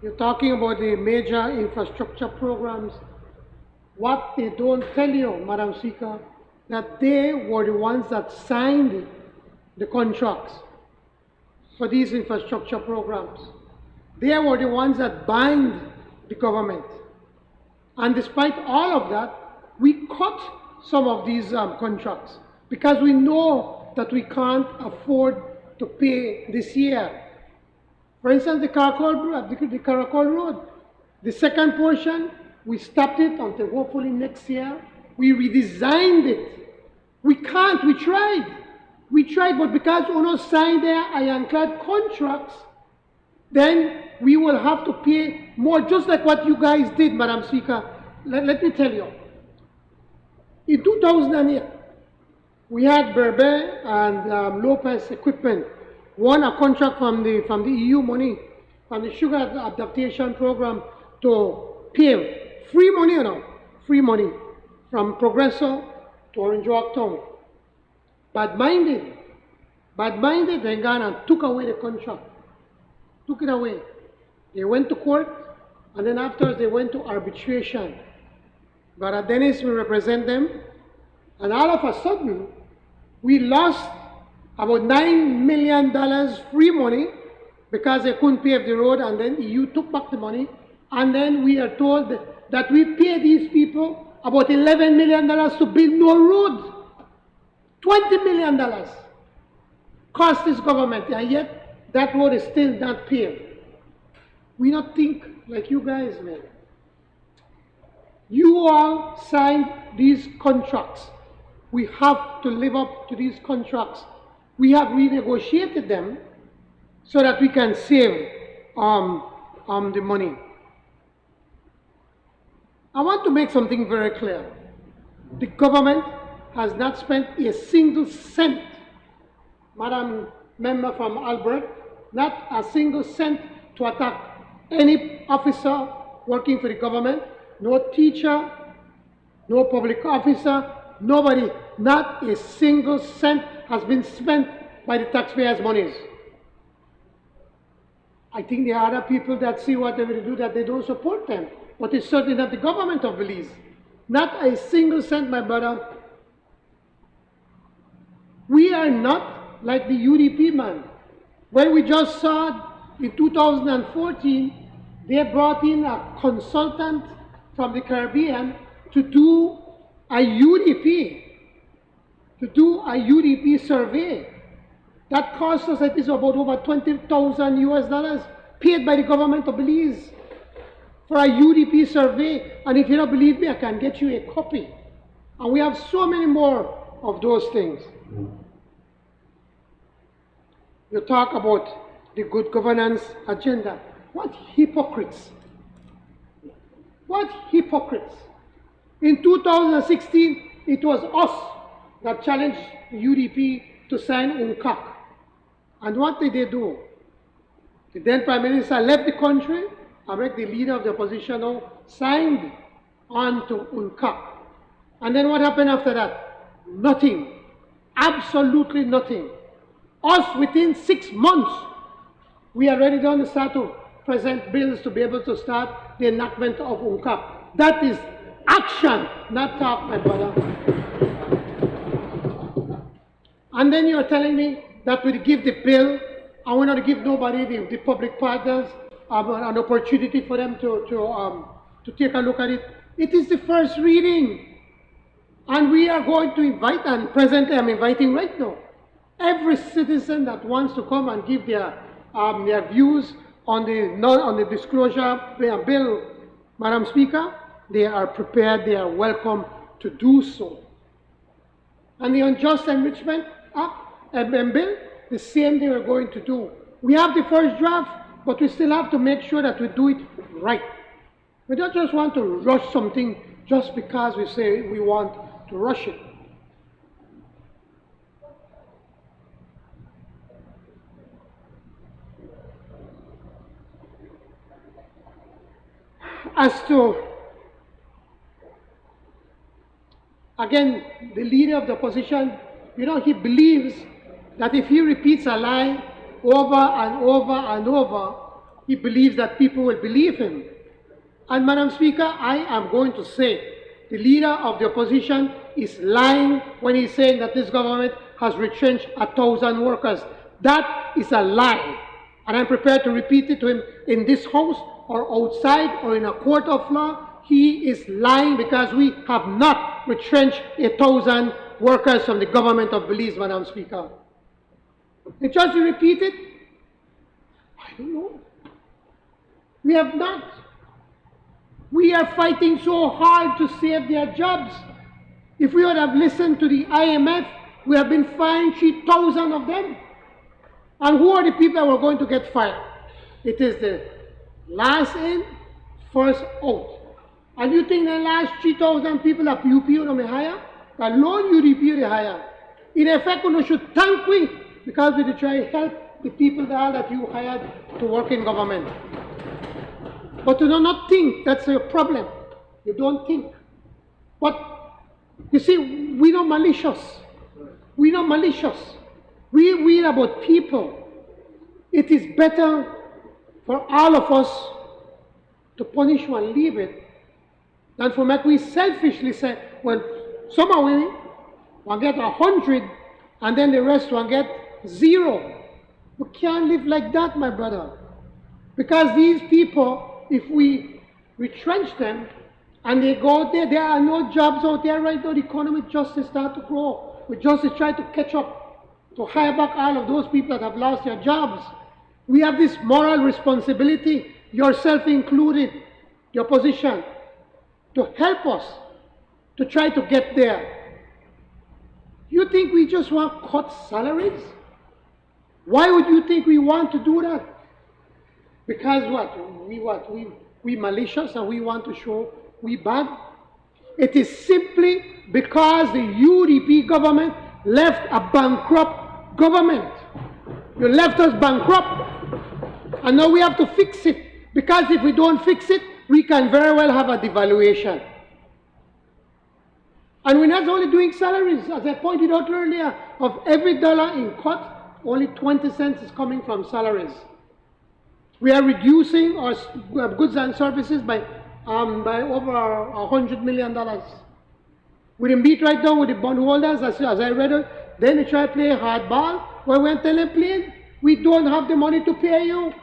You're talking about the major infrastructure programs. What they don't tell you, Madam Speaker, that they were the ones that signed the contracts for these infrastructure programs. They were the ones that bind the government. And despite all of that, we cut some of these contracts because we know that we can't afford to pay this year. For instance, the Caracol Road, the second portion, we stopped it until hopefully next year. We redesigned it. We can't, we tried. We tried, but because UNO signed their ironclad contracts, then we will have to pay more, just like what you guys did, Madam Speaker. Let me tell you. In 2008, we had Berber and Lopez Equipment won a contract from the EU money, from the sugar adaptation program to pave free money, free money from Progresso to Orange Walk Town. Bad-minded, they gone and took away the contract, took it away. They went to court, and then afterwards they went to arbitration. But Dennis will represent them, and all of a sudden, we lost about $9 million free money because they couldn't pave the road, and then the EU took back the money, and then we are told that we pay these people about $11 million to build no road. $20 million cost this government, and yet that road is still not paved. We not think like you guys, man. You all signed these contracts. We have to live up to these contracts. We have renegotiated them so that we can save the money. I want to make something very clear. The government has not spent a single cent, Madam Member from Albert, not a single cent to attack any officer working for the government, no teacher, no public officer, nobody, not a single cent has been spent by the taxpayers' monies. I think there are other people that see what they will do that they don't support them, but it's certainly not the government of Belize. Not a single cent, my brother. We are not like the UDP, man. When we just saw in 2014, they brought in a consultant from the Caribbean to do a UDP, survey. That cost us, it is about over $20,000 paid by the government of Belize for a UDP survey. And if you don't believe me, I can get you a copy. And we have so many more of those things. You talk about the good governance agenda. What hypocrites. What hypocrites. In 2016, it was us that challenged UDP to sign UNCAC. And what did they do? The then Prime Minister left the country and make the leader of the opposition now signed on to UNCAC. And then what happened after that? Nothing. Absolutely nothing. Us, within 6 months, we are ready to start to present bills to be able to start the enactment of UNCAC. That is action, not talk, my brother. And then you're telling me that we give the bill and we're not to give nobody, the public partners, an opportunity for them to take a look at it. It is the first reading. And we are going to invite, and presently I'm inviting right now, every citizen that wants to come and give their views on the disclosure bill, Madam Speaker, they are prepared, they are welcome to do so. And the unjust enrichment bill, the same thing we're going to do. We have the first draft, but we still have to make sure that we do it right. We don't just want to rush something just because we say we want to rush it. As to, again, the leader of the opposition, you know, he believes that if he repeats a lie over and over and over, he believes that people will believe him. And Madam Speaker, I am going to say the leader of the opposition is lying when he's saying that this government has retrenched 1,000 workers. That is a lie. And I'm prepared to repeat it to him in this house or outside or in a court of law. He is lying because we have not retrenched 1,000 workers from the government of Belize, Madam Speaker. And just to repeat it, I don't know. We have not. We are fighting so hard to save their jobs. If we would have listened to the IMF, we have been fined 3,000 of them. And who are the people that were going to get fired? It is the last in, first out. And you think the last 3,000 people that UP may hire? The loan UDP they hire. In effect, you should thank we because we try to help the people that you hired to work in government. But you do not think that's your problem. You don't think. But you see, we're not malicious. We're not malicious. We read about people. It is better for all of us to punish one, leave it, than for make we selfishly say, well, some are winning, one get 100, and then the rest one get 0. We can't live like that, my brother. Because these people, if we retrench them and they go there, there are no jobs out there right now. The economy just start to grow. We just try to catch up, to hire back all of those people that have lost their jobs. We have this moral responsibility, yourself included, the opposition, to help us to try to get there. You think we just want to cut salaries? Why would you think we want to do that? Because we malicious and we want to show we bad? It is simply because the UDP government left a bankrupt government. You left us bankrupt. And now we have to fix it. Because if we don't fix it, we can very well have a devaluation. And we're not only doing salaries, as I pointed out earlier, of every dollar in cut, only 20 cents is coming from salaries. We are reducing our goods and services by over $100 million. We didn't beat right down with the bondholders, as I read it. Then they try to play hardball. When we tell them, please, we don't have the money to pay you.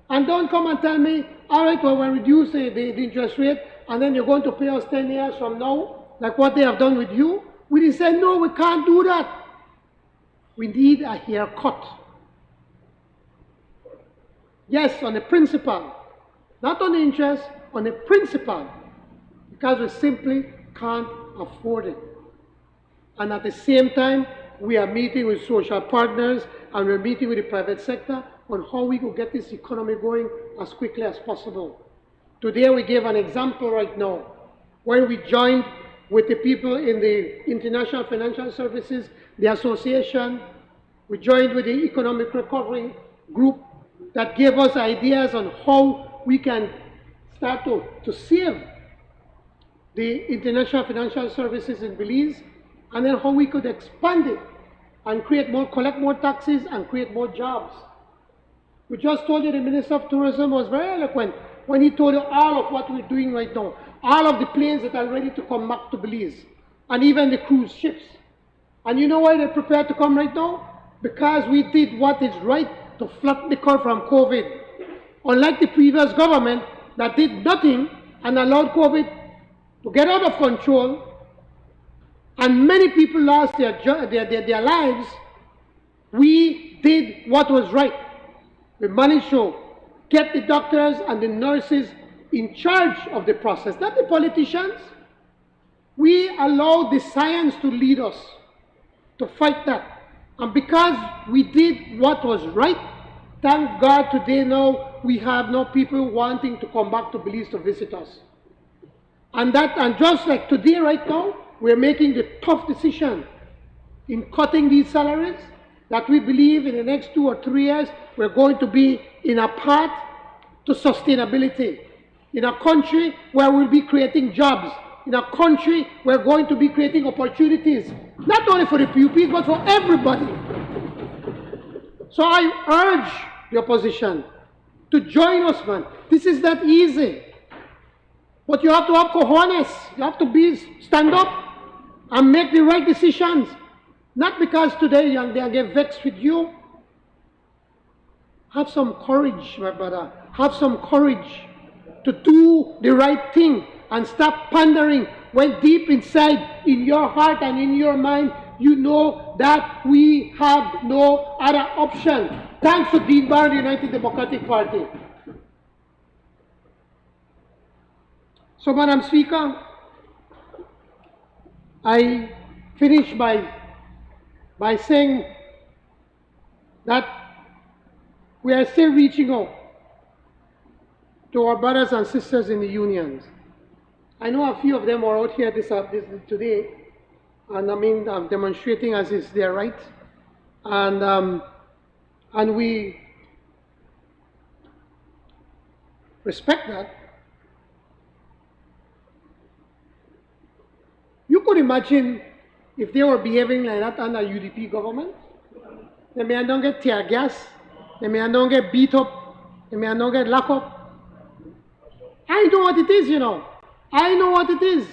And don't come and tell me, all right, well, we'll reduce the interest rate, and then you're going to pay us 10 years from now, like what they have done with you. We didn't say, no, we can't do that. We need a haircut. Yes, on the principle, not on the interest, on the principle, because we simply can't afford it. And at the same time, we are meeting with social partners and we're meeting with the private sector on how we could get this economy going as quickly as possible. Today we gave an example right now. When we joined with the people in the International Financial Services, the association. We joined with the Economic Recovery Group that gave us ideas on how we can start to save the International Financial Services in Belize, and then how we could expand it and collect more taxes and create more jobs. We just told you the Minister of Tourism was very eloquent when he told you all of what we're doing right now, all of the planes that are ready to come back to Belize, and even the cruise ships. And you know why they're prepared to come right now? Because we did what is right to flatten the curve from COVID. Unlike the previous government that did nothing and allowed COVID to get out of control, and many people lost their lives, we did what was right. We managed to get the doctors and the nurses in charge of the process, not the politicians. We allowed the science to lead us to fight that. And because we did what was right, thank God today now we have no people wanting to come back to Belize to visit us. And just like today right now, we're making the tough decision in cutting these salaries that we believe in the next 2 or 3 years we're going to be in a path to sustainability. In a country where we'll be creating jobs. In a country we're going to be creating opportunities, not only for the PUPs, but for everybody. So I urge the opposition to join us, man. This is not easy. But you have to have cojones. You have to stand up and make the right decisions. Not because today they get vexed with you. Have some courage, my brother. Have some courage to do the right thing and stop pandering when deep inside, in your heart and in your mind, you know that we have no other option. Thanks to Dean Barr, the United Democratic Party. So, Madam Speaker, I finish by saying that we are still reaching out to our brothers and sisters in the unions. I know a few of them are out here today, and I'm demonstrating as is their right, and we respect that. You could imagine if they were behaving like that under UDP government. They may not get tear gas, they may not get beat up, they may not get locked up. I know what it is, you know. I know what it is.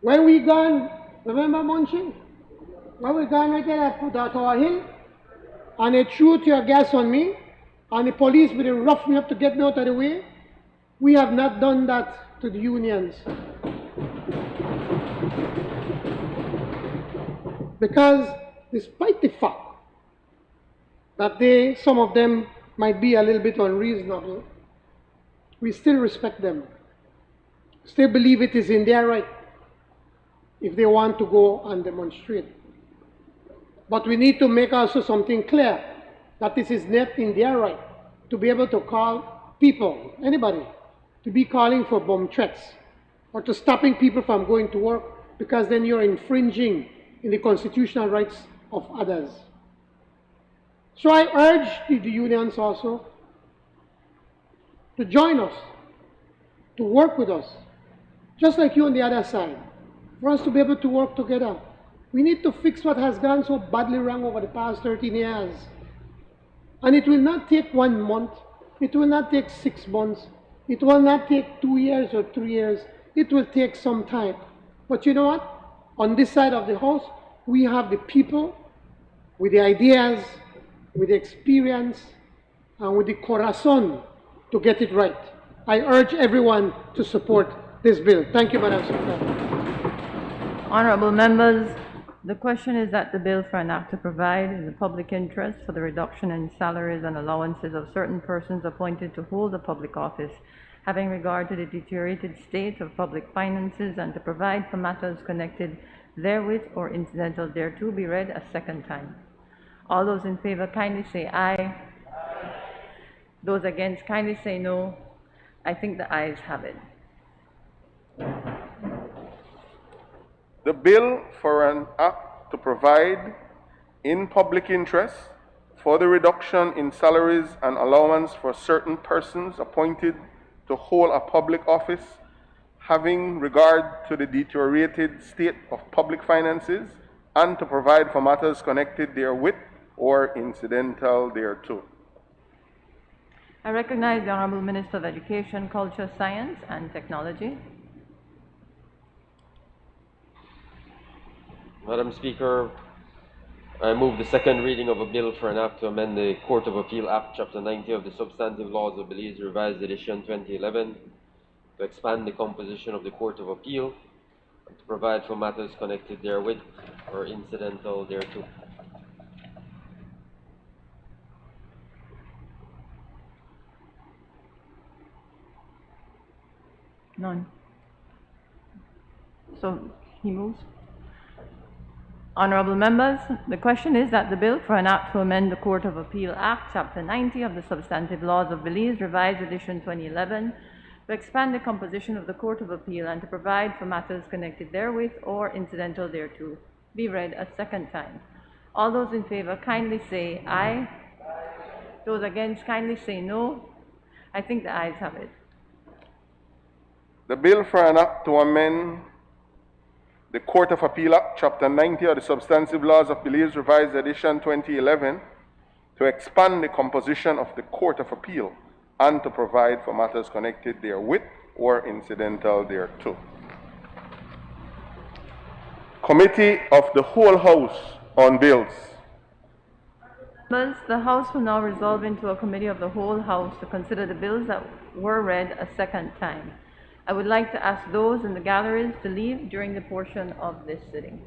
When we gone, remember Munching? When we gone right there at our hill, and they threw tear gas on me, and the police would have roughed me up to get me out of the way. We have not done that to the unions. Because despite the fact that some of them might be a little bit unreasonable, we still respect them. Still believe it is in their right if they want to go and demonstrate. But we need to make also something clear that this is not in their right to be able to call people, anybody, to be calling for bomb threats or to stopping people from going to work, because then you're infringing in the constitutional rights of others. So I urge the unions also to join us, to work with us, just like you on the other side, for us to be able to work together. We need to fix what has gone so badly wrong over the past 13 years. And it will not take 1 month, it will not take 6 months, it will not take 2 years or 3 years, it will take some time. But you know what? On this side of the house, we have the people with the ideas, with the experience, and with the corazon to get it right. I urge everyone to support this bill. Thank you, Madam Speaker. Honorable members, the question is that the bill for an act to provide in the public interest for the reduction in salaries and allowances of certain persons appointed to hold a public office, having regard to the deteriorated state of public finances, and to provide for matters connected therewith or incidental thereto, be read a second time. All those in favor kindly say aye. Those against kindly say no. I think the ayes have it. The bill for an act to provide in public interest for the reduction in salaries and allowance for certain persons appointed to hold a public office having regard to the deteriorated state of public finances and to provide for matters connected therewith or incidental thereto. I recognize the Honorable Minister of Education, Culture, Science and Technology. Madam Speaker, I move the second reading of a bill for an act to amend the Court of Appeal Act, Chapter 90 of the Substantive Laws of Belize, Revised Edition 2011, to expand the composition of the Court of Appeal and to provide for matters connected therewith or incidental thereto. None. So he moves. Honorable members, the question is that the bill for an act to amend the Court of Appeal Act, Chapter 90 of the Substantive Laws of Belize, Revised Edition 2011, to expand the composition of the Court of Appeal and to provide for matters connected therewith or incidental thereto, be read a second time. All those in favor kindly say aye. Those against kindly say no. I think the ayes have it. The bill for an act to amend the Court of Appeal Act, Chapter 90 of the Substantive Laws of Belize, Revised Edition 2011, to expand the composition of the Court of Appeal and to provide for matters connected therewith or incidental thereto. Committee of the Whole House on Bills. Members, the House will now resolve into a committee of the whole House to consider the bills that were read a second time. I would like to ask those in the galleries to leave during the portion of this sitting.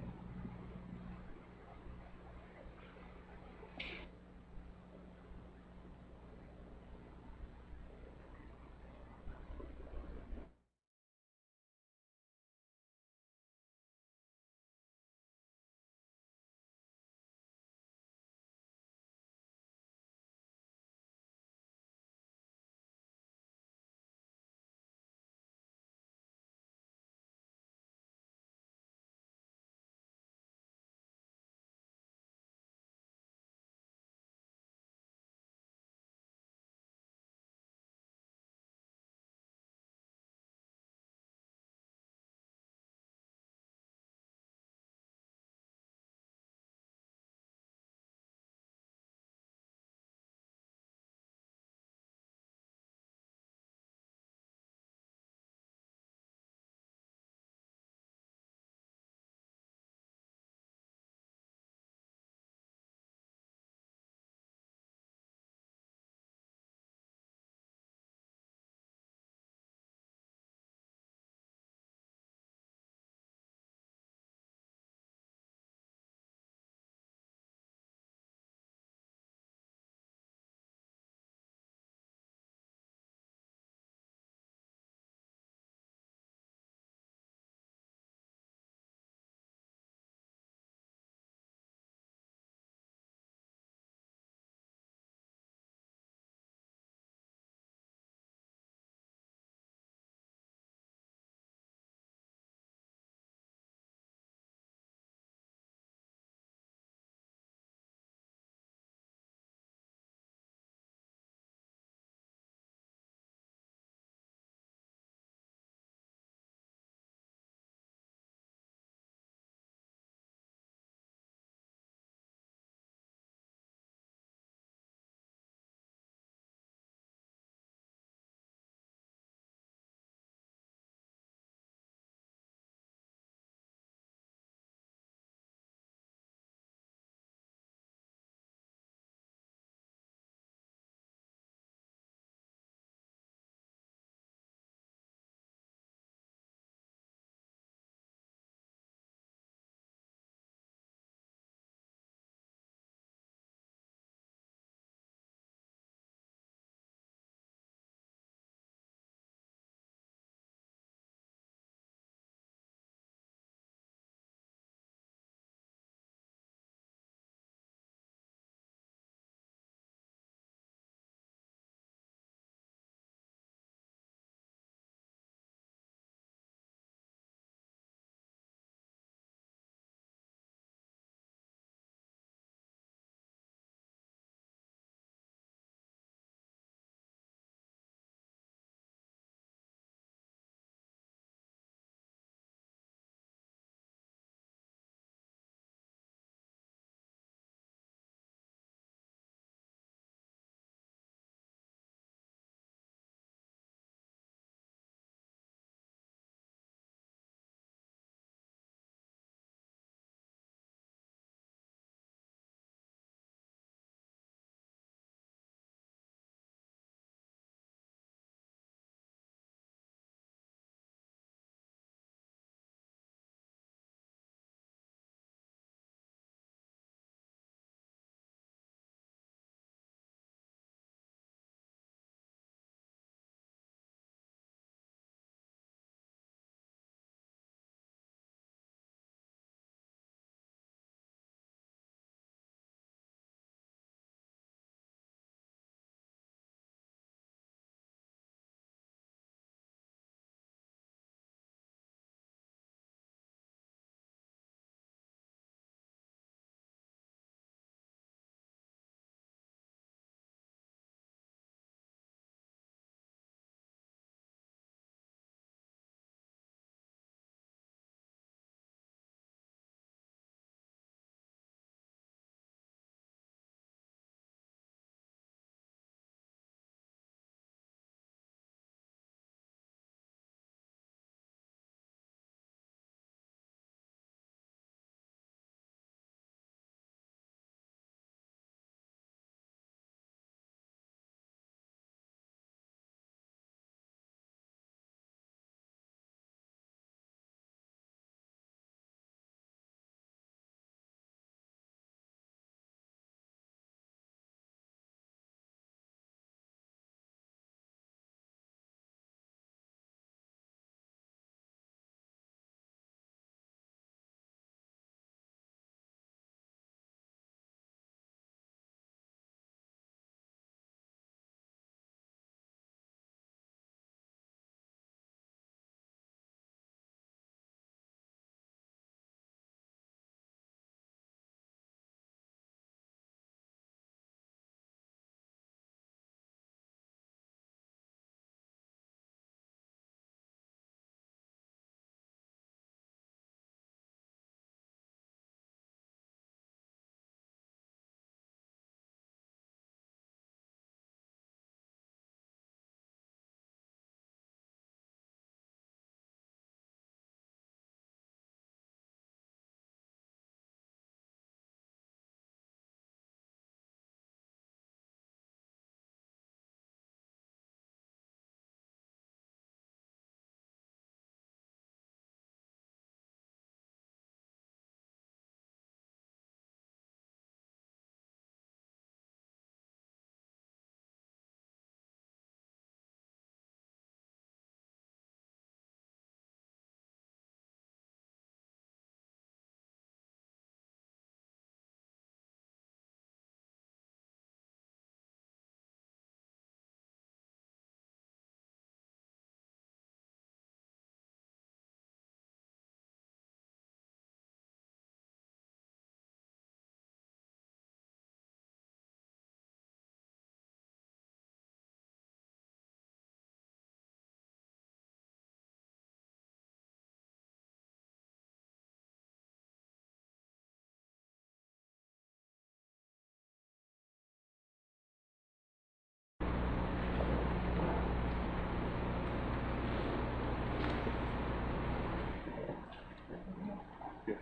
Yes.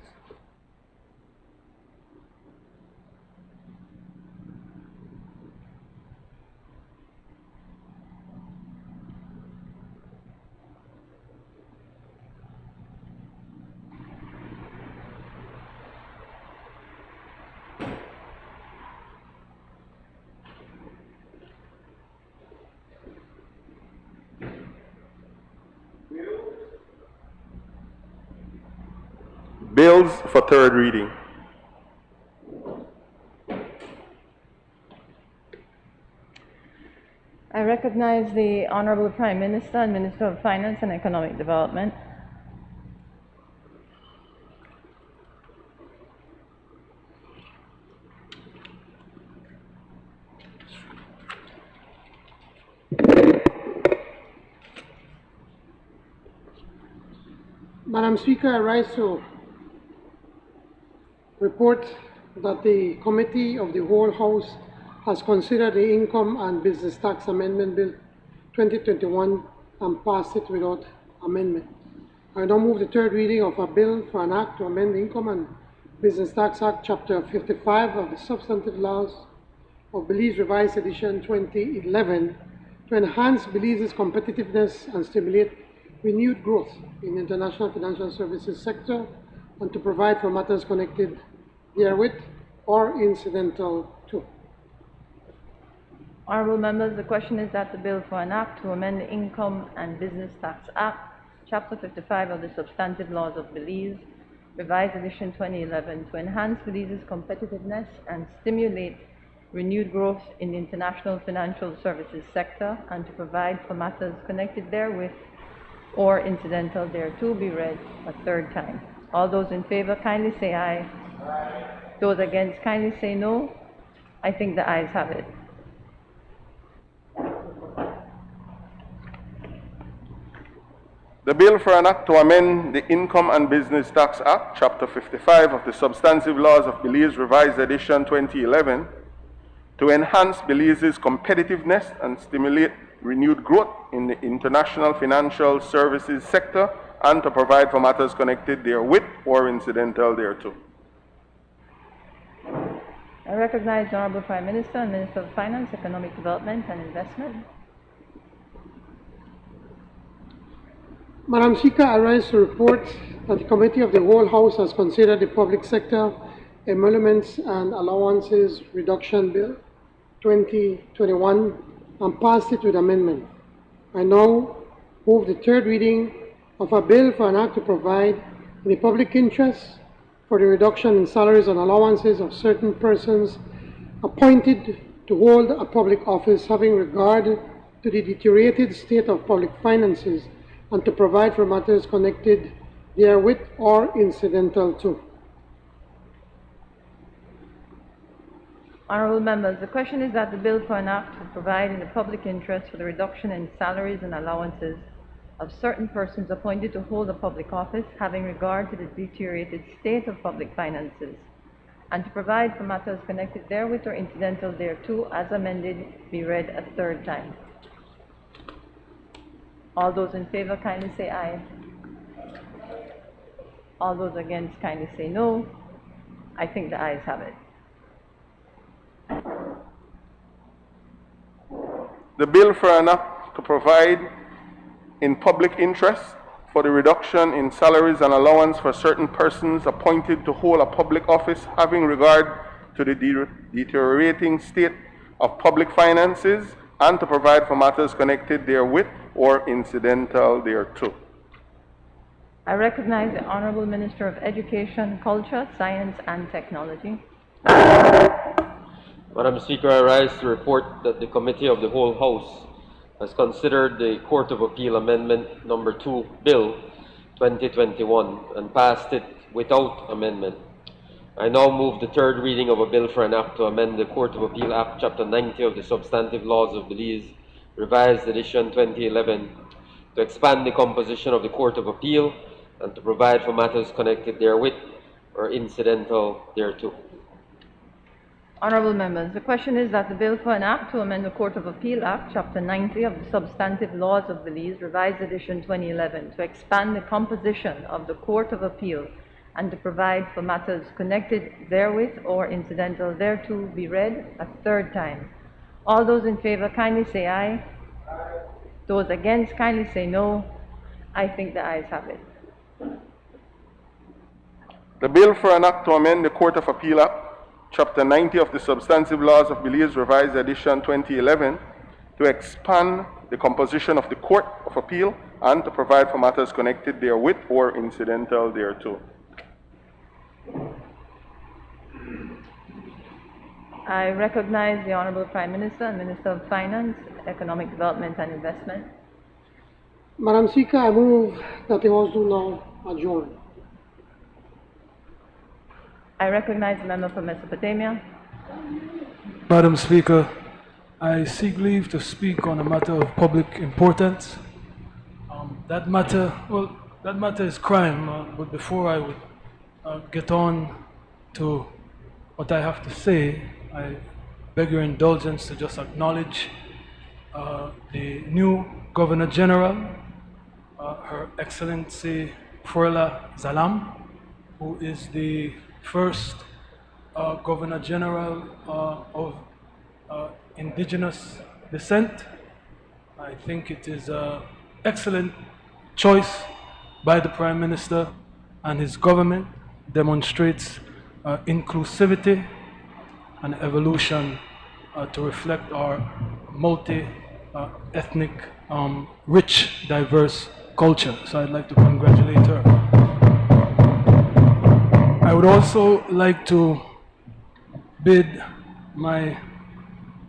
Bills for third reading. I recognize the Honorable Prime Minister and Minister of Finance and Economic Development. Madam Speaker, I rise to report that the Committee of the Whole House has considered the Income and Business Tax Amendment Bill 2021 and passed it without amendment. I now move the third reading of a bill for an act to amend the Income and Business Tax Act, Chapter 55 of the Substantive Laws of Belize, Revised Edition 2011, to enhance Belize's competitiveness and stimulate renewed growth in the international financial services sector, and to provide for matters connected therewith or incidental to. Honourable members, the question is that the bill for an act to amend the Income and Business Tax Act, Chapter 55 of the Substantive Laws of Belize, Revised Edition 2011, to enhance Belize's competitiveness and stimulate renewed growth in the international financial services sector, and to provide for matters connected therewith or incidental thereto be read a third time. All those in favor kindly say aye. Aye. Those against kindly say no. I think the ayes have it. The bill for an act to amend the Income and Business Tax Act, Chapter 55 of the Substantive Laws of Belize, Revised Edition 2011, to enhance Belize's competitiveness and stimulate renewed growth in the international financial services sector, and to provide for matters connected therewith or incidental thereto. I recognize the Honourable Prime Minister and Minister of Finance, Economic Development and Investment. Madam Speaker, I rise to report that the Committee of the Whole House has considered the Public Sector Emoluments and Allowances Reduction Bill 2021 and passed it with amendment. I now move the third reading of a bill for an act to provide in the public interest for the reduction in salaries and allowances of certain persons appointed to hold a public office, having regard to the deteriorated state of public finances, and to provide for matters connected therewith or incidental to. Honourable members, the question is that the bill for an act to provide in the public interest for the reduction in salaries and allowances of certain persons appointed to hold a public office, having regard to the deteriorated state of public finances, and to provide for matters connected therewith or incidental thereto, as amended, be read a third time. All those in favor kindly say aye. All those against kindly say no. I think the ayes have it. The bill for an act to provide in public interest for the reduction in salaries and allowance for certain persons appointed to hold a public office, having regard to the deteriorating state of public finances, and to provide for matters connected therewith or incidental thereto. I recognize the Honourable Minister of Education, Culture, Science and Technology. Madam Speaker, I rise to report that the Committee of the Whole House has considered the Court of Appeal Amendment Number 2 Bill 2021 and passed it without amendment. I now move the third reading of a bill for an act to amend the Court of Appeal Act, Chapter 90 of the Substantive Laws of Belize, Revised Edition 2011, to expand the composition of the Court of Appeal and to provide for matters connected therewith or incidental thereto. Honourable members, the question is that the bill for an act to amend the Court of Appeal Act, Chapter 90 of the Substantive Laws of Belize, Revised Edition 2011, to expand the composition of the Court of Appeal and to provide for matters connected therewith or incidental thereto be read a third time. All those in favor kindly say aye. Those against kindly say no. I think the ayes have it. The bill for an act to amend the Court of Appeal Act, Chapter 90 of the Substantive Laws of Belize, Revised Edition 2011, to expand the composition of the Court of Appeal and to provide for matters connected therewith or incidental thereto. I recognize the Honorable Prime Minister and Minister of Finance, Economic Development and Investment. Madam Speaker, I move that the House do now adjourn. I recognize the member for Mesopotamia. Madam Speaker, I seek leave to speak on a matter of public importance. That matter is crime, but before I would get on to what I have to say, I beg your indulgence to just acknowledge the new Governor General, Her Excellency Furla Zalam, who is the first Governor General of indigenous descent. I think it is an excellent choice by the Prime Minister, and his government demonstrates inclusivity and evolution to reflect our multi-ethnic, rich, diverse culture. So I'd like to congratulate her. I would also like to bid my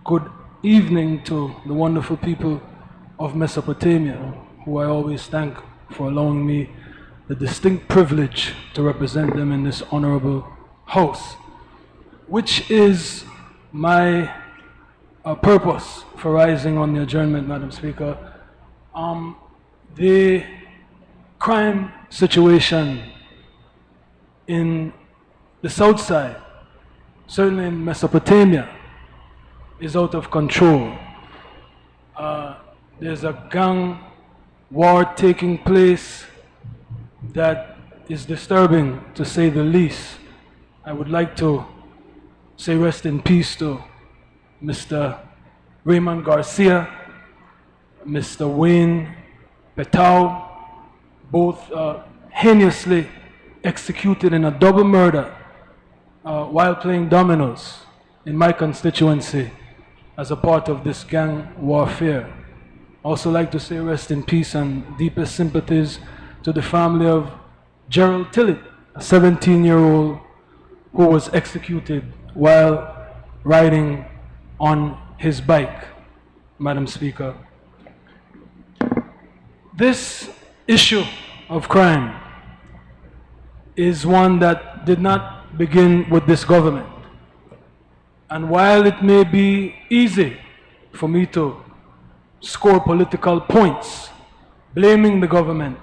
good evening to the wonderful people of Mesopotamia, who I always thank for allowing me the distinct privilege to represent them in this honorable house, which is my purpose for rising on the adjournment, Madam Speaker. The crime situation in the south side, certainly in Mesopotamia, is out of control. There's a gang war taking place that is disturbing, to say the least. I would like to say rest in peace to Mr. Raymond Garcia, Mr. Wayne Petau, both heinously executed in a double murder while playing dominoes in my constituency as a part of this gang warfare. Also like to say rest in peace and deepest sympathies to the family of Gerald Tillett, a 17-year-old who was executed while riding on his bike, Madam Speaker. This issue of crime is one that did not begin with this government. And while it may be easy for me to score political points blaming the government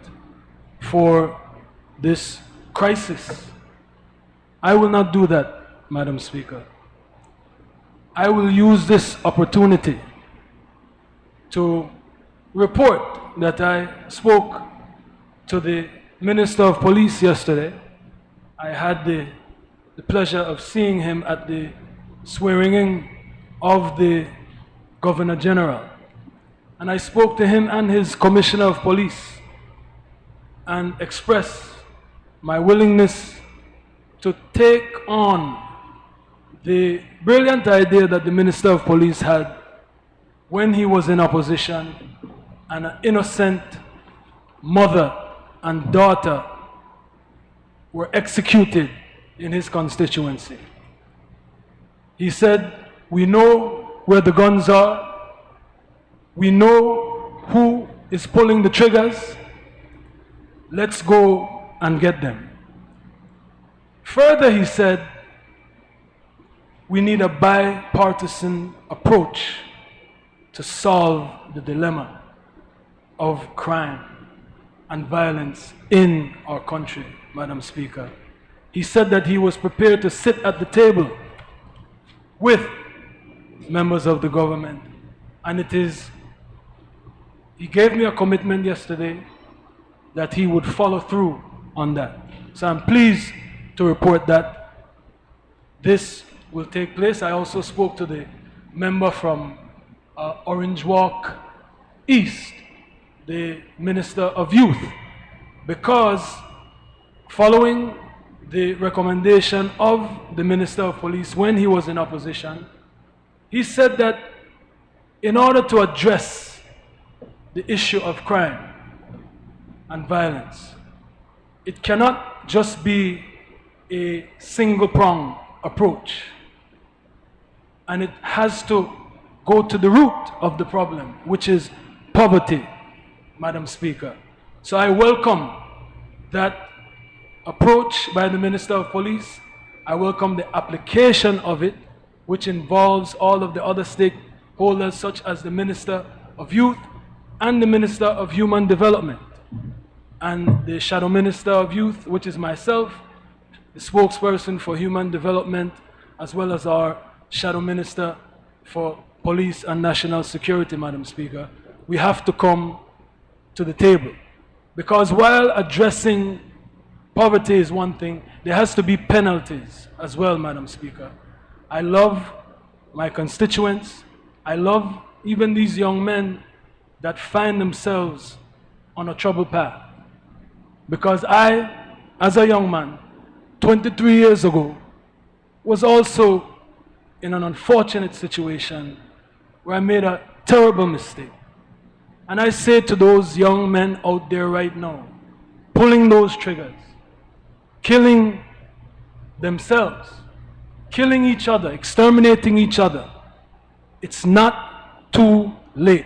for this crisis, I will not do that, Madam Speaker. I will use this opportunity to report that I spoke to the Minister of Police yesterday. I had the pleasure of seeing him at the swearing in of the Governor General. And I spoke to him and his Commissioner of Police and expressed my willingness to take on the brilliant idea that the Minister of Police had when he was in opposition and an innocent mother and daughter were executed in his constituency. He said, we know where the guns are, we know who is pulling the triggers, let's go and get them. Further, he said, we need a bipartisan approach to solve the dilemma of crime and violence in our country, Madam Speaker. He said that he was prepared to sit at the table with members of the government, and he gave me a commitment yesterday that he would follow through on that. So I'm pleased to report that this will take place. I also spoke to the member from Orange Walk East, the Minister of Youth, because following the recommendation of the Minister of Police when he was in opposition, he said that in order to address the issue of crime and violence, it cannot just be a single-pronged approach, and it has to go to the root of the problem, which is poverty, Madam Speaker. So I welcome that approach by the Minister of Police. I welcome the application of it, which involves all of the other stakeholders, such as the Minister of Youth and the Minister of Human Development, and the Shadow Minister of Youth, which is myself, the spokesperson for Human Development, as well as our Shadow Minister for Police and National Security, Madam Speaker. We have to come to the table, because while addressing poverty is one thing, there has to be penalties as well, Madam Speaker. I love my constituents. I love even these young men that find themselves on a troubled path. Because I, as a young man, 23 years ago, was also in an unfortunate situation where I made a terrible mistake. And I say to those young men out there right now, pulling those triggers, killing themselves, killing each other, exterminating each other, it's not too late.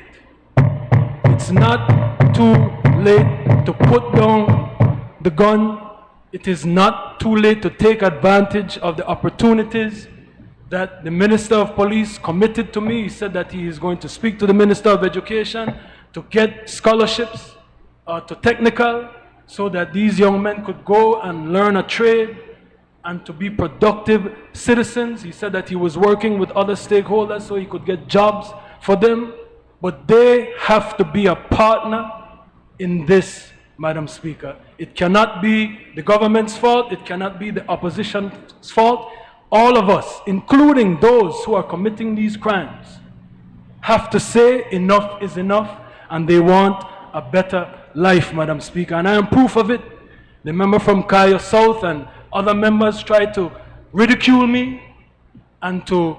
It's not too late to put down the gun. It is not too late to take advantage of the opportunities that the Minister of Police committed to me. He said that he is going to speak to the Minister of Education to get scholarships to technical, so that these young men could go and learn a trade and to be productive citizens. He said that he was working with other stakeholders so he could get jobs for them. But they have to be a partner in this, Madam Speaker. It cannot be the government's fault. It cannot be the opposition's fault. All of us, including those who are committing these crimes, have to say enough is enough, and they want a better life, Madam Speaker. And I am proof of it. The member from Kaya South and other members tried to ridicule me and to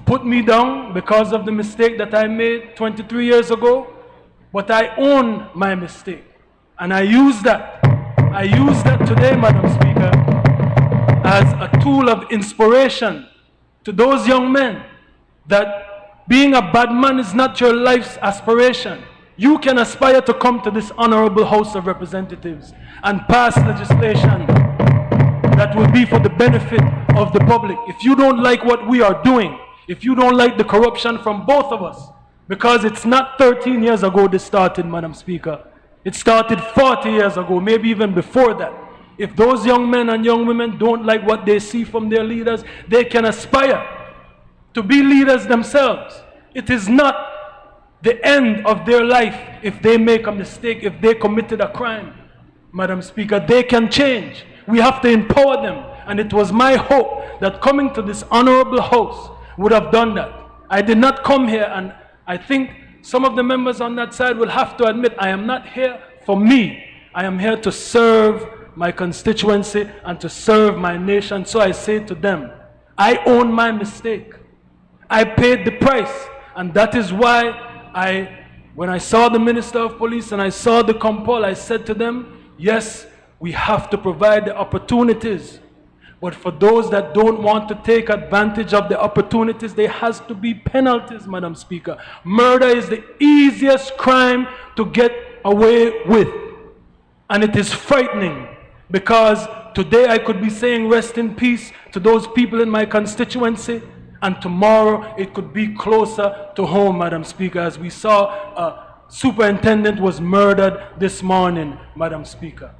put me down because of the mistake that I made 23 years ago. But I own my mistake. And I use that. I use that today, Madam Speaker, as a tool of inspiration to those young men that being a bad man is not your life's aspiration. You can aspire to come to this honorable House of Representatives and pass legislation that will be for the benefit of the public. If you don't like what we are doing, if you don't like the corruption from both of us, because it's not 13 years ago this started, Madam Speaker. It started 40 years ago, maybe even before that. If those young men and young women don't like what they see from their leaders, they can aspire to be leaders themselves. It is not the end of their life if they make a mistake, if they committed a crime. Madam Speaker, they can change. We have to empower them. And it was my hope that coming to this honorable house would have done that. I did not come here, and I think some of the members on that side will have to admit I am not here for me. I am here to serve my constituency and to serve my nation. So I say to them, I own my mistake. I paid the price. And that is why when I saw the Minister of Police and I saw the compol, I said to them, yes, we have to provide the opportunities. But for those that don't want to take advantage of the opportunities, there has to be penalties, Madam Speaker. Murder is the easiest crime to get away with. And it is frightening, because today I could be saying rest in peace to those people in my constituency, and tomorrow it could be closer to home, Madam Speaker, as we saw a superintendent was murdered this morning, Madam Speaker.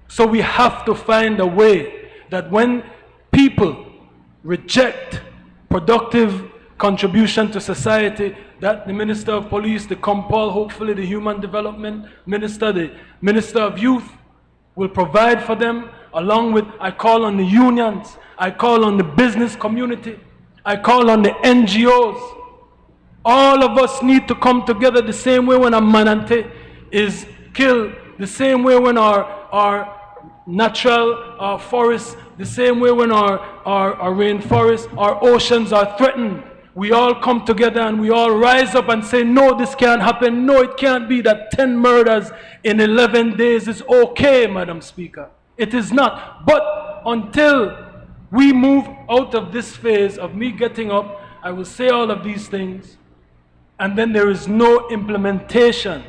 So we have to find a way that when people reject productive contribution to society, that the Minister of Police, the compol, hopefully the Human Development Minister, the Minister of Youth will provide for them along with, I call on the unions, I call on the business community, I call on the NGOs. All of us need to come together the same way when a manante is killed, the same way when our natural forests, the same way when our rainforests, our oceans are threatened. We all come together and we all rise up and say, no, this can't happen. No, it can't be that 10 murders in 11 days is okay, Madam Speaker. It is not. But until we move out of this phase of me getting up, I will say all of these things, and then there is no implementation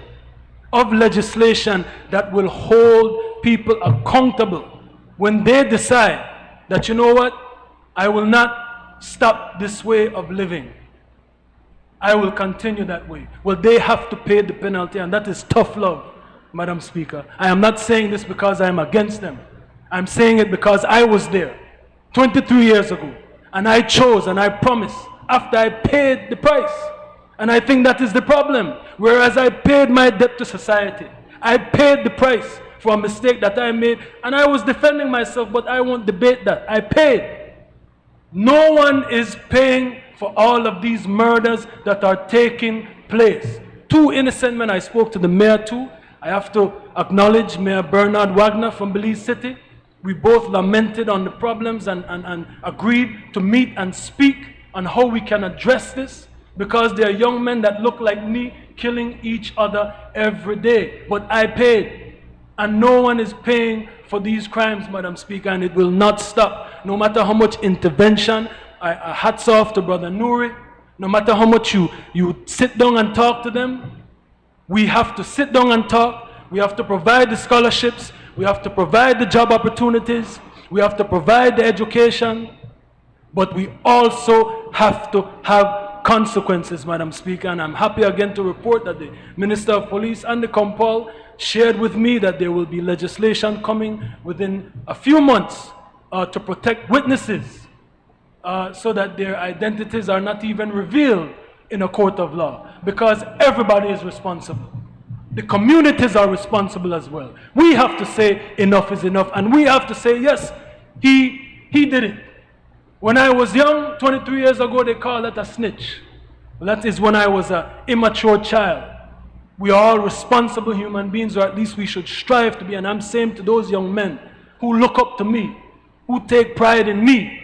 of legislation that will hold people accountable when they decide that, you know what, I will not stop this way of living. I will continue that way. Well, they have to pay the penalty, and that is tough love, Madam Speaker. I am not saying this because I am against them. I'm saying it because I was there 23 years ago, and I chose and I promised after I paid the price. And I think that is the problem. Whereas I paid my debt to society, I paid the price for a mistake that I made, and I was defending myself, but I won't debate that. I paid. No one is paying for all of these murders that are taking place. 2 innocent men, I spoke to the mayor too. I have to acknowledge Mayor Bernard Wagner from Belize City. We both lamented on the problems and agreed to meet and speak on how we can address this, because there are young men that look like me killing each other every day. But I paid, and no one is paying for these crimes, Madam Speaker, and it will not stop. No matter how much intervention, hats off to Brother Nouri, no matter how much you sit down and talk to them, we have to sit down and talk. We have to provide the scholarships, we have to provide the job opportunities, we have to provide the education, but we also have to have consequences, Madam Speaker. And I'm happy again to report that the Minister of Police and the Compol shared with me that there will be legislation coming within a few months to protect witnesses so that their identities are not even revealed in a court of law, because everybody is responsible. The communities are responsible as well. We have to say enough is enough, and we have to say, yes, he did it. When I was young, 23 years ago, they called that a snitch. Well, that is when I was an immature child. We are all responsible human beings, or at least we should strive to be. And I'm saying to those young men who look up to me, who take pride in me,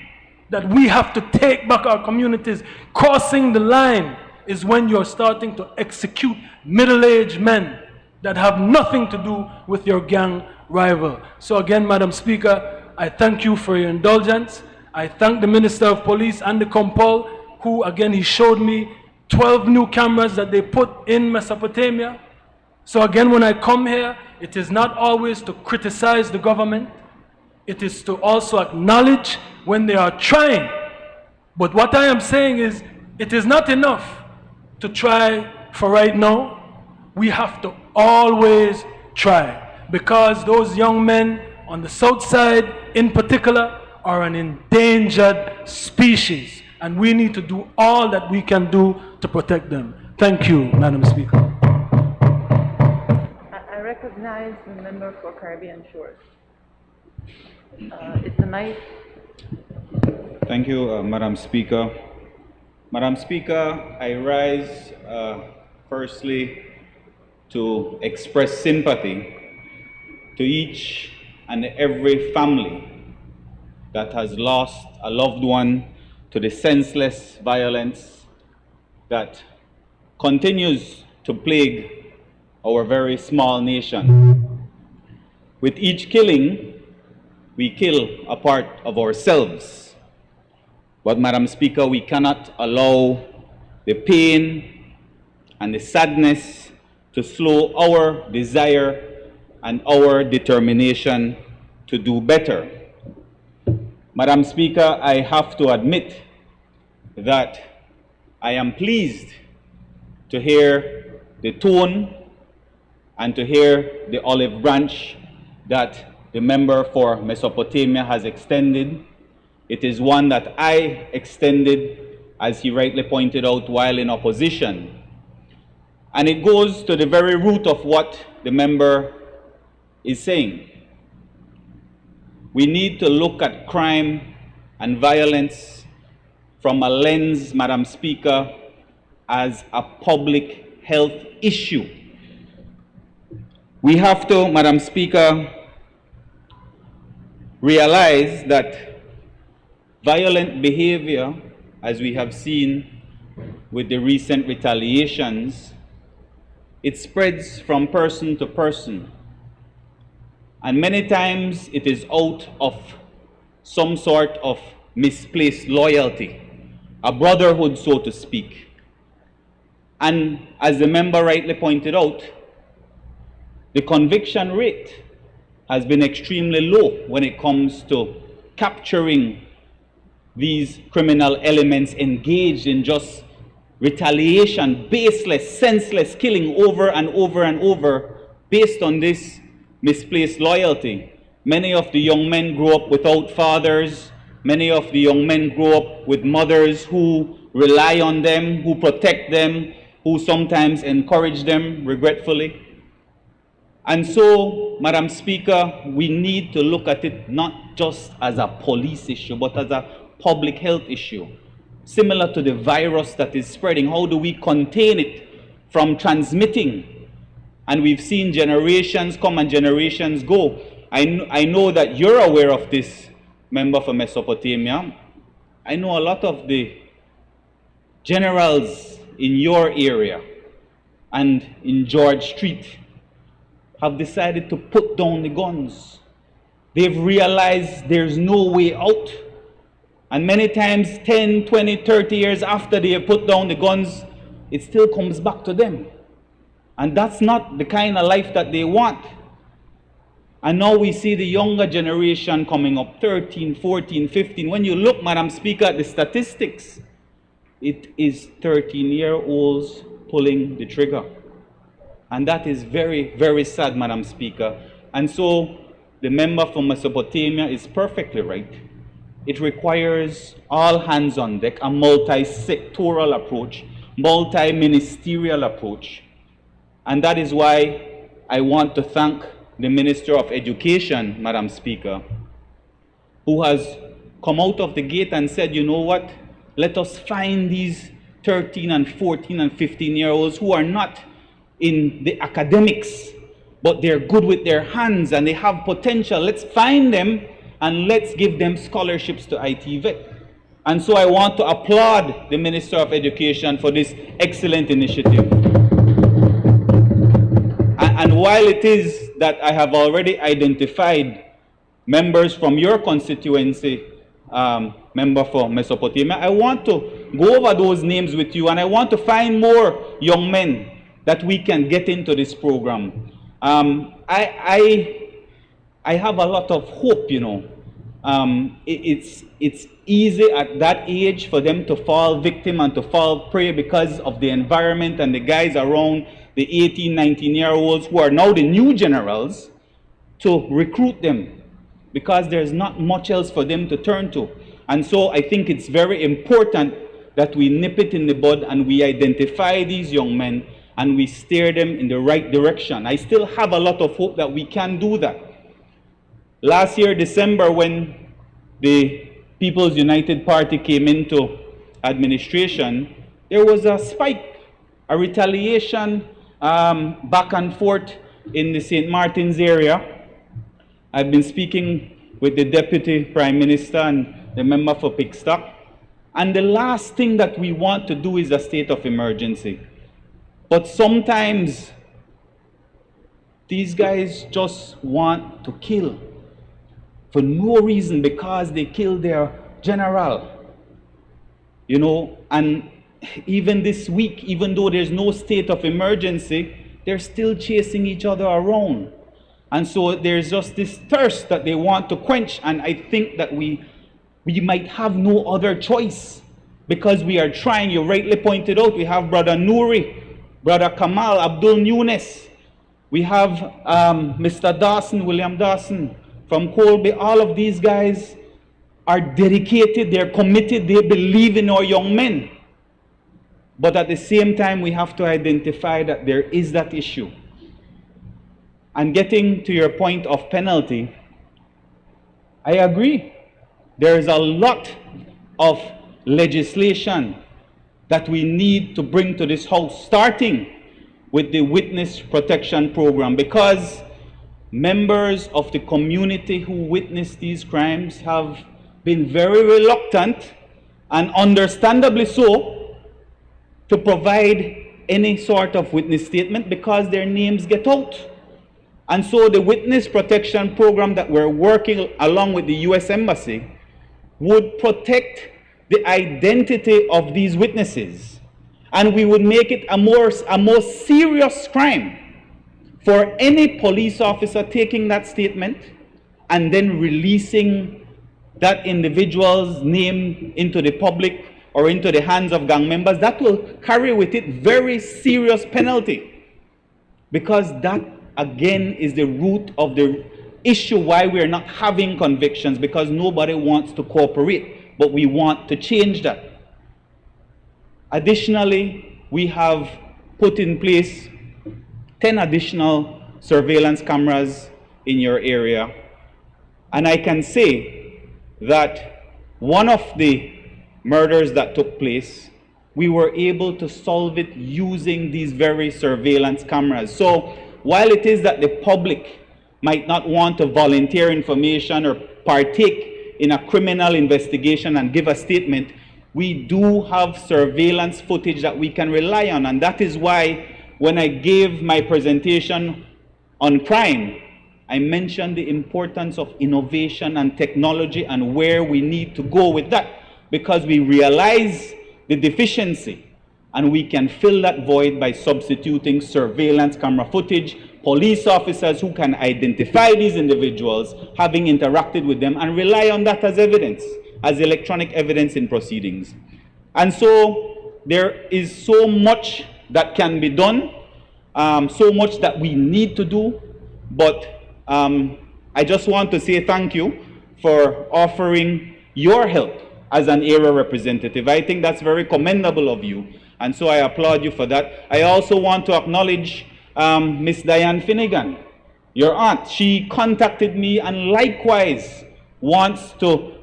that we have to take back our communities. Crossing the line is when you're starting to execute middle-aged men that have nothing to do with your gang rival. So again, Madam Speaker, I thank you for your indulgence. I thank the Minister of Police and the Compol, who again, he showed me 12 new cameras that they put in Mesopotamia. So again, when I come here, it is not always to criticize the government. It is to also acknowledge when they are trying. But what I am saying is, it is not enough to try for right now. We have to always try, because those young men on the south side in particular are an endangered species, and we need to do all that we can do to protect them. Thank you, Madam Speaker. I recognize the member for Caribbean Shores. It's a nice. Thank you, Madam Speaker. Madam Speaker, I rise firstly to express sympathy to each and every family that has lost a loved one to the senseless violence that continues to plague our very small nation. With each killing, we kill a part of ourselves. But Madam Speaker, we cannot allow the pain and the sadness to slow our desire and our determination to do better. Madam Speaker, I have to admit that I am pleased to hear the tone and to hear the olive branch that the member for Mesopotamia has extended. It is one that I extended, as he rightly pointed out, while in opposition. And it goes to the very root of what the member is saying. we need to look at crime and violence from a lens, Madam Speaker, as a public health issue. We have to, Madam Speaker, realize that violent behavior, as we have seen with the recent retaliations, it spreads from person to person. And many times it is out of some sort of misplaced loyalty, a brotherhood, so to speak. And as the member rightly pointed out, the conviction rate has been extremely low when it comes to capturing these criminal elements engaged in just retaliation, baseless, senseless killing over and over and over based on this misplaced loyalty. Many of the young men grow up without fathers. Many of the young men grow up with mothers who rely on them, who protect them, who sometimes encourage them, regretfully. And so, Madam Speaker, we need to look at it not just as a police issue, but as a public health issue. Similar to the virus that is spreading, how do we contain it from transmitting? And we've seen generations come and generations go. I know that you're aware of this, member for Mesopotamia. I know a lot of the generals in your area and in George Street have decided to put down the guns. They've realized there's no way out. And many times, 10, 20, 30 years after they have put down the guns, it still comes back to them. And that's not the kind of life that they want. And now we see the younger generation coming up, 13, 14, 15. When you look, Madam Speaker, at the statistics, it is 13-year-olds pulling the trigger. And that is very, very sad, Madam Speaker. And so the member from Mesopotamia is perfectly right. It requires all hands on deck, a multi-sectoral approach, multi-ministerial approach. And that is why I want to thank the Minister of Education, Madam Speaker, who has come out of the gate and said, you know what, let us find these 13 and 14 and 15-year-olds who are not in the academics, but they're good with their hands and they have potential. Let's find them and let's give them scholarships to ITVET. And so I want to applaud the Minister of Education for this excellent initiative. And while it is that I have already identified members from your constituency, member for Mesopotamia, I want to go over those names with you, and I want to find more young men that we can get into this program. I have a lot of hope, you know. It's easy at that age for them to fall victim and to fall prey because of the environment and the guys around the 18, 19-year-olds who are now the new generals, to recruit them because there's not much else for them to turn to. And so I think it's very important that we nip it in the bud and we identify these young men and we steer them in the right direction. I still have a lot of hope that we can do that. Last year, December, when the People's United Party came into administration, there was a spike, a retaliation back and forth in the St. Martin's area. I've been speaking with the Deputy Prime Minister and the member for Pickstock, and the last thing that we want to do is a state of emergency. But sometimes these guys just want to kill for no reason because they killed their general, you know. And even this week, even though there's no state of emergency, they're still chasing each other around. And so there's just this thirst that they want to quench, and I think that we might have no other choice because we are trying. You rightly pointed out, we have Brother Nouri, Brother Kamal, Abdul Nunes, we have Mr. Dawson, William Dawson from Colby. All of these guys are dedicated, they're committed, they believe in our young men. But at the same time, we have to identify that there is that issue. And getting to your point of penalty, I agree. There is a lot of legislation that we need to bring to this House, starting with the Witness Protection Program, because members of the community who witness these crimes have been very reluctant, and understandably so, to provide any sort of witness statement because their names get out. And so the Witness Protection Program that we're working along with the US Embassy would protect the identity of these witnesses, and we would make it a more serious crime for any police officer taking that statement and then releasing that individual's name into the public or into the hands of gang members. That will carry with it very serious penalty, because that again is the root of the issue why we're not having convictions, because nobody wants to cooperate, but we want to change that. Additionally, we have put in place 10 additional surveillance cameras in your area, and I can say that one of the murders that took place, we were able to solve it using these very surveillance cameras. So while it is that the public might not want to volunteer information or partake in a criminal investigation and give a statement, we do have surveillance footage that we can rely on. And that is why when I gave my presentation on crime, I mentioned the importance of innovation and technology and where we need to go with that, because we realize the deficiency and we can fill that void by substituting surveillance camera footage, police officers who can identify these individuals, having interacted with them, and rely on that as evidence, as electronic evidence in proceedings. And so there is so much that can be done, so much that we need to do, but I just want to say thank you for offering your help as an area representative. I think that's very commendable of you, and so I applaud you for that. I also want to acknowledge Miss Diane Finnegan, your aunt. She contacted me and likewise wants to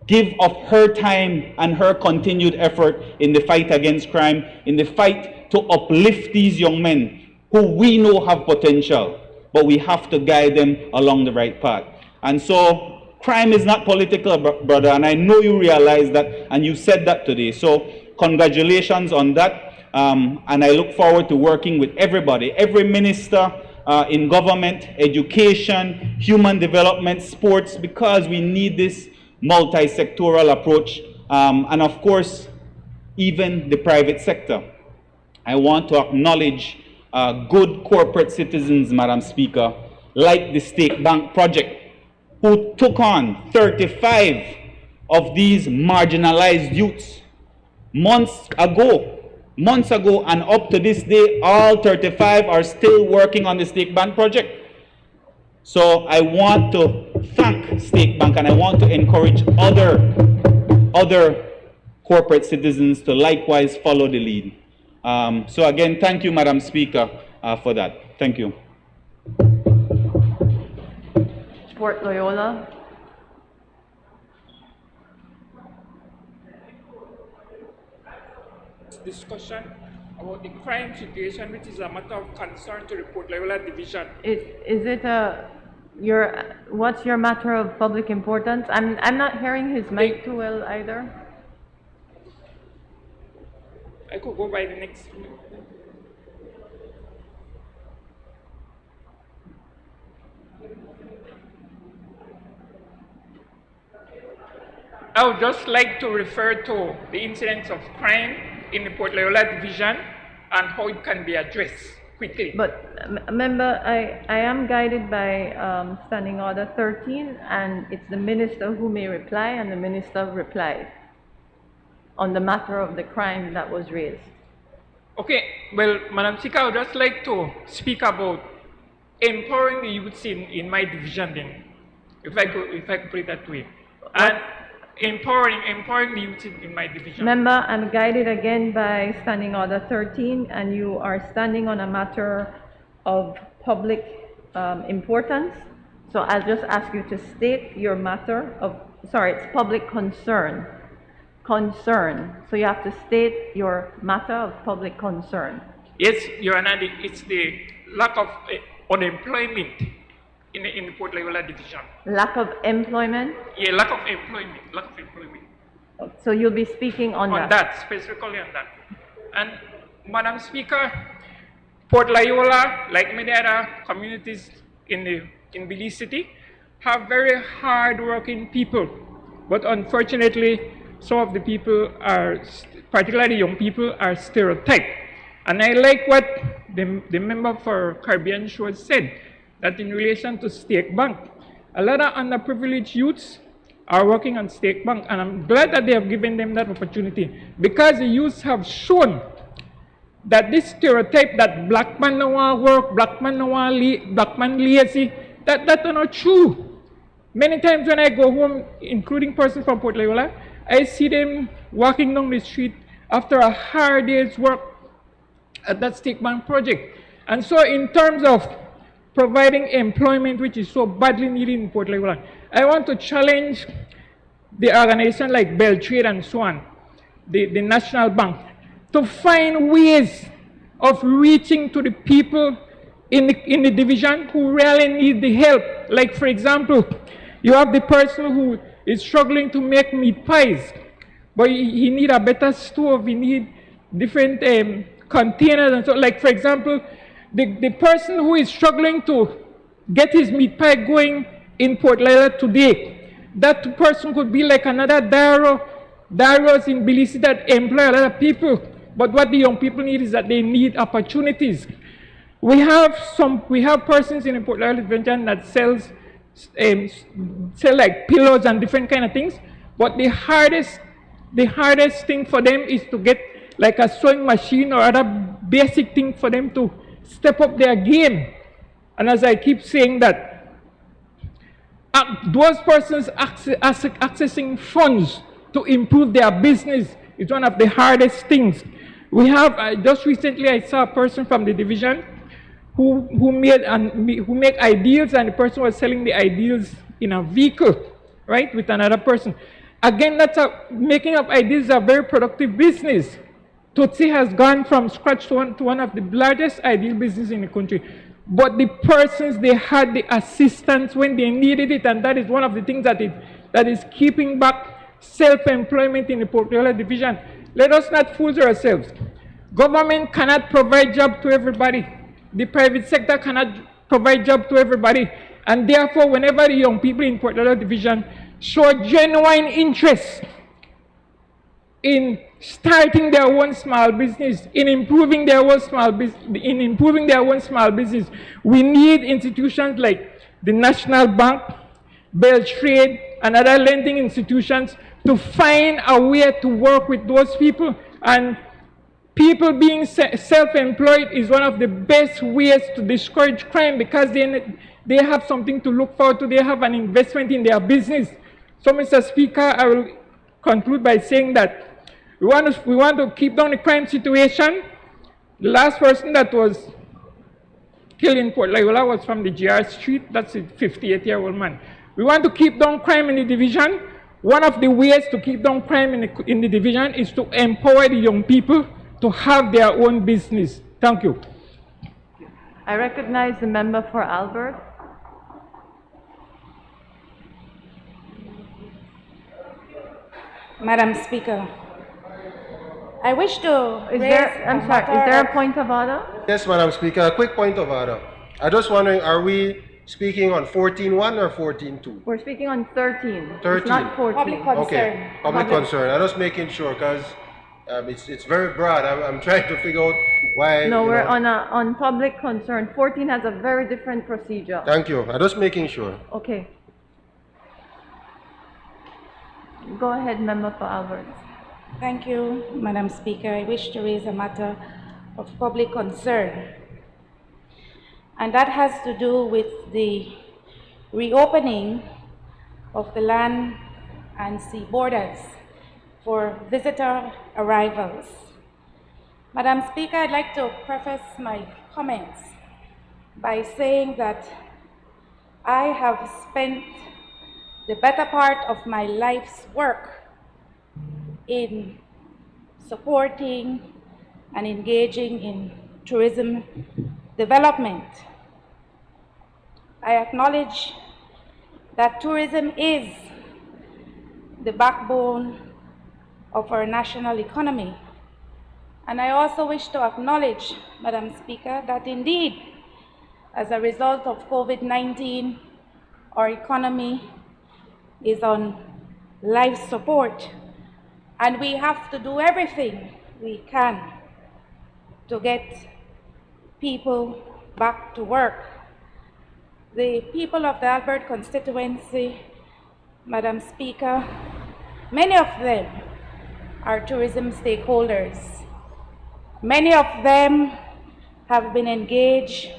give of her time and her continued effort in the fight against crime, in the fight to uplift these young men who we know have potential, but we have to guide them along the right path. And so crime is not political, brother, and I know you realize that, and you said that today. So congratulations on that. And I look forward to working with everybody, every minister in government, education, human development, sports, because we need this multi-sectoral approach, and of course, even the private sector. I want to acknowledge good corporate citizens, Madam Speaker, like the State Bank Project, who took on 35 of these marginalized youths months ago, and up to this day, all 35 are still working on the State Bank Project. So I want to thank State Bank, and I want to encourage other corporate citizens to likewise follow the lead. So again, thank you, Madam Speaker, for that. Thank you. Port Loyola. Discussion about the crime situation, which is a matter of concern to the Port Loyola Division. Is it what's your matter of public importance? I'm not hearing his mic too well either. I could go by the next. I would just like to refer to the incidents of crime in the Port Loyola Division and how it can be addressed quickly. But remember, I am guided by Standing Order 13, and it's the minister who may reply, and the minister replied on the matter of the crime that was raised. Okay, well, Madam Speaker, I would just like to speak about empowering the youths in my division then, if I could put it that way. And empowering the youth in my division. Member, I'm guided again by Standing Order 13, and you are standing on a matter of public importance, So I'll just ask you to state your matter of, sorry, it's public concern. Concern. So you have to state your matter of public concern. Yes, Your Honor, it's the lack of unemployment in the Port Loyola division. Lack of employment? Yeah, lack of employment. So you'll be speaking on that? On that, specifically on that. And Madam Speaker, Port Loyola, like many other communities in Belize City, have very hard-working people. But unfortunately, some of the people are, particularly young people, are stereotyped. And I like what the member for Caribbean Shores said, that in relation to Stake Bank, a lot of underprivileged youths are working on Stake Bank, and I'm glad that they have given them that opportunity, because the youths have shown that this stereotype that black man no want work, black man lazy, that's not true. Many times when I go home, including persons from Port Loyola, I see them walking down the street after a hard day's work at that Stake Bank project. And so in terms of providing employment, which is so badly needed in Port Loyola, I want to challenge the organization like Beltrade and so on, the National Bank, to find ways of reaching to the people in the division who really need the help. Like, for example, you have the person who is struggling to make meat pies, but he need a better stove, he need different containers and so. Like, for example, the person who is struggling to get his meat pie going in Port Loyola today, that person could be like another Dairos in Belize that employ a lot of people. But what the young people need is that they need opportunities. We have persons in the Port Loyola division that sell like pillows and different kind of things. But the hardest thing for them is to get like a sewing machine or other basic thing for them to step up their game. And as I keep saying that, those persons accessing funds to improve their business is one of the hardest things. We have, just recently I saw a person from the division who make ideals, and the person was selling the ideals in a vehicle, right, with another person. Again, making up ideas is a very productive business. Tutsi has gone from scratch to one of the largest ideal businesses in the country. But the persons, they had the assistance when they needed it, and that is one of the things that is keeping back self-employment in the Port Loyola division. Let us not fool ourselves. Government cannot provide job to everybody. The private sector cannot provide job to everybody. And therefore, whenever the young people in Port Loyola division show genuine interest in starting their own small business, in improving their own small business, we need institutions like the National Bank, Beltrade, and other lending institutions to find a way to work with those people. And people being self-employed is one of the best ways to discourage crime, because they have something to look forward to. They have an investment in their business. So, Mr. Speaker, I will conclude by saying that we want to keep down the crime situation. The last person that was killed in Port Loyola was from the GR Street. That's a 58-year-old man. We want to keep down crime in the division. One of the ways to keep down crime in the division is to empower the young people to have their own business. Thank you. I recognize the member for Albert. Madam Speaker, I wish to Is there a point of order? Yes, Madam Speaker, a quick point of order. I'm just wondering, are we speaking on 14.1 or 14.2? We're speaking on 13. 13. It's not 14. Public concern. Okay, public concern. I'm just making sure, because it's very broad. I'm trying to figure out why. No, we're on public concern. 14 has a very different procedure. Thank you. I'm just making sure. Okay. Go ahead, Member for Albert. Thank you, Madam Speaker. I wish to raise a matter of public concern, and that has to do with the reopening of the land and sea borders for visitor arrivals. Madam Speaker, I'd like to preface my comments by saying that I have spent the better part of my life's work in supporting and engaging in tourism development. I acknowledge that tourism is the backbone of our national economy. And I also wish to acknowledge, Madam Speaker, that indeed, as a result of COVID-19, our economy is on life support, and we have to do everything we can to get people back to work. The people of the Albert constituency, Madam Speaker, many of them are tourism stakeholders. Many of them have been engaged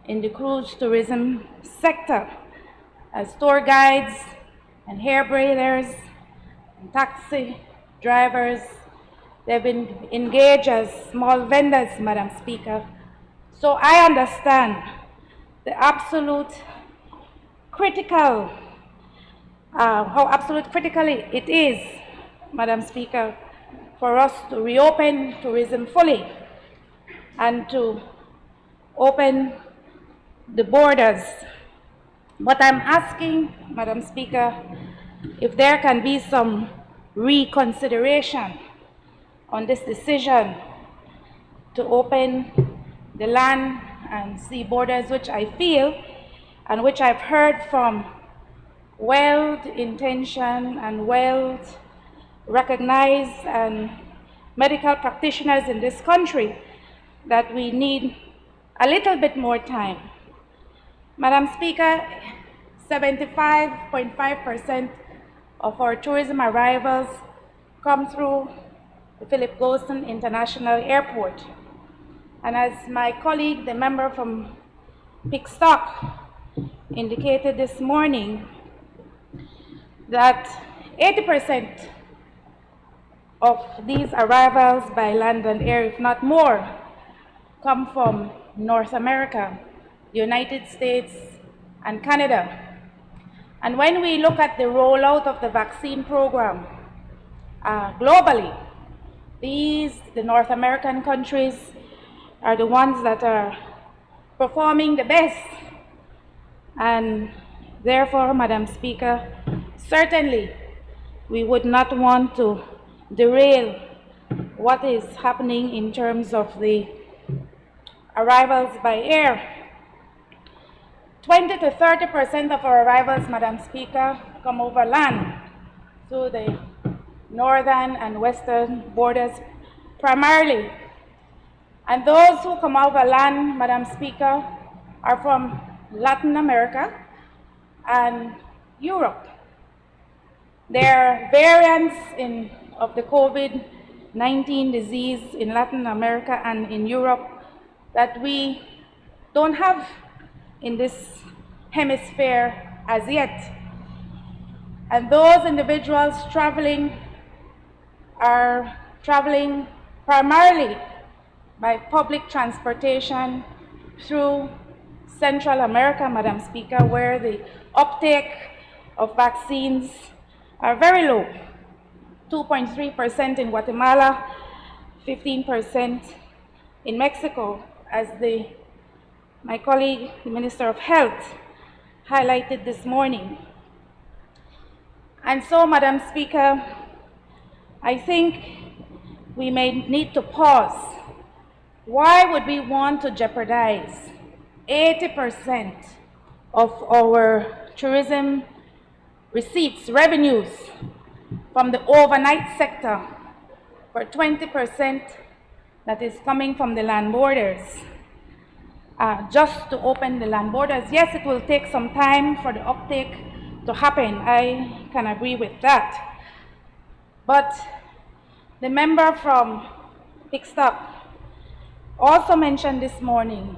in the cruise tourism sector as tour guides and hair braiders and taxi drivers. They've been engaged as small vendors, Madam Speaker. So I understand the absolute critical, how absolute critically it is, Madam Speaker, for us to reopen tourism fully and to open the borders. But I'm asking, Madam Speaker, if there can be some reconsideration on this decision to open the land and sea borders, which I feel and which I've heard from well-intentioned and well-recognized and medical practitioners in this country, that we need a little bit more time. Madam Speaker, 75.5% of our tourism arrivals come through the Philip Goulston International Airport. And as my colleague, the member from Pickstock, indicated this morning, that 80% of these arrivals by land and air, if not more, come from North America, the United States, and Canada. And when we look at the rollout of the vaccine program globally, the North American countries are the ones that are performing the best. And therefore, Madam Speaker, certainly we would not want to derail what is happening in terms of the arrivals by air. 20 to 30% of our arrivals, Madam Speaker, come over land through the northern and western borders primarily. And those who come over land, Madam Speaker, are from Latin America and Europe. There are variants of the COVID-19 disease in Latin America and in Europe that we don't have in this hemisphere as yet. And those individuals traveling are traveling primarily by public transportation through Central America, Madam Speaker, where the uptake of vaccines are very low. 2.3% in Guatemala, 15% in Mexico, as my colleague, the Minister of Health, highlighted this morning. And so, Madam Speaker, I think we may need to pause. Why would we want to jeopardize 80% of our tourism receipts, revenues from the overnight sector for 20% that is coming from the land borders? Just to open the land borders. Yes, it will take some time for the uptake to happen. I can agree with that. But the member from Pickstock also mentioned this morning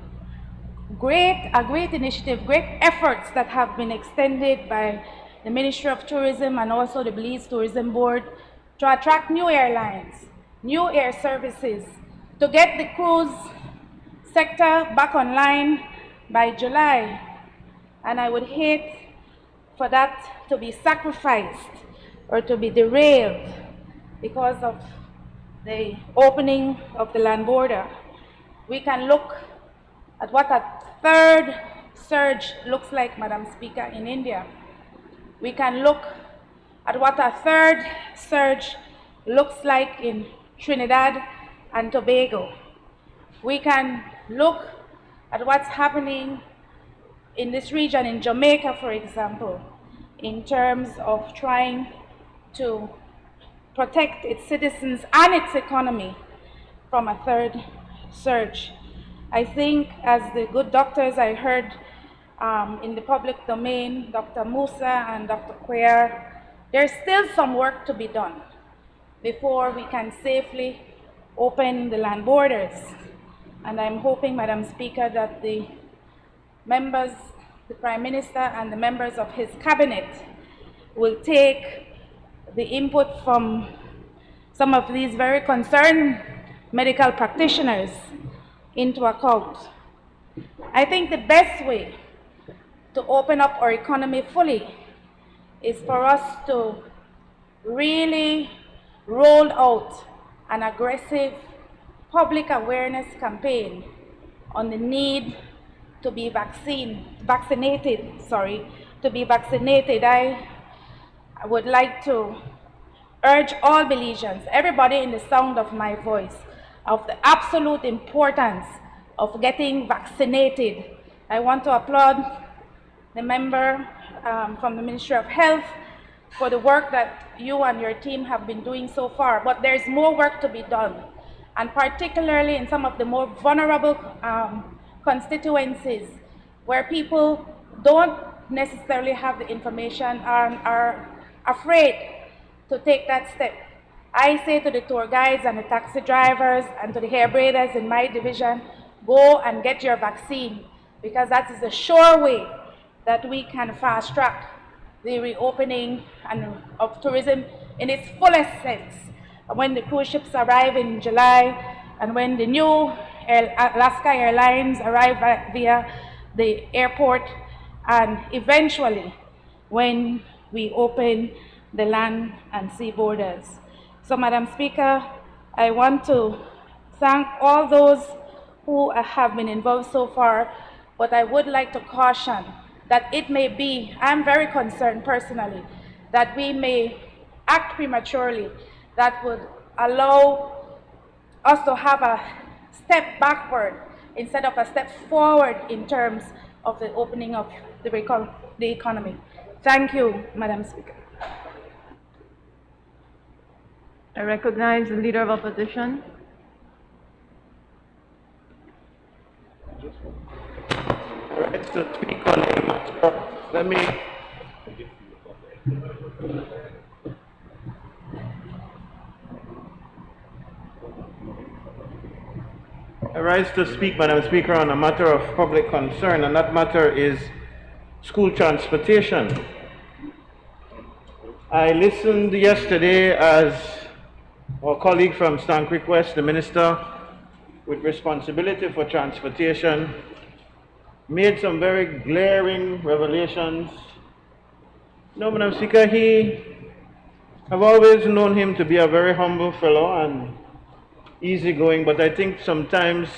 a great initiative, great efforts that have been extended by the Ministry of Tourism and also the Belize Tourism Board to attract new airlines, new air services, to get the cruise sector back online by July. And I would hate for that to be sacrificed or to be derailed because of the opening of the land border. We can look at what a third surge looks like, Madam Speaker, in India. We can look at what a third surge looks like in Trinidad and Tobago. We can look at what's happening in this region, in Jamaica, for example, in terms of trying to protect its citizens and its economy from a third surge. I think, as the good doctors I heard in the public domain, Dr. Musa and Dr. Quayer, there's still some work to be done before we can safely open the land borders. And I'm hoping, Madam Speaker, that the members, the Prime Minister and the members of his cabinet will take the input from some of these very concerned medical practitioners into account. I think the best way to open up our economy fully is for us to really roll out an aggressive public awareness campaign on the need to be vaccinated. I would like to urge all Belizeans, everybody in the sound of my voice, of the absolute importance of getting vaccinated. I want to applaud the member from the Ministry of Health for the work that you and your team have been doing so far, but there's more work to be done, and particularly in some of the more vulnerable constituencies where people don't necessarily have the information and are afraid to take that step. I say to the tour guides and the taxi drivers and to the hair braiders in my division, go and get your vaccine, because that is a sure way that we can fast track the reopening of tourism in its fullest sense. When the cruise ships arrive in July and when the new Alaska Airlines arrive via the airport, and eventually when we open the land and sea borders. So, Madam Speaker, I want to thank all those who have been involved so far, but I would like to caution that it may be, I'm very concerned personally, that we may act prematurely that would allow us to have a step backward instead of a step forward in terms of the opening of the economy. Thank you, Madam Speaker. I recognize the Leader of Opposition. Right to speak on a matter. Let me. I rise to speak, Madam Speaker, on a matter of public concern, and that matter is school transportation. I listened yesterday as our colleague from Stank Request, the Minister with responsibility for transportation, made some very glaring revelations. No, Madam Speaker, I've always known him to be a very humble fellow and easygoing, but I think sometimes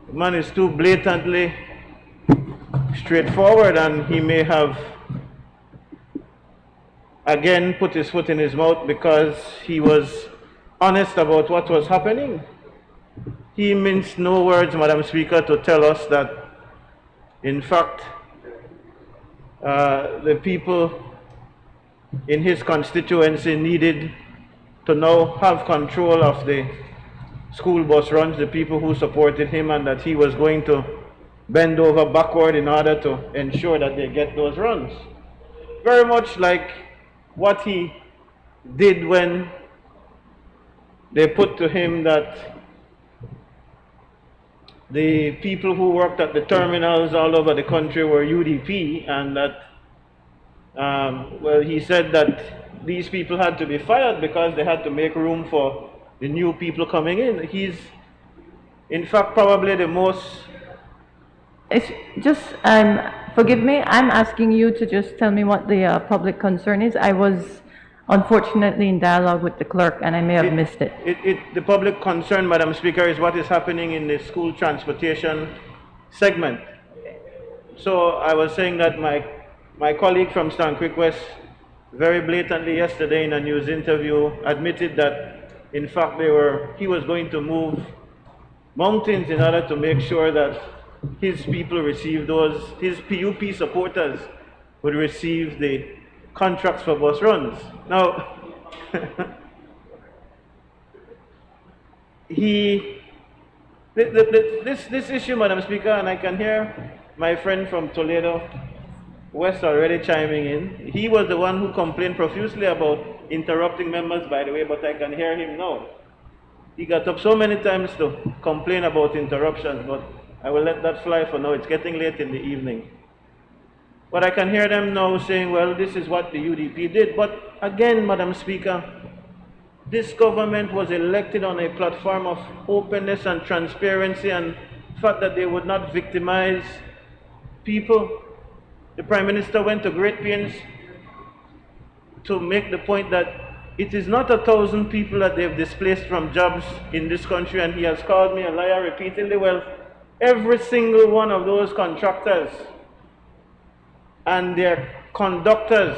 the man is too blatantly straightforward, and he may have again put his foot in his mouth because he was honest about what was happening. He minced no words, Madam Speaker, to tell us that, in fact, the people in his constituency needed to now have control of the school bus runs, the people who supported him, and that he was going to bend over backward in order to ensure that they get those runs. Very much like what he did when they put to him that the people who worked at the terminals all over the country were UDP, and that, well, he said that these people had to be fired because they had to make room for the new people coming in. He's, in fact, probably the most It's just, forgive me, I'm asking you to just tell me what the public concern is. I was unfortunately in dialogue with the clerk and I may have missed it. The public concern, Madam Speaker, is what is happening in the school transportation segment. So I was saying that my colleague from Stan Creek West very blatantly yesterday in a news interview admitted that in fact he was going to move mountains in order to make sure that his people receive his PUP supporters would receive the contracts for bus runs. Now, this issue, Madam Speaker, and I can hear my friend from Toledo West already chiming in. He was the one who complained profusely about interrupting members, by the way, but I can hear him now. He got up so many times to complain about interruptions, but I will let that fly for now. It's getting late in the evening. But I can hear them now saying, well, this is what the UDP did. But again, Madam Speaker, this government was elected on a platform of openness and transparency and the fact that they would not victimize people. The Prime Minister went to great pains to make the point that it is not 1,000 people that they've displaced from jobs in this country, and he has called me a liar repeatedly. Well, every single one of those contractors and their conductors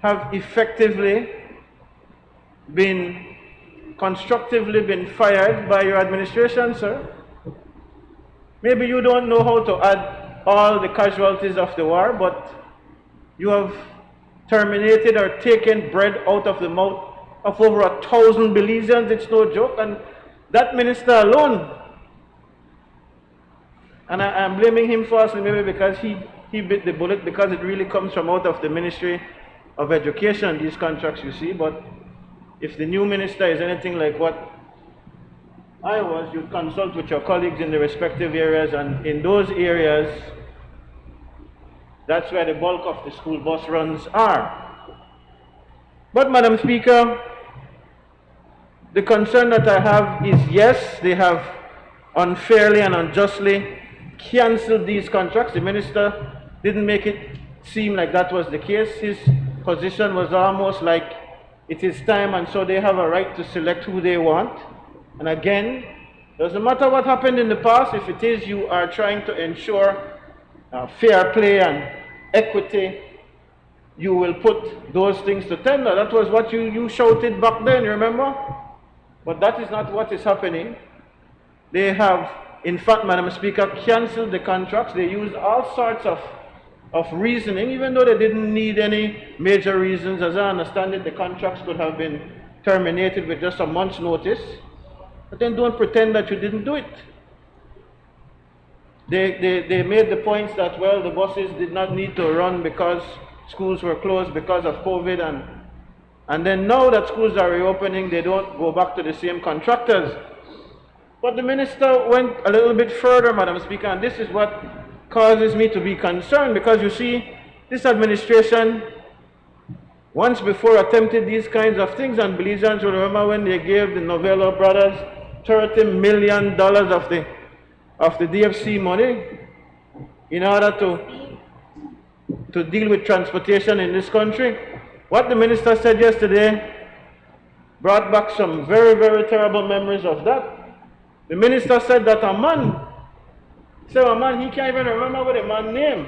have effectively constructively been fired by your administration, sir. Maybe you don't know how to add all the casualties of the war, but you have terminated or taken bread out of the mouth of over 1,000 Belizeans. It's no joke. And that minister alone, and I'm blaming him falsely maybe because he bit the bullet, because it really comes from out of the Ministry of Education, these contracts you see. But if the new minister is anything like what I was, you consult with your colleagues in the respective areas, and in those areas, that's where the bulk of the school bus runs are. But Madam Speaker, the concern that I have is, yes, they have unfairly and unjustly cancelled these contracts. The minister didn't make it seem like that was the case. His position was almost like it is time, and so they have a right to select who they want. And again, doesn't matter what happened in the past, if it is you are trying to ensure fair play and equity, you will put those things to tender. That was what you shouted back then, remember? But that is not what is happening. They have, in fact, Madam Speaker, cancelled the contracts. They used all sorts of reasoning, even though they didn't need any major reasons. As I understand it, the contracts could have been terminated with just a month's notice. But then don't pretend that you didn't do it. They made the points that, well, the buses did not need to run because schools were closed because of COVID, and then now that schools are reopening, they don't go back to the same contractors. But the minister went a little bit further, Madam Speaker, and this is what causes me to be concerned, because you see, this administration once before attempted these kinds of things, and Belizeans will remember when they gave the Novello brothers $30 million of the DFC money in order to deal with transportation in this country. What the minister said yesterday brought back some very, very terrible memories of that. The minister said that a man, he can't even remember what the man's name.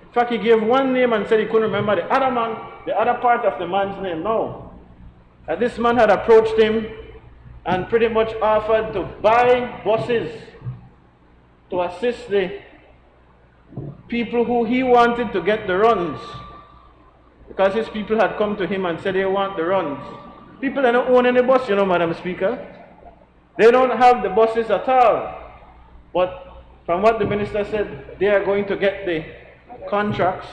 In fact, he gave one name and said he couldn't remember the other man, the other part of the man's name. No. And this man had approached him and pretty much offered to buy buses to assist the people who he wanted to get the runs, because his people had come to him and said they want the runs. People don't own any bus, you know, Madam Speaker. They don't have the buses at all. But from what the minister said, they are going to get the contracts,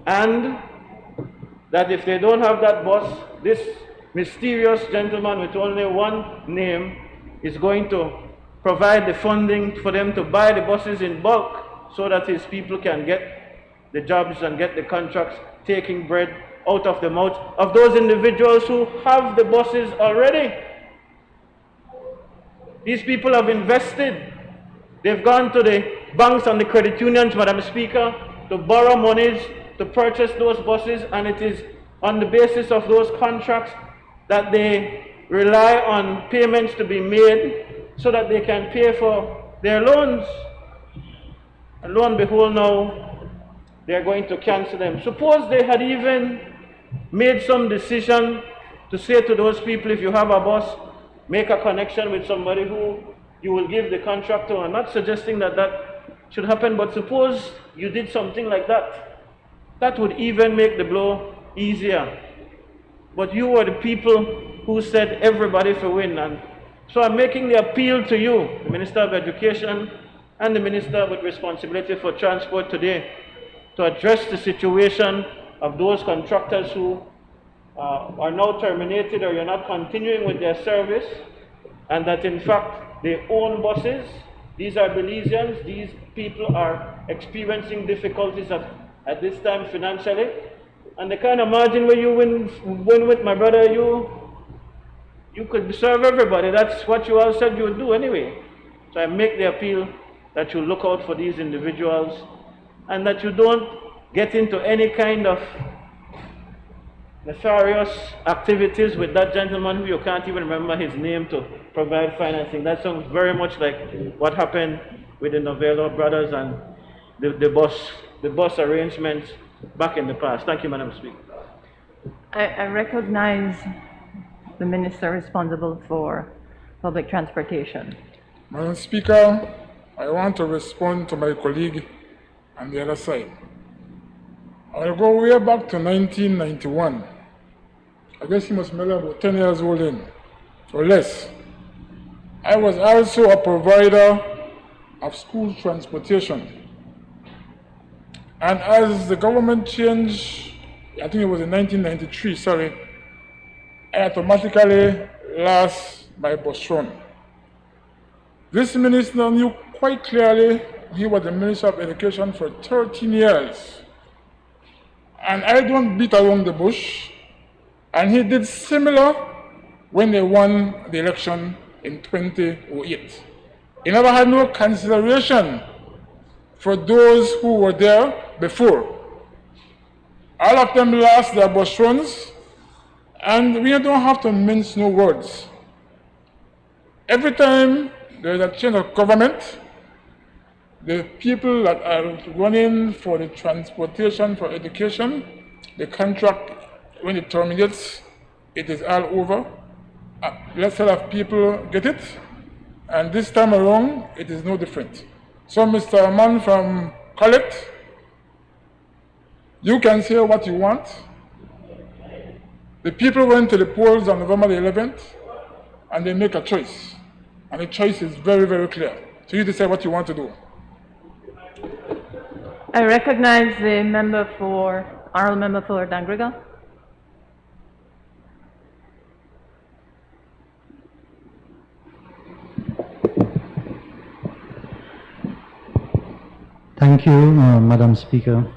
and that if they don't have that bus, this mysterious gentleman with only one name is going to provide the funding for them to buy the buses in bulk so that his people can get the jobs and get the contracts, taking bread out of the mouth of those individuals who have the buses already. These people have invested They've gone to the banks and the credit unions, Madam Speaker, to borrow monies to purchase those buses, and it is on the basis of those contracts that they rely on payments to be made so that they can pay for their loans. And lo and behold, now they're going to cancel them. Suppose they had even made some decision to say to those people, if you have a bus, make a connection with somebody who you will give the contract to. I'm not suggesting that that should happen, but suppose you did something like that. That would even make the blow easier. But you were the people who said everybody for win. And so I'm making the appeal to you, the Minister of Education and the Minister with responsibility for transport today, to address the situation of those contractors who are now terminated or you're not continuing with their service, and that in fact they own buses. These are Belizeans. These people are experiencing difficulties at this time financially. And the kind of margin where you win with, my brother, you could serve everybody. That's what you all said you would do anyway. So I make the appeal that you look out for these individuals and that you don't get into any kind of nefarious activities with that gentleman who you can't even remember his name to provide financing. That sounds very much like what happened with the Novello brothers and the bus arrangements back in the past. Thank you, Madam Speaker. I recognize the minister responsible for public transportation. Madam Speaker, I want to respond to my colleague on the other side. I'll go way back to 1991. I guess he must be about 10 years old then, or less. I was also a provider of school transportation. And as the government changed, I think it was in 1993, sorry, I automatically lost my bus run. This minister knew quite clearly he was the Minister of Education for 13 years. And I don't beat around the bush. And he did similar when they won the election in 2008. He never had no consideration for those who were there before. All of them lost their bus runs, and we don't have to mince no words. Every time there is a change of government, the people that are running for the transportation for education, the contract, when it terminates, it is all over. Let's set of people get it, and this time around, it is no different. So, Mr. Mann from Collect, you can say what you want. The people went to the polls on November the 11th, and they make a choice. And the choice is very, very clear. So you decide what you want to do. I recognize the honorable member for Dangriga. Thank you, Madam Speaker.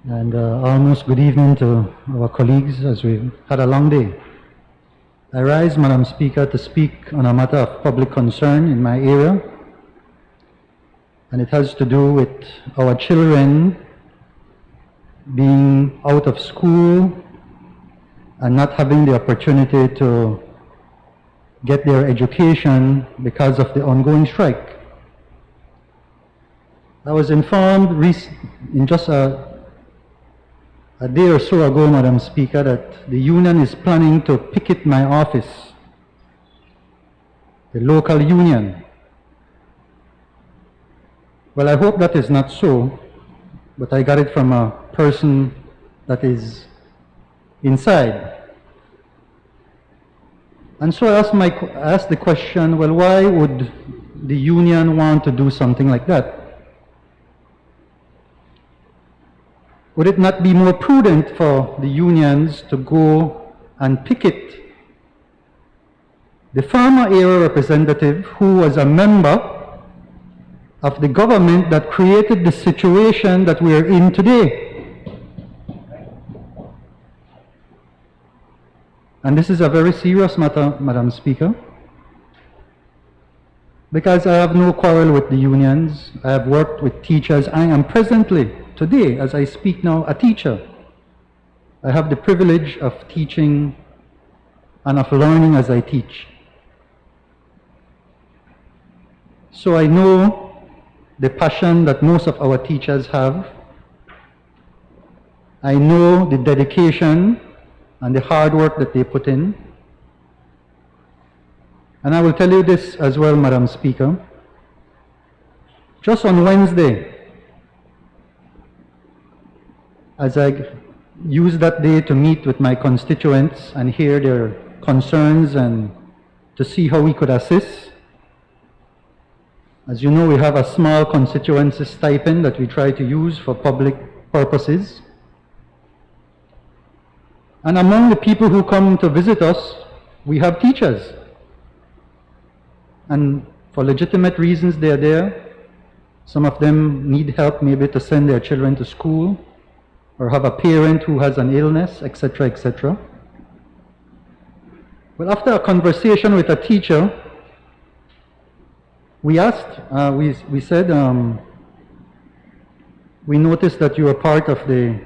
And almost good evening to our colleagues as we've had a long day. I rise, Madam Speaker, to speak on a matter of public concern in my area. And it has to do with our children being out of school and not having the opportunity to get their education because of the ongoing strike. I was informed in just a day or so ago, Madam Speaker, that the union is planning to picket my office, the local union. Well, I hope that is not so, but I got it from a person that is inside. And so I asked the question, well, why would the union want to do something like that? Would it not be more prudent for the unions to go and picket the former era representative who was a member of the government that created the situation that we are in today? And this is a very serious matter, Madam Speaker. because I have no quarrel with the unions. I have worked with teachers. I am presently, today, as I speak now, a teacher. I have the privilege of teaching and of learning as I teach. So I know the passion that most of our teachers have. I know the dedication and the hard work that they put in. And I will tell you this as well, Madam Speaker. Just on Wednesday, as I used that day to meet with my constituents and hear their concerns and to see how we could assist. As you know, we have a small constituency stipend that we try to use for public purposes. And among the people who come to visit us, we have teachers. And for legitimate reasons, they are there. Some of them need help maybe to send their children to school or have a parent who has an illness, etc., etc. Well, after a conversation with a teacher, we asked, we said, we noticed that you were part of the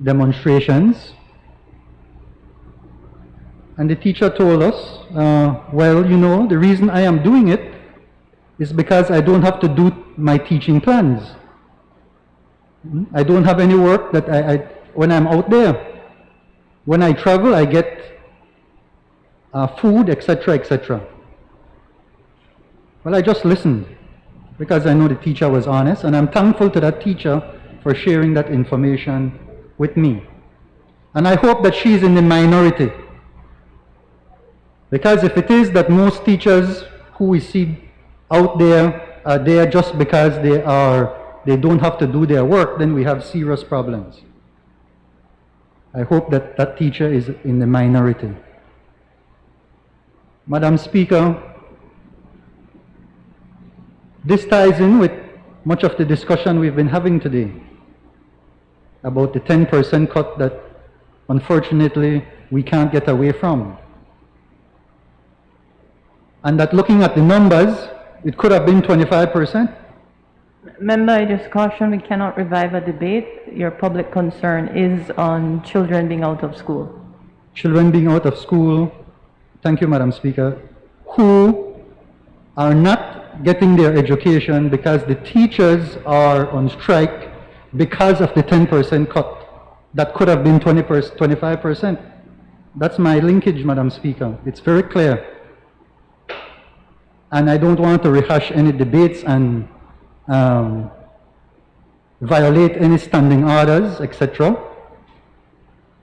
demonstrations. And the teacher told us, well, you know, the reason I am doing it is because I don't have to do my teaching plans. I don't have any work that when I'm out there. When I travel, I get food, etc., etc. Well, I just listened because I know the teacher was honest, and I'm thankful to that teacher for sharing that information with me. And I hope that she's in the minority. Because if it is that most teachers who we see out there are there just because they don't have to do their work, then we have serious problems. I hope that that teacher is in the minority. Madam Speaker, this ties in with much of the discussion we've been having today about the 10% cut that unfortunately we can't get away from. And that looking at the numbers, it could have been 25%. Member, I just caution we cannot revive a debate. Your public concern is on children being out of school. Children being out of school, thank you, Madam Speaker, who are not getting their education because the teachers are on strike because of the 10% cut. That could have been 25%. That's my linkage, Madam Speaker. It's very clear. And I don't want to rehash any debates and violate any standing orders, etc.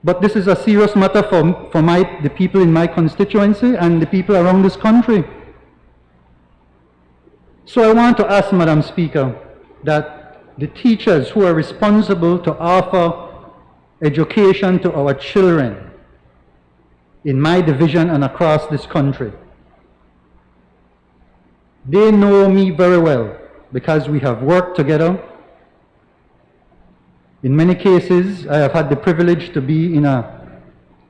But this is a serious matter for the people in my constituency and the people around this country. So I want to ask, Madam Speaker, that the teachers who are responsible to offer education to our children in my division and across this country, they know me very well because we have worked together. In many cases, I have had the privilege to be in a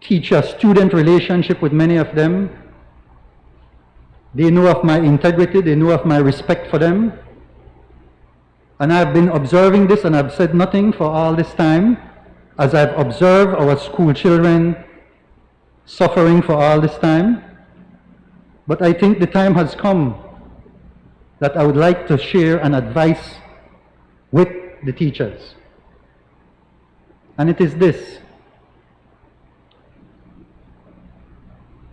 teacher-student relationship with many of them. They know of my integrity, they know of my respect for them. And I've been observing this and I've said nothing for all this time as I've observed our school children suffering for all this time. But I think the time has come that I would like to share an advice with the teachers. And it is this.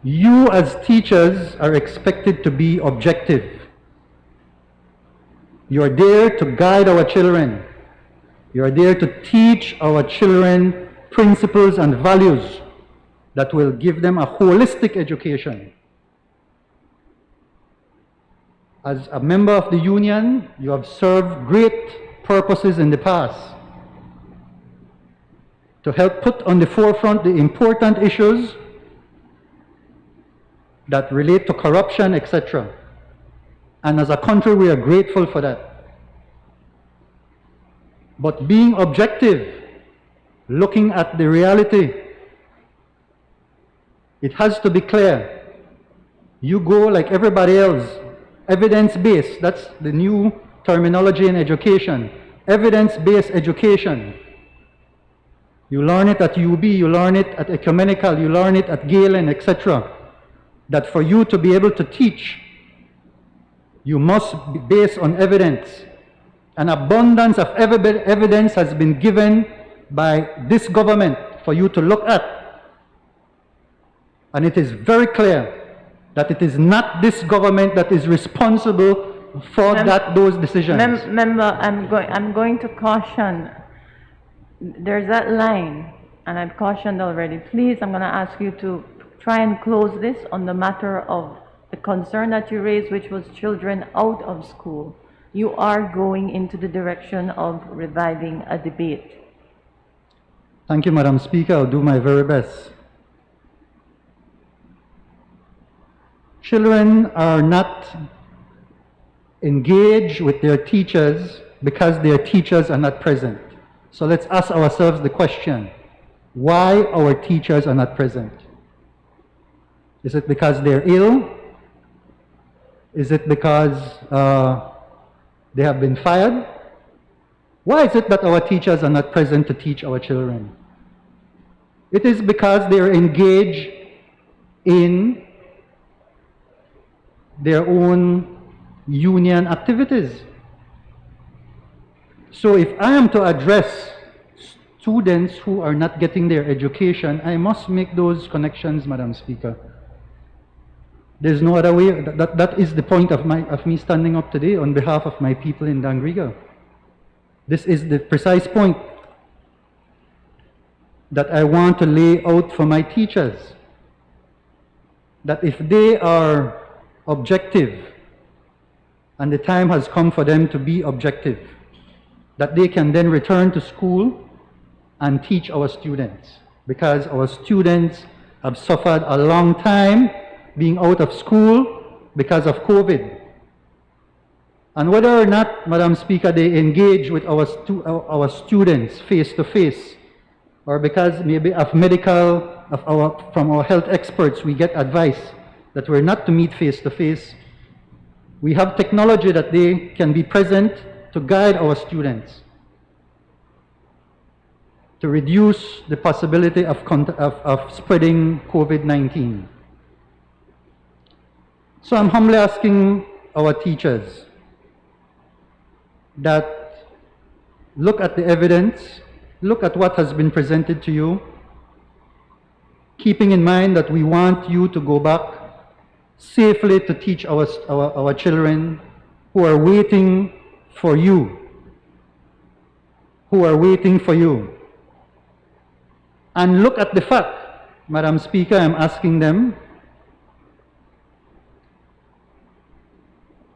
You as teachers are expected to be objective. You are there to guide our children. You are there to teach our children principles and values that will give them a holistic education. As a member of the union, you have served great purposes in the past to help put on the forefront the important issues that relate to corruption, etc. And as a country, we are grateful for that. But being objective, looking at the reality, it has to be clear. You go like everybody else Evidence-based, that's the new terminology in education. Evidence-based education. You learn it at UB, you learn it at Ecumenical, you learn it at Galen, etc. That for you to be able to teach, you must be based on evidence. An abundance of evidence has been given by this government for you to look at. And it is very clear that it is not this government that is responsible for those decisions. Member, I'm going to caution. There's that line, and I've cautioned already. Please, I'm going to ask you to try and close this on the matter of the concern that you raised, which was children out of school. You are going into the direction of reviving a debate. Thank you, Madam Speaker. I'll do my very best. Children are not engaged with their teachers because their teachers are not present. So let's ask ourselves the question, why our teachers are not present? Is it because they're ill? Is it because they have been fired? Why is it that our teachers are not present to teach our children? It is because they are engaged in their own union activities. So if I am to address students who are not getting their education, I must make those connections, Madam Speaker. There's no other way. That is the point of me standing up today on behalf of my people in Dangriga. This is the precise point that I want to lay out for my teachers. That if they are objective, and the time has come for them to be objective, that they can then return to school and teach our students, because our students have suffered a long time being out of school because of COVID. And whether or not, Madam Speaker, they engage with our students face to face, or because maybe from our health experts we get advice that we're not to meet face to face, we have technology that they can be present to guide our students, to reduce the possibility of spreading COVID-19. So I'm humbly asking our teachers that look at the evidence, look at what has been presented to you, keeping in mind that we want you to go back safely to teach our children who are waiting for you, And look at the fact, Madam Speaker, I'm asking them,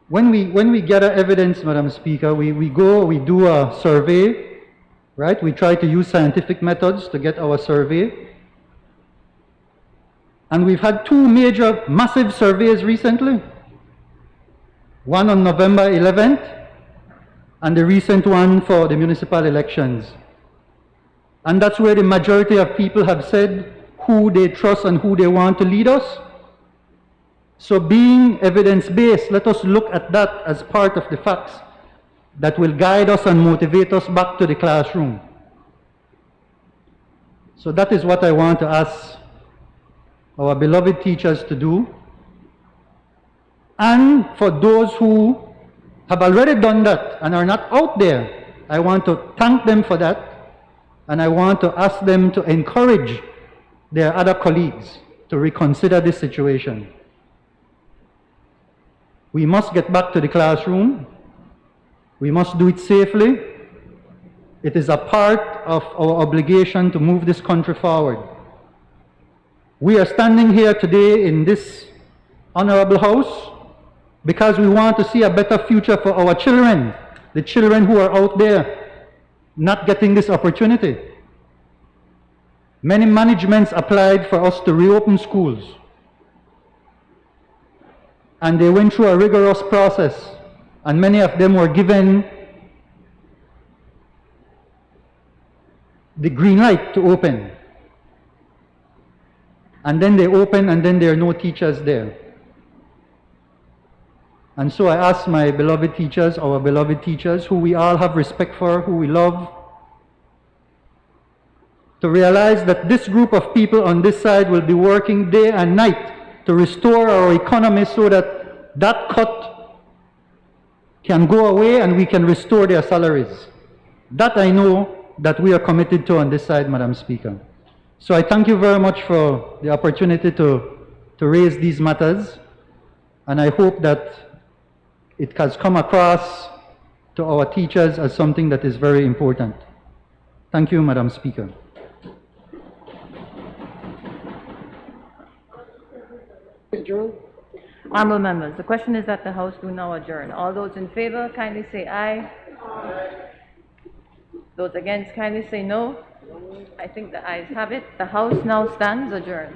when we gather evidence, Madam Speaker, we do a survey, right? We try to use scientific methods to get our survey. And we've had two major, massive surveys recently. One on November 11th, and the recent one for the municipal elections. And that's where the majority of people have said who they trust and who they want to lead us. So being evidence-based, let us look at that as part of the facts that will guide us and motivate us back to the classroom. So that is what I want to ask our beloved teachers to do. And for those who have already done that and are not out there, I want to thank them for that, and I want to ask them to encourage their other colleagues to reconsider this situation. We must get back to the classroom. We must do it safely. It is a part of our obligation to move this country forward. We are standing here today in this honorable house because we want to see a better future for our children, the children who are out there not getting this opportunity. Many managements applied for us to reopen schools, and they went through a rigorous process, and many of them were given the green light to open. And then they open, and then there are no teachers there. And so I ask my beloved teachers, our beloved teachers, who we all have respect for, who we love, to realize that this group of people on this side will be working day and night to restore our economy so that that cut can go away and we can restore their salaries. That I know that we are committed to on this side, Madam Speaker. So I thank you very much for the opportunity to raise these matters, and I hope that it has come across to our teachers as something that is very important. Thank you, Madam Speaker. Adjourn. Honorable members, the question is that the House do now adjourn. All those in favor, kindly say aye. Those against, kindly say no. I think the ayes have it. The House now stands adjourned.